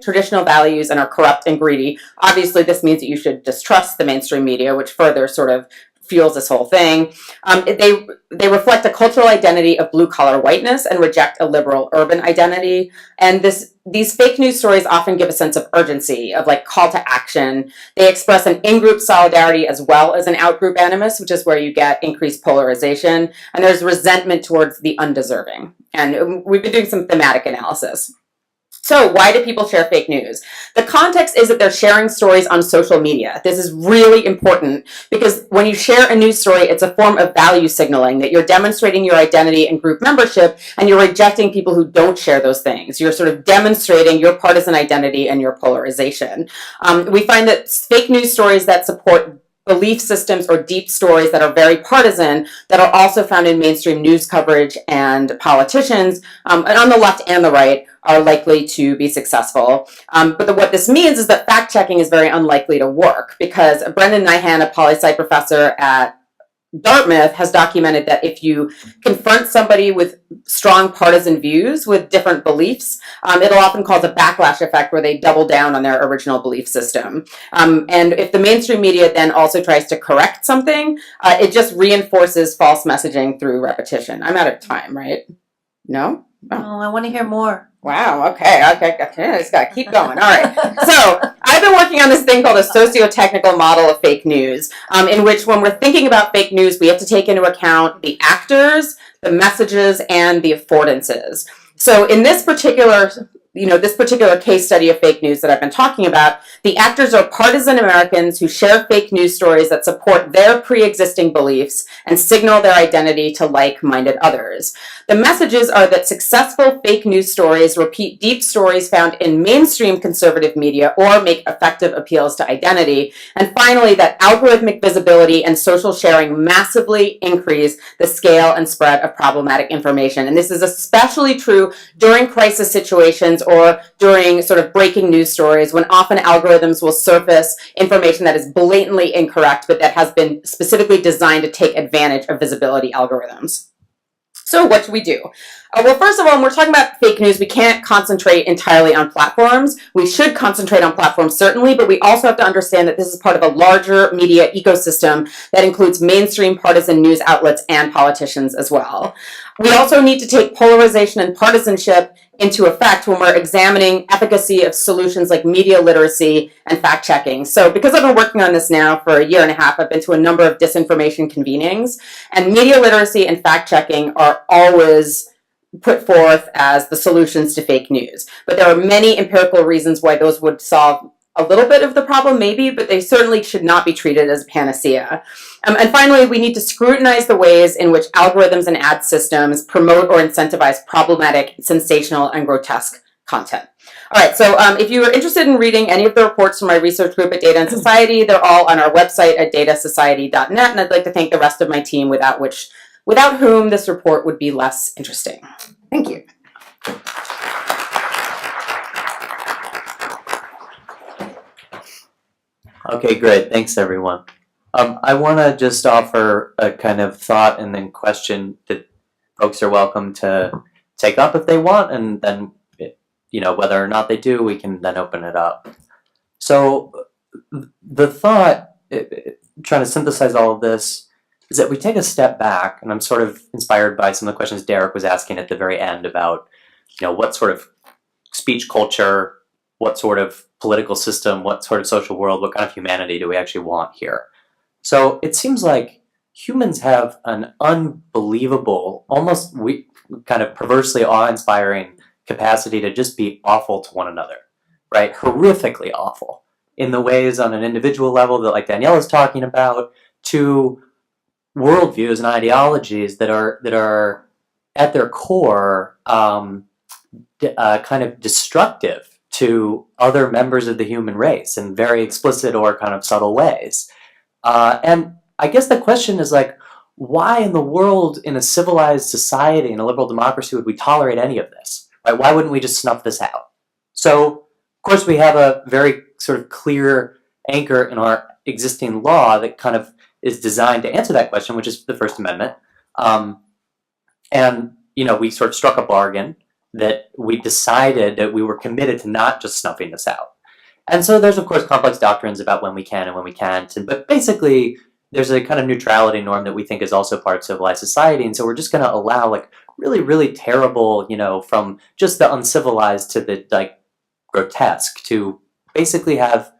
traditional values and are corrupt and greedy. Obviously, this means that you should distrust the mainstream media, which further sort of fuels this whole thing. They reflect a cultural identity of blue-collar whiteness and reject a liberal urban identity. And these fake news stories often give a sense of urgency, of like call to action. They express an in-group solidarity as well as an out-group animus, which is where you get increased polarization. And there's resentment towards the undeserving. And we've been doing some thematic analysis. So why do people share fake news? The context is that they're sharing stories on social media. This is really important because when you share a news story, it's a form of value signaling, that you're demonstrating your identity and group membership, and you're rejecting people who don't share those things. You're sort of demonstrating your partisan identity and your polarization. We find that fake news stories that support belief systems or deep stories that are very partisan that are also found in mainstream news coverage and politicians, and on the left and the right, are likely to be successful. But what this means is that fact-checking is very unlikely to work, because Brendan Nyhan, a poli-sci professor at Dartmouth, has documented that if you confront somebody with strong partisan views, with different beliefs, it'll often cause a backlash effect where they double down on their original belief system. And if the mainstream media then also tries to correct something, it just reinforces false messaging through repetition. I'm out of time, right? No? Oh, I want to hear more. Wow, okay, I just gotta keep going. All right, so I've been working on this thing called a socio-technical model of fake news, in which when we're thinking about fake news, we have to take into account the actors, the messages, and the affordances. So in this particular this particular case study of fake news that I've been talking about, the actors are partisan Americans who share fake news stories that support their pre-existing beliefs and signal their identity to like-minded others. The messages are that successful fake news stories repeat deep stories found in mainstream conservative media or make effective appeals to identity. And finally, that algorithmic visibility and social sharing massively increase the scale and spread of problematic information. And this is especially true during crisis situations or during sort of breaking news stories, when often algorithms will surface information that is blatantly incorrect, but that has been specifically designed to take advantage of visibility algorithms. So what should we do? Well, first of all, when we're talking about fake news, we can't concentrate entirely on platforms. We should concentrate on platforms, certainly, but we also have to understand that this is part of a larger media ecosystem that includes mainstream partisan news outlets and politicians as well. We also need to take polarization and partisanship into effect when we're examining efficacy of solutions like media literacy and fact-checking. So because I've been working on this now for 1.5 years, I've been to a number of disinformation convenings, and media literacy and fact-checking are always put forth as the solutions to fake news. But there are many empirical reasons why those would solve a little bit of the problem, maybe, but they certainly should not be treated as a panacea. And finally, we need to scrutinize the ways in which algorithms and ad systems promote or incentivize problematic, sensational, and grotesque content. All right, so if you are interested in reading any of the reports from my research group at Data and Society, they're all on our website at datasociety.net, and I'd like to thank the rest of my team without whom this report would be less interesting. Thank you. Okay, great. Thanks, everyone. I want to just offer a kind of thought and then question that folks are welcome to take up if they want, and then, whether or not they do, we can then open it up. So the thought, trying to synthesize all of this, is that we take a step back, and I'm sort of inspired by some of the questions Derek was asking at the very end about, what sort of speech culture, what sort of political system, what sort of social world, what kind of humanity do we actually want here? So it seems like humans have an unbelievable, almost kind of perversely awe-inspiring capacity to just be awful to one another, right? Horrifically awful in the ways on an individual level that, like Danielle is talking about, to worldviews and ideologies that are at their core kind of destructive to other members of the human race in very explicit or kind of subtle ways. And I guess the question is like, why in the world, in a civilized society, in a liberal democracy, would we tolerate any of this? Right? Why wouldn't we just snuff this out? So, of course, we have a very sort of clear anchor in our existing law that kind of is designed to answer that question, which is the First Amendment. And, we sort of struck a bargain that we decided that we were committed to not just snuffing this out. And so there's, of course, complex doctrines about when we can and when we can't. But basically, there's a kind of neutrality norm that we think is also part of civilized society. And so we're just going to allow, like, really, really terrible, from just the uncivilized to the, like, grotesque to basically have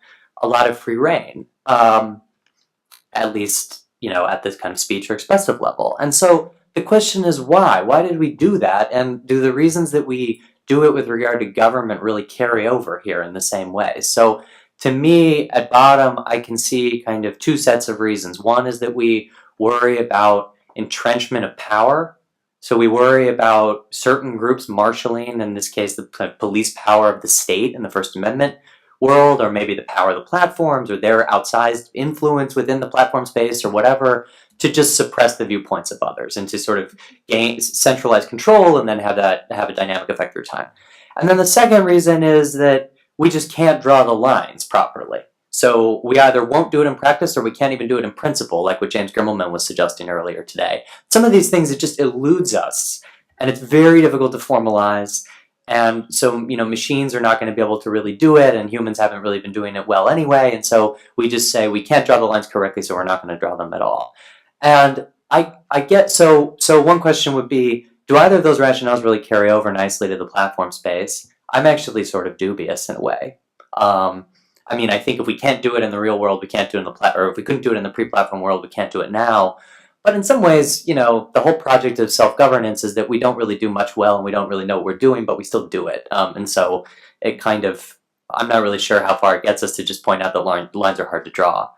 a lot of free reign, at least, at this kind of speech or expressive level. And so the question is why? Why did we do that? And do the reasons that we do it with regard to government really carry over here in the same way? So to me, at bottom, I can see kind of two sets of reasons. One is that we worry about entrenchment of power. So we worry about certain groups marshaling, in this case, the kind of police power of the state in the First Amendment world, or maybe the power of the platforms or their outsized influence within the platform space or whatever, to just suppress the viewpoints of others and to sort of gain centralized control and then have a dynamic effect through time. And then the second reason is that we just can't draw the lines properly. So we either won't do it in practice or we can't even do it in principle, like what James Grimmelman was suggesting earlier today. Some of these things, it just eludes us, and it's very difficult to formalize. And so, machines are not going to be able to really do it, and humans haven't really been doing it well anyway. And so we just say we can't draw the lines correctly, so we're not going to draw them at all. And I get, so one question would be, do either of those rationales really carry over nicely to the platform space? I'm actually sort of dubious in a way. I think if we can't do it in the real world, we can't do it in or if we couldn't do it in the pre-platform world, we can't do it now. But in some ways, you know, the whole project of self-governance is that we don't really do much well and we don't really know what we're doing, but we still do it. And so it kind of, I'm not really sure how far it gets us to just point out that lines are hard to draw.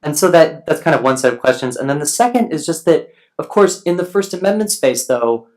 And so that's kind of one set of questions. And then the second is just that, of course, in the First Amendment space, though,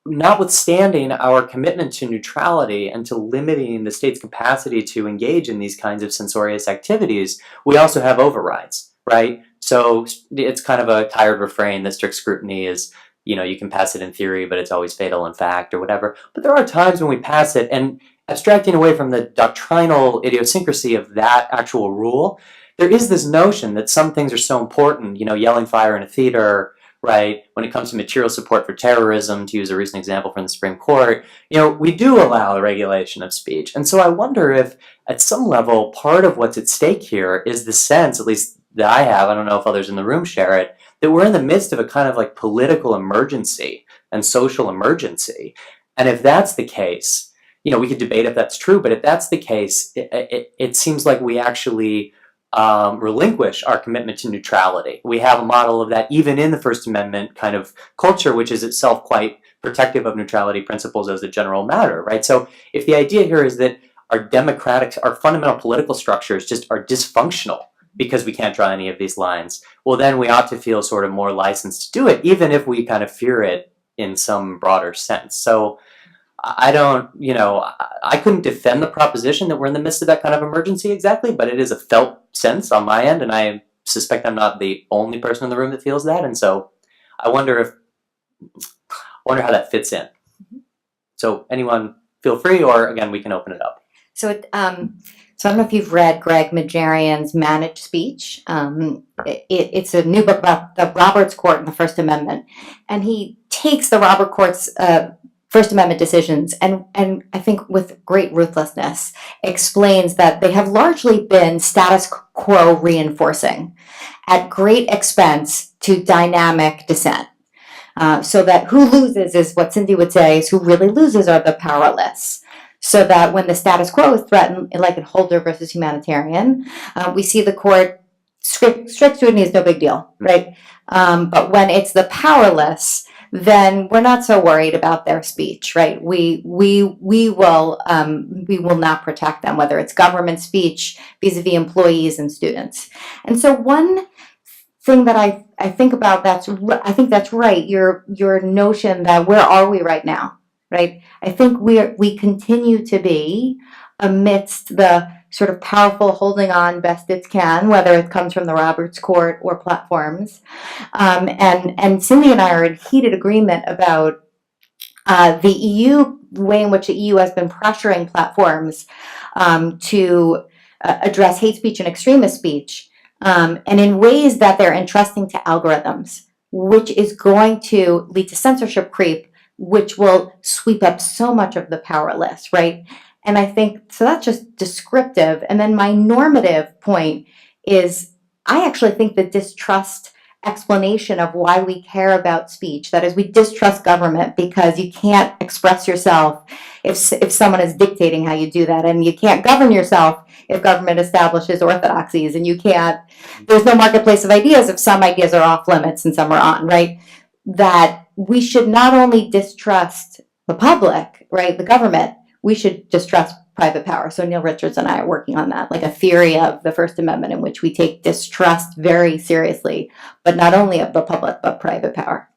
notwithstanding our commitment to neutrality and to limiting the state's capacity to engage in these kinds of censorious activities, we also have overrides, right? So it's kind of a tired refrain that strict scrutiny is, you know, you can pass it in theory, but it's always fatal in fact or whatever. But there are times when we pass it, and abstracting away from the doctrinal idiosyncrasy of that actual rule, there is this notion that some things are so important, you know, yelling fire in a theater, right? When it comes to material support for terrorism, to use a recent example from the Supreme Court, you know, we do allow the regulation of speech. And so I wonder if, at some level, part of what's at stake here is the sense, at least that I have, I don't know if others in the room share it, that we're in the midst of a kind of like political emergency and social emergency. And if that's the case, you know, we could debate if that's true, but if that's the case, it seems like we actually relinquish our commitment to neutrality. We have a model of that even in the First Amendment kind of culture, which is itself quite protective of neutrality principles as a general matter, right? So if the idea here is that our fundamental political structures just are dysfunctional because we can't draw any of these lines, well, then we ought to feel sort of more licensed to do it, even if we kind of fear it in some broader sense. So I don't, you know, I couldn't defend the proposition that we're in the midst of that kind of emergency exactly, but it is a felt sense on my end, and I suspect I'm not the only person in the room that feels that, and so I wonder how that fits in. So anyone feel free, or again, we can open it up. So so I don't know if you've read Greg Majarian's Managed Speech. It's a new book about the Roberts Court and the First Amendment, and he takes the Robert Court's First Amendment decisions and I think with great ruthlessness explains that they have largely been status quo reinforcing at great expense to dynamic dissent. So that who loses is what Cindy would say is who really loses are the powerless. So that when the status quo is threatened, like in Holder versus Humanitarian, we see the court, strict scrutiny is no big deal, right? But when it's the powerless, then we're not so worried about their speech, right? We will not protect them, whether it's government speech vis-a-vis employees and students. And so one thing that I think about I think that's right. Your notion that where are we right now, right? I think we continue to be amidst the sort of powerful holding on best it can, whether it comes from the Roberts Court or platforms. And Cindy and I are in heated agreement about the EU, the way in which the EU has been pressuring platforms to address hate speech and extremist speech, and in ways that they're entrusting to algorithms, which is going to lead to censorship creep, which will sweep up so much of the powerless, right? And I think, so that's just descriptive. And then my normative point is, I actually think the distrust explanation of why we care about speech, that is, we distrust government because you can't express yourself if someone is dictating how you do that, and you can't govern yourself if government establishes orthodoxies, and there's no marketplace of ideas if some ideas are off limits and some are on, right? That we should not only distrust the public, right, the government, we should distrust private power. So Neil Richards and I are working on that, like a theory of the First Amendment in which we take distrust very seriously, but not only of the public, but private power.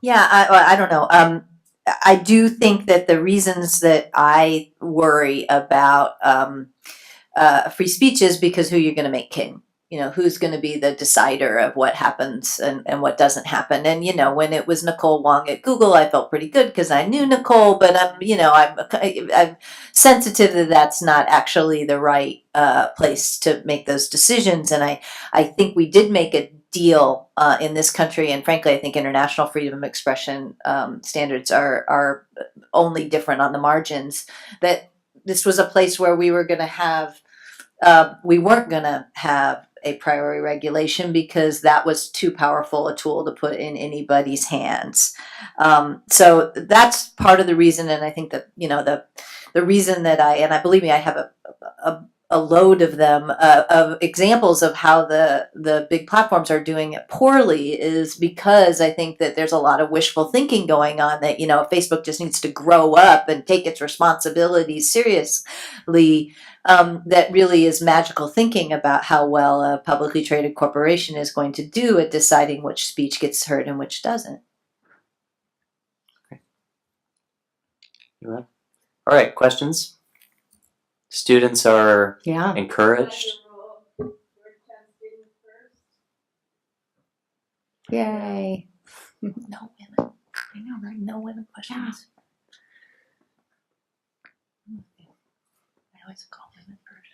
Yeah, I don't know. I do think that the reasons that I worry about free speech is because who you're going to make king. You know, who's going to be the decider of what happens and what doesn't happen. And, you know, when it was Nicole Wong at Google, I felt pretty good because I knew Nicole, but I'm sensitive that that's not actually the right place to make those decisions. And I think we did make a deal in this country, and frankly, I think international freedom of expression standards are only different on the margins, that this was a place where we weren't going to have a priori regulation because that was too powerful a tool to put in anybody's hands. So that's part of the reason, and I think that, you know, the reason that I believe me, I have a load of them, of examples of how the big platforms are doing it poorly, is because I think that there's a lot of wishful thinking going on, that, you know, Facebook just needs to grow up and take its responsibilities seriously. That really is magical thinking about how well a publicly traded corporation is going to do at deciding which speech gets heard and which doesn't. All right, questions? Students are Yeah. encouraged. Yay. No women. I know, right? No women questions. I always call women first.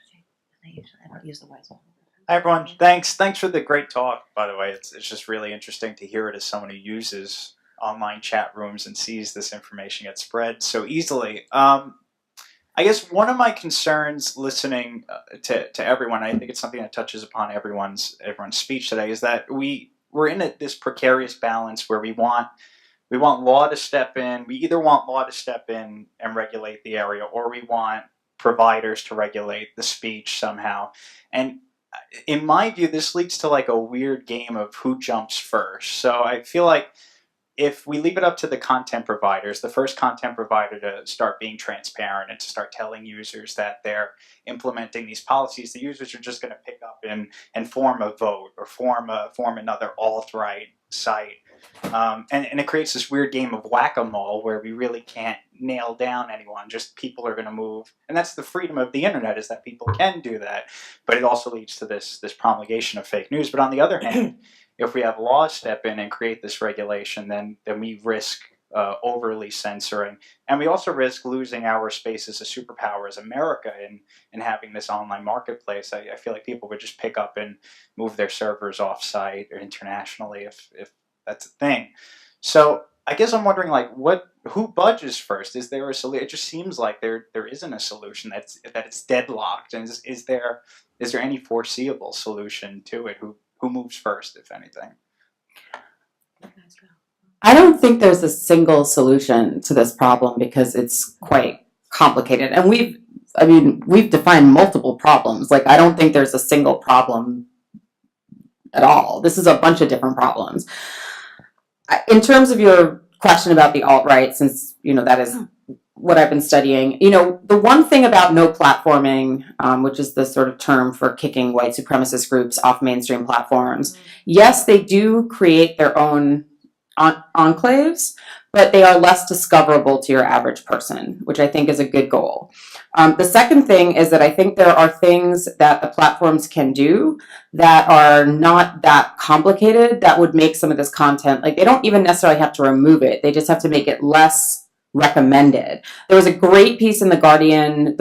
I don't use the wise one. Hi everyone, thanks for the great talk, by the way. It's just really interesting to hear it as someone who uses online chat rooms and sees this information get spread so easily. I guess one of my concerns listening to everyone, I think it's something that touches upon everyone's speech today, is that we're in this precarious balance where we want law to step in. We either want law to step in and regulate the area, or we want providers to regulate the speech somehow. And in my view, this leads to like a weird game of who jumps first. So I feel like if we leave it up to the content providers, the first content provider to start being transparent and to start telling users that they're implementing these policies, the users are just going to pick up and form a vote or form another alt-right site. And it creates this weird game of whack-a-mole where we really can't nail down anyone. Just people are going to move. And that's the freedom of the internet, is that people can do that. But it also leads to this promulgation of fake news. But on the other hand, if we have laws step in and create this regulation, then we risk overly censoring. And we also risk losing our space as a superpower as America in having this online marketplace. I feel like people would just pick up and move their servers off-site or internationally if that's a thing. So I guess I'm wondering, like, who budges first? Is there a solution? It just seems like there isn't a solution, that it's deadlocked. And is there any foreseeable solution to it? Who moves first, if anything? I don't think there's a single solution to this problem because it's quite complicated. And we've defined multiple problems. Like, I don't think there's a single problem at all. This is a bunch of different problems. In terms of your question about the alt-right, since, you know, that is what I've been studying, you know, the one thing about no platforming, which is the sort of term for kicking white supremacist groups off mainstream platforms, yes, they do create their own enclaves, but they are less discoverable to your average person, which I think is a good goal. The second thing is that I think there are things that the platforms can do that are not that complicated that would make some of this content, like, they don't even necessarily have to remove it. They just have to make it less recommended. There was a great piece in The Guardian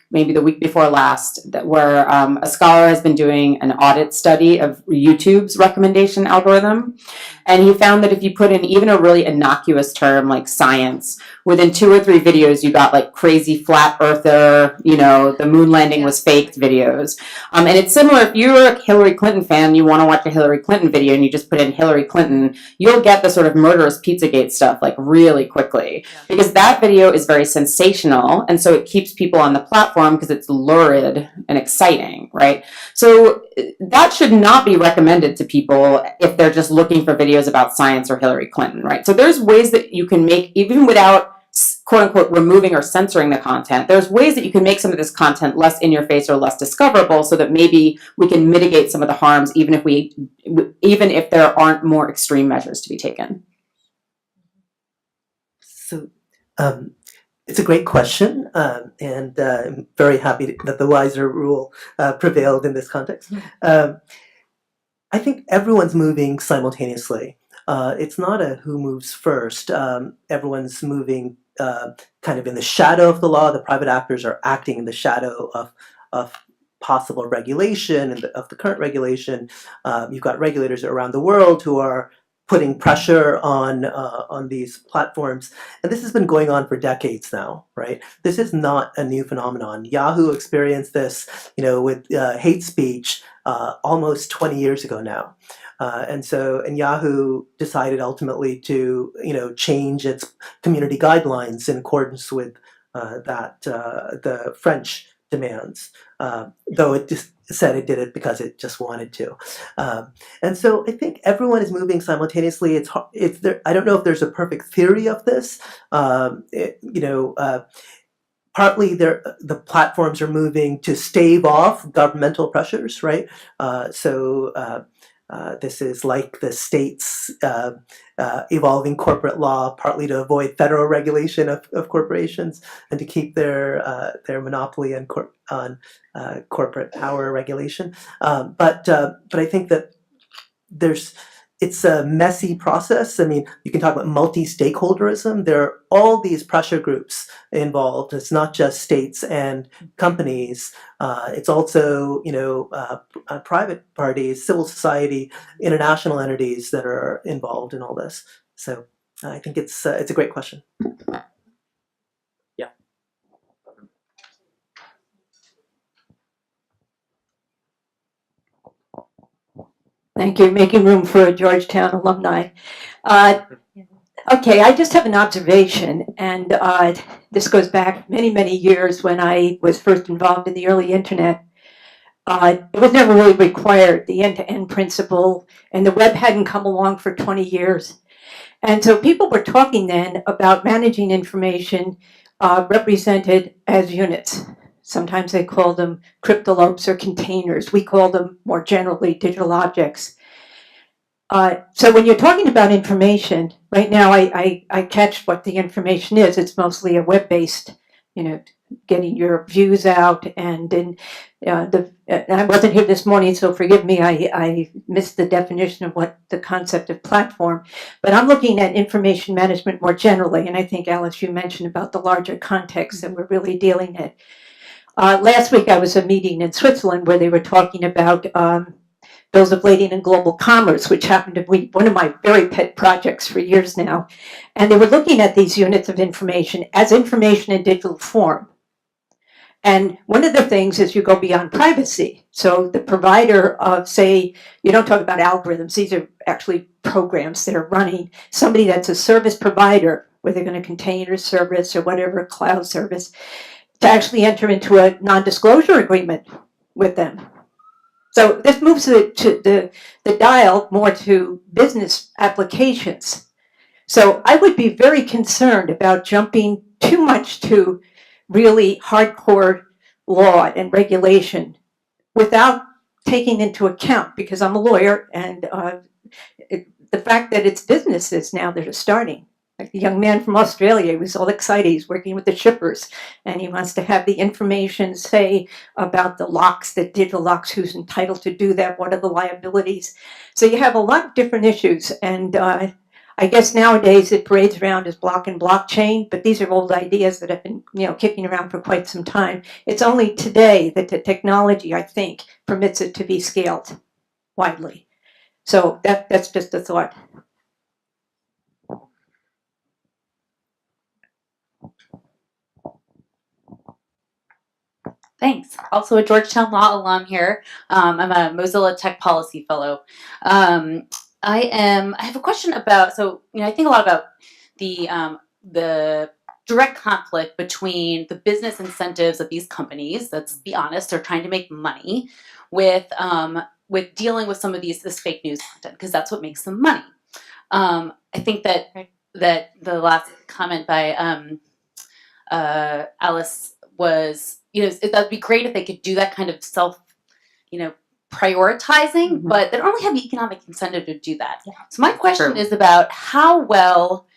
maybe the week before last, where a scholar has been doing an audit study of YouTube's recommendation algorithm. And he found that if you put in even a really innocuous term like science, within 2 or 3 videos, you got like crazy flat earther, you know, the moon landing was faked videos. And it's similar, if you're a Hillary Clinton fan, you want to watch a Hillary Clinton video and you just put in Hillary Clinton, you'll get the sort of murderous Pizzagate stuff like really quickly. Because that video is very sensational, and so it keeps people on the platform because it's lurid and exciting, right? So that should not be recommended to people if they're just looking for videos about science or Hillary Clinton, right? So there's ways that you can make, even without quote unquote removing or censoring the content, there's ways that you can make some of this content less in your face or less discoverable, so that maybe we can mitigate some of the harms, even if there aren't more extreme measures to be taken. So it's a great question, and I'm very happy that the wiser rule prevailed in this context. I think everyone's moving simultaneously. It's not a who moves first. Everyone's moving kind of in the shadow of the law. The private actors are acting in the shadow of possible regulation and of the current regulation. You've got regulators around the world who are putting pressure on these platforms, and this has been going on for decades now, right? This is not a new phenomenon. Yahoo experienced this, you know, with hate speech almost 20 years ago now, and Yahoo decided ultimately to, you know, change its community guidelines in accordance with the French demands, though it just said it did it because it just wanted to. And so I think everyone is moving simultaneously. It's there. I don't know if there's a perfect theory of this. Partly the platforms are moving to stave off governmental pressures, right? This is like the states evolving corporate law, partly to avoid federal regulation of corporations and to keep their monopoly on corporate power regulation. But I think that it's a messy process. I mean, you can talk about multi-stakeholderism. There are all these pressure groups involved. It's not just states and companies. It's also, private parties, civil society, international entities that are involved in all this. So I think it's a great question. Thank you. Making room for a Georgetown alumni. Okay, I just have an observation, and this goes back many, many years when I was first involved in the early internet. It was never really required, the end-to-end principle, and the web hadn't come along for 20 years. And so people were talking then about managing information represented as units. Sometimes they call them cryptolopes or containers. We call them more generally digital objects. So when you're talking about information, right now I catch what the information is. It's mostly a web-based, getting your views out. And I wasn't here this morning, so forgive me, I missed the definition of what the concept of platform. But I'm looking at information management more generally. And I think, Alice, you mentioned about the larger context that we're really dealing in. Last week I was at a meeting in Switzerland where they were talking about bills of lading and global commerce, which happened to be one of my very pet projects for years now. And they were looking at these units of information as information in digital form. And one of the things is you go beyond privacy. So the provider of, say, you don't talk about algorithms, these are actually programs that are running. Somebody that's a service provider, whether they're going to container service or whatever cloud service, to actually enter into a non-disclosure agreement with them. So this moves the dial more to business applications. So I would be very concerned about jumping too much to really hardcore law and regulation without taking into account, because I'm a lawyer, and the fact that it's businesses now that are starting. Like the young man from Australia, he was all excited. He's working with the shippers, and he wants to have the information, say, about the locks, the digital locks, who's entitled to do that, what are the liabilities. So you have a lot of different issues, and I guess nowadays it parades around as block and blockchain, but these are old ideas that have been, kicking around for quite some time. It's only today that the technology, I think, permits it to be scaled widely. So that's just a thought. Thanks. Also a Georgetown Law alum here. I'm a Mozilla Tech Policy Fellow. I have a question about, I think a lot about the direct conflict between the business incentives of these companies, let's be honest, they're trying to make money, with dealing with some of this fake news content, because that's what makes them money. I think that the last comment by Alice was, that'd be great if they could do that kind of self, prioritizing, but they don't really have the economic incentive to do that. Yeah. So my question is about how well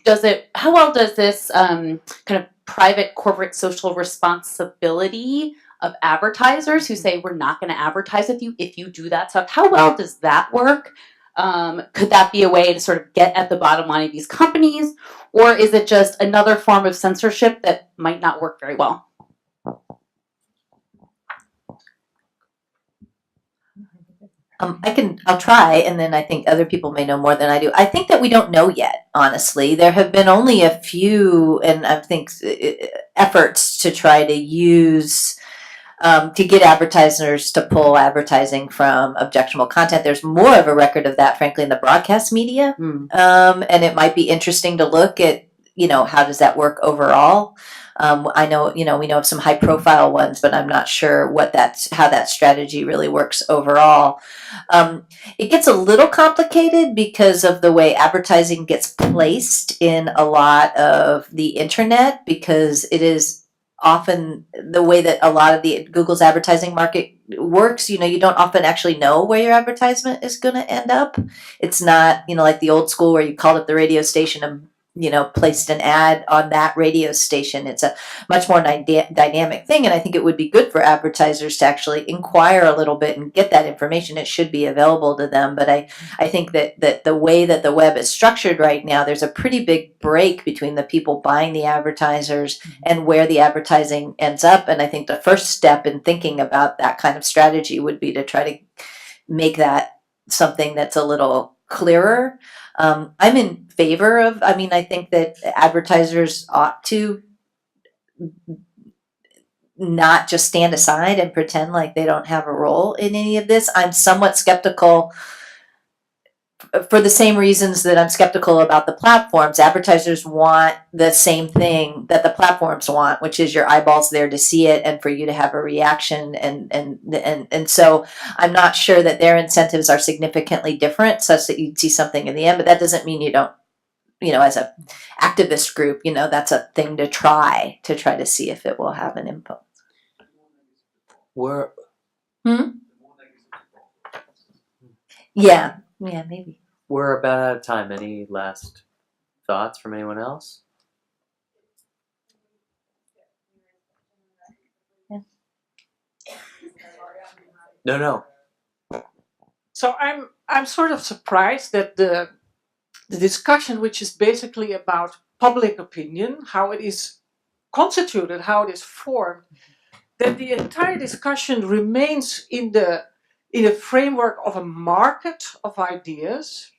does this kind of private corporate social responsibility of advertisers who say we're not going to advertise with you if you do that stuff, how well does that work? Could that be a way to sort of get at the bottom line of these companies, or is it just another form of censorship that might not work very well? I'll try, and then I think other people may know more than I do. I think that we don't know yet, honestly. There have been only a few, and I think efforts to try to use, to get advertisers to pull advertising from objectionable content. There's more of a record of that, frankly, in the broadcast media. And it might be interesting to look at, how does that work overall? I know, we know of some high profile ones, but I'm not sure how that strategy really works overall. It gets a little complicated because of the way advertising gets placed in a lot of the internet, because it is often the way that a lot of the Google's advertising market works. You don't often actually know where your advertisement is going to end up. It's not, like the old school where you called up the radio station and placed an ad on that radio station. It's a much more dynamic thing, and I think it would be good for advertisers to actually inquire a little bit and get that information. It should be available to them, but I think that the way that the web is structured right now, there's a pretty big break between the people buying the advertisers and where the advertising ends up, and I think the first step in thinking about that kind of strategy would be to try to make that something that's a little clearer. I'm in favor of, I think that advertisers ought to not just stand aside and pretend like they don't have a role in any of this. I'm somewhat skeptical for the same reasons that I'm skeptical about the platforms. Advertisers want the same thing that the platforms want, which is your eyeballs there to see it and for you to have a reaction. And so I'm not sure that their incentives are significantly different such that you'd see something in the end, but that doesn't mean you don't, as a activist group, that's a thing to try to see if it will have an input. Yeah, maybe. We're about out of time. Any last thoughts from anyone else? Yeah. No. So I'm sort of surprised that the discussion, which is basically about public opinion, how it is constituted, how it is formed, that the entire discussion remains in a framework of a market of ideas,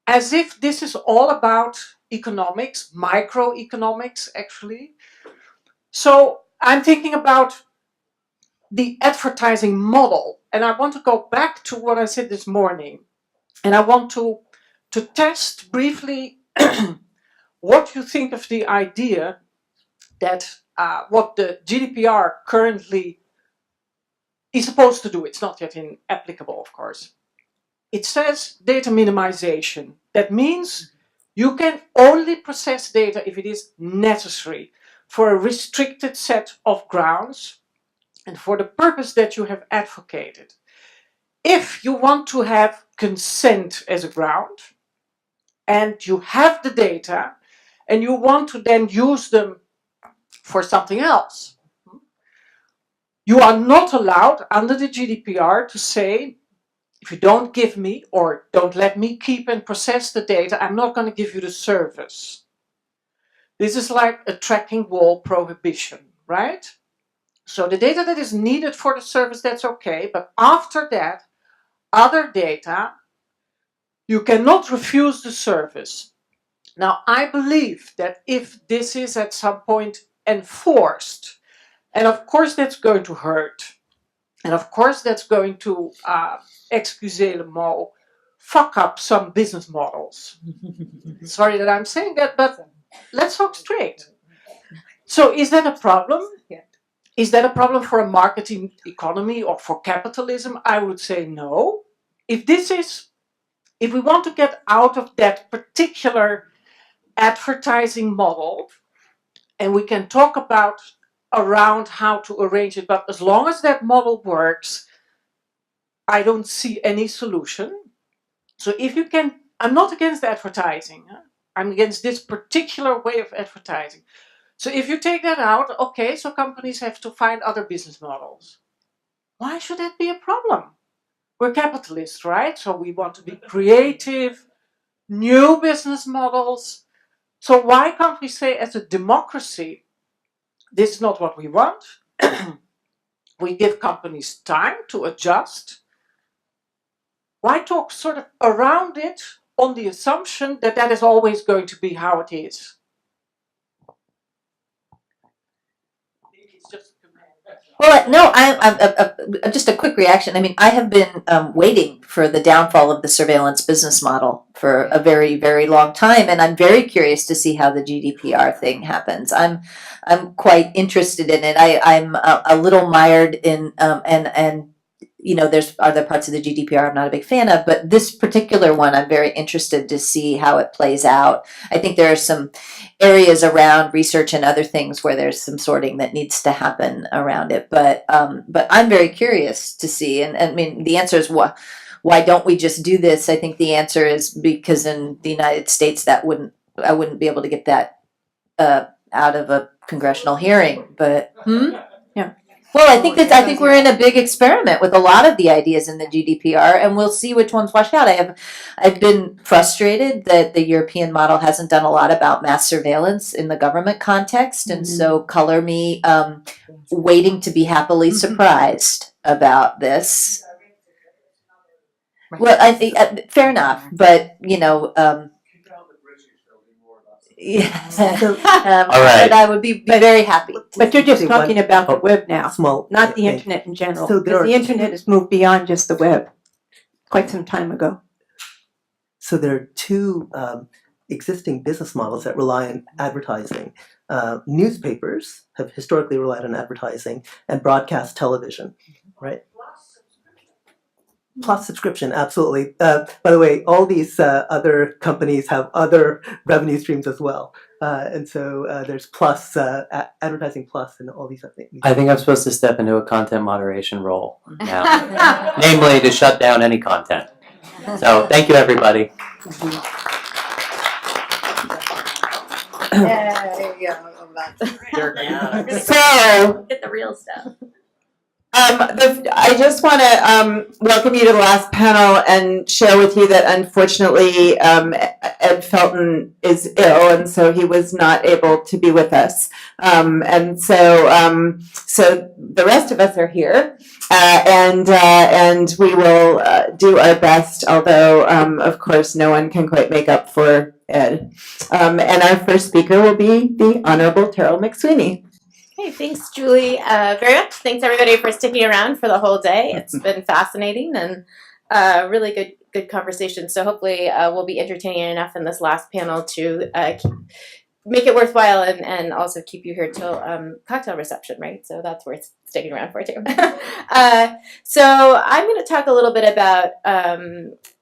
as if this is all about economics, microeconomics actually. So I'm thinking about the advertising model, and I want to go back to what I said this morning, and I want to test briefly what you think of the idea that what the GDPR currently is supposed to do. It's not yet applicable, of course. It says data minimization. That means you can only process data if it is necessary for a restricted set of grounds and for the purpose that you have advocated. If you want to have consent as a ground and you have the data and you want to then use them for something else, you are not allowed under the GDPR to say, if you don't give me or don't let me keep and process the data, I'm not going to give you the service. This is like a tracking wall prohibition, right? So the data that is needed for the service, that's okay. But after that, other data, you cannot refuse the service. Now, I believe that if this is at some point enforced, and of course that's going to hurt, and of course that's going to, excusez le mot, fuck up some business models. Sorry that I'm saying that, but let's talk straight. So is that a problem? Yeah. Is that a problem for a marketing economy or for capitalism? I would say no. If we want to get out of that particular advertising model, and we can talk about around how to arrange it, but as long as that model works, I don't see any solution. So if you can, I'm not against advertising. I'm against this particular way of advertising. So if you take that out, okay, so companies have to find other business models. Why should that be a problem? We're capitalists, right? So we want to be creative, new business models. So why can't we say as a democracy, this is not what we want? We give companies time to adjust. Why talk sort of around it on the assumption that that is always going to be how it is? Maybe it's just a command. Well, no, I'm just a quick reaction. I mean, I have been waiting for the downfall of the surveillance business model for a very, very long time, and I'm very curious to see how the GDPR thing happens. I'm quite interested in it. I'm a little mired in and you know, there's other parts of the GDPR I'm not a big fan of, but this particular one I'm very interested to see how it plays out. I think there are some areas around research and other things where there's some sorting that needs to happen around it. But I'm very curious to see. And I mean, the answer is why don't we just do this? I think the answer is because in the United States I wouldn't be able to get that out of a congressional hearing. But Yeah. well, I think we're in a big experiment with a lot of the ideas in the GDPR, and we'll see which ones wash out. I've been frustrated that the European model hasn't done a lot about mass surveillance in the government context, and so color me waiting to be happily surprised about this. Well, I think fair enough, but you know. Yeah. All right. But I would be very happy. But you're just talking about the web now, Small not the thing. internet in general. So there Because are the internet has moved beyond just the web quite some time ago. So there are two existing business models that rely on advertising. Newspapers have historically relied on advertising, and broadcast television, right? Plus subscription, absolutely. By the way, all these other companies have other revenue streams as well. And so there's plus, advertising plus, and all these other things. I think I'm supposed to step into a content moderation role now, namely to shut down any content. So thank you, everybody. So get the real stuff. I just want to welcome you to the last panel and share with you that unfortunately Ed Felton is ill, and so he was not able to be with us. And so the rest of us are here, and we will do our best. Although of course no one can quite make up for Ed. And our first speaker will be the Honorable Terrell McSweeney. Hey, thanks, Julie, very much. Thanks, everybody, for sticking around for the whole day. It's been fascinating and really good conversation. So hopefully we'll be entertaining enough in this last panel to make it worthwhile and also keep you here till cocktail reception, right? So that's worth sticking around for, too. So I'm going to talk a little bit about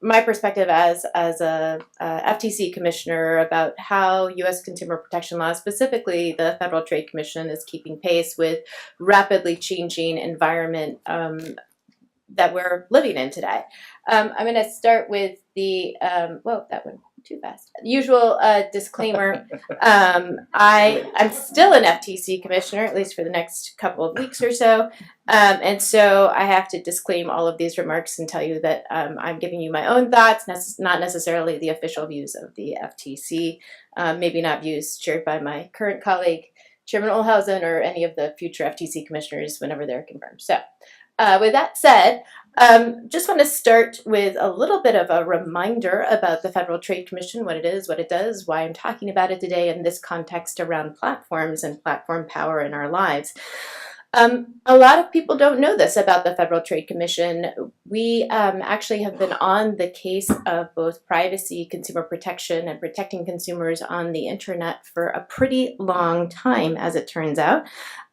my perspective as a FTC commissioner about how U.S. consumer protection law, specifically the Federal Trade Commission, is keeping pace with rapidly changing environment that we're living in today. I'm going to start with the, whoa, that went too fast. Usual disclaimer, I'm still an FTC commissioner, at least for the next couple of weeks or so. And so I have to disclaim all of these remarks and tell you that I'm giving you my own thoughts, not necessarily the official views of the FTC, maybe not views shared by my current colleague, Chairman Olhausen, or any of the future FTC commissioners whenever they're confirmed. So with that said, just want to start with a little bit of a reminder about the Federal Trade Commission, what it is, what it does, why I'm talking about it today in this context around platforms and platform power in our lives. A lot of people don't know this about the Federal Trade Commission. We actually have been on the case of both privacy, consumer protection, and protecting consumers on the internet for a pretty long time, as it turns out.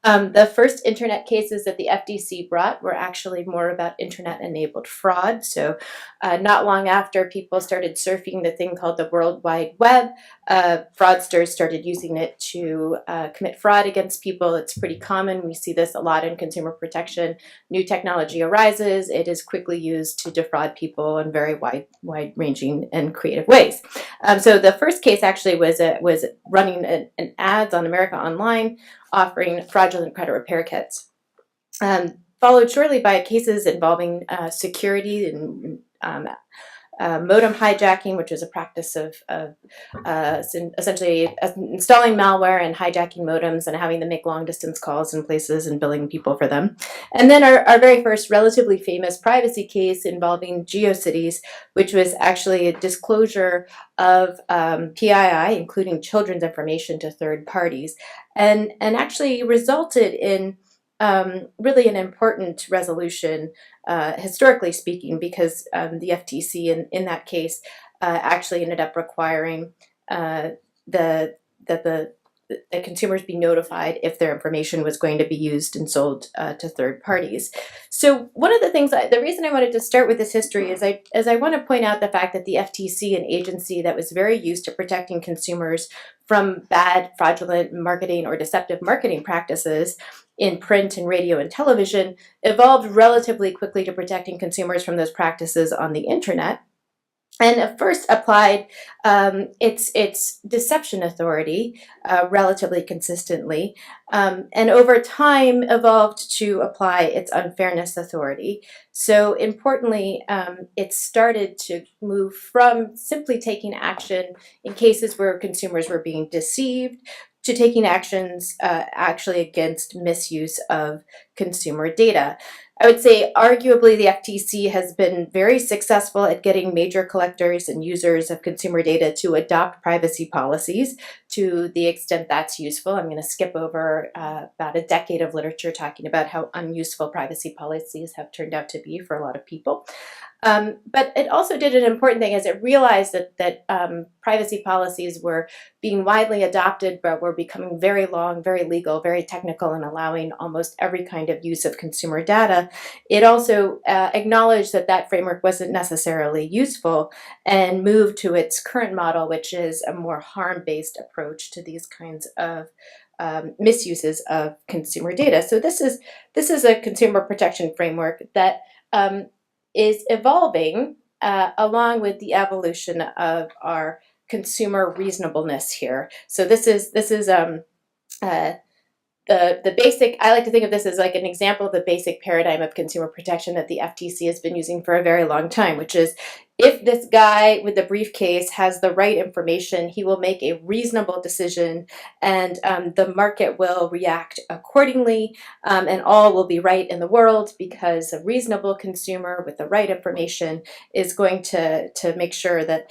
The first internet cases that the FTC brought were actually more about internet-enabled fraud. So not long after people started surfing the thing called the World Wide Web, fraudsters started using it to commit fraud against people. It's pretty common. We see this a lot in consumer protection. New technology arises. It is quickly used to defraud people in very wide-ranging and creative ways. So the first case actually was running an ads on America Online offering fraudulent credit repair kits. Followed shortly by cases involving security and modem hijacking, which is a practice of essentially installing malware and hijacking modems and having them make long-distance calls in places and billing people for them. And then our very first relatively famous privacy case involving GeoCities, which was actually a disclosure of PII, including children's information, to third parties, and actually resulted in really an important resolution, historically speaking, because the FTC in that case actually ended up requiring that consumers be notified if their information was going to be used and sold to third parties. So one of the things, the reason I wanted to start with this history is I want to point out the fact that the FTC, an agency that was very used to protecting consumers from bad, fraudulent marketing or deceptive marketing practices in print and radio and television, evolved relatively quickly to protecting consumers from those practices on the internet. And first applied its deception authority relatively consistently, and over time evolved to apply its unfairness authority. So importantly, it started to move from simply taking action in cases where consumers were being deceived to taking actions actually against misuse of consumer data. I would say arguably the FTC has been very successful at getting major collectors and users of consumer data to adopt privacy policies to the extent that's useful. I'm going to skip over about a decade of literature talking about how unuseful privacy policies have turned out to be for a lot of people. But it also did an important thing as it realized that privacy policies were being widely adopted, but were becoming very long, very legal, very technical, and allowing almost every kind of use of consumer data. It also acknowledged that that framework wasn't necessarily useful and moved to its current model, which is a more harm-based approach to these kinds of misuses of consumer data. So this is a consumer protection framework that is evolving along with the evolution of our consumer reasonableness here. So this is the basic. I like to think of this as like an example of the basic paradigm of consumer protection that the FTC has been using for a very long time, which is if this guy with the briefcase has the right information, he will make a reasonable decision, and the market will react accordingly, and all will be right in the world because a reasonable consumer with the right information is going to make sure that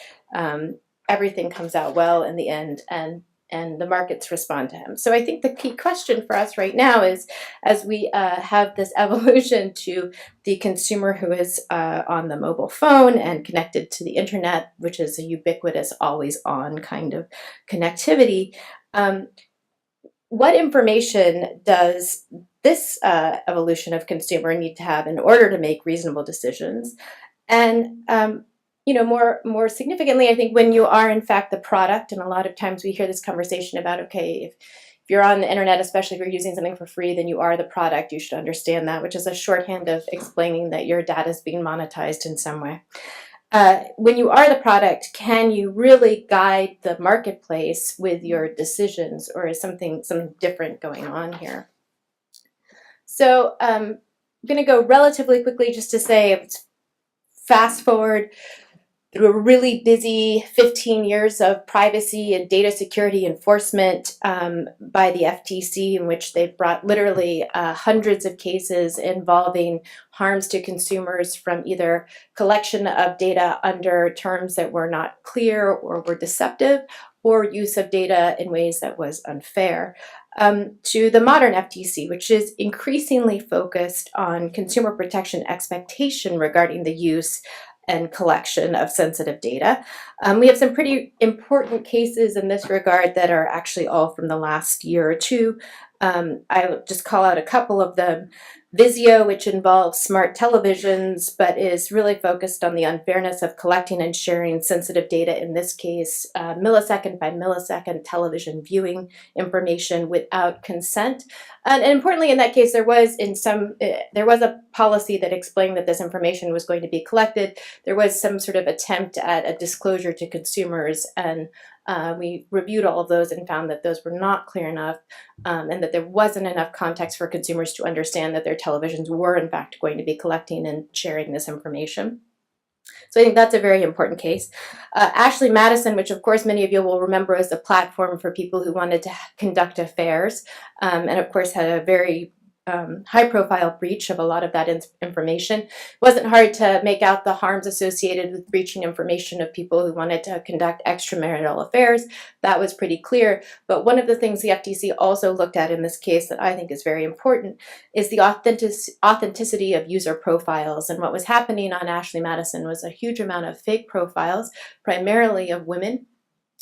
everything comes out well in the end, and the markets respond to him. So I think the key question for us right now is, as we have this evolution to the consumer who is on the mobile phone and connected to the internet, which is a ubiquitous, always on kind of connectivity, what information does this evolution of consumer need to have in order to make reasonable decisions? And more significantly, I think when you are in fact the product, and a lot of times we hear this conversation about, okay, if you're on the internet, especially if you're using something for free, then you are the product. You should understand that, which is a shorthand of explaining that your data is being monetized in some way. When you are the product, can you really guide the marketplace with your decisions, or is something different going on here? So I'm going to go relatively quickly just to say, fast forward through a really busy 15 years of privacy and data security enforcement by the FTC, in which they've brought literally hundreds of cases involving harms to consumers from either collection of data under terms that were not clear or were deceptive, or use of data in ways that was unfair, to the modern FTC, which is increasingly focused on consumer protection expectation regarding the use and collection of sensitive data. We have some pretty important cases in this regard that are actually all from the last year or two. I'll just call out a couple of them. Vizio, which involves smart televisions, but is really focused on the unfairness of collecting and sharing sensitive data, in this case, millisecond by millisecond television viewing information without consent. And importantly, in that case, there was a policy that explained that this information was going to be collected. There was some sort of attempt at a disclosure to consumers, and we reviewed all of those and found that those were not clear enough, and that there wasn't enough context for consumers to understand that their televisions were in fact going to be collecting and sharing this information. So I think that's a very important case. Ashley Madison, which of course many of you will remember as a platform for people who wanted to conduct affairs, and of course had a very high-profile breach of a lot of that information. It wasn't hard to make out the harms associated with breaching information of people who wanted to conduct extramarital affairs. That was pretty clear. But one of the things the FTC also looked at in this case that I think is very important is the authenticity of user profiles. And what was happening on Ashley Madison was a huge amount of fake profiles, primarily of women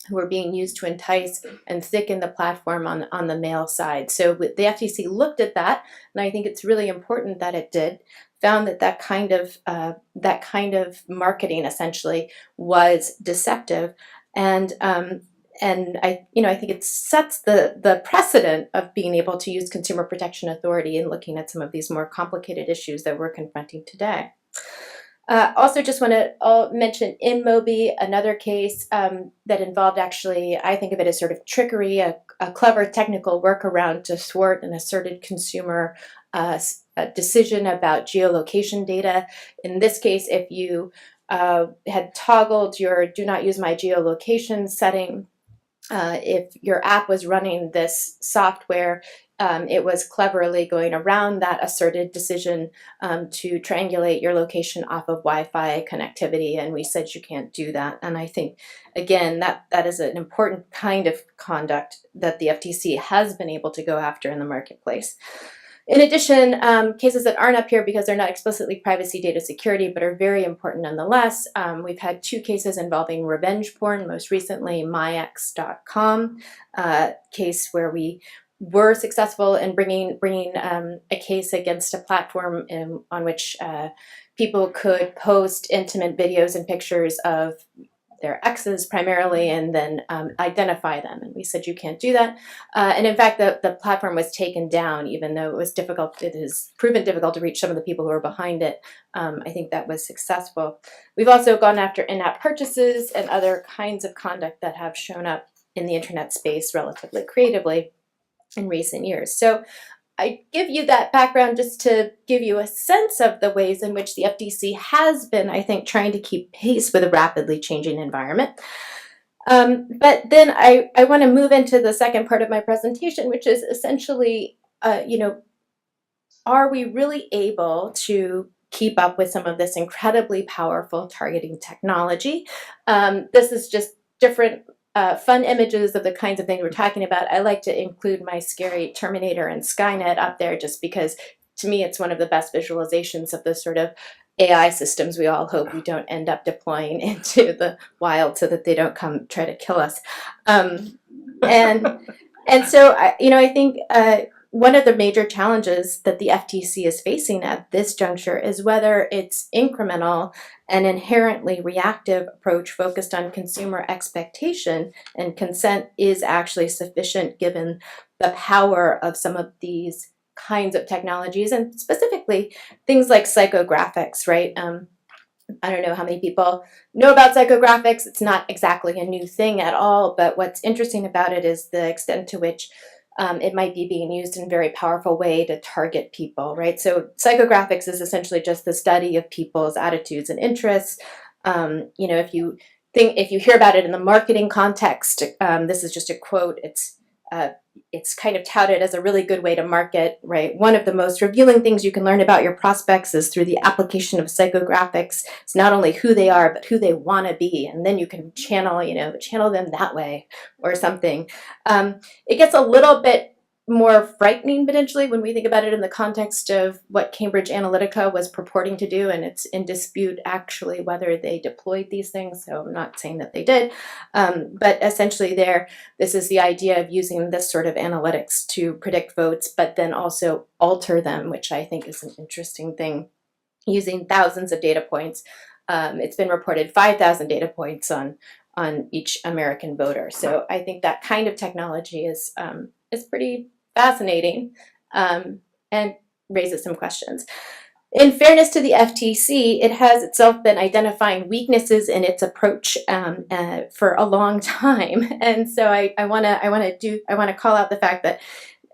who were being used to entice and thicken the platform on the male side. So the FTC looked at that, and I think it's really important that it did, found that kind of marketing essentially was deceptive, and I think it sets the precedent of being able to use Consumer Protection Authority in looking at some of these more complicated issues that we're confronting today. Also just want to mention InMobi, another case that involved actually, I think of it as sort of trickery, a clever technical workaround to thwart an asserted consumer decision about geolocation data. In this case, if you had toggled your do not use my geolocation setting, if your app was running this software, it was cleverly going around that asserted decision to triangulate your location off of Wi-Fi connectivity, and we said you can't do that. And I think, again, that is an important kind of conduct that the FTC has been able to go after in the marketplace. In addition, cases that aren't up here because they're not explicitly privacy data security, but are very important nonetheless. We've had 2 cases involving revenge porn, most recently myex.com, case where we were successful in bringing a case against a platform on which people could post intimate videos and pictures of their exes primarily, and then identify them. And we said you can't do that. And in fact, the platform was taken down, even though it was difficult. It has proven difficult to reach some of the people who are behind it. I think that was successful. We've also gone after in-app purchases and other kinds of conduct that have shown up in the internet space relatively creatively in recent years. So I give you that background just to give you a sense of the ways in which the FTC has been, I think, trying to keep pace with a rapidly changing environment. But then I want to move into the second part of my presentation, which is essentially, are we really able to keep up with some of this incredibly powerful targeting technology? This is just different fun images of the kinds of things we're talking about. I like to include my scary Terminator and Skynet up there just because to me it's one of the best visualizations of the sort of AI systems we all hope we don't end up deploying into the wild so that they don't come try to kill us. And so I think one of the major challenges that the FTC is facing at this juncture is whether its incremental and inherently reactive approach focused on consumer expectation and consent is actually sufficient given the power of some of these kinds of technologies, and specifically things like psychographics, right? I don't know how many people know about psychographics. It's not exactly a new thing at all, but what's interesting about it is the extent to which it might be being used in a very powerful way to target people, right? So psychographics is essentially just the study of people's attitudes and interests. If you hear about it in the marketing context, this is just a quote. It's kind of touted as a really good way to market, right? One of the most revealing things you can learn about your prospects is through the application of psychographics. It's not only who they are, but who they want to be. And then you can channel them that way or something. It gets a little bit more frightening potentially when we think about it in the context of what Cambridge Analytica was purporting to do, and it's in dispute actually whether they deployed these things, so I'm not saying that they did, but essentially this is the idea of using this sort of analytics to predict votes, but then also alter them, which I think is an interesting thing, using thousands of data points. It's been reported 5,000 data points on each American voter, so I think that kind of technology is pretty fascinating and raises some questions. In fairness to the FTC, it has itself been identifying weaknesses in its approach for a long time, and so I want to call out the fact that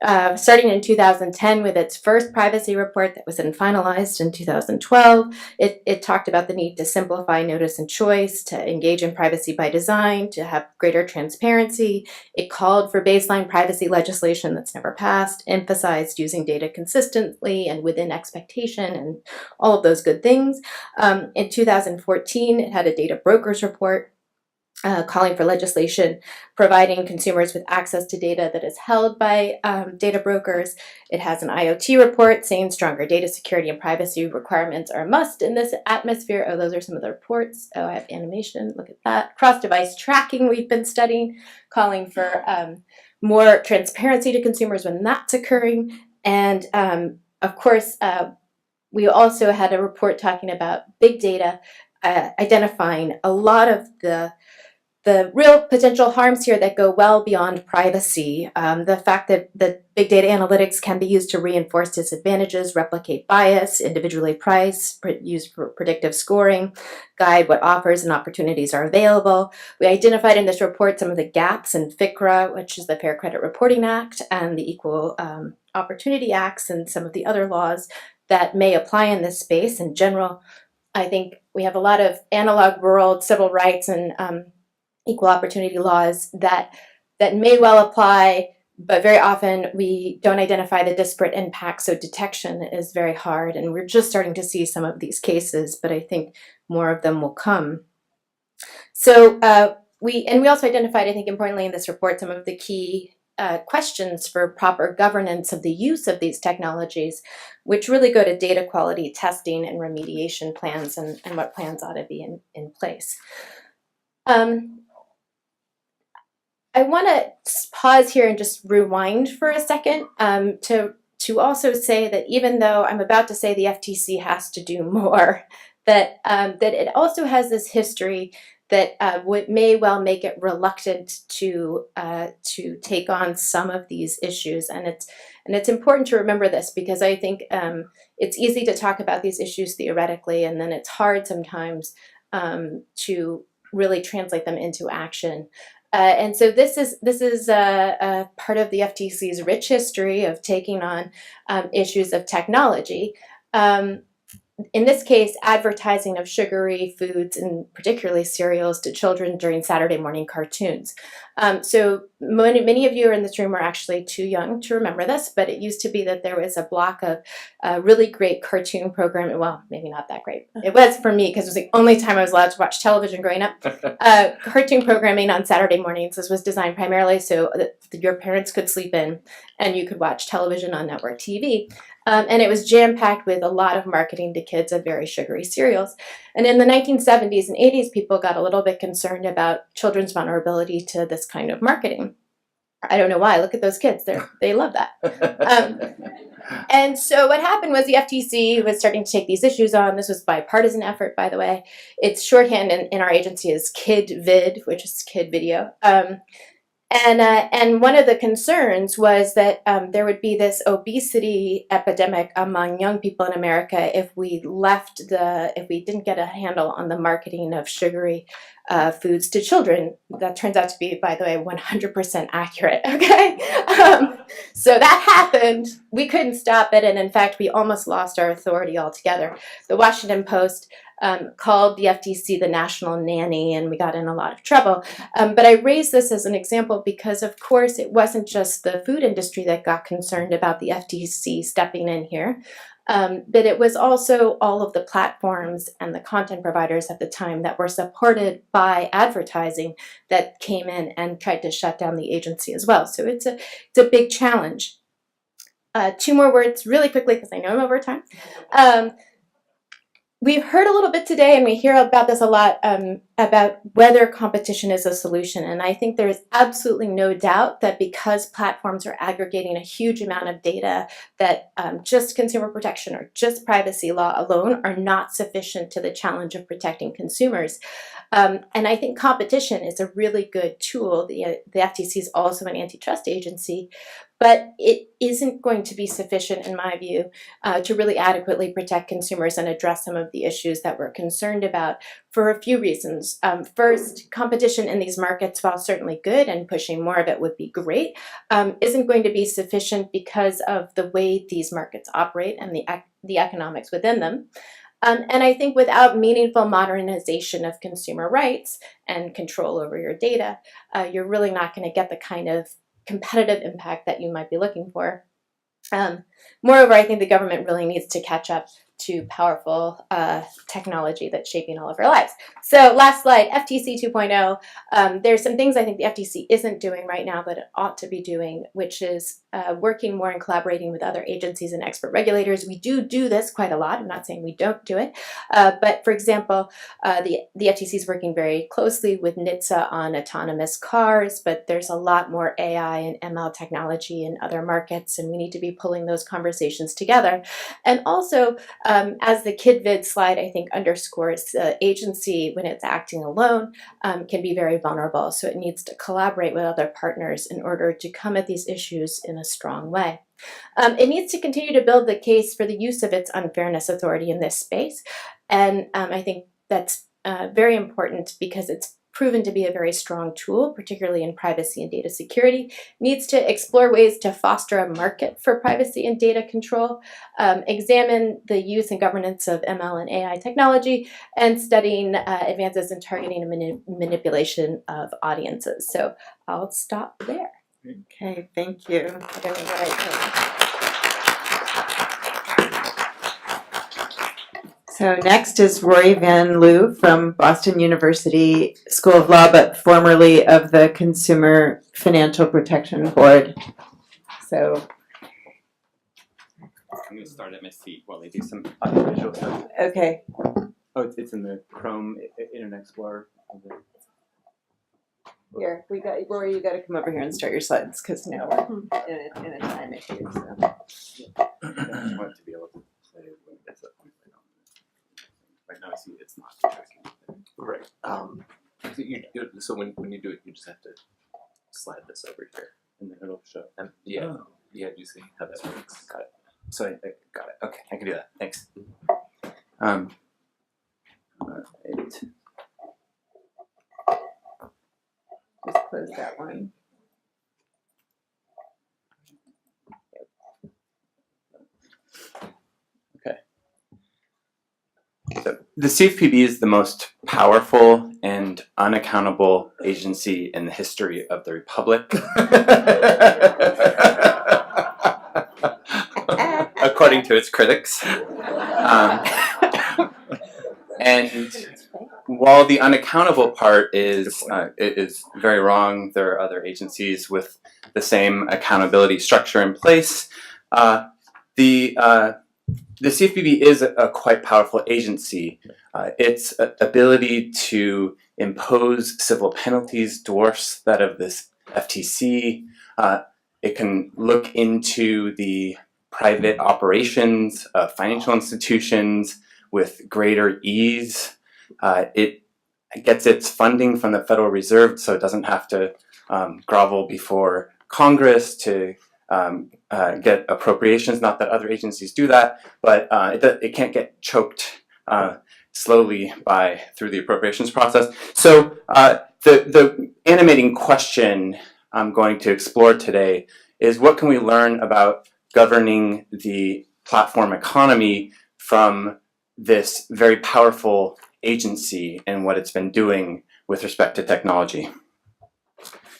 starting in 2010 with its first privacy report that was then finalized in 2012. It talked about the need to simplify notice and choice, to engage in privacy by design, to have greater transparency. It called for baseline privacy legislation that's never passed, emphasized using data consistently and within expectation, and all of those good things. In 2014, it had a data brokers report calling for legislation providing consumers with access to data that is held by data brokers. It has an IoT report saying stronger data security and privacy requirements are a must in this atmosphere. Oh, those are some of the reports. Oh, I have animation. Look at that. Cross-device tracking we've been studying, calling for more transparency to consumers when that's occurring. And of course, we also had a report talking about big data, identifying a lot of the real potential harms here that go well beyond privacy. The fact that big data analytics can be used to reinforce disadvantages, replicate bias, individually price, use for predictive scoring, guide what offers and opportunities are available. We identified in this report some of the gaps in FCRA, which is the Fair Credit Reporting Act, and the Equal Opportunity Acts, and some of the other laws that may apply in this space. In general, I think we have a lot of analog world civil rights and equal opportunity laws that may well apply, but very often we don't identify the disparate impacts, so detection is very hard, and we're just starting to see some of these cases, but I think more of them will come. So we also identified, I think importantly in this report, some of the key questions for proper governance of the use of these technologies, which really go to data quality testing and remediation plans, and what plans ought to be in place. I want to pause here and just rewind for a second to also say that even though I'm about to say the FTC has to do more, that it also has this history that may well make it reluctant to take on some of these issues, and it's important to remember this, because I think it's easy to talk about these issues theoretically, and then it's hard sometimes to really translate them into action. And so this is a part of the FTC's rich history of taking on issues of technology. In this case, advertising of sugary foods, and particularly cereals, to children during Saturday morning cartoons. So many of you in this room are actually too young to remember this, but it used to be that there was a block of really great cartoon programming. Well, maybe not that great. It was for me, because it was the only time I was allowed to watch television growing up. Cartoon programming on Saturday mornings. This was designed primarily so that your parents could sleep in and you could watch television on network TV. And it was jam-packed with a lot of marketing to kids of very sugary cereals. And in the 1970s and 80s, people got a little bit concerned about children's vulnerability to this kind of marketing. I don't know why. Look at those kids. They love that. And so what happened was the FTC was starting to take these issues on. This was a bipartisan effort, by the way. Its shorthand in our agency is KidVid, which is kid video. And one of the concerns was that there would be this obesity epidemic among young people in America if we didn't get a handle on the marketing of sugary foods to children. That turns out to be, by the way, 100% accurate. Okay, so that happened. We couldn't stop it, and in fact, we almost lost our authority altogether. The Washington Post called the FTC the national nanny, and we got in a lot of trouble. But I raise this as an example because, of course, it wasn't just the food industry that got concerned about the FTC stepping in here, but it was also all of the platforms and the content providers at the time that were supported by advertising that came in and tried to shut down the agency as well. So it's a big challenge. Two more words really quickly, because I know I'm over time. We've heard a little bit today, and we hear about this a lot, about whether competition is a solution. And I think there is absolutely no doubt that because platforms are aggregating a huge amount of data, that just consumer protection or just privacy law alone are not sufficient to the challenge of protecting consumers. And I think competition is a really good tool. The FTC is also an antitrust agency, But it isn't going to be sufficient, in my view, to really adequately protect consumers and address some of the issues that we're concerned about for a few reasons. First, competition in these markets, while certainly good and pushing more of it would be great, isn't going to be sufficient because of the way these markets operate and the economics within them. And I think without meaningful modernization of consumer rights and control over your data, you're really not going to get the kind of competitive impact that you might be looking for. Moreover, I think the government really needs to catch up to powerful technology that's shaping all of our lives. So last slide, FTC 2.0. There's some things I think the FTC isn't doing right now that it ought to be doing, which is working more and collaborating with other agencies and expert regulators. We do this quite a lot. I'm not saying we don't do it. But for example, the FTC is working very closely with NHTSA on autonomous cars, but there's a lot more AI and ML technology in other markets, and we need to be pulling those conversations together. And also, as the KidVid slide, I think, underscores, the agency, when it's acting alone, can be very vulnerable. So it needs to collaborate with other partners in order to come at these issues in a strong way. It needs to continue to build the case for the use of its unfairness authority in this space. And I think that's very important because it's proven to be a very strong tool, particularly in privacy and data security. Needs to explore ways to foster a market for privacy and data control, examine the use and governance of ML and AI technology, and studying advances in targeting and manipulation of audiences. So I'll stop there. Okay, thank you. So next is Rory Van Loo from Boston University School of Law, but formerly of the Consumer Financial Protection Board. So I'm going to start at my seat while they do some audiovisual stuff. okay. Oh, it's in the Chrome Internet Explorer. Here, Rory, you got to come over here and start your slides because now we're in a time issue. So. I want to be able to play it when it gets up. Right now I see it's not tracking. Right. So when you do it, you just have to slide this over here, and then it'll show. Yeah, you see how that works. Got it. So I got it. Okay, I can do that. Thanks. Just close that one. So the CFPB is the most powerful and unaccountable agency in the history of the Republic. According to its critics. And while the unaccountable part is very wrong, there are other agencies with the same accountability structure in place. The CFPB is a quite powerful agency. Its ability to impose civil penalties dwarfs that of this FTC. It can look into the private operations of financial institutions with greater ease. It gets its funding from the Federal Reserve, so it doesn't have to grovel before Congress to get appropriations. Not that other agencies do that, but it can't get choked slowly through the appropriations process. So the animating question I'm going to explore today is, what can we learn about governing the platform economy from this very powerful agency and what it's been doing with respect to technology?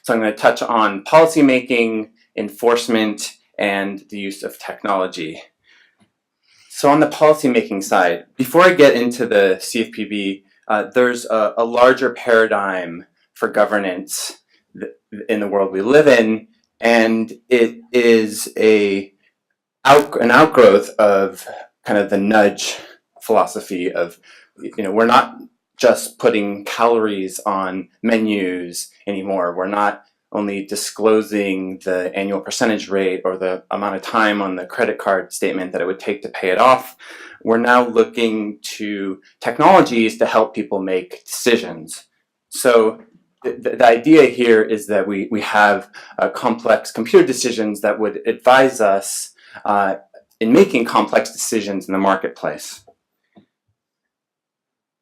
So I'm going to touch on policymaking, enforcement, and the use of technology. So on the policymaking side, before I get into the CFPB, there's a larger paradigm for governance in the world we live in, and it is an outgrowth of kind of the nudge philosophy of, we're not just putting calories on menus anymore. We're not only disclosing the annual percentage rate or the amount of time on the credit card statement that it would take to pay it off. We're now looking to technologies to help people make decisions. So the idea here is that we have complex computer decisions that would advise us in making complex decisions in the marketplace.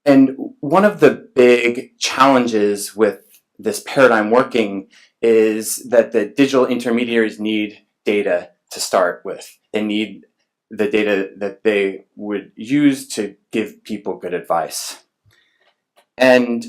And one of the big challenges with this paradigm working is that the digital intermediaries need data to start with. They need the data that they would use to give people good advice. And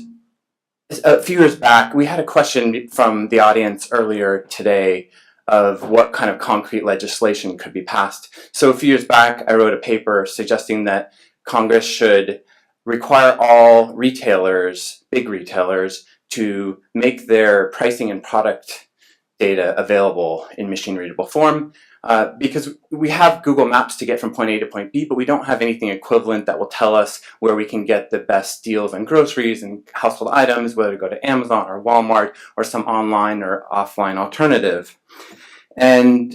a few years back, we had a question from the audience earlier today of what kind of concrete legislation could be passed. So a few years back, I wrote a paper suggesting that Congress should require all retailers, big retailers, to make their pricing and product data available in machine-readable form. Because we have Google Maps to get from point A to point B, but we don't have anything equivalent that will tell us where we can get the best deals on groceries and household items, whether to go to Amazon or Walmart or some online or offline alternative. And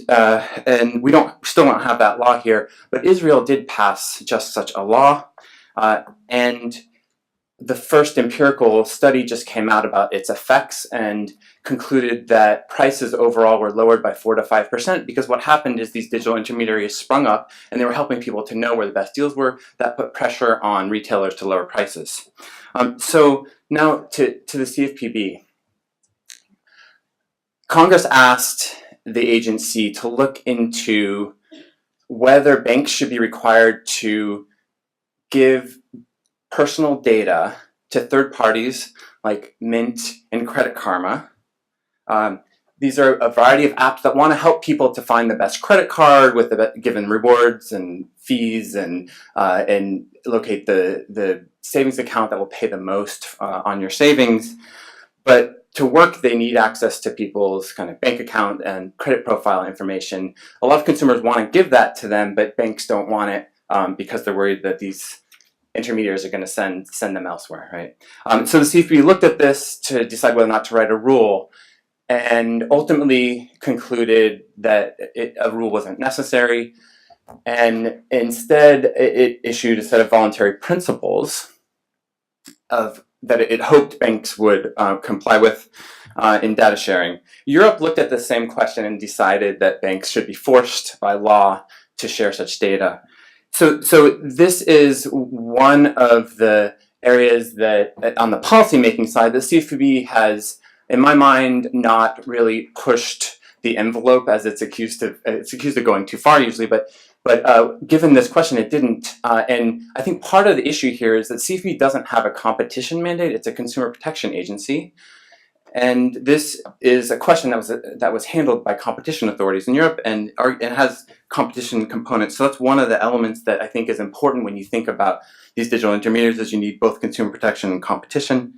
we still don't have that law here, but Israel did pass just such a law. And the first empirical study just came out about its effects and concluded that prices overall were lowered by 4 to 5%, because what happened is these digital intermediaries sprung up and they were helping people to know where the best deals were. That put pressure on retailers to lower prices. So now to the CFPB. Congress asked the agency to look into whether banks should be required to give personal data to third parties like Mint and Credit Karma. These are a variety of apps that want to help people to find the best credit card with the given rewards and fees, and locate the savings account that will pay the most on your savings. But to work, they need access to people's kind of bank account and credit profile information. A lot of consumers want to give that to them, but banks don't want it because they're worried that these intermediaries are going to send them elsewhere, right? So the CFPB looked at this to decide whether or not to write a rule, and ultimately concluded that a rule wasn't necessary, and instead it issued a set of voluntary principles that it hoped banks would comply with in data sharing. Europe looked at the same question and decided that banks should be forced by law to share such data. So this is one of the areas that, on the policymaking side, the CFPB has, in my mind, not really pushed the envelope, as it's accused of going too far usually. But given this question, it didn't. And I think part of the issue here is that CFPB doesn't have a competition mandate; it's a consumer protection agency. And this is a question that was handled by competition authorities in Europe, and it has competition components. So that's one of the elements that I think is important when you think about these digital intermediaries, is you need both consumer protection and competition.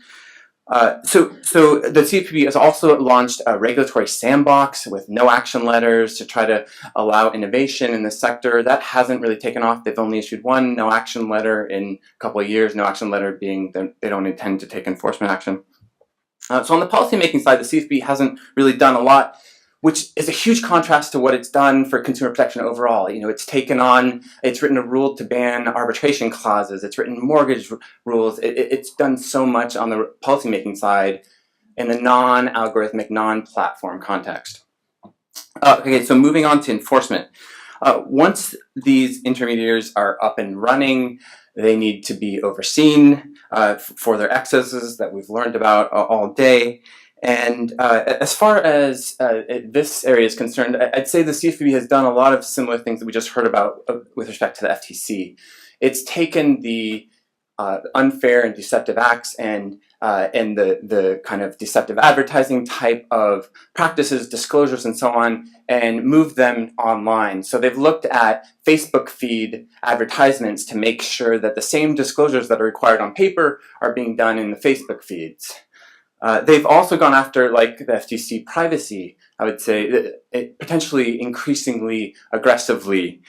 So the CFPB has also launched a regulatory sandbox with no action letters to try to allow innovation in the sector. That hasn't really taken off. They've only issued one no action letter in a couple of years, no action letter being that they don't intend to take enforcement action. So on the policymaking side, the CFPB hasn't really done a lot, which is a huge contrast to what it's done for consumer protection overall. You know, it's written a rule to ban arbitration clauses. It's written mortgage rules. It's done so much on the policymaking side in the non-algorithmic, non-platform context. Okay, so moving on to enforcement. Once these intermediaries are up and running, they need to be overseen for their excesses that we've learned about all day. And as far as this area is concerned, I'd say the CFPB has done a lot of similar things that we just heard about with respect to the FTC. It's taken the unfair and deceptive acts and the kind of deceptive advertising type of practices, disclosures, and so on, and moved them online. So they've looked at Facebook feed advertisements to make sure that the same disclosures that are required on paper are being done in the Facebook feeds. They've also gone after, like the FTC privacy, I would say, potentially increasingly aggressively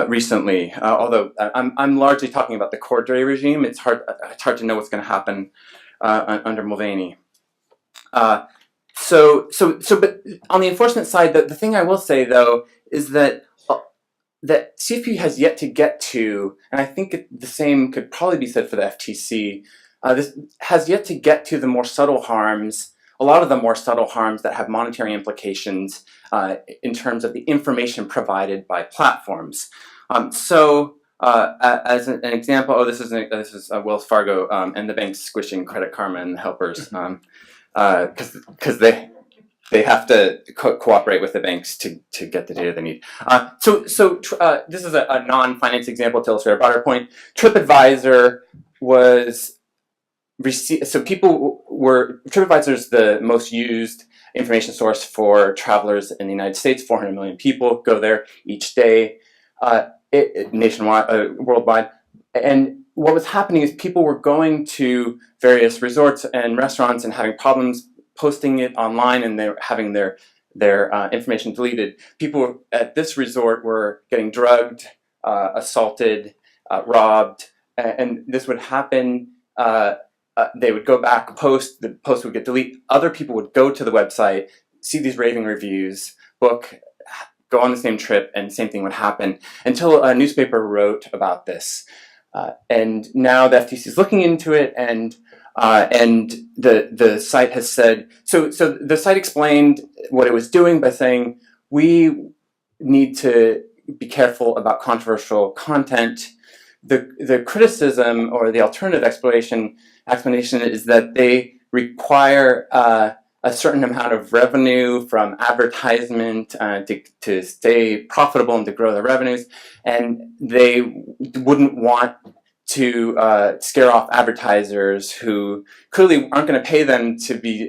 recently. Although I'm largely talking about the Cordray regime. It's hard to know what's going to happen under Mulvaney. But on the enforcement side, the thing I will say though is that CFPB has yet to get to, and I think the same could probably be said for the FTC, this has yet to get to the more subtle harms, a lot of the more subtle harms that have monetary implications in terms of the information provided by platforms. As an example, this is Wells Fargo and the banks squishing Credit Karma and the helpers because they have to cooperate with the banks to get the data they need. This is a non-finance example to illustrate a broader point. TripAdvisor was TripAdvisor is the most used information source for travelers in the United States. 400 million people go there each day, nationwide, worldwide. And what was happening is people were going to various resorts and restaurants and having problems posting it online, and they were having their information deleted. People at this resort were getting drugged, assaulted, robbed, and this would happen. They would go back, post, the post would get deleted. Other people would go to the website, see these raving reviews, book, go on the same trip, and the same thing would happen until a newspaper wrote about this. And now the FTC is looking into it, and the site has said, so the site explained what it was doing by saying, we need to be careful about controversial content. The criticism or the alternative explanation is that they require a certain amount of revenue from advertisement to stay profitable and to grow their revenues, and they wouldn't want to scare off advertisers who clearly aren't going to pay them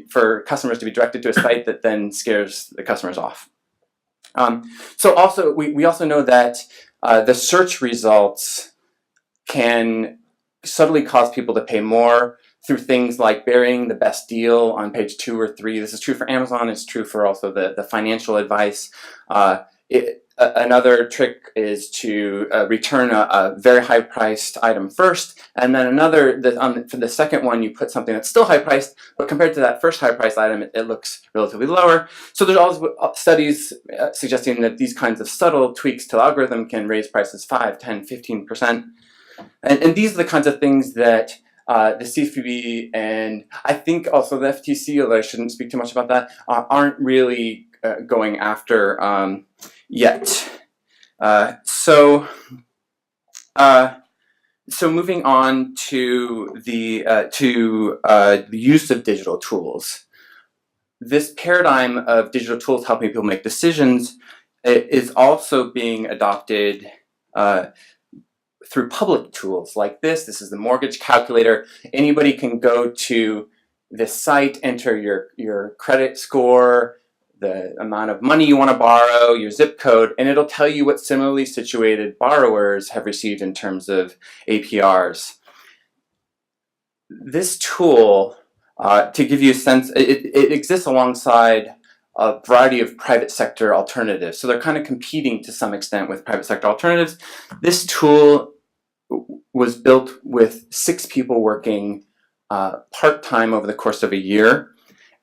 for customers to be directed to a site that then scares the customers off. So also we also know that the search results can subtly cause people to pay more through things like burying the best deal on page 2 or 3. This is true for Amazon. It's true for also the financial advice. Another trick is to return a very high-priced item first, and then for the second one, you put something that's still high-priced, but compared to that first high-priced item, it looks relatively lower. So there's all studies suggesting that these kinds of subtle tweaks to the algorithm can raise prices 5, 10, 15%. And these are the kinds of things that the CFPB and I think also the FTC, although I shouldn't speak too much about that, aren't really going after yet. So moving on to the use of digital tools. This paradigm of digital tools helping people make decisions is also being adopted through public tools like this. This is the mortgage calculator. Anybody can go to this site, enter your credit score, the amount of money you want to borrow, your zip code, and it'll tell you what similarly situated borrowers have received in terms of APRs. This tool, to give you a sense, it exists alongside a variety of private sector alternatives. So they're kind of competing to some extent with private sector alternatives. This tool was built with 6 people working part-time over the course of a year.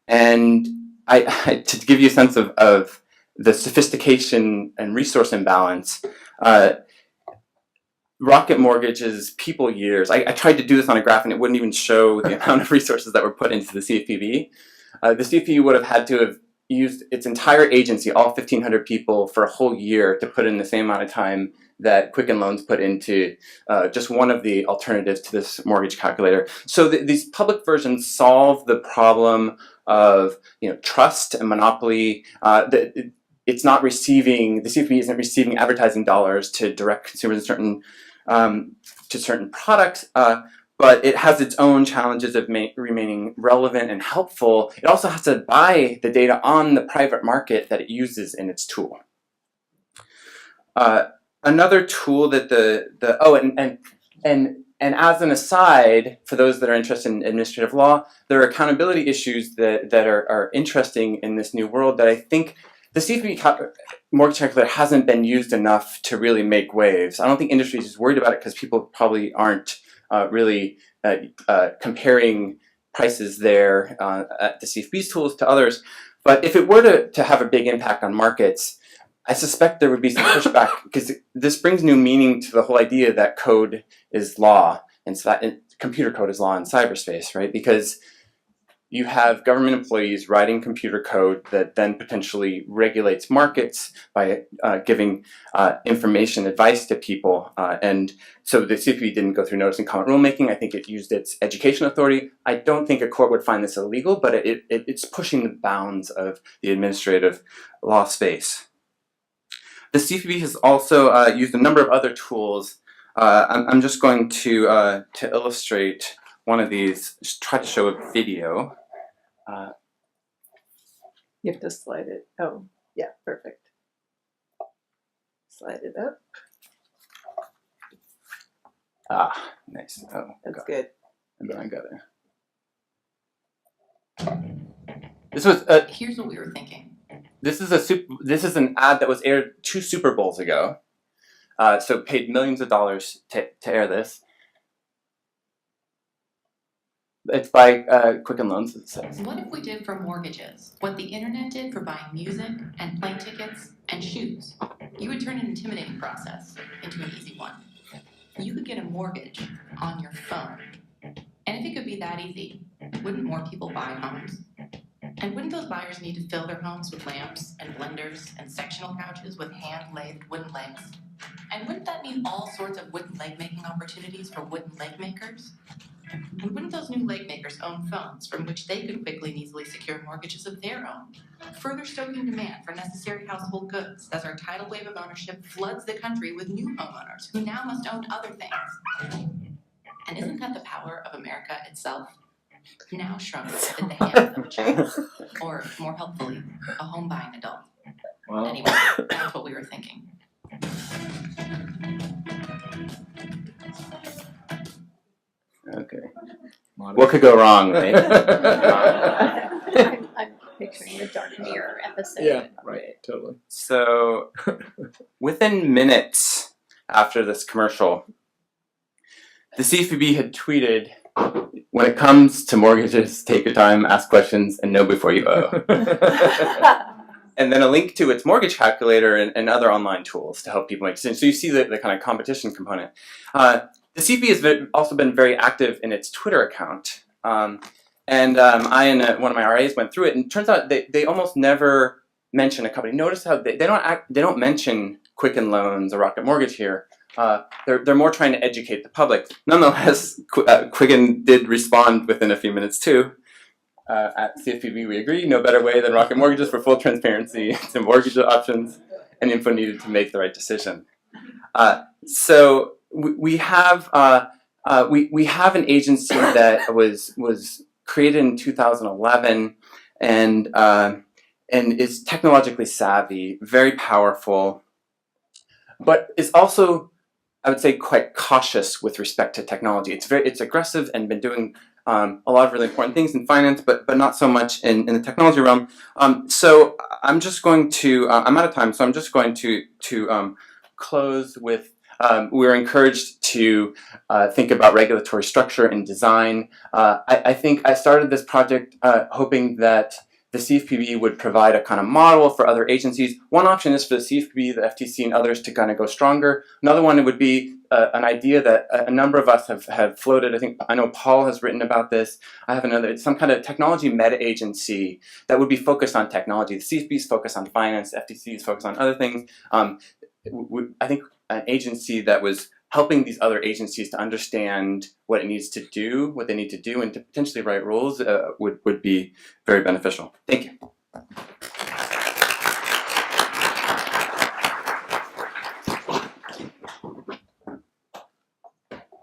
And to give you a sense of the sophistication and resource imbalance, Rocket Mortgage's people years, I tried to do this on a graph and it wouldn't even show the amount of resources that were put into the CFPB. The CFPB would have had to have used its entire agency, all 1,500 people, for a whole year to put in the same amount of time that Quicken Loans put into just one of the alternatives to this mortgage calculator. So these public versions solve the problem of trust and monopoly. It's not receiving, the CFPB isn't receiving advertising dollars to direct consumers to certain products, but it has its own challenges of remaining relevant and helpful. It also has to buy the data on the private market that it uses in its tool. Another tool that and as an aside, for those that are interested in administrative law, there are accountability issues that are interesting in this new world that I think the CFPB mortgage calculator hasn't been used enough to really make waves. I don't think industry is worried about it because people probably aren't really comparing prices there at the CFPB's tools to others. But if it were to have a big impact on markets, I suspect there would be some pushback because this brings new meaning to the whole idea that code is law. And so that computer code is law in cyberspace, right? Because you have government employees writing computer code that then potentially regulates markets by giving information, advice to people. And so the CFPB didn't go through notice and comment rulemaking. I think it used its education authority. I don't think a court would find this illegal, but it's pushing the bounds of the administrative law space. The CFPB has also used a number of other tools. I'm just going to illustrate one of these, just try to show a video. You have to slide it. Oh, yeah, perfect. Slide it up. Ah, nice. Oh, That's good. And then I got it. This was. Here's what we were thinking. This is an ad that was aired 2 Super Bowls ago. So paid millions of dollars to air this. It's by Quicken Loans, it says. What if we did for mortgages what the internet did for buying music and plane tickets and shoes? You would turn an intimidating process into an easy one. You could get a mortgage on your phone. And if it could be that easy, wouldn't more people buy homes? And wouldn't those buyers need to fill their homes with lamps and blenders and sectional couches with hand-lathed wooden legs? And wouldn't that mean all sorts of wooden leg-making opportunities for wooden leg makers? And wouldn't those new leg makers own phones from which they could quickly and easily secure mortgages of their own, further stoking demand for necessary household goods as our tidal wave of ownership floods the country with new homeowners who now must own other things? And isn't that the power of America itself? Now shrunk in the hands of a child, or more helpfully, a home-buying adult. Wow. Anyway, that's what we were thinking. Okay. What could go wrong, right? I'm picturing the Dark Mirror episode. Yeah, right, totally. So, within minutes after this commercial, the CFPB had tweeted, "When it comes to mortgages, take your time, ask questions, and know before you owe." And then a link to its mortgage calculator and other online tools to help people make decisions. So you see the kind of competition component. The CFPB has also been very active in its Twitter account. I and one of my RAs went through it, and it turns out they almost never mention a company. Notice how they don't mention Quicken Loans or Rocket Mortgage here. They're more trying to educate the public. Nonetheless, Quicken did respond within a few minutes too. At CFPB, we agree, no better way than Rocket Mortgages for full transparency to mortgage options and info needed to make the right decision. So we have an agency that was created in 2011 and is technologically savvy, very powerful, but is also, I would say, quite cautious with respect to technology. It's aggressive and been doing a lot of really important things in finance, but not so much in the technology realm. So I'm just going to I'm out of time, so I'm just going to close with. We're encouraged to think about regulatory structure and design. I think I started this project hoping that the CFPB would provide a kind of model for other agencies. One option is for the CFPB, the FTC, and others to kind of go stronger. Another one would be an idea that a number of us have floated. I know Paul has written about this. I have another, some kind of technology meta agency that would be focused on technology. The CFPB is focused on finance, the FTC is focused on other things. I think an agency that was helping these other agencies to understand what it needs to do, what they need to do, and to potentially write rules would be very beneficial. Thank you.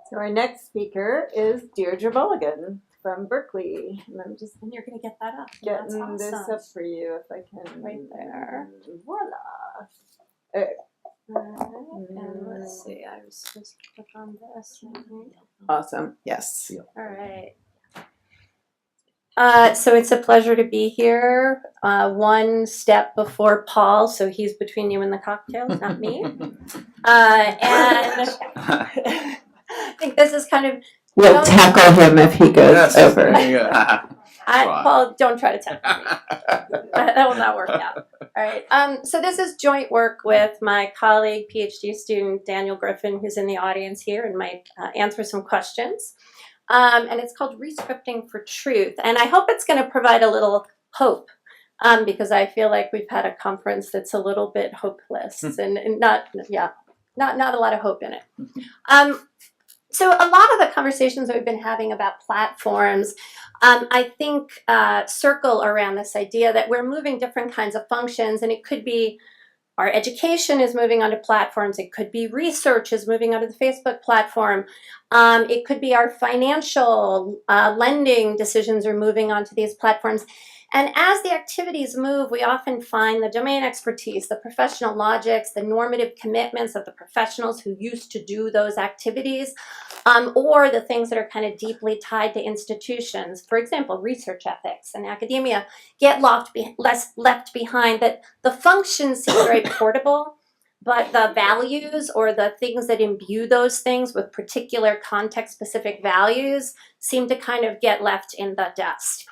So our next speaker is Deirdre Mulligan from Berkeley. And I'm just, And you're going to get that up. getting That's this awesome. up for you if I can. Right there. Voila. And let's see, I was supposed to click on this. Awesome. Yes. All right. So it's a pleasure to be here. One step before Paul, so he's between you and the cocktails, not me. And I think this is kind of. We'll tackle him if he goes over. Paul, don't try to tackle me. That will not work out. All right. So this is joint work with my colleague, PhD student Daniel Griffin, who's in the audience here and might answer some questions. and it's called Rescripting for Truth. And I hope it's going to provide a little hope, because I feel like we've had a conference that's a little bit hopeless and not a lot of hope in it. So a lot of the conversations that we've been having about platforms, I think, circle around this idea that we're moving different kinds of functions, and it could be our education is moving onto platforms. It could be research is moving onto the Facebook platform. It could be our financial lending decisions are moving onto these platforms. And as the activities move, we often find the domain expertise, the professional logics, the normative commitments of the professionals who used to do those activities, or the things that are kind of deeply tied to institutions. For example, research ethics and academia get left behind. That the functions seem very portable, but the values or the things that imbue those things with particular context-specific values seem to kind of get left in the dust.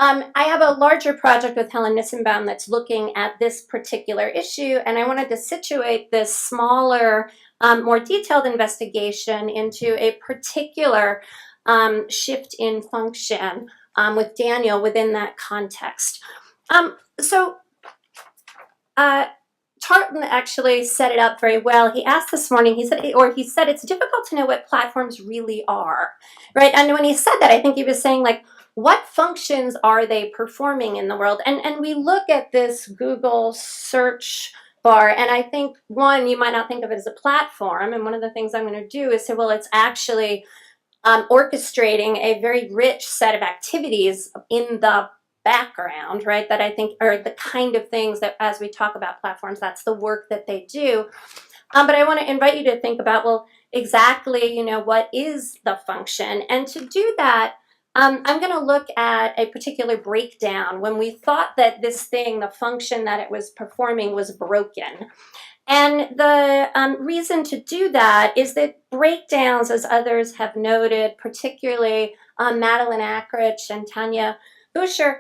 I have a larger project with Helen Nissenbaum that's looking at this particular issue, and I wanted to situate this smaller, more detailed investigation into a particular shift in function with Daniel within that context. Tarleton actually set it up very well. He asked this morning, he said it's difficult to know what platforms really are, right? And when he said that, I think he was saying, like, what functions are they performing in the world? And we look at this Google search bar, and I think, one, you might not think of it as a platform, and one of the things I'm going to do is say, well, it's actually orchestrating a very rich set of activities in the background, right, that I think are the kind of things that, as we talk about platforms, that's the work that they do. But I want to invite you to think about, well, exactly, what is the function? And to do that, I'm going to look at a particular breakdown when we thought that this thing, the function that it was performing, was broken. And the reason to do that is that breakdowns, as others have noted, particularly Madeline Ackrich and Tanya Buscher,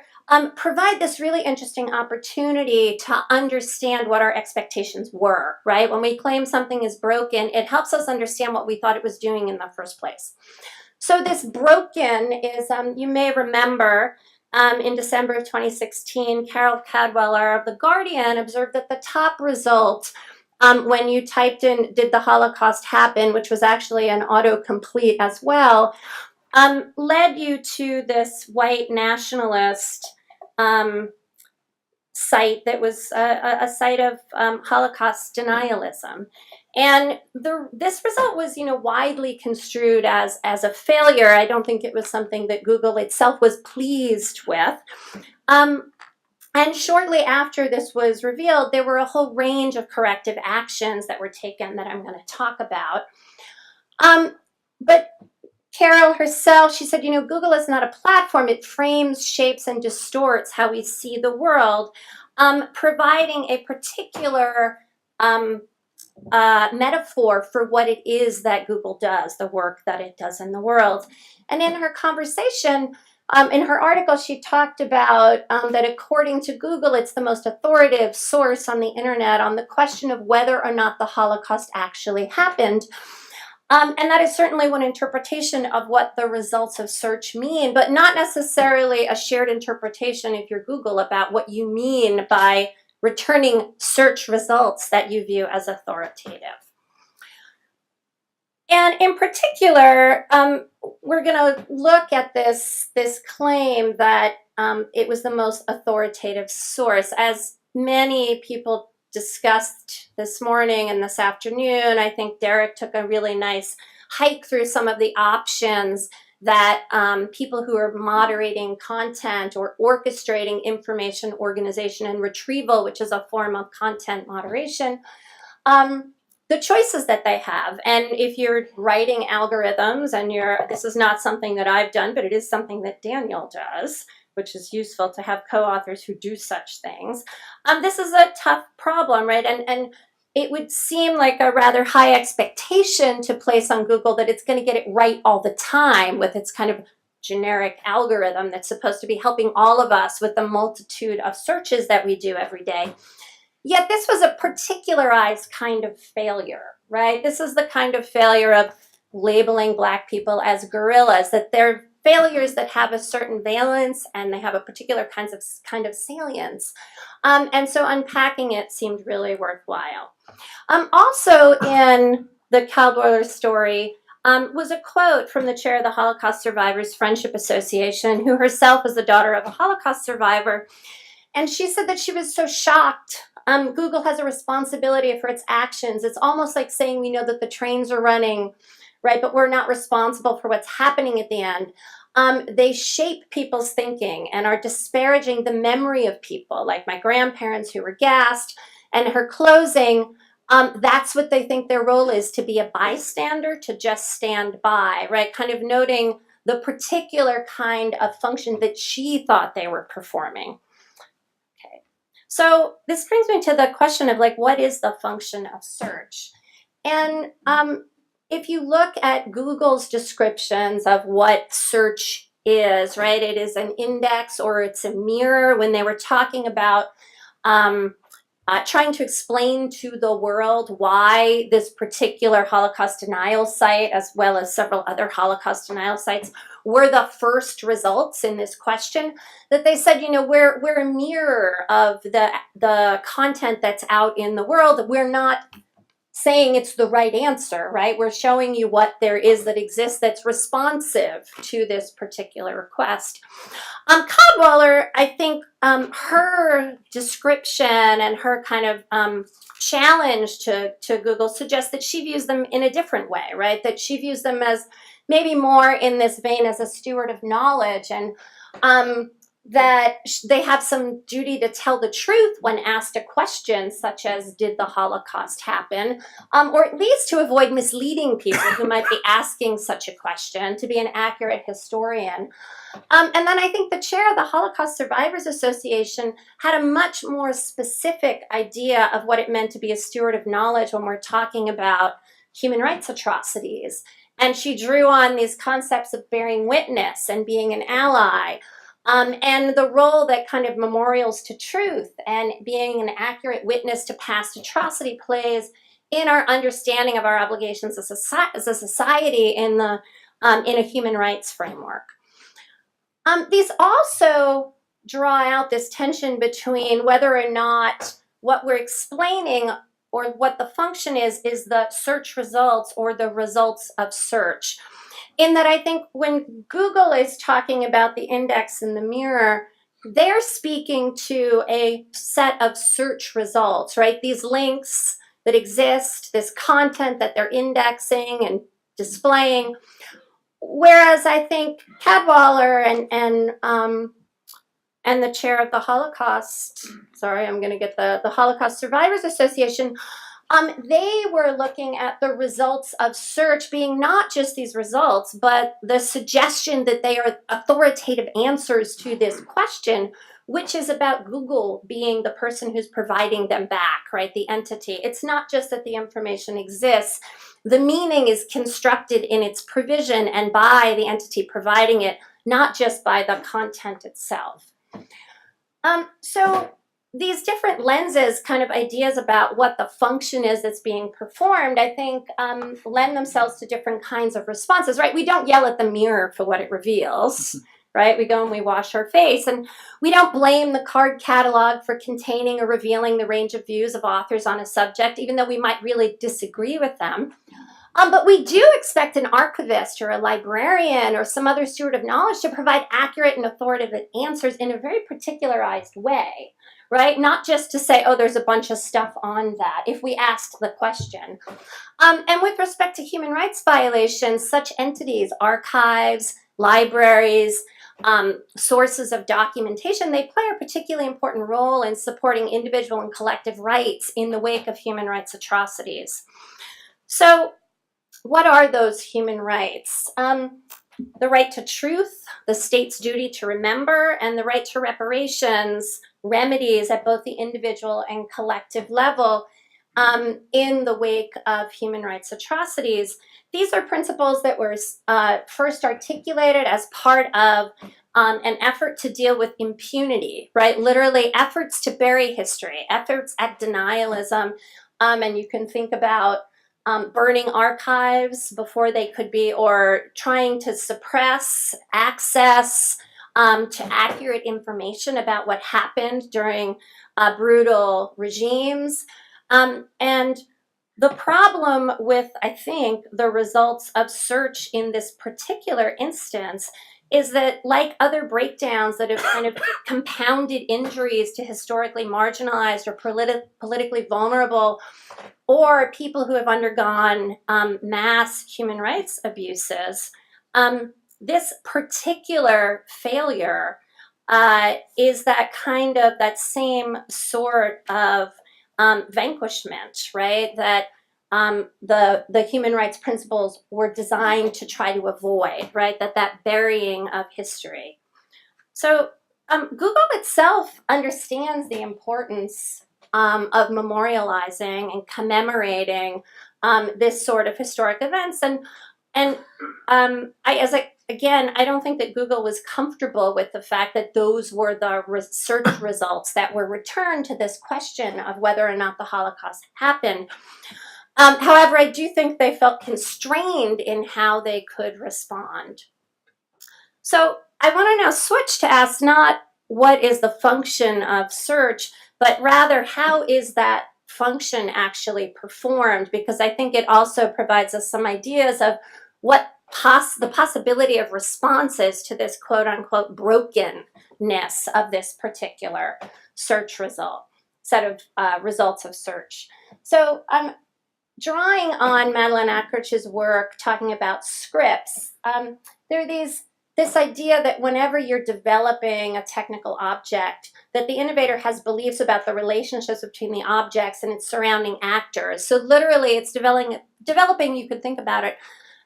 provide this really interesting opportunity to understand what our expectations were, right? When we claim something is broken, it helps us understand what we thought it was doing in the first place. So this broken is, you may remember, in December of 2016, Carol Cadwalladr of The Guardian observed that the top result when you typed in, did the Holocaust happen, which was actually an autocomplete as well, led you to this white nationalist site that was a site of Holocaust denialism. And this result was, widely construed as a failure. I don't think it was something that Google itself was pleased with. And shortly after this was revealed, there were a whole range of corrective actions that were taken that I'm going to talk about. But Carol herself, she said, Google is not a platform. It frames, shapes, and distorts how we see the world, providing a particular metaphor for what it is that Google does, the work that it does in the world. And in her conversation, in her article, she talked about that according to Google, it's the most authoritative source on the internet on the question of whether or not the Holocaust actually happened. And that is certainly one interpretation of what the results of search mean, but not necessarily a shared interpretation if you're Google about what you mean by returning search results that you view as authoritative. And in particular, we're going to look at this claim that it was the most authoritative source. As many people discussed this morning and this afternoon, I think Derek took a really nice hike through some of the options that people who are moderating content or orchestrating information organization and retrieval, which is a form of content moderation, the choices that they have. And if you're writing algorithms and this is not something that I've done, but it is something that Daniel does, which is useful to have co-authors who do such things. This is a tough problem, right? And it would seem like a rather high expectation to place on Google that it's going to get it right all the time with its kind of generic algorithm that's supposed to be helping all of us with the multitude of searches that we do every day. Yet this was a particularized kind of failure, right? This is the kind of failure of labeling Black people as guerrillas, that they're failures that have a certain valence and they have a particular kind of salience. And so unpacking it seemed really worthwhile. Also in the Kaldweiler story was a quote from the chair of the Holocaust Survivors Friendship Association, who herself is the daughter of a Holocaust survivor. And she said that she was so shocked. Google has a responsibility for its actions. It's almost like saying we know that the trains are running, right, but we're not responsible for what's happening at the end. They shape people's thinking and are disparaging the memory of people, like my grandparents who were gassed. And her closing, that's what they think their role is, to be a bystander, to just stand by, right? Kind of noting the particular kind of function that she thought they were performing. Okay, so this brings me to the question of like, what is the function of search? And if you look at Google's descriptions of what search is, right, it is an index or it's a mirror. When they were talking about trying to explain to the world why this particular Holocaust denial site, as well as several other Holocaust denial sites, were the first results in this question, that they said, you know, we're a mirror of the content that's out in the world. We're not saying it's the right answer, right? We're showing you what there is that exists that's responsive to this particular request. Kaldweiler, I think her description and her kind of challenge to Google suggests that she views them in a different way, right? That she views them as maybe more in this vein as a steward of knowledge, and that they have some duty to tell the truth when asked a question such as, did the Holocaust happen? Or at least to avoid misleading people who might be asking such a question, to be an accurate historian. And then I think the chair of the Holocaust Survivors Association had a much more specific idea of what it meant to be a steward of knowledge when we're talking about human rights atrocities. And she drew on these concepts of bearing witness and being an ally, and the role that kind of memorials to truth and being an accurate witness to past atrocity plays in our understanding of our obligations as a society in a human rights framework. These also draw out this tension between whether or not what we're explaining or what the function is the search results or the results of search. In that I think when Google is talking about the index and the mirror, they're speaking to a set of search results, right? These links that exist, this content that they're indexing and displaying. Whereas I think Kaldweiler and the chair of the Holocaust, sorry, I'm going to get the Holocaust Survivors Association, they were looking at the results of search being not just these results, but the suggestion that they are authoritative answers to this question, which is about Google being the person who's providing them back, right? The entity. It's not just that the information exists. The meaning is constructed in its provision and by the entity providing it, not just by the content itself. So these different lenses, kind of ideas about what the function is that's being performed, I think lend themselves to different kinds of responses, right? We don't yell at the mirror for what it reveals, right? We go and we wash our face, and we don't blame the card catalog for containing or revealing the range of views of authors on a subject, even though we might really disagree with them. But we do expect an archivist or a librarian or some other steward of knowledge to provide accurate and authoritative answers in a very particularized way, right? Not just to say, oh, there's a bunch of stuff on that, if we asked the question. And with respect to human rights violations, such entities, archives, libraries, sources of documentation, they play a particularly important role in supporting individual and collective rights in the wake of human rights atrocities. So, what are those human rights? The right to truth, the state's duty to remember, and the right to reparations, remedies at both the individual and collective level in the wake of human rights atrocities. These are principles that were first articulated as part of an effort to deal with impunity, right? Literally efforts to bury history, efforts at denialism, and you can think about burning archives before they could be, or trying to suppress access to accurate information about what happened during brutal regimes. And the problem with, I think, the results of search in this particular instance is that, like other breakdowns that have kind of compounded injuries to historically marginalized or politically vulnerable, or people who have undergone mass human rights abuses, this particular failure is that same sort of vanquishment, right? That the human rights principles were designed to try to avoid, right? That burying of history. So Google itself understands the importance of memorializing and commemorating this sort of historic events, and I don't think that Google was comfortable with the fact that those were the search results that were returned to this question of whether or not the Holocaust happened. However, I do think they felt constrained in how they could respond. So I want to now switch to ask not what is the function of search, but rather how is that function actually performed, because I think it also provides us some ideas of what the possibility of responses to this quote-unquote brokenness of this particular search result, set of results of search. So I'm drawing on Madeleine Akrich's work talking about scripts. There are this idea that whenever you're developing a technical object, that the innovator has beliefs about the relationships between the objects and its surrounding actors. So literally it's developing, you could think about it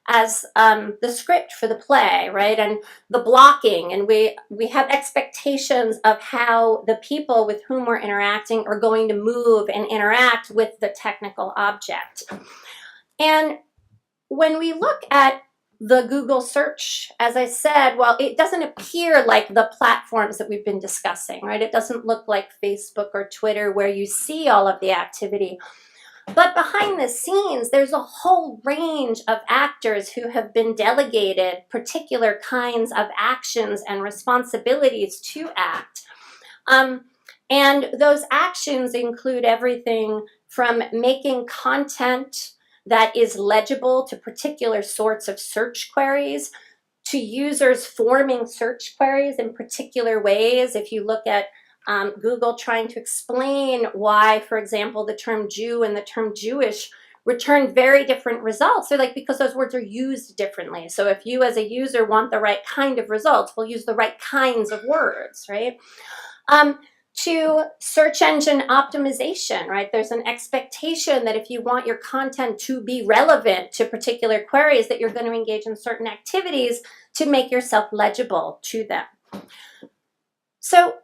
as the script for the play, right? And the blocking, and we have expectations of how the people with whom we're interacting are going to move and interact with the technical object. And when we look at the Google search, as I said, well, it doesn't appear like the platforms that we've been discussing, right? It doesn't look like Facebook or Twitter where you see all of the activity. But behind the scenes, there's a whole range of actors who have been delegated particular kinds of actions and responsibilities to act. And those actions include everything from making content that is legible to particular sorts of search queries, to users forming search queries in particular ways. If you look at Google trying to explain why, for example, the term Jew and the term Jewish return very different results. They're like, because those words are used differently. So if you as a user want the right kind of results, we'll use the right kinds of words, right? To search engine optimization, right? There's an expectation that if you want your content to be relevant to particular queries, that you're going to engage in certain activities to make yourself legible to them. So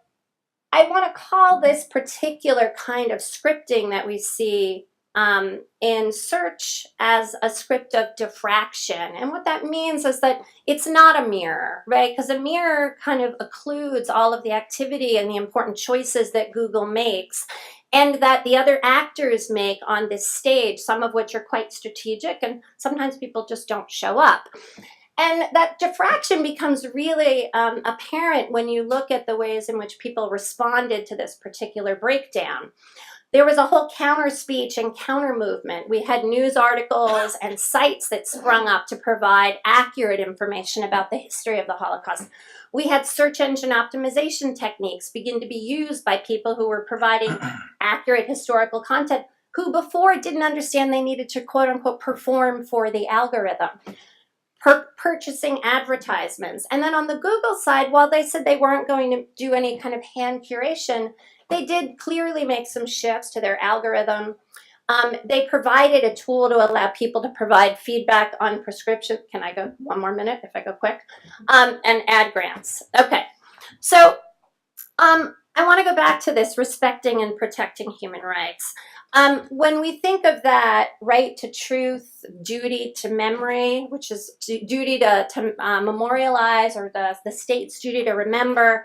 I want to call this particular kind of scripting that we see in search as a script of diffraction. And what that means is that it's not a mirror, right? Because a mirror kind of occludes all of the activity and the important choices that Google makes and that the other actors make on this stage, some of which are quite strategic, and sometimes people just don't show up. And that diffraction becomes really apparent when you look at the ways in which people responded to this particular breakdown. There was a whole counter speech and counter movement. We had news articles and sites that sprung up to provide accurate information about the history of the Holocaust. We had search engine optimization techniques begin to be used by people who were providing accurate historical content, who before didn't understand they needed to quote unquote perform for the algorithm. Purchasing advertisements. And then on the Google side, while they said they weren't going to do any kind of hand curation, they did clearly make some shifts to their algorithm. They provided a tool to allow people to provide feedback on prescription. Can I go one more minute if I go quick? And ad grants. Okay, so I want to go back to this respecting and protecting human rights. When we think of that right to truth, duty to memory, which is duty to memorialize, or the state's duty to remember,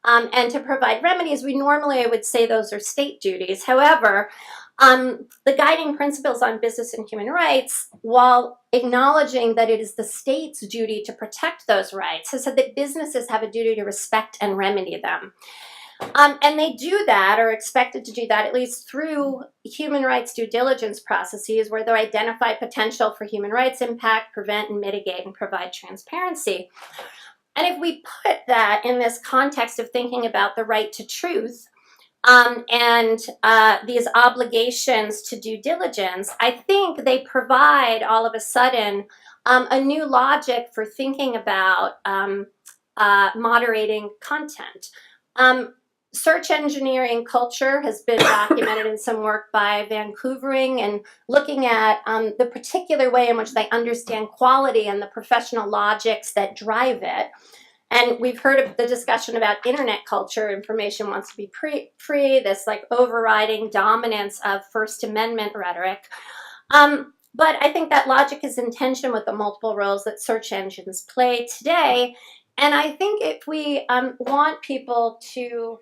and to provide remedies, we normally would say those are state duties. However, The guiding principles on business and human rights, while acknowledging that it is the state's duty to protect those rights, has said that businesses have a duty to respect and remedy them. And they do that, or are expected to do that, at least through human rights due diligence processes where they identify potential for human rights impact, prevent and mitigate, and provide transparency. And if we put that in this context of thinking about the right to truth, and these obligations to due diligence, I think they provide all of a sudden a new logic for thinking about moderating content. Search engineering culture has been documented in some work by Vancouvering and looking at the particular way in which they understand quality and the professional logics that drive it. And we've heard of the discussion about internet culture. Information wants to be free, this like overriding dominance of First Amendment rhetoric. But I think that logic is in tension with the multiple roles that search engines play today. And I think if we want people to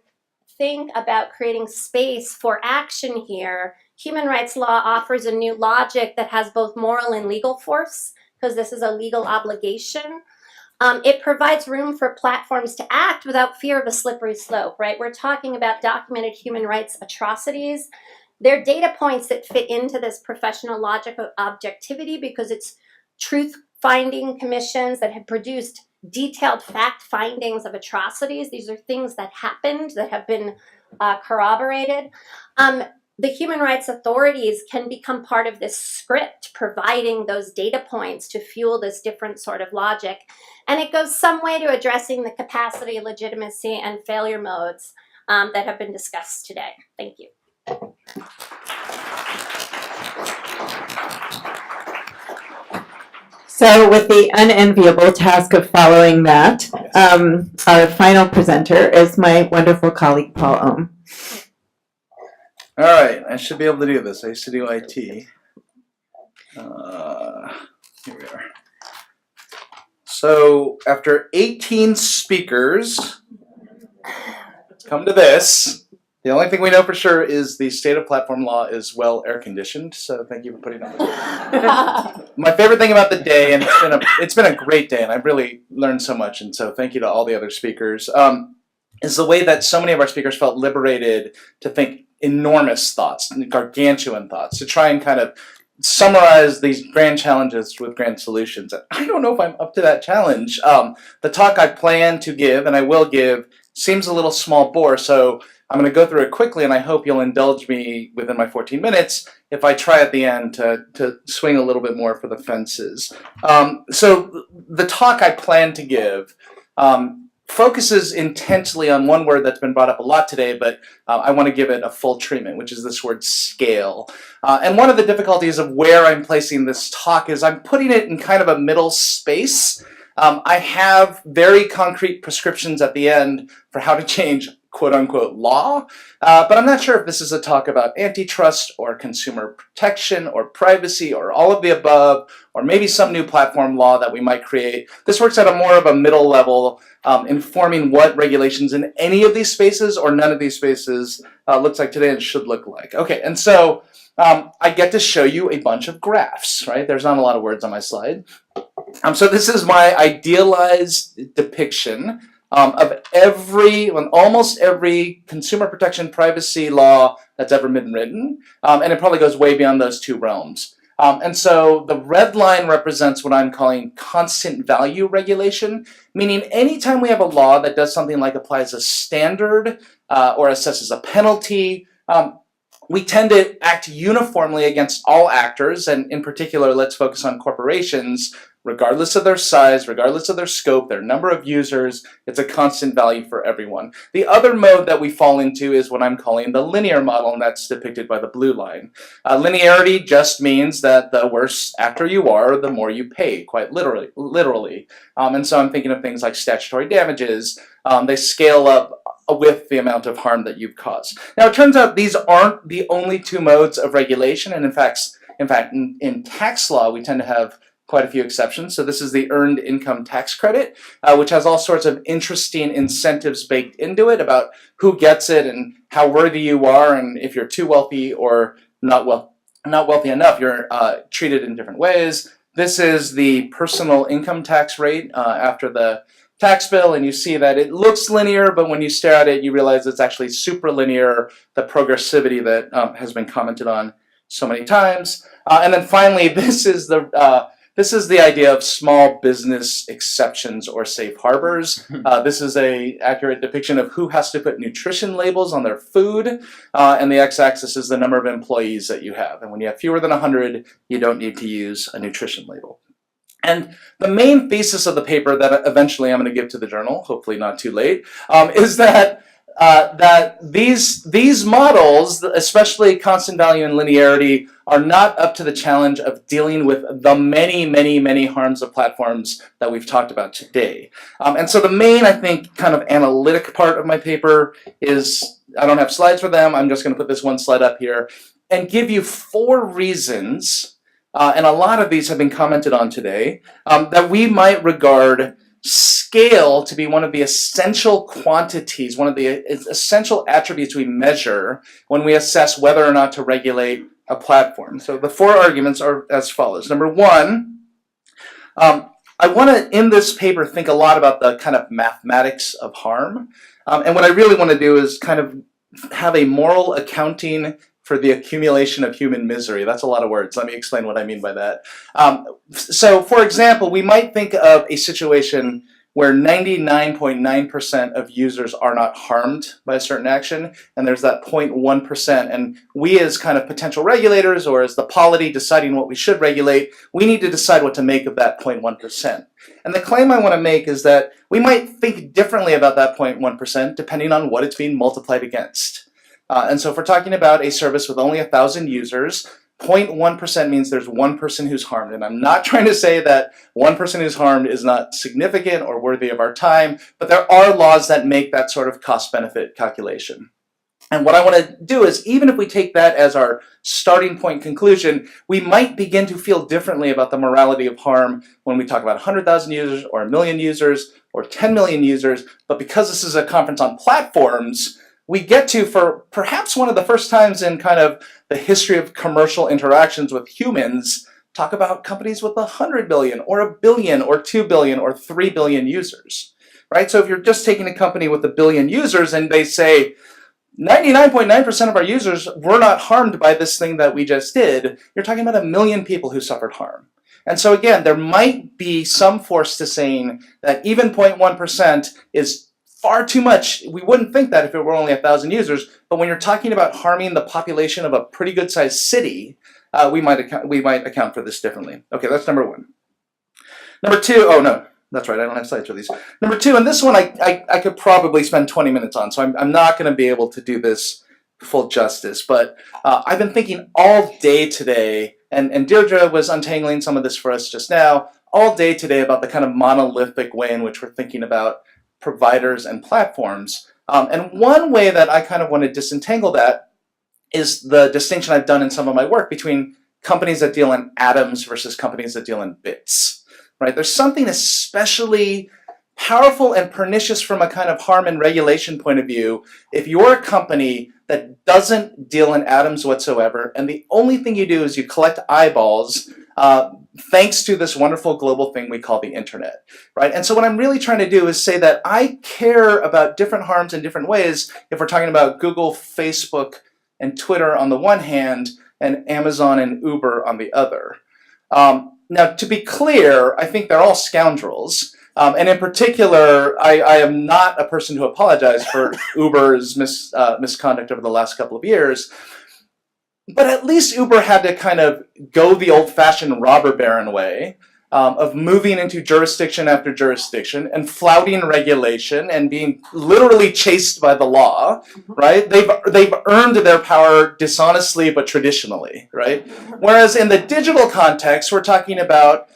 think about creating space for action here, human rights law offers a new logic that has both moral and legal force, because this is a legal obligation. It provides room for platforms to act without fear of a slippery slope, right? We're talking about documented human rights atrocities. They're data points that fit into this professional logic of objectivity because it's truth-finding commissions that have produced detailed fact findings of atrocities. These are things that happened, that have been corroborated. The human rights authorities can become part of this script, providing those data points to fuel this different sort of logic. And it goes some way to addressing the capacity, legitimacy, and failure modes that have been discussed today. Thank you. So with the unenviable task of following that, our final presenter is my wonderful colleague, Paul Ohm. All right, I should be able to do this. I used to do IT. Here we are. So after 18 speakers, let's come to this. The only thing we know for sure is the state of platform law is well air conditioned. So thank you for putting up with it. My favorite thing about the day, and it's been a great day, and I've really learned so much. And so thank you to all the other speakers. Is the way that so many of our speakers felt liberated to think enormous thoughts, gargantuan thoughts, to try and kind of summarize these grand challenges with grand solutions. And I don't know if I'm up to that challenge. The talk I plan to give, and I will give, seems a little small bore, so I'm going to go through it quickly, and I hope you'll indulge me within my 14 minutes if I try at the end to swing a little bit more for the fences. So the talk I plan to give focuses intensely on one word that's been brought up a lot today, but I want to give it a full treatment, which is this word scale. And one of the difficulties of where I'm placing this talk is I'm putting it in kind of a middle space. I have very concrete prescriptions at the end for how to change quote-unquote law, but I'm not sure if this is a talk about antitrust or consumer protection or privacy or all of the above, or maybe some new platform law that we might create. This works at a more of a middle level, informing what regulations in any of these spaces or none of these spaces looks like today and should look like. Okay, and so I get to show you a bunch of graphs, right? There's not a lot of words on my slide. So this is my idealized depiction of almost every consumer protection privacy law that's ever been written, and it probably goes way beyond those two realms. And so the red line represents what I'm calling constant value regulation, meaning anytime we have a law that does something like applies a standard or assesses a penalty, we tend to act uniformly against all actors, and in particular, let's focus on corporations. Regardless of their size, regardless of their scope, their number of users, it's a constant value for everyone. The other mode that we fall into is what I'm calling the linear model, and that's depicted by the blue line. Linearity just means that the worse actor you are, the more you pay, quite literally. And so I'm thinking of things like statutory damages. They scale up with the amount of harm that you've caused. Now, it turns out these aren't the only two modes of regulation, and in fact, in tax law, we tend to have quite a few exceptions. So this is the Earned Income Tax Credit, which has all sorts of interesting incentives baked into it about who gets it and how worthy you are, and if you're too wealthy or not wealthy enough, you're treated in different ways. This is the personal income tax rate after the tax bill, and you see that it looks linear, but when you stare at it, you realize it's actually supralinear, the progressivity that has been commented on so many times. And then finally, this is the idea of small business exceptions or safe harbors. This is an accurate depiction of who has to put nutrition labels on their food, and the x-axis is the number of employees that you have. And when you have fewer than 100, you don't need to use a nutrition label. And the main thesis of the paper that eventually I'm going to give to the journal, hopefully not too late, is that these models, especially constant value and linearity, are not up to the challenge of dealing with the many harms of platforms that we've talked about today. And so the main, I think, kind of analytic part of my paper is, I don't have slides for them, I'm just going to put this one slide up here, and give you 4 reasons, and a lot of these have been commented on today, that we might regard scale to be one of the essential quantities, one of the essential attributes we measure when we assess whether or not to regulate a platform. So the 4 arguments are as follows. Number 1, I want to, in this paper, think a lot about the kind of mathematics of harm. And what I really want to do is kind of have a moral accounting for the accumulation of human misery. That's a lot of words. Let me explain what I mean by that. So, for example, we might think of a situation where 99.9% of users are not harmed by a certain action, and there's that 0.1%, and we as kind of potential regulators, or as the polity deciding what we should regulate, we need to decide what to make of that 0.1%. And the claim I want to make is that we might think differently about that 0.1% depending on what it's being multiplied against. And so if we're talking about a service with only 1,000 users, 0.1% means there's one person who's harmed. And I'm not trying to say that one person who's harmed is not significant or worthy of our time, but there are laws that make that sort of cost-benefit calculation. And what I want to do is, even if we take that as our starting point conclusion, we might begin to feel differently about the morality of harm when we talk about 100,000 users or 1 million users or 10 million users. But because this is a conference on platforms, we get to, for perhaps one of the first times in kind of the history of commercial interactions with humans, talk about companies with 100 billion or 1 billion or 2 billion or 3 billion users, right? So if you're just taking a company with 1 billion users and they say 99.9% of our users were not harmed by this thing that we just did, you're talking about 1 million people who suffered harm. And so again, there might be some force to saying that even 0.1% is far too much. We wouldn't think that if it were only 1,000 users, but when you're talking about harming the population of a pretty good sized city, we might account for this differently. Okay, that's number 1. Number 2, oh no, that's right, I don't have slides for these. Number 2, and this one I could probably spend 20 minutes on, so I'm not going to be able to do this full justice, but I've been thinking all day today, and Deirdre was untangling some of this for us just now, all day today about the kind of monolithic way in which we're thinking about providers and platforms. And one way that I kind of want to disentangle that is the distinction I've done in some of my work between companies that deal in atoms versus companies that deal in bits, right? There's something especially powerful and pernicious from a kind of harm and regulation point of view if you're a company that doesn't deal in atoms whatsoever, and the only thing you do is you collect eyeballs thanks to this wonderful global thing we call the internet, right? And so what I'm really trying to do is say that I care about different harms in different ways if we're talking about Google, Facebook, and Twitter on the one hand, and Amazon and Uber on the other. Now, to be clear, I think they're all scoundrels. And in particular, I am not a person who apologized for Uber's misconduct over the last couple of years. But at least Uber had to kind of go the old-fashioned robber baron way of moving into jurisdiction after jurisdiction and flouting regulation and being literally chased by the law, right? They've earned their power dishonestly but traditionally, right? Whereas in the digital context, we're talking about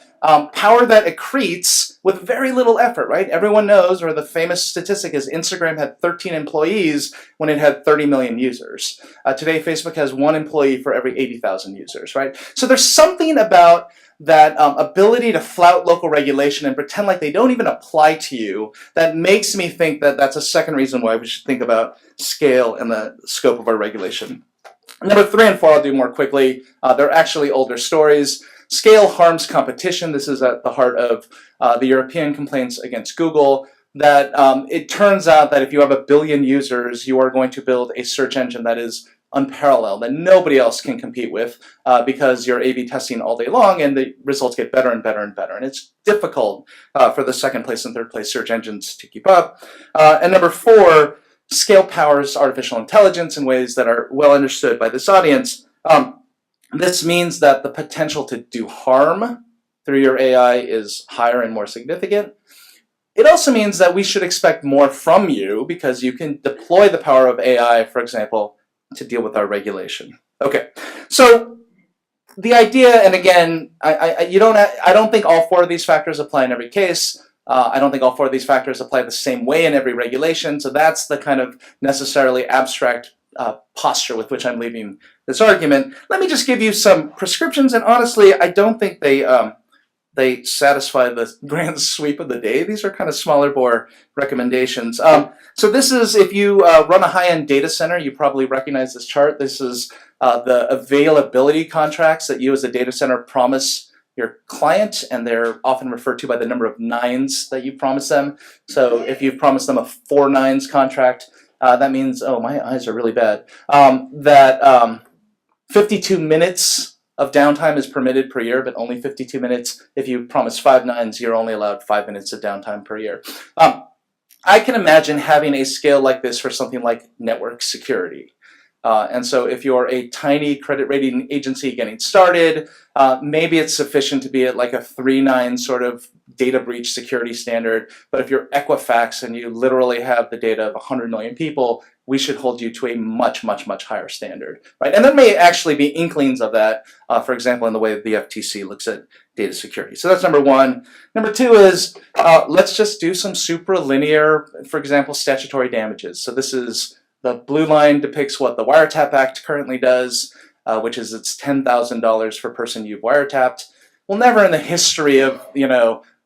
power that accretes with very little effort, right? Everyone knows, or the famous statistic is Instagram had 13 employees when it had 30 million users. Today, Facebook has 1 employee for every 80,000 users, right? So there's something about that ability to flout local regulation and pretend like they don't even apply to you that makes me think that that's a second reason why we should think about scale and the scope of our regulation. Number 3 and 4 I'll do more quickly. They're actually older stories. Scale harms competition. This is at the heart of the European complaints against Google, that it turns out that if you have 1 billion users, you are going to build a search engine that is unparalleled, that nobody else can compete with because you're A/B testing all day long and the results get better and better and better. And it's difficult for the 2nd place and 3rd place search engines to keep up. And number 4, scale powers artificial intelligence in ways that are well understood by this audience. This means that the potential to do harm through your AI is higher and more significant. It also means that we should expect more from you because you can deploy the power of AI, for example, to deal with our regulation. Okay, so the idea, and again, I don't think all 4 of these factors apply in every case. I don't think all 4 of these factors apply the same way in every regulation. So that's the kind of necessarily abstract posture with which I'm leaving this argument. Let me just give you some prescriptions, and honestly, I don't think they satisfy the grand sweep of the day. These are kind of smaller bore recommendations. So this is, if you run a high-end data center, you probably recognize this chart. This is the availability contracts that you as a data center promise your client, and they're often referred to by the number of nines that you promise them. So if you've promised them a 4 nines contract, that means, oh, my eyes are really bad, that 52 minutes of downtime is permitted per year, but only 52 minutes. If you promise 5 nines, you're only allowed 5 minutes of downtime per year. I can imagine having a scale like this for something like network security. And so if you're a tiny credit rating agency getting started, maybe it's sufficient to be at like a 3.9 sort of data breach security standard. But if you're Equifax and you literally have the data of 100 million people, we should hold you to a much, much, much higher standard, right? And there may actually be inklings of that, for example, in the way that the FTC looks at data security. So that's number 1. Number 2 is, let's just do some supralinear, for example, statutory damages. So this is, the blue line depicts what the Wiretap Act currently does, which is it's $10,000 per person you've wiretapped. Well, never in the history of,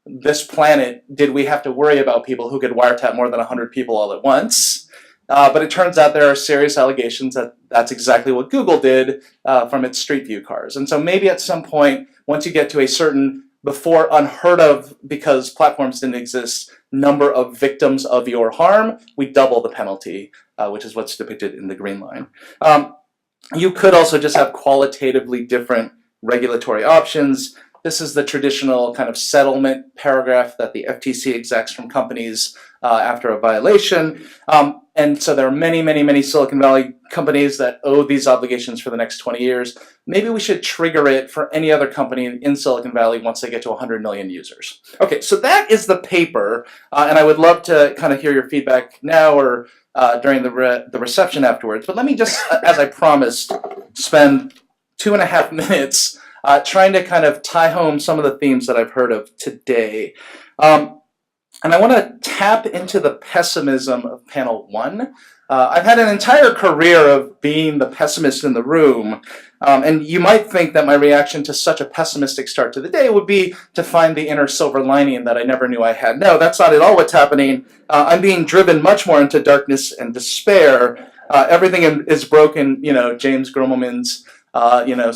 this planet did we have to worry about people who could wiretap more than 100 people all at once. But it turns out there are serious allegations that that's exactly what Google did from its Street View cars. And so maybe at some point, once you get to a certain, before unheard of because platforms didn't exist, number of victims of your harm, we double the penalty, which is what's depicted in the green line. You could also just have qualitatively different regulatory options. This is the traditional kind of settlement paragraph that the FTC exacts from companies after a violation. And so there are many, many, many Silicon Valley companies that owe these obligations for the next 20 years. Maybe we should trigger it for any other company in Silicon Valley once they get to 100 million users. Okay, so that is the paper, and I would love to kind of hear your feedback now or during the reception afterwards. But let me just, as I promised, spend 2.5 minutes trying to kind of tie home some of the themes that I've heard of today. And I want to tap into the pessimism of panel 1. I've had an entire career of being the pessimist in the room, and you might think that my reaction to such a pessimistic start to the day would be to find the inner silver lining that I never knew I had. No, that's not at all what's happening. I'm being driven much more into darkness and despair. Everything is broken, James Gromelman's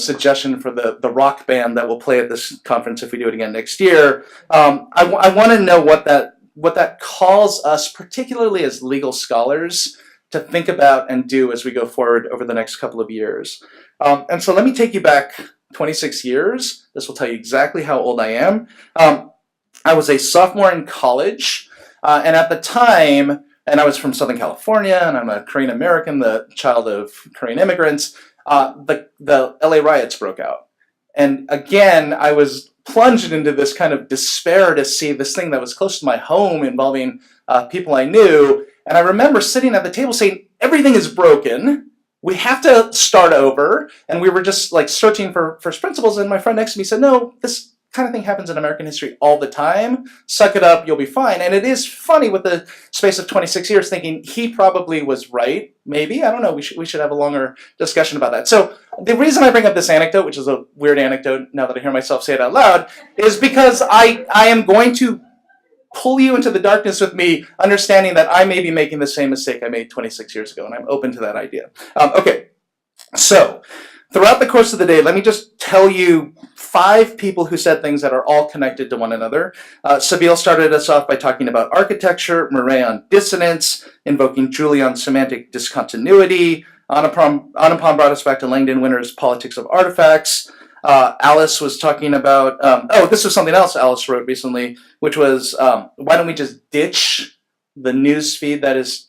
suggestion for the rock band that will play at this conference if we do it again next year. I want to know what that calls us, particularly as legal scholars, to think about and do as we go forward over the next couple of years. And so let me take you back 26 years. This will tell you exactly how old I am. I was a sophomore in college, and at the time, and I was from Southern California, and I'm a Korean American, the child of Korean immigrants. The LA riots broke out. And again, I was plunged into this kind of despair to see this thing that was close to my home involving people I knew. And I remember sitting at the table saying, everything is broken. We have to start over. And we were just like searching for first principles. And my friend next to me said, no, this kind of thing happens in American history all the time. Suck it up, you'll be fine. And it is funny with the space of 26 years thinking he probably was right. Maybe, I don't know, we should have a longer discussion about that. So the reason I bring up this anecdote, which is a weird anecdote now that I hear myself say it out loud, is because I am going to pull you into the darkness with me, understanding that I may be making the same mistake I made 26 years ago, and I'm open to that idea. Okay, So, throughout the course of the day, let me just tell you 5 people who said things that are all connected to one another. Sabeel started us off by talking about architecture, Murray on dissonance, invoking Julie on semantic discontinuity. Anupam brought us back to Langdon Winter's Politics of Artifacts. Alice was talking about, this was something else Alice wrote recently, which was, why don't we just ditch the news feed that is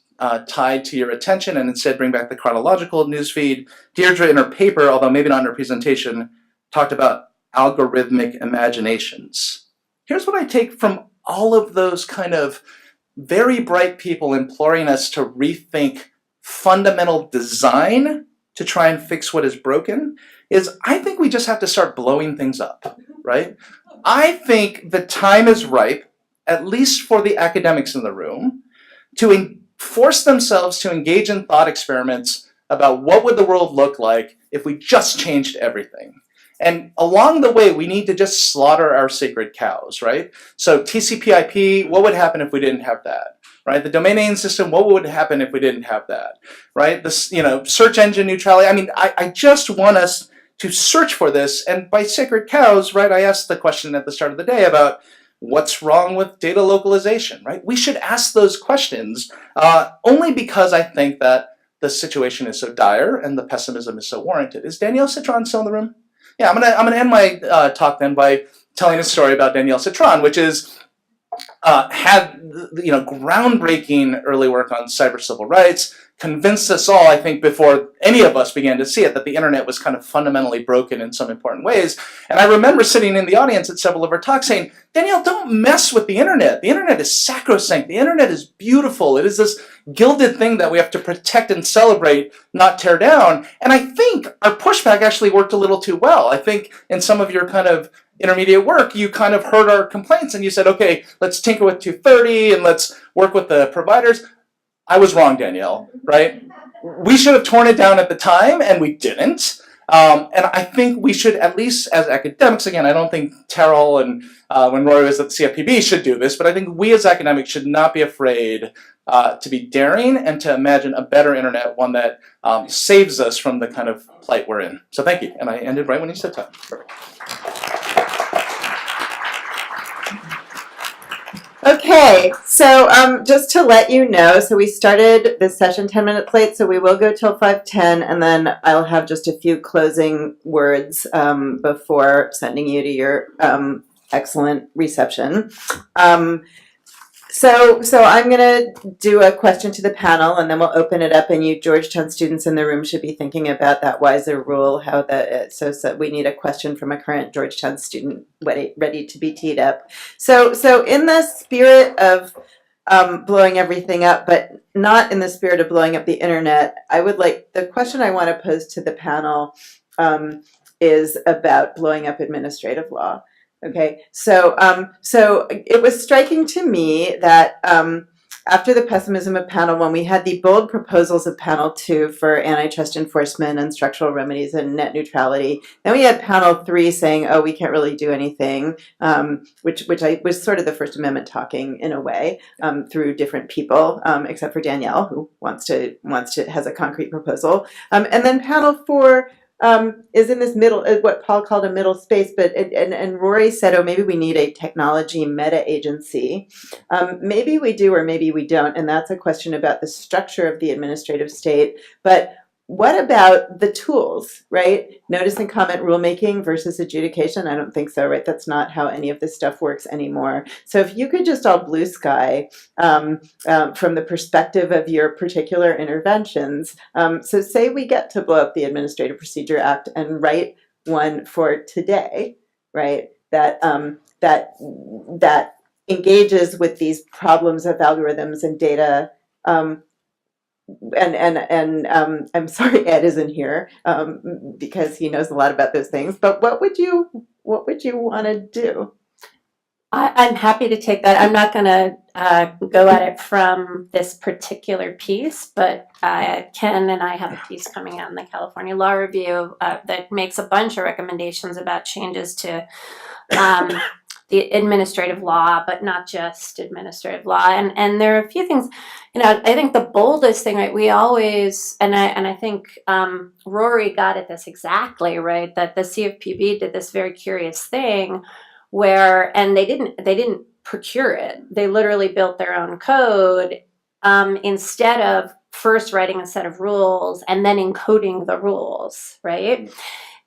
tied to your attention and instead bring back the chronological news feed. Deirdre in her paper, although maybe not in her presentation, talked about algorithmic imaginations. Here's what I take from all of those kind of very bright people imploring us to rethink fundamental design to try and fix what is broken, is I think we just have to start blowing things up, right? I think the time is ripe, at least for the academics in the room, to force themselves to engage in thought experiments about what would the world look like if we just changed everything. And along the way, we need to just slaughter our sacred cows, right? So TCP/IP, what would happen if we didn't have that, right? The domain name system, what would happen if we didn't have that, right? This, search engine neutrality. I mean, I just want us to search for this. And by sacred cows, right, I asked the question at the start of the day about what's wrong with data localization, right? We should ask those questions only because I think that the situation is so dire and the pessimism is so warranted. Is Danielle Citron still in the room? Yeah, I'm gonna end my talk then by telling a story about Danielle Citron, which is had groundbreaking early work on cyber civil rights, convinced us all, I think, before any of us began to see it, that the internet was kind of fundamentally broken in some important ways. And I remember sitting in the audience at several of her talks saying, Danielle, don't mess with the internet. The internet is sacrosanct. The internet is beautiful. It is this gilded thing that we have to protect and celebrate, not tear down. And I think our pushback actually worked a little too well. I think in some of your kind of intermediate work, you kind of heard our complaints and you said, okay, let's tinker with 230 and let's work with the providers. I was wrong, Danielle, right? We should have torn it down at the time, and we didn't. And I think we should, at least as academics, again, I don't think Terrell and when Roy was at the CFPB should do this, but I think we as academics should not be afraid to be daring and to imagine a better internet, one that saves us from the kind of plight we're in. So thank you. And I ended right when you said time. Perfect. Okay, so just to let you know, so we started this session 10 minutes late, so we will go till 5:10, and then I'll have just a few closing words before sending you to your excellent reception. So I'm going to do a question to the panel, and then we'll open it up, and you Georgetown students in the room should be thinking about that wiser rule, how that, so we need a question from a current Georgetown student ready to be teed up. So in the spirit of blowing everything up, but not in the spirit of blowing up the internet, the question I want to pose to the panel is about blowing up administrative law. Okay, so it was striking to me that after the pessimism of panel 1, we had the bold proposals of panel 2 for antitrust enforcement and structural remedies and net neutrality. Then we had panel 3 saying, oh, we can't really do anything, which I was sort of the First Amendment talking in a way through different people, except for Danielle, who has a concrete proposal. And then panel 4 is in this middle, what Paul called a middle space, but and Rory said, oh, maybe we need a technology meta agency. Maybe we do, or maybe we don't, and that's a question about the structure of the administrative state. But what about the tools, right? Notice and comment rulemaking versus adjudication? I don't think so, right? That's not how any of this stuff works anymore. So if you could just all blue sky from the perspective of your particular interventions. So say we get to blow up the Administrative Procedure Act and write one for today, right? That engages with these problems of algorithms and data. And I'm sorry Ed isn't here because he knows a lot about those things. But what would you want to do? I'm happy to take that. I'm not going to go at it from this particular piece, but Ken and I have a piece coming out in the California Law Review that makes a bunch of recommendations about changes to the administrative law, but not just administrative law. And there are a few things, I think the boldest thing, right, we always, and I think Rory got at this exactly, right, that the CFPB did this very curious thing where, and they didn't procure it. They literally built their own code instead of first writing a set of rules and then encoding the rules, right?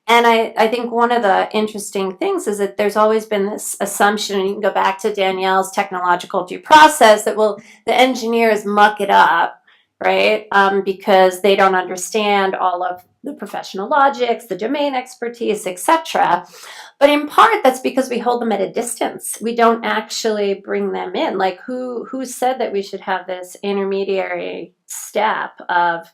And I think one of the interesting things is that there's always been this assumption, and you can go back to Danielle's technological due process, that, well, the engineers muck it up, right? Because they don't understand all of the professional logics, the domain expertise, etc. But in part, that's because we hold them at a distance. We don't actually bring them in. Like, who said that we should have this intermediary step of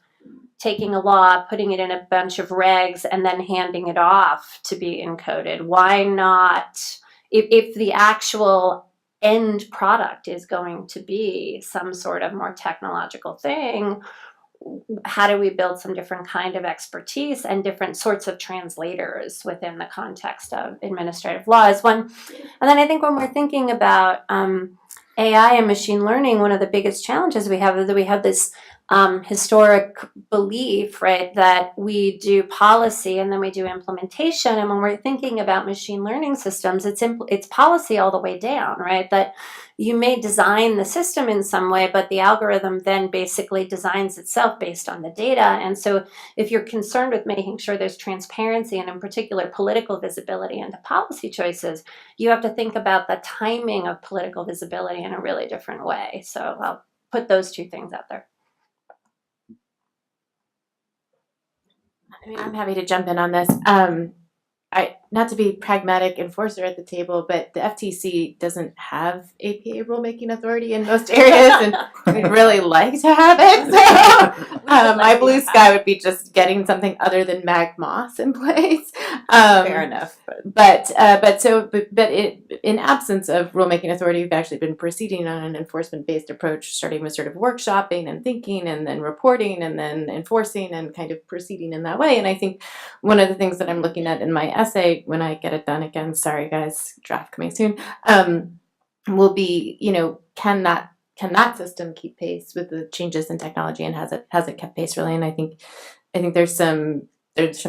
taking a law, putting it in a bunch of regs, and then handing it off to be encoded? Why not, if the actual end product is going to be some sort of more technological thing, how do we build some different kind of expertise and different sorts of translators within the context of administrative law is one. And then I think when we're thinking about AI and machine learning, one of the biggest challenges we have is that we have this historic belief, right, that we do policy and then we do implementation. And when we're thinking about machine learning systems, it's policy all the way down, right? That you may design the system in some way, but the algorithm then basically designs itself based on the data. And so if you're concerned with making sure there's transparency and in particular political visibility into policy choices, you have to think about the timing of political visibility in a really different way. So I'll put those two things out there. I mean, I'm happy to jump in on this. Not to be pragmatic enforcer at the table, but the FTC doesn't have APA rulemaking authority in most areas, and we'd really like to have it. So, my blue sky would be just getting something other than Mag Moss in place. Fair enough. But in absence of rulemaking authority, we've actually been proceeding on an enforcement-based approach, starting with sort of workshopping and thinking, and then reporting, and then enforcing, and kind of proceeding in that way. And I think one of the things that I'm looking at in my essay, when I get it done again, sorry guys, draft coming soon, will be, can that system keep pace with the changes in technology, and has it kept pace really? And I think there's some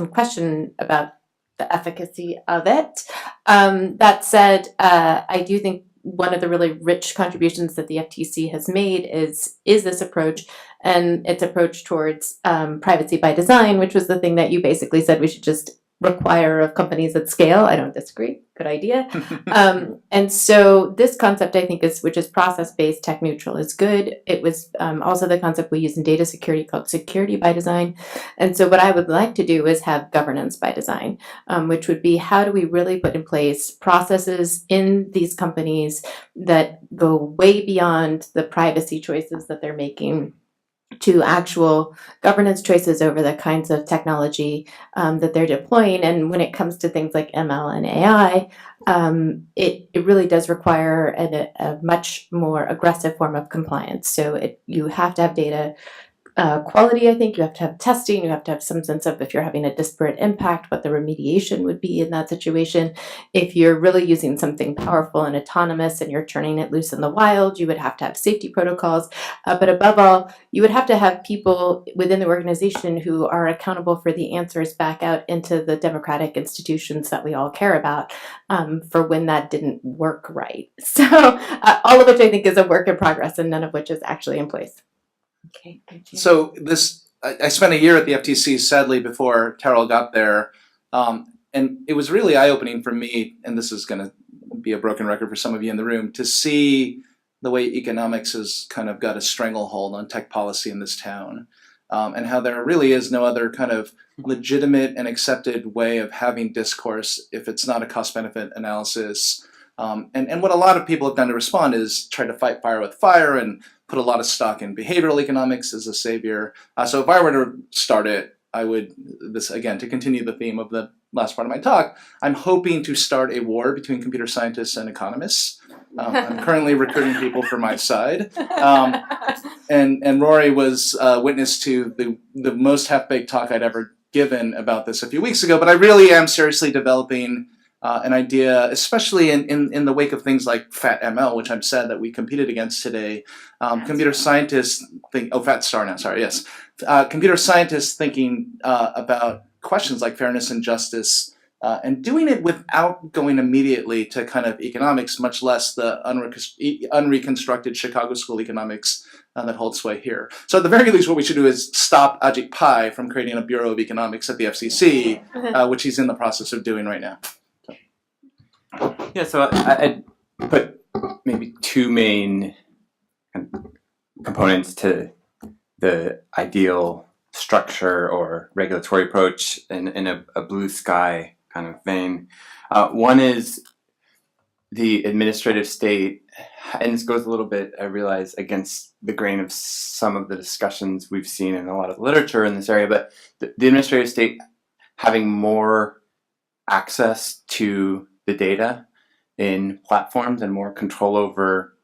question about the efficacy of it. That said, I do think one of the really rich contributions that the FTC has made is this approach, and its approach towards privacy by design, which was the thing that you basically said we should just require of companies at scale. I don't disagree. Good idea. And so this concept, I think, which is process-based, tech neutral, is good. It was also the concept we use in data security called security by design. And so what I would like to do is have governance by design, which would be, how do we really put in place processes in these companies that go way beyond the privacy choices that they're making to actual governance choices over the kinds of technology that they're deploying. And when it comes to things like ML and AI, it really does require a much more aggressive form of compliance. So you have to have data quality, I think. You have to have testing. You have to have some sense of, if you're having a disparate impact, what the remediation would be in that situation. If you're really using something powerful and autonomous and you're turning it loose in the wild, you would have to have safety protocols. But above all, you would have to have people within the organization who are accountable for the answers back out into the democratic institutions that we all care about, for when that didn't work right. So all of which I think is a work in progress, and none of which is actually in place. Okay, thank you. So I spent a year at the FTC, sadly, before Carol got there, and it was really eye-opening for me, and this is going to be a broken record for some of you in the room, to see the way economics has kind of got a stranglehold on tech policy in this town, and how there really is no other kind of legitimate and accepted way of having discourse if it's not a cost-benefit analysis. And what a lot of people have done to respond is try to fight fire with fire and put a lot of stock in behavioral economics as a savior. So if I were to start it, I would, to continue the theme of the last part of my talk, I'm hoping to start a war between computer scientists and economists. I'm currently recruiting people for my side. And Rory was witness to the most half-baked talk I'd ever given about this a few weeks ago, but I really am seriously developing an idea, especially in the wake of things like FAT-ML, which I'm sad that we competed against today. Computer scientists think, FAT-STAR now, sorry, yes. Computer scientists thinking about questions like fairness and justice, and doing it without going immediately to kind of economics, much less the unreconstructed Chicago School economics that hold sway here. So at the very least, what we should do is stop Ajit Pai from creating a Bureau of Economics at the FCC, which he's in the process of doing right now. Yeah, so I'd put maybe two main components to the ideal structure or regulatory approach in a blue sky kind of vein. One is the administrative state, and this goes a little bit, I realize, against the grain of some of the discussions we've seen in a lot of literature in this area, but the administrative state having more access to the data in platforms and more control over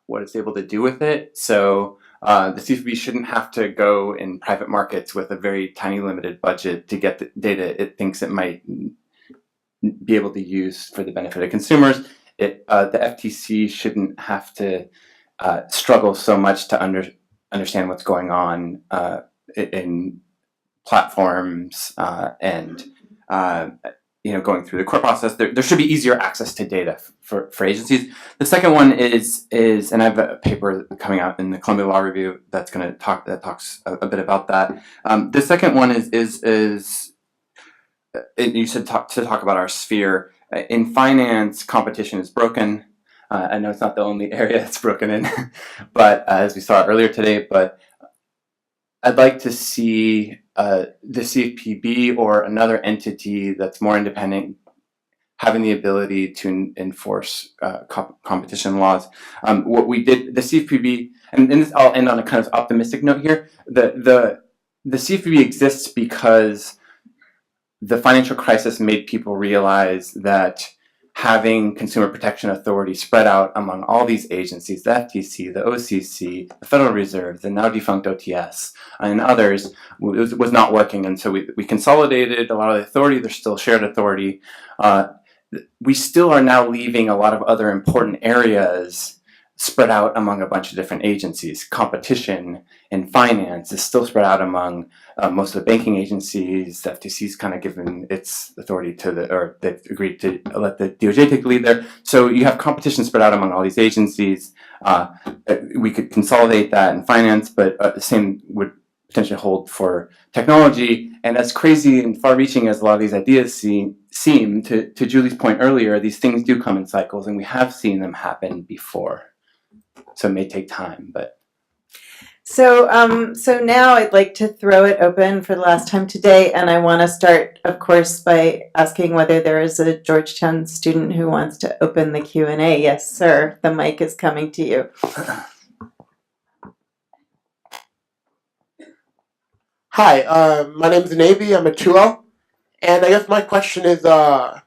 what it's able to do with it. So the CFPB shouldn't have to go in private markets with a very tiny limited budget to get the data it thinks it might be able to use for the benefit of consumers. The FTC shouldn't have to struggle so much to understand what's going on in platforms and going through the court process. There should be easier access to data for agencies. The second one is, and I have a paper coming out in the Columbia Law Review that talks a bit about that. The second one is you said to talk about our sphere. In finance, competition is broken. I know it's not the only area it's broken in, but as we saw earlier today, but I'd like to see the CFPB or another entity that's more independent having the ability to enforce competition laws. What we did, the CFPB, and this, I'll end on a kind of optimistic note here. The CFPB exists because the financial crisis made people realize that having consumer protection authority spread out among all these agencies, the FTC, the OCC, the Federal Reserve, the now defunct OTS, and others, was not working. And so we consolidated a lot of the authority. There's still shared authority. We still are now leaving a lot of other important areas spread out among a bunch of different agencies. Competition in finance is still spread out among most of the banking agencies. The FTC's kind of given its authority or they've agreed to let the DOJ take the lead there. So you have competition spread out among all these agencies. We could consolidate that in finance, but the same would potentially hold for technology. And as crazy and far-reaching as a lot of these ideas seem, to Julie's point earlier, these things do come in cycles, and we have seen them happen before. So it may take time, but. So now I'd like to throw it open for the last time today, and I want to start, of course, by asking whether there is a Georgetown student who wants to open the Q&A. Yes, sir. The mic is coming to you. Hi, my name's Navy. I'm a 2L, and I guess my question is, so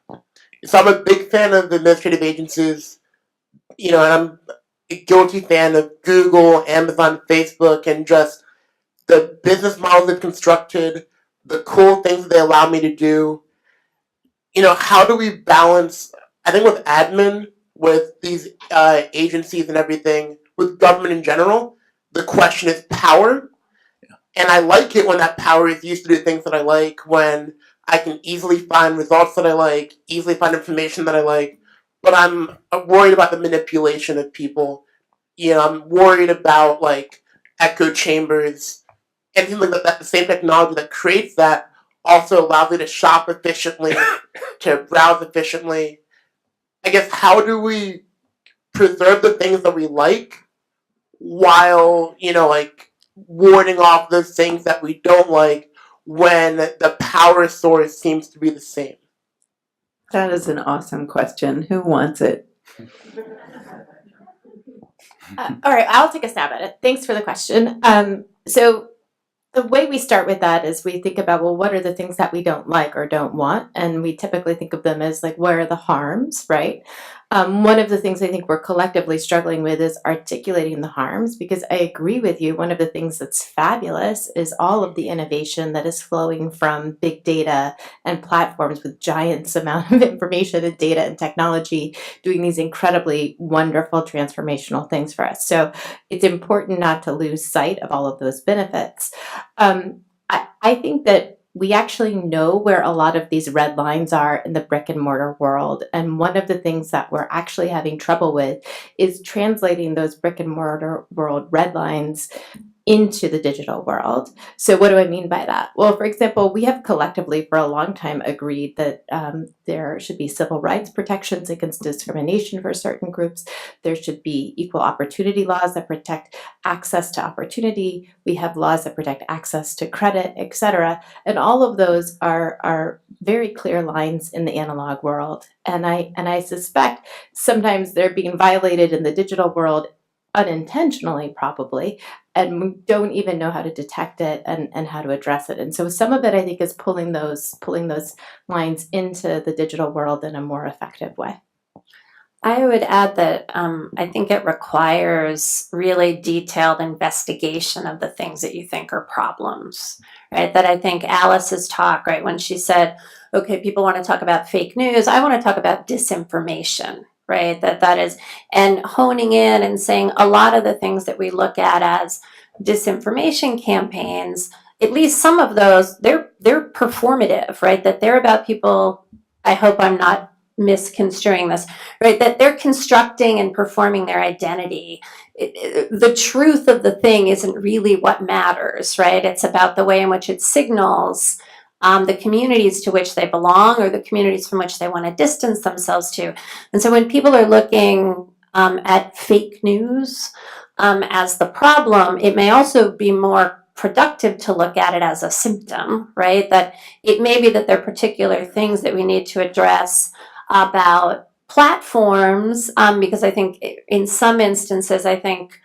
I'm a big fan of administrative agencies, and I'm a guilty fan of Google, Amazon, Facebook, and just the business models they've constructed, the cool things that they allow me to do. How do we balance, I think with admin, with these agencies and everything, with government in general, the question is power. And I like it when that power is used to do things that I like, when I can easily find results that I like, easily find information that I like. But I'm worried about the manipulation of people. I'm worried about echo chambers, anything like that. The same technology that creates that also allows me to shop efficiently, to browse efficiently. I guess, how do we preserve the things that we like while, warding off those things that we don't like when the power source seems to be the same? That is an awesome question. Who wants it? All right, I'll take a stab at it. Thanks for the question. So the way we start with that is we think about, well, what are the things that we don't like or don't want? And we typically think of them as what are the harms, right? One of the things I think we're collectively struggling with is articulating the harms, because I agree with you. One of the things that's fabulous is all of the innovation that is flowing from big data and platforms with giant amount of information and data and technology doing these incredibly wonderful transformational things for us. So it's important not to lose sight of all of those benefits. I think that we actually know where a lot of these red lines are in the brick and mortar world. And one of the things that we're actually having trouble with is translating those brick and mortar world red lines into the digital world. So what do I mean by that? Well, for example, we have collectively for a long time agreed that there should be civil rights protections against discrimination for certain groups. There should be equal opportunity laws that protect access to opportunity. We have laws that protect access to credit, etc. And all of those are very clear lines in the analog world. And I suspect sometimes they're being violated in the digital world unintentionally, probably, and we don't even know how to detect it and how to address it. And so some of it, I think, is pulling those lines into the digital world in a more effective way. I would add that I think it requires really detailed investigation of the things that you think are problems, right? That I think Alice's talk, right, when she said, okay, people want to talk about fake news, I want to talk about disinformation, right? That is, and honing in and saying a lot of the things that we look at as disinformation campaigns, at least some of those, they're performative, right? That they're about people, I hope I'm not misconstruing this, right? That they're constructing and performing their identity. The truth of the thing isn't really what matters, right? It's about the way in which it signals the communities to which they belong or the communities from which they want to distance themselves to. And so when people are looking at fake news as the problem, it may also be more productive to look at it as a symptom, right? That it may be that there are particular things that we need to address about platforms, because I think in some instances, I think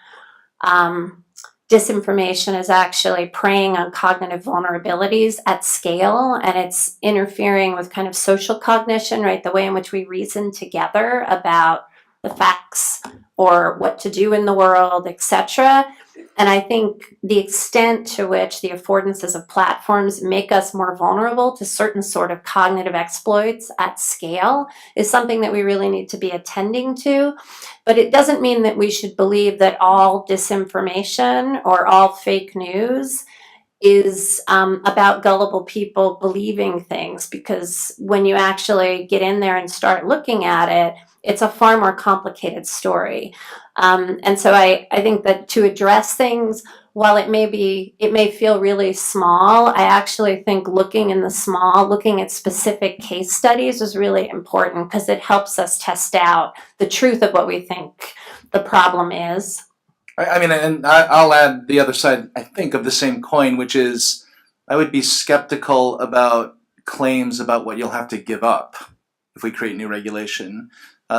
disinformation is actually preying on cognitive vulnerabilities at scale, and it's interfering with kind of social cognition, right? The way in which we reason together about the facts or what to do in the world, etc. And I think the extent to which the affordances of platforms make us more vulnerable to certain sort of cognitive exploits at scale is something that we really need to be attending to. But it doesn't mean that we should believe that all disinformation or all fake news is about gullible people believing things, because when you actually get in there and start looking at it, it's a far more complicated story. And so I think that to address things, while it may feel really small, I actually think looking at specific case studies is really important, because it helps us test out the truth of what we think the problem is. I mean, and I'll add the other side, I think, of the same coin, which is I would be skeptical about claims about what you'll have to give up if we create new regulation.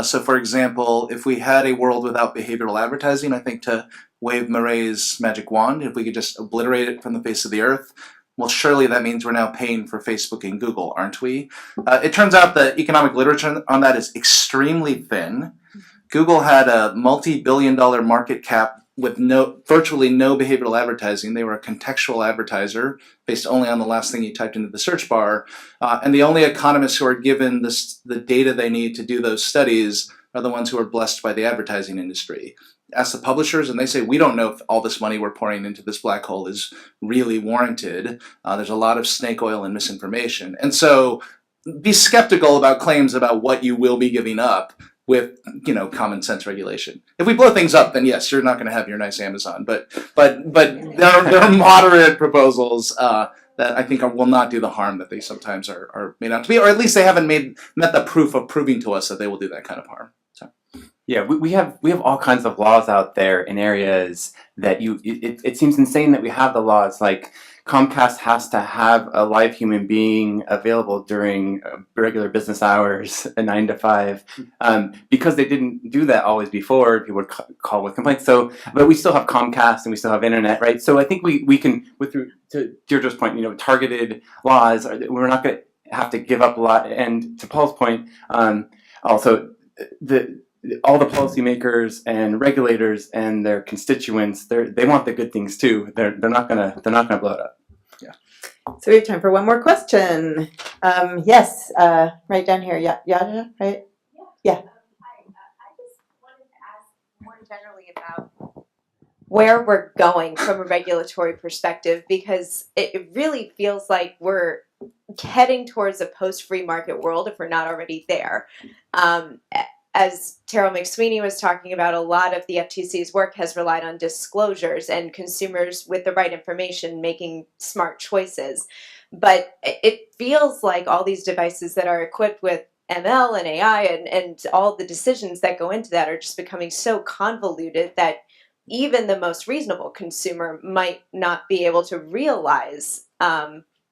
So, for example, if we had a world without behavioral advertising, I think to wave Murray's magic wand, if we could just obliterate it from the face of the earth, well, surely that means we're now paying for Facebook and Google, aren't we? It turns out the economic literature on that is extremely thin. Google had a multi-billion-dollar market cap with virtually no behavioral advertising. They were a contextual advertiser based only on the last thing you typed into the search bar. And the only economists who are given the data they need to do those studies are the ones who are blessed by the advertising industry. Ask the publishers and they say, we don't know if all this money we're pouring into this black hole is really warranted. There's a lot of snake oil and misinformation. And so be skeptical about claims about what you will be giving up with, common sense regulation. If we blow things up, then yes, you're not going to have your nice Amazon. But there are moderate proposals that I think will not do the harm that they sometimes are made out to be, or at least they haven't met the proof of proving to us that they will do that kind of harm. So. Yeah, we have all kinds of laws out there in areas that it seems insane that we have the laws. Like Comcast has to have a live human being available during regular business hours, 9 to 5, because they didn't do that always before. People would call with complaints. So, but we still have Comcast and we still have internet, right? So I think we can, to Deirdre's point, targeted laws. We're not going to have to give up a lot. And to Paul's point, also all the policymakers and regulators and their constituents, they want the good things too. They're not gonna blow it up. So we have time for one more question. Yes, right down here. Yeah, right? Yeah. More generally about where we're going from a regulatory perspective, because it really feels like we're heading towards a post-free market world if we're not already there. As Terrell McSweeney was talking about, a lot of the FTC's work has relied on disclosures and consumers with the right information making smart choices. But it feels like all these devices that are equipped with ML and AI and all the decisions that go into that are just becoming so convoluted that even the most reasonable consumer might not be able to realize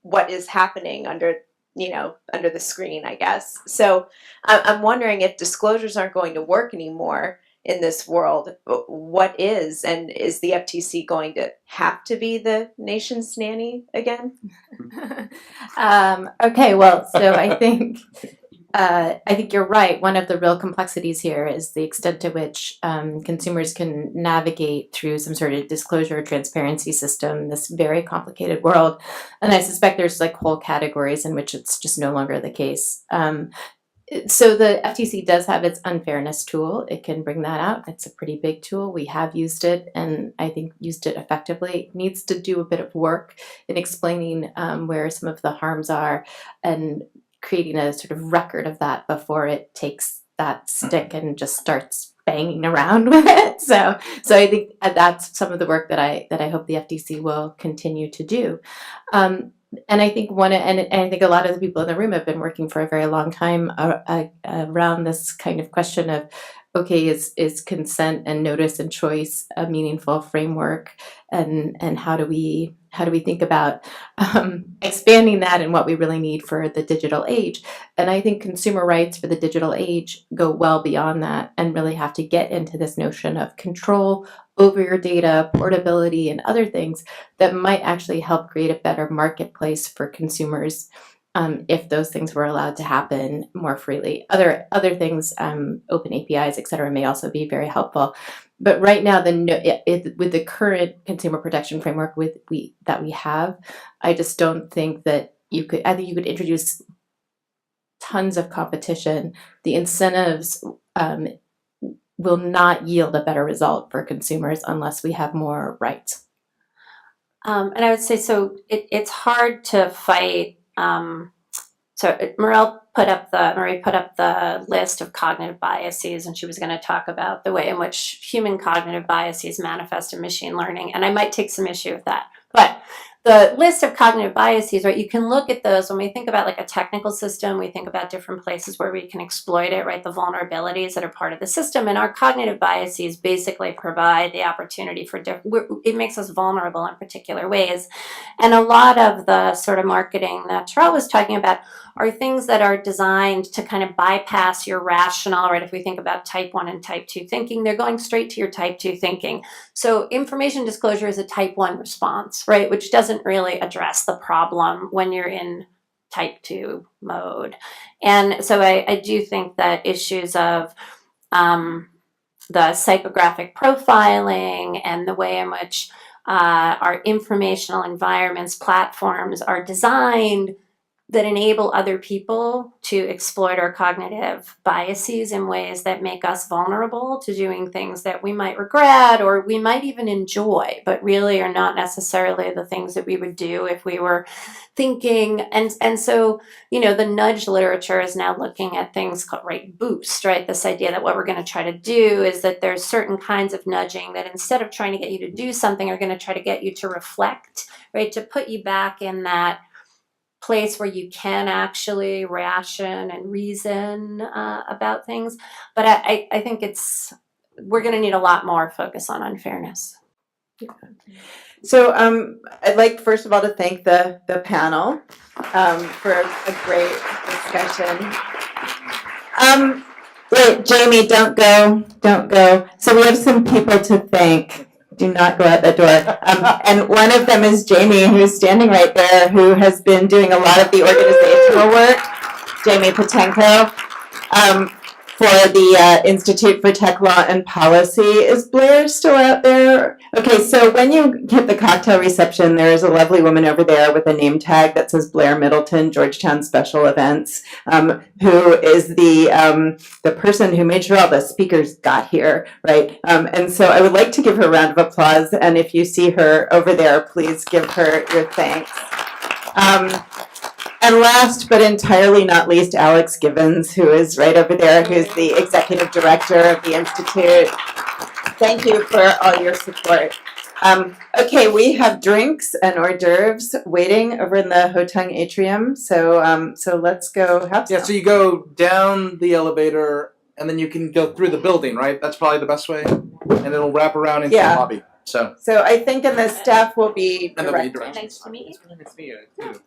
what is happening under the screen, I guess. So I'm wondering, if disclosures aren't going to work anymore in this world, what is? And is the FTC going to have to be the nation's nanny again? Okay, well, so I think you're right. One of the real complexities here is the extent to which consumers can navigate through some sort of disclosure or transparency system, this very complicated world. And I suspect there's like whole categories in which it's just no longer the case. So the FTC does have its unfairness tool. It can bring that out. It's a pretty big tool. We have used it, and I think used it effectively. It needs to do a bit of work in explaining where some of the harms are and creating a sort of record of that before it takes that stick and just starts banging around with it. So I think that's some of the work that I hope the FTC will continue to do. And I think I think a lot of the people in the room have been working for a very long time around this kind of question of, okay, is consent and notice and choice a meaningful framework, and how do we think about expanding that and what we really need for the digital age? And I think consumer rights for the digital age go well beyond that and really have to get into this notion of control over your data, portability, and other things that might actually help create a better marketplace for consumers if those things were allowed to happen more freely. Other things, open APIs, et cetera, may also be very helpful. But right now, with the current consumer protection framework that we have, I just don't think that you could. I think you could introduce tons of competition. The incentives will not yield a better result for consumers unless we have more rights. And I would say, so it's hard to fight. So Marie put up the list of cognitive biases, and she was going to talk about the way in which human cognitive biases manifest in machine learning. And I might take some issue with that. But the list of cognitive biases, right, you can look at those when we think about like a technical system. We think about different places where we can exploit it, right, the vulnerabilities that are part of the system. And our cognitive biases basically provide the opportunity for it makes us vulnerable in particular ways. And a lot of the sort of marketing that Terrell was talking about are things that are designed to kind of bypass your rational, right? If we think about type 1 and type 2 thinking, they're going straight to your type 2 thinking. So information disclosure is a type 1 response, right? Which doesn't really address the problem when you're in type 2 mode. And so I do think that issues of the psychographic profiling and the way in which our informational environments, platforms are designed that enable other people to exploit our cognitive biases in ways that make us vulnerable to doing things that we might regret or we might even enjoy, but really are not necessarily the things that we would do if we were thinking. And so, the nudge literature is now looking at things called, right, boost, right? This idea that what we're going to try to do is that there's certain kinds of nudging that instead of trying to get you to do something, are going to try to get you to reflect, right? To put you back in that place where you can actually ration and reason about things. But I think we're going to need a lot more focus on unfairness. So I'd like, first of all, to thank the panel for a great discussion. Wait, Jamie, don't go. So we have some people to thank. Do not go out that door. And one of them is Jamie, who's standing right there, who has been doing a lot of the organizational work. Jamie Potenko. for the Institute for Tech Law and Policy. Is Blair still out there? Okay, so when you get the cocktail reception, there is a lovely woman over there with a name tag that says Blair Middleton, Georgetown Special Events, who is the person who made sure all the speakers got here, right? And so I would like to give her a round of applause, and if you see her over there, please give her your thanks. And last but entirely not least, Alex Gibbons, who is right over there, who's the executive director of the Institute. Thank you for all your support. Okay, we have drinks and hors d'oeuvres waiting over in the Hotang atrium, so let's go have some. Yeah, so you go down the elevator and then you can go through the building, right? That's probably the best way. And it'll wrap around into the lobby. So I think and the staff will be and they'll be directing. directions. Nice to meet you. Nice to meet you too.